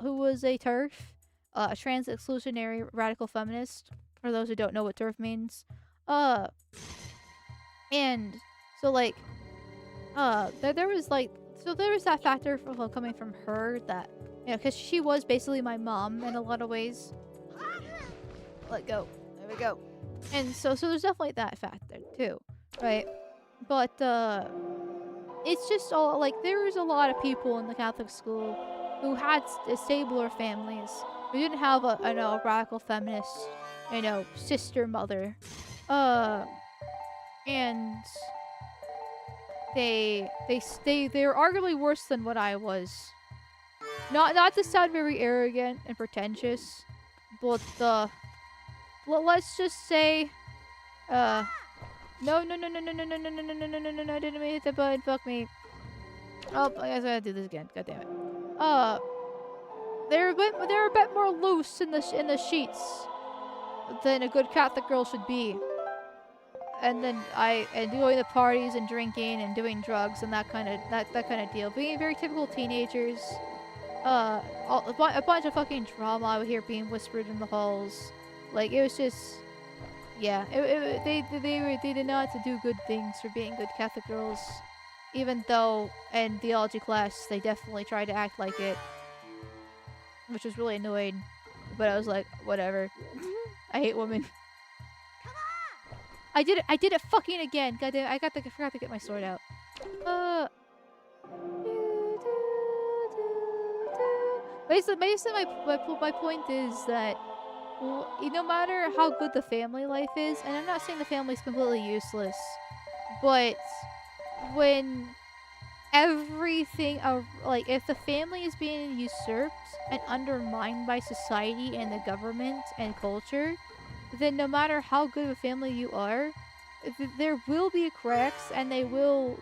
TERF, a trans exclusionary radical feminist. For those who don't know what TERF means, and so like there was that factor from coming from her, that, you know, because she was basically my mom in a lot of ways. Let go. There we go. And so there's definitely that factor too, right? But it's just all like there's a lot of people in the Catholic school who had stabler families, who didn't have a radical feminist, you know, sister mother, and they're arguably worse than what I was. Not to sound very arrogant and pretentious, but let's just say, no, I didn't mean to hit the button. Fuck me. Oh, I guess I gotta do this again. God damn it. They're a bit more loose in the sheets than a good Catholic girl should be. And then going to parties and drinking and doing drugs and that kind of deal. Being very typical teenagers. A bunch of fucking drama I would hear being whispered in the halls. Like, it was just, yeah. They did not do good things for being good Catholic girls. Even though in theology class they definitely tried to act like it, which was really annoying. But I was like, whatever. I hate women. I did it fucking again. Goddamn, I forgot to get my sword out. Basically, my point is that no matter how good the family life is, and I'm not saying the family's completely useless, but when everything, like, if the family is being usurped and undermined by society and the government and culture, then no matter how good of a family you are, there will be cracks, and they will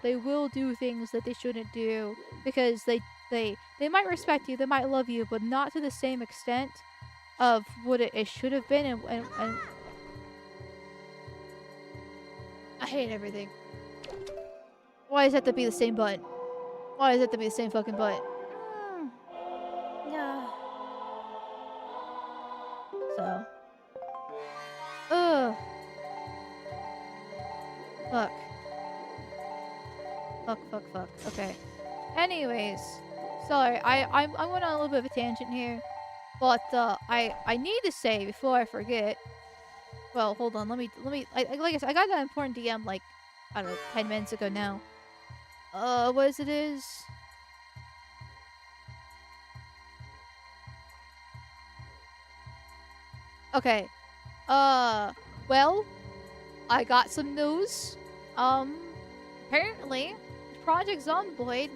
do things that they shouldn't do, because they might respect you, they might love you, but not to the same extent of what it should have been. And I hate everything. Why does it have to be the same button? Why does it have to be the same fucking button? Yeah. So. Ugh. Fuck. Okay. Anyways, sorry, I'm going on a little bit of a tangent here, but I need to say before I forget, Well, hold on. Let me. Like I said, I got that important DM like I don't know 10 minutes ago now. What is it? Okay. Well, I got some news. Apparently, Project Zomboid,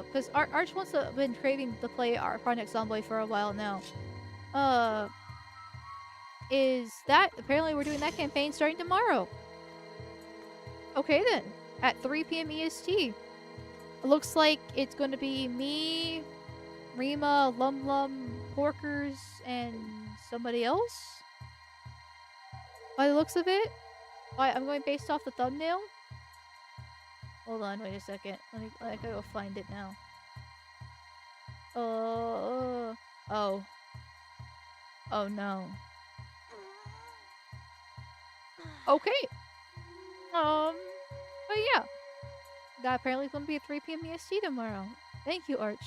because Arch wants to been craving to play our Project Zomboid for a while now. Is that apparently we're doing that campaign starting tomorrow? Okay then, at 3 p.m. EST. It looks like it's going to be me, Rima, Lum Lum, Porkers, and somebody else. By the looks of it, I'm going based off the thumbnail. Hold on, wait a second. I gotta go find it now. Oh. Oh no. Okay. But yeah. That apparently is gonna be at 3 p.m. EST tomorrow. Thank you, Arch.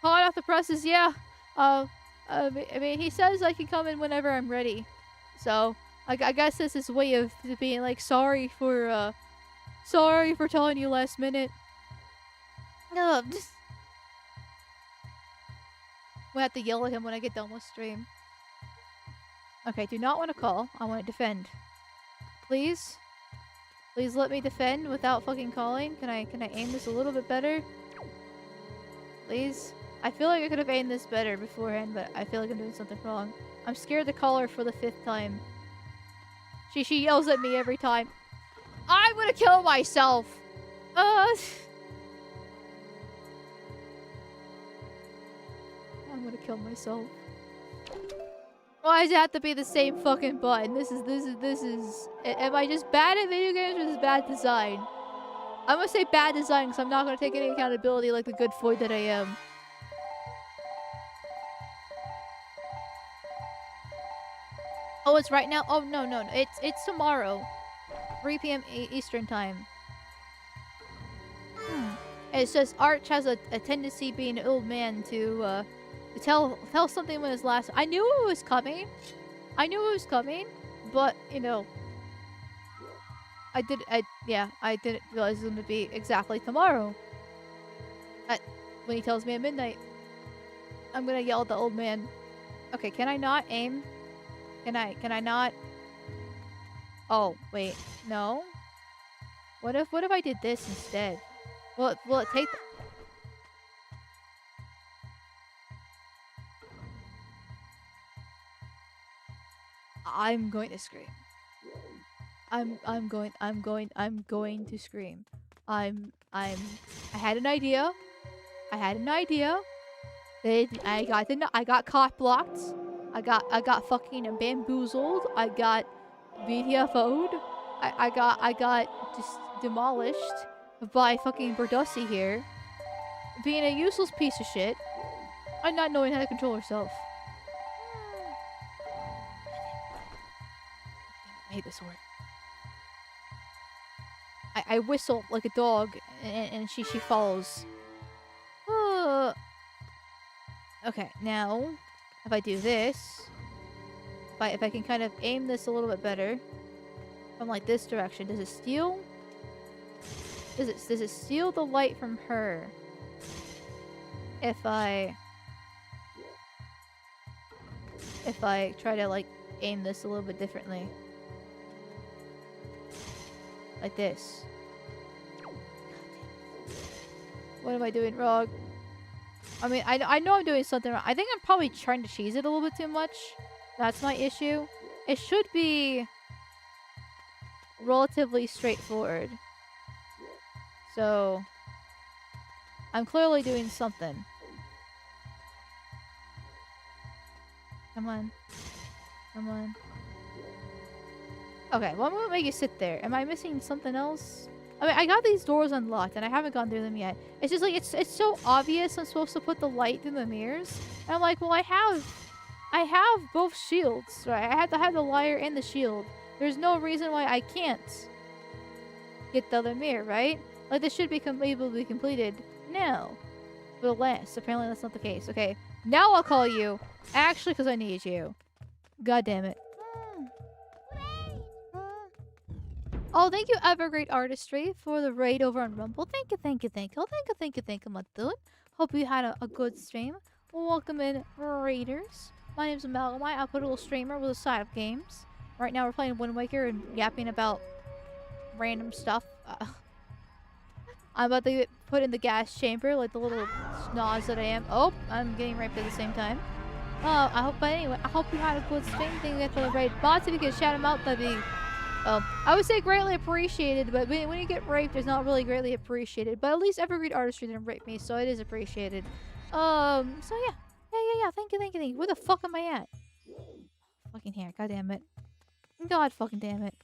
Hot off the presses, yeah. I mean, he says I can come in whenever I'm ready. So, I guess this is a way of being like, sorry for telling you last minute. I'm gonna have to yell at him when I get done with stream. Okay, do not want to call. I want to defend. Please? Please let me defend without fucking calling. Can I aim this a little bit better? Please? I feel like I could have aimed this better beforehand, but I feel like I'm doing something wrong. I'm scared to call her for the 5th time. She yells at me every time. I'm gonna kill myself! I'm gonna kill myself. Why does it have to be the same fucking button? This is... Am I just bad at video games or is this bad design? I'm gonna say bad design because I'm not gonna take any accountability like the good foid that I am. Oh, it's right now? Oh, no. It's tomorrow. 3 p.m. Eastern time. It's just Arch has a tendency being an old man to tell something when it's last. I knew it was coming. But, you know, I didn't realize it was going to be exactly tomorrow. When he tells me at midnight, I'm going to yell at the old man. Okay, can I not aim? Can I not? Oh, wait. No? What if I did this instead? Will it take... I'm going to scream. I'm going to scream. I had an idea. I got cock blocked. I got fucking bamboozled. I got BTFO'd. I got just demolished by fucking Berdussi here. Being a useless piece of shit. And not knowing how to control herself. I hate this word. I whistle like a dog and she follows. Okay, now if I do this, if I can kind of aim this a little bit better from like this direction, does it steal? Does it steal the light from her? If I try to like aim this a little bit differently. Like this. What am I doing wrong? I mean, I know I'm doing something wrong. I think I'm probably trying to cheese it a little bit too much. That's my issue. It should be relatively straightforward. So, I'm clearly doing something. Come on. Come on. Okay, well I'm gonna make you sit there. Am I missing something else? I mean, I got these doors unlocked and I haven't gone through them yet. It's just like, it's so obvious I'm supposed to put the light through the mirrors. And I'm like, well I have both shields, right? I have to have the lyre and the shield. There's no reason why I can't get the other mirror, right? Like this should be able to be completed now. But alas, apparently that's not the case. Okay, Now I'll call you. Actually, because I need you. God damn it. Oh, thank you, Evergreat Artistry, for the raid over on Rumble. Thank you, thank you, thank you. Thank you, my dude. Hope you had a good stream. Welcome in, raiders. My name's Amalgamyte. I put a little streamer with a side of games. Right now we're playing Wind Waker and yapping about random stuff. I'm about to get put in the gas chamber like the little schnoz that I am. Oh, I'm getting raped at the same time. But anyway, I hope you had a good stream. Thank you for the raid. Bots, if you could shout them out, that'd be, I would say greatly appreciated, but when you get raped, it's not really greatly appreciated. But at least Evergreen Artistry didn't rape me, so it is appreciated. So yeah. Yeah. Thank you. Where the fuck am I at? Fucking here. God damn it. God fucking damn it.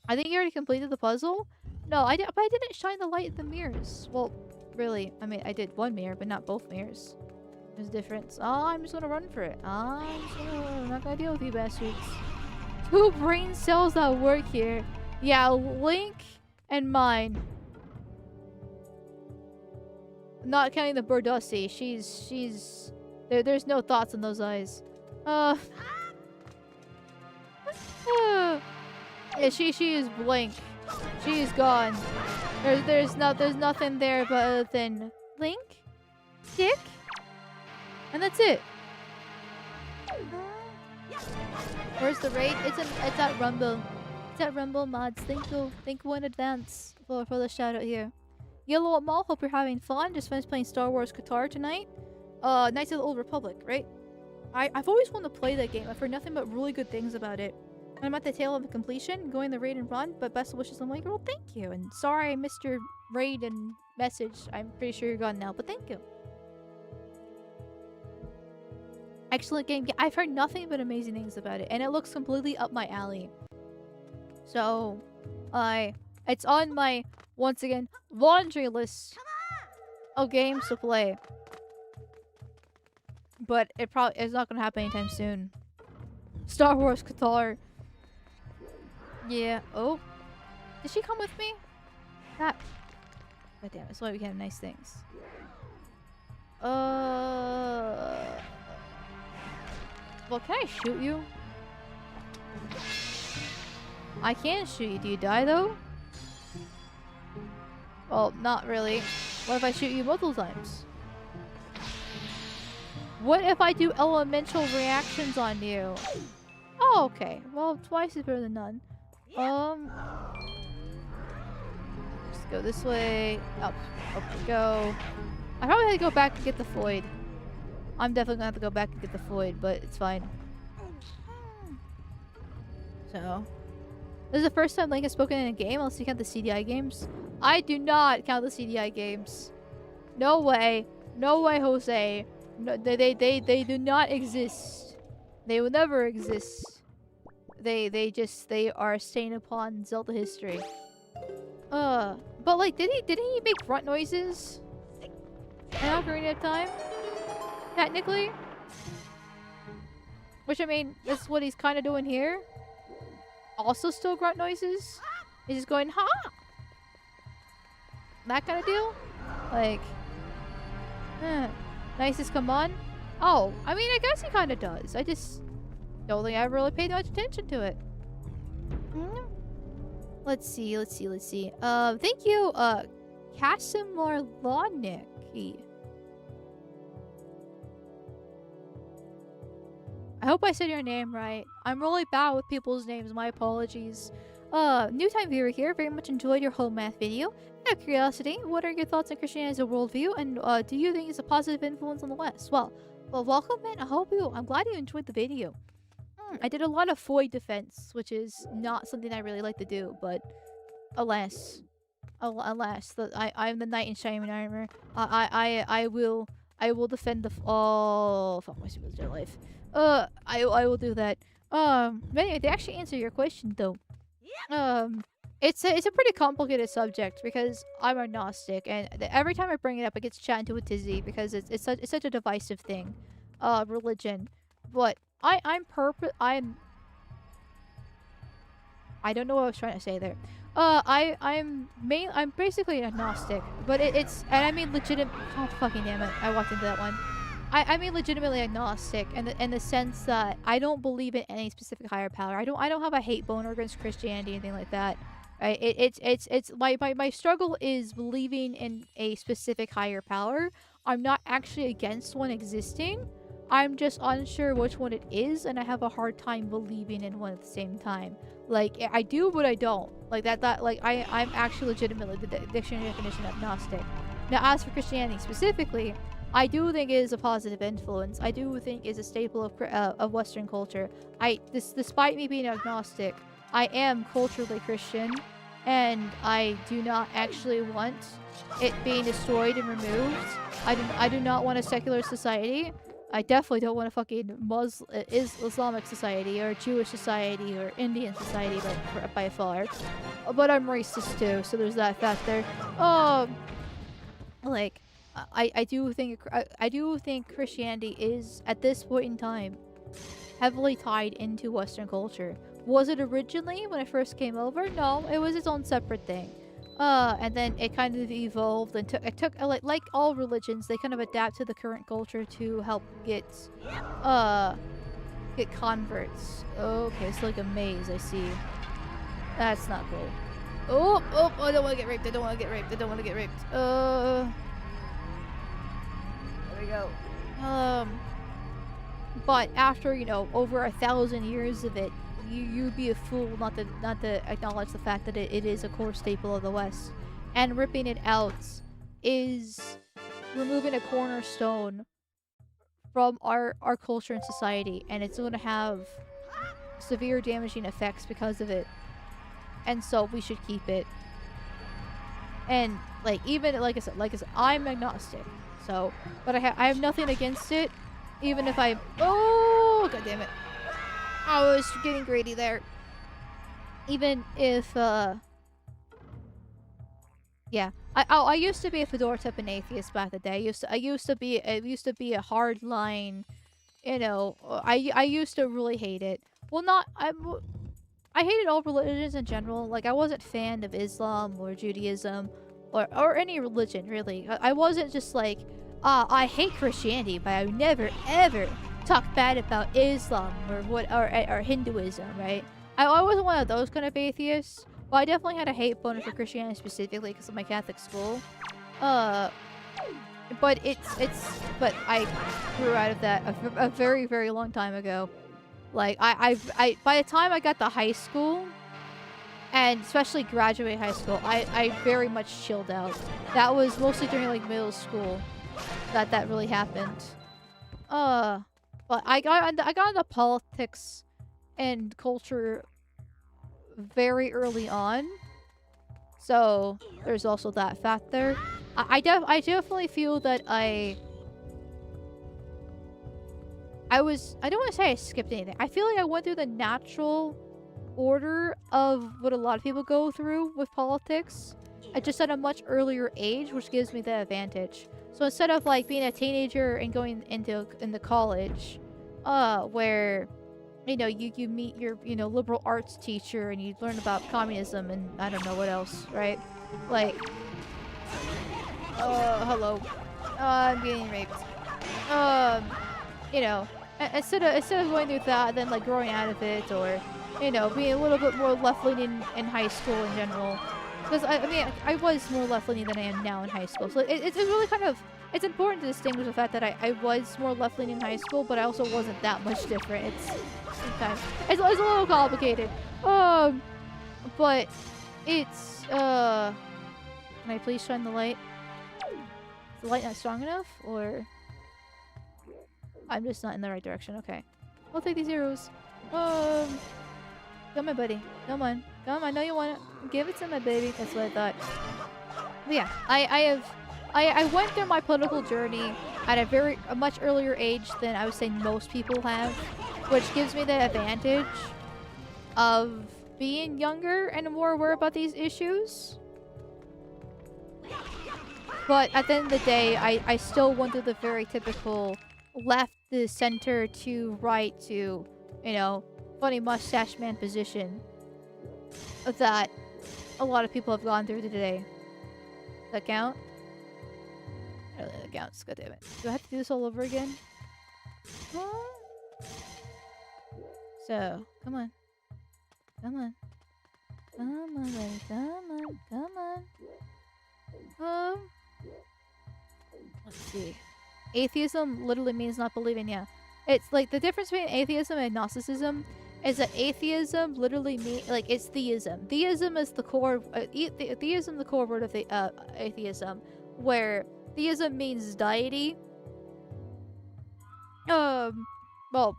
I think you already completed the puzzle. No, but I didn't shine the light in the mirrors. Well, really, I mean, I did one mirror, but not both mirrors. There's a difference. Oh, I'm just gonna run for it. I'm not gonna deal with you bastards. 2 brain cells that work here. Yeah, Link and mine. Not counting the Burdussi. She's there's no thoughts in those eyes. Yeah, she is blank. She is gone. There's nothing there but other than Link, Dick, and that's it. Where's the raid? It's at Rumble. It's at Rumble mods. Thank you in advance for the shout out here. Yellow at Mall, hope you're having fun. Just finished playing Star Wars Qatar tonight. Knights of the Old Republic, right? I've always wanted to play that game. I've heard nothing but really good things about it. I'm at the tail of completion, going the raid and run, but best wishes. I'm like, well, thank you. And sorry I missed your raid and message. I'm pretty sure you're gone now, but thank you. Excellent game. Yeah, I've heard nothing but amazing things about it, and it looks completely up my alley. So, it's on my, once again, laundry list of games to play. But it's not gonna happen anytime soon. Star Wars Qatar. Yeah. Oh. Did she come with me? God damn it. That's why we can have nice things. Well, can I shoot you? I can shoot you. Do you die, though? Well, not really. What if I shoot you multiple times? What if I do elemental reactions on you? Oh, okay. Well, twice is better than none. Just go this way. Up we go. I probably had to go back and get the Floyd. I'm definitely gonna have to go back and get the Floyd, but it's fine. So, this is the first time Link has spoken in a game, unless you count the CDI games. I do not count the CDI games. No way. No way, Jose. No, they do not exist. They will never exist. They are stained upon Zelda history. But like, didn't he make grunt noises in Ocarina of Time? Technically. Which, I mean, that's what he's kind of doing here. Also still grunt noises. He's just going, ha! That kind of deal? Like, nicest come on. Oh, I mean, I guess he kind of does. I just don't think I ever really paid much attention to it. Let's see. Thank you, Casimir Lawnick. I hope I said your name right. I'm really bad with people's names. My apologies. New time viewer here. Very much enjoyed your whole math video. Out of curiosity, what are your thoughts on Christianity as a worldview, and do you think it's a positive influence on the West? Well, welcome in. I'm glad you enjoyed the video. I did a lot of Foy defense, which is not something I really like to do, but alas, I'm the knight in shining armor. I will defend the. Oh, fuck my stupid dead life. I will do that. But anyway, to actually answer your question though, it's a pretty complicated subject because I'm agnostic, and every time I bring it up, it gets chat into a tizzy because it's such a divisive thing, I I don't know what I was trying to say there. I'm basically agnostic, but it's, and I mean legitimate. Oh fucking damn it! I walked into that one. I mean legitimately agnostic in the sense that I don't believe in any specific higher power. I don't have a hate boner against Christianity, anything like that. Right? It's my struggle is believing in a specific higher power. I'm not actually against one existing. I'm just unsure which one it is, and I have a hard time believing in one at the same time. Like, I do, but I don't. Like, like, I'm actually legitimately the dictionary definition of agnostic. Now, as for Christianity specifically, I do think it is a positive influence. I do think it's a staple of Western culture. Despite me being agnostic, I am culturally Christian, and I do not actually want it being destroyed and removed. I do not want a secular society. I definitely don't want a fucking Islamic society or Jewish society or Indian society by far. But I'm racist too, so there's that factor. Like, I do think Christianity is, at this point in time, heavily tied into Western culture. Was it originally when it first came over? No, it was its own separate thing. And then it kind of evolved and took like all religions, they kind of adapt to the current culture to help get converts. Okay, it's like a maze, I see. That's not cool. Oh, I don't want to get raped. I don't want to get raped. I don't want to get raped. There we go. But after, you know, over 1,000 years of it, you'd be a fool not to acknowledge the fact that it is a core staple of the West. And ripping it out is removing a cornerstone from our culture and society, and it's going to have severe damaging effects because of it. And so we should keep it. And like, even like I said, I'm agnostic. So, but I have nothing against it, even if I god damn it. I was getting greedy there. Even if, yeah. I used to be a fedora type of atheist back in the day. I used to be a hard line, you know. I used to really hate it. Well, I hated all religions in general. Like, I wasn't a fan of Islam or Judaism or any religion, really. I wasn't just like, I hate Christianity, but I would never, ever talk bad about Islam or Hinduism, right? I wasn't one of those kind of atheists, but I definitely had a hate boner for Christianity specifically because of my Catholic school. But I grew out of that a very, very long time ago. Like, I by the time I got to high school, and especially graduate high school, I very much chilled out. That was mostly during like middle school that really happened. But I got into politics and culture very early on, so there's also that factor. I definitely feel that I don't want to say I skipped anything. I feel like I went through the natural order of what a lot of people go through with politics, just at a much earlier age, which gives me the advantage. So instead of like being a teenager and going into college, where, you know, you meet your, you know, liberal arts teacher and you learn about communism and I don't know what else, right? Like, hello, I'm getting raped. You know, instead of going through that, then like growing out of it, or, you know, being a little bit more left-leaning in high school in general. Because, I mean, I was more left-leaning than I am now in high school. So it's really kind of... It's important to distinguish the fact that I was more left-leaning in high school, but I also wasn't that much different. It's a little complicated. But it's... Can I please shine the light? Is the light not strong enough? Or... I'm just not in the right direction. Okay. I'll take these arrows. Come on, buddy. Come on. Come on. I know you want it. Give it to my baby. That's what I thought. But yeah, I went through my political journey at a much earlier age than I would say most people have, which gives me the advantage of being younger and more aware about these issues. But at the end of the day, I still went through the very typical left to center to right to, you know, funny mustache man position. that a lot of people have gone through today. Does that count? I don't think that counts. God damn it. Do I have to do this all over again? So, come on. Come on. Come on, buddy. Come on. Let's see. Atheism literally means not believing, yeah. It's like the difference between atheism and Gnosticism is that atheism literally means, like, it's theism. Theism is the core, theism the core word of the atheism, where theism means deity. Well,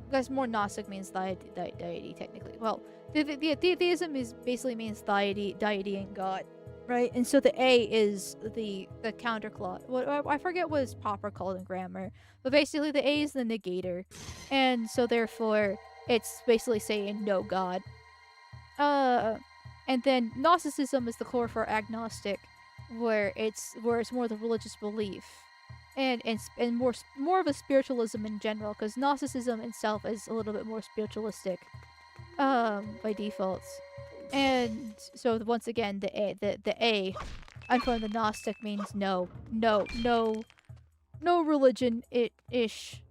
I guess more Gnostic means deity, technically. Well, theism basically means deity and God, right? And so the A is the counter clause. Well, I forget what it's proper called in grammar, but basically the A is the negator, and so therefore it's basically saying no God. And then Gnosticism is the core for agnostic, where it's more the religious belief. And more of a spiritualism in general, because Gnosticism itself is a little bit more spiritualistic, by default. And so once again, the A, and from the Gnostic means no religion ish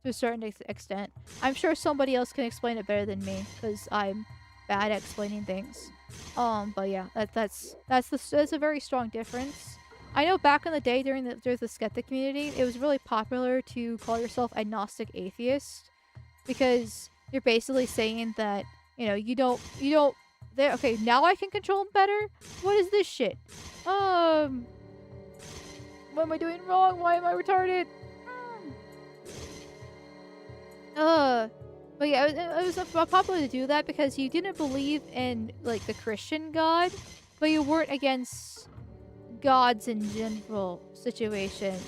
to a certain extent. I'm sure somebody else can explain it better than me, because I'm bad at explaining things. But yeah, that's a very strong difference. I know back in the day during the skeptic community, it was really popular to call yourself agnostic atheist, because you're basically saying that, you know, you don't okay, now I can control them better? What is this shit? What am I doing wrong? Why am I retarded? But yeah, it was popular to do that because you didn't believe in, like, the Christian God, but you weren't against gods in general situation.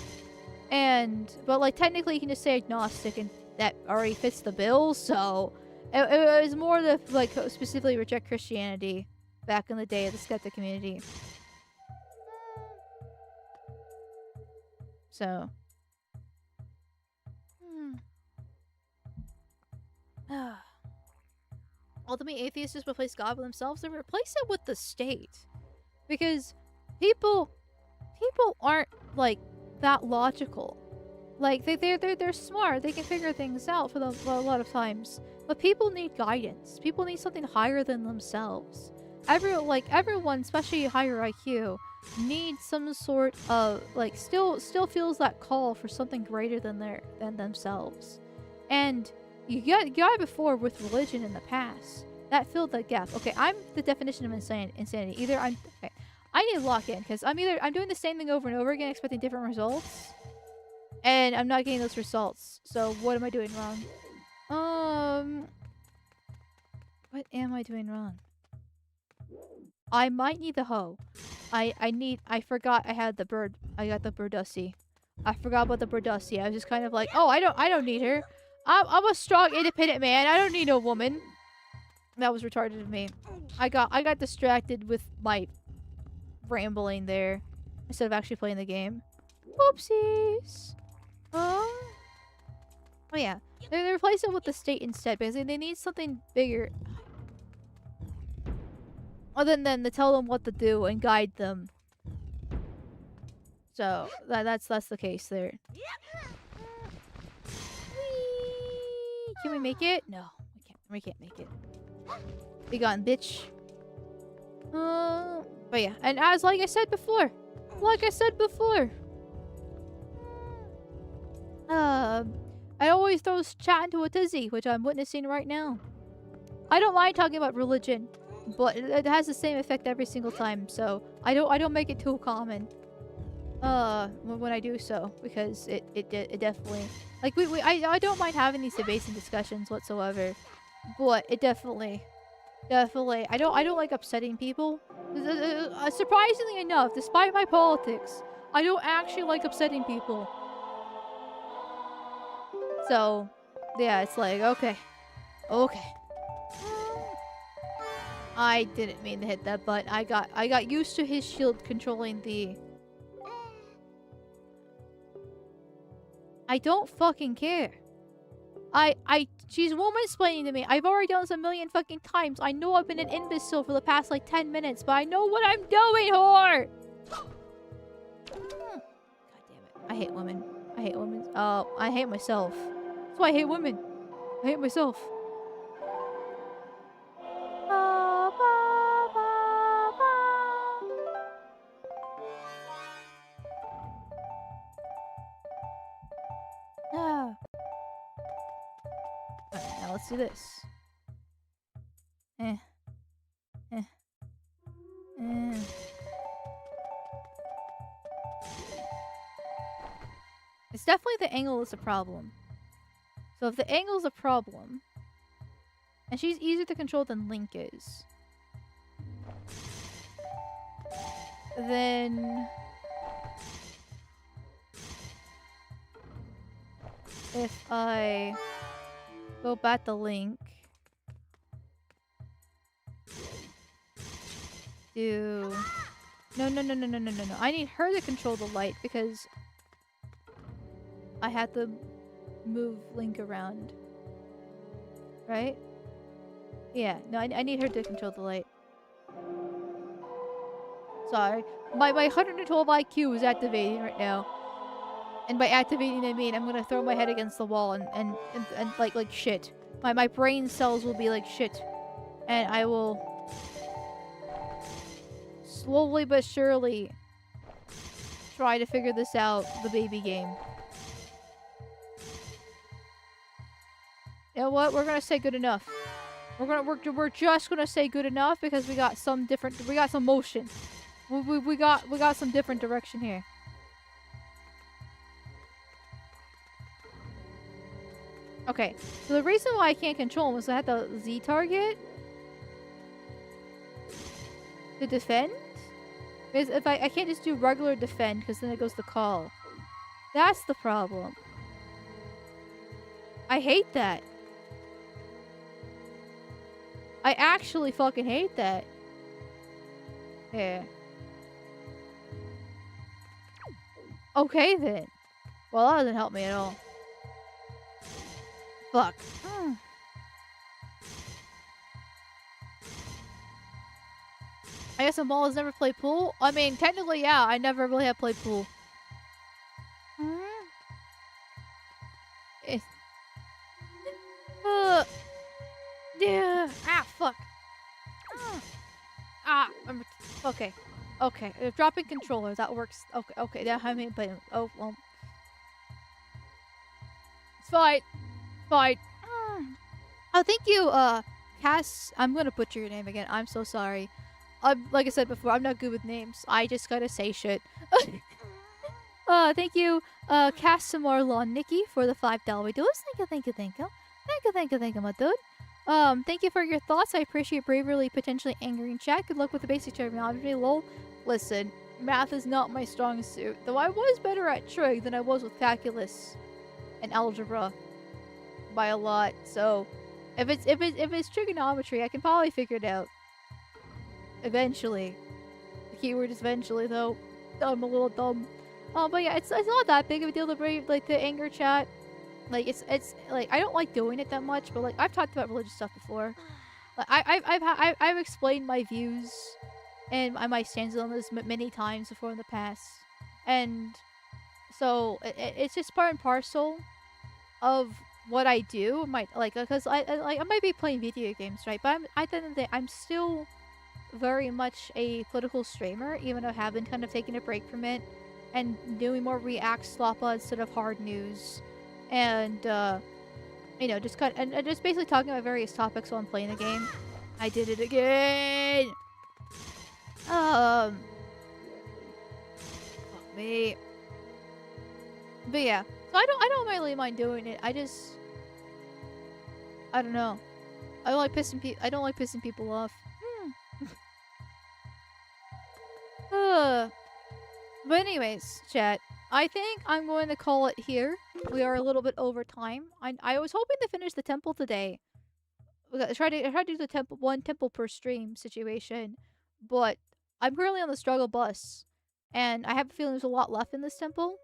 But like technically you can just say agnostic and that already fits the bill, so it was more to like specifically reject Christianity back in the day of the skeptic community. So ultimately atheists just replace God with themselves. They replace it with the state, because people aren't like that logical. Like they're smart. They can figure things out for a lot of times. But people need guidance. People need something higher than themselves. Everyone, especially higher IQ, needs some sort of like still feels that call for something greater than themselves. And you got before with religion in the past. That filled that gap. Okay, I'm the definition of insanity. Either I need to lock in, because I'm doing the same thing over and over again, expecting different results, and I'm not getting those results. So what am I doing wrong? What am I doing wrong? I might need the hoe. I forgot I had the bird. I got the birdussie. I forgot about the birdussie. I was just kind of like, oh, I don't need her. I'm a strong, independent man. I don't need a woman. That was retarded of me. I got distracted with my rambling there instead of actually playing the game. Whoopsies. Oh yeah, they replace it with the state instead because they need something bigger other than to tell them what to do and guide them. So that's the case there. Whee! Can we make it? No, we can't make it. Be gone, bitch. But yeah, and like I said before, I always throw chat into a tizzy, which I'm witnessing right now. I don't mind talking about religion, but it has the same effect every single time, so I don't make it too common. When I do so, because it definitely, like, I don't mind having these debates and discussions whatsoever, but it definitely I don't like upsetting people. Surprisingly enough, despite my politics, I don't actually like upsetting people. So yeah, it's like, okay. I didn't mean to hit that button. I got used to his shield controlling the... I don't fucking care. I She's woman-splaining to me. I've already done this a million fucking times. I know I've been an imbecile for the past like 10 minutes, but I know what I'm doing, whore! God damn it. I hate women. I hate women. I hate myself. That's why I hate women. I hate myself. Ba, ba, ba, ba. Ah. Alright, now let's do this. Eh. Eh. Eh. It's definitely the angle is a problem. So if the angle's a problem, and she's easier to control than Link is, then if I go back to Link, do... No. I need her to control the light because I had to move Link around. Right? Yeah, no, I need her to control the light. Sorry. My 112 IQ is activating right now. And by activating I mean I'm gonna throw my head against the wall and like shit. My brain cells will be like shit. And I will slowly but surely try to figure this out, the baby game. You know what? We're gonna say good enough. We're just gonna say good enough because we got some motion. We got some different direction here. Okay, so the reason why I can't control him is I have to Z target to defend. Because if I can't just do regular defend because then it goes to call. That's the problem. I hate that. I actually fucking hate that. Yeah. Okay then. Well, that doesn't help me at all. Fuck. I guess Amal has never played pool? I mean, technically, yeah, I never really have played pool. Yeah. Ah, fuck. Okay. Okay. Dropping controller, that works. Okay. Yeah, I mean, but oh, well. It's fine. Fine. Oh, thank you, Cass. I'm gonna butcher your name again. I'm so sorry. Like I said before, I'm not good with names. I just gotta say shit. Thank you, Cass Marlon Nikki for the $5 dues. Thank you, my dude. Thank you for your thoughts. I appreciate bravery, potentially angering chat. Good luck with the basic terminology. Lol. Listen, math is not my strong suit, though I was better at trig than I was with calculus and algebra by a lot. So, if it's trigonometry, I can probably figure it out eventually. The keyword is eventually, though. I'm a little dumb. But yeah, it's not that big of a deal to to anger chat. Like it's like I don't like doing it that much, but like I've talked about religious stuff before. Like I've explained my views and my stance on this many times before in the past, and so it's just part and parcel of what I do. Because I might be playing video games, right? But at the end of the day, I'm still very much a political streamer, even though I have been kind of taking a break from it and doing more React Sloppa instead of hard news. And, you know, just just basically talking about various topics while I'm playing the game. I did it again! Fuck me. But yeah. So I don't really mind doing it. I don't know. I don't like pissing people off. But anyways, chat. I think I'm going to call it here. We are a little bit over time. I was hoping to finish the temple today. I tried to do the one temple per stream situation, but I'm currently on the struggle bus, and I have a feeling there's a lot left in this temple.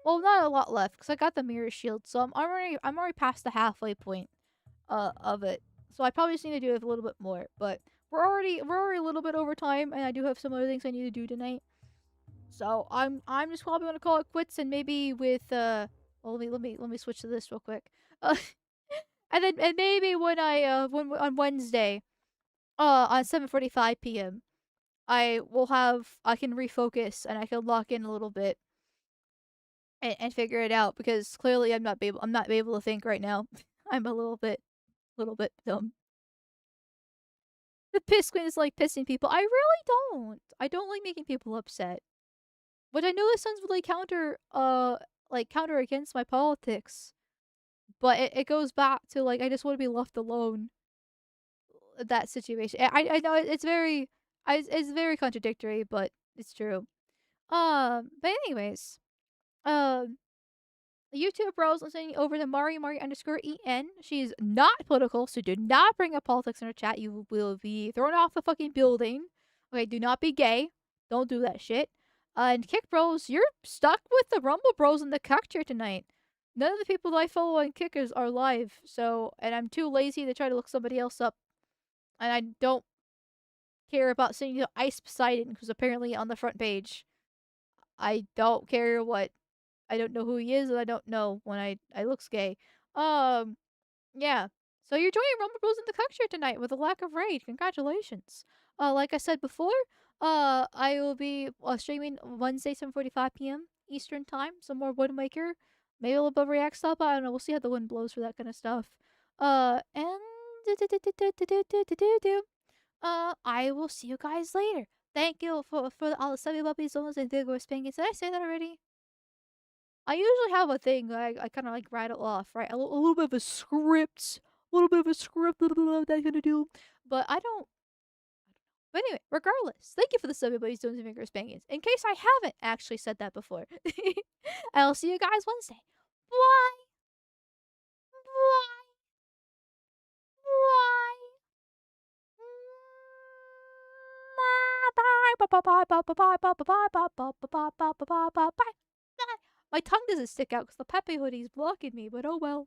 Well, not a lot left because I got the mirror shield, so I'm already past the halfway point of it. So I probably just need to do it a little bit more. But we're already a little bit over time, and I do have some other things I need to do tonight. So I'm just probably gonna call it quits, and maybe with well, let me switch to this real quick. Uh, and maybe when when on Wednesday on 7:45 p.m. I can refocus and I can lock in a little bit and figure it out because clearly I'm not able to think right now. I'm a little bit dumb. The piss queen is like pissing people. I really don't. I don't like making people upset. But I know this sounds really counter against my politics. But it goes back to like I just want to be left alone. That situation. I know it's very contradictory, but it's true. But anyways, um, YouTube bros listening over to Mari_EN. She's not political, so do not bring up politics in her chat. You will be thrown off the fucking building. Okay, do not be gay. Don't do that shit. And Kick Bros, you're stuck with the Rumble Bros in the cuck chair tonight. None of the people that I follow on Kickers are live, and I'm too lazy to try to look somebody else up. And I don't care about seeing Ice Poseidon, because apparently on the front page. I don't care what. I don't know who he is, and I don't know when I looks gay. Yeah. So you're joining Rumble Bros in the cuck chair tonight with a lack of raid. Congratulations. Like I said before, I will be streaming Wednesday, 7:45 p.m. Eastern time. Some more Wind Waker, maybe a little bit of React Sloppa. I don't know. We'll see how the wind blows for that kind of stuff. And I will see you guys later. Thank you for all the subby puppies, donuts, and big spankings. Did I say that already? I usually have a thing that I kind of like rattle off, right? A little bit of a script, that I'm gonna do, but I don't. But anyway, regardless, thank you for the subby puppies, donuts, and finger spankings. In case I haven't actually said that before, I'll see you guys Wednesday. Bye. Bye. Bye. Bye. Bye. Bye. Bye. Bye. Bye. Bye. Bye. Bye. Bye. Bye. Bye. Bye. Bye. Bye. My tongue doesn't stick out because the P.E.P.E. hoodie is blocking me, but oh well.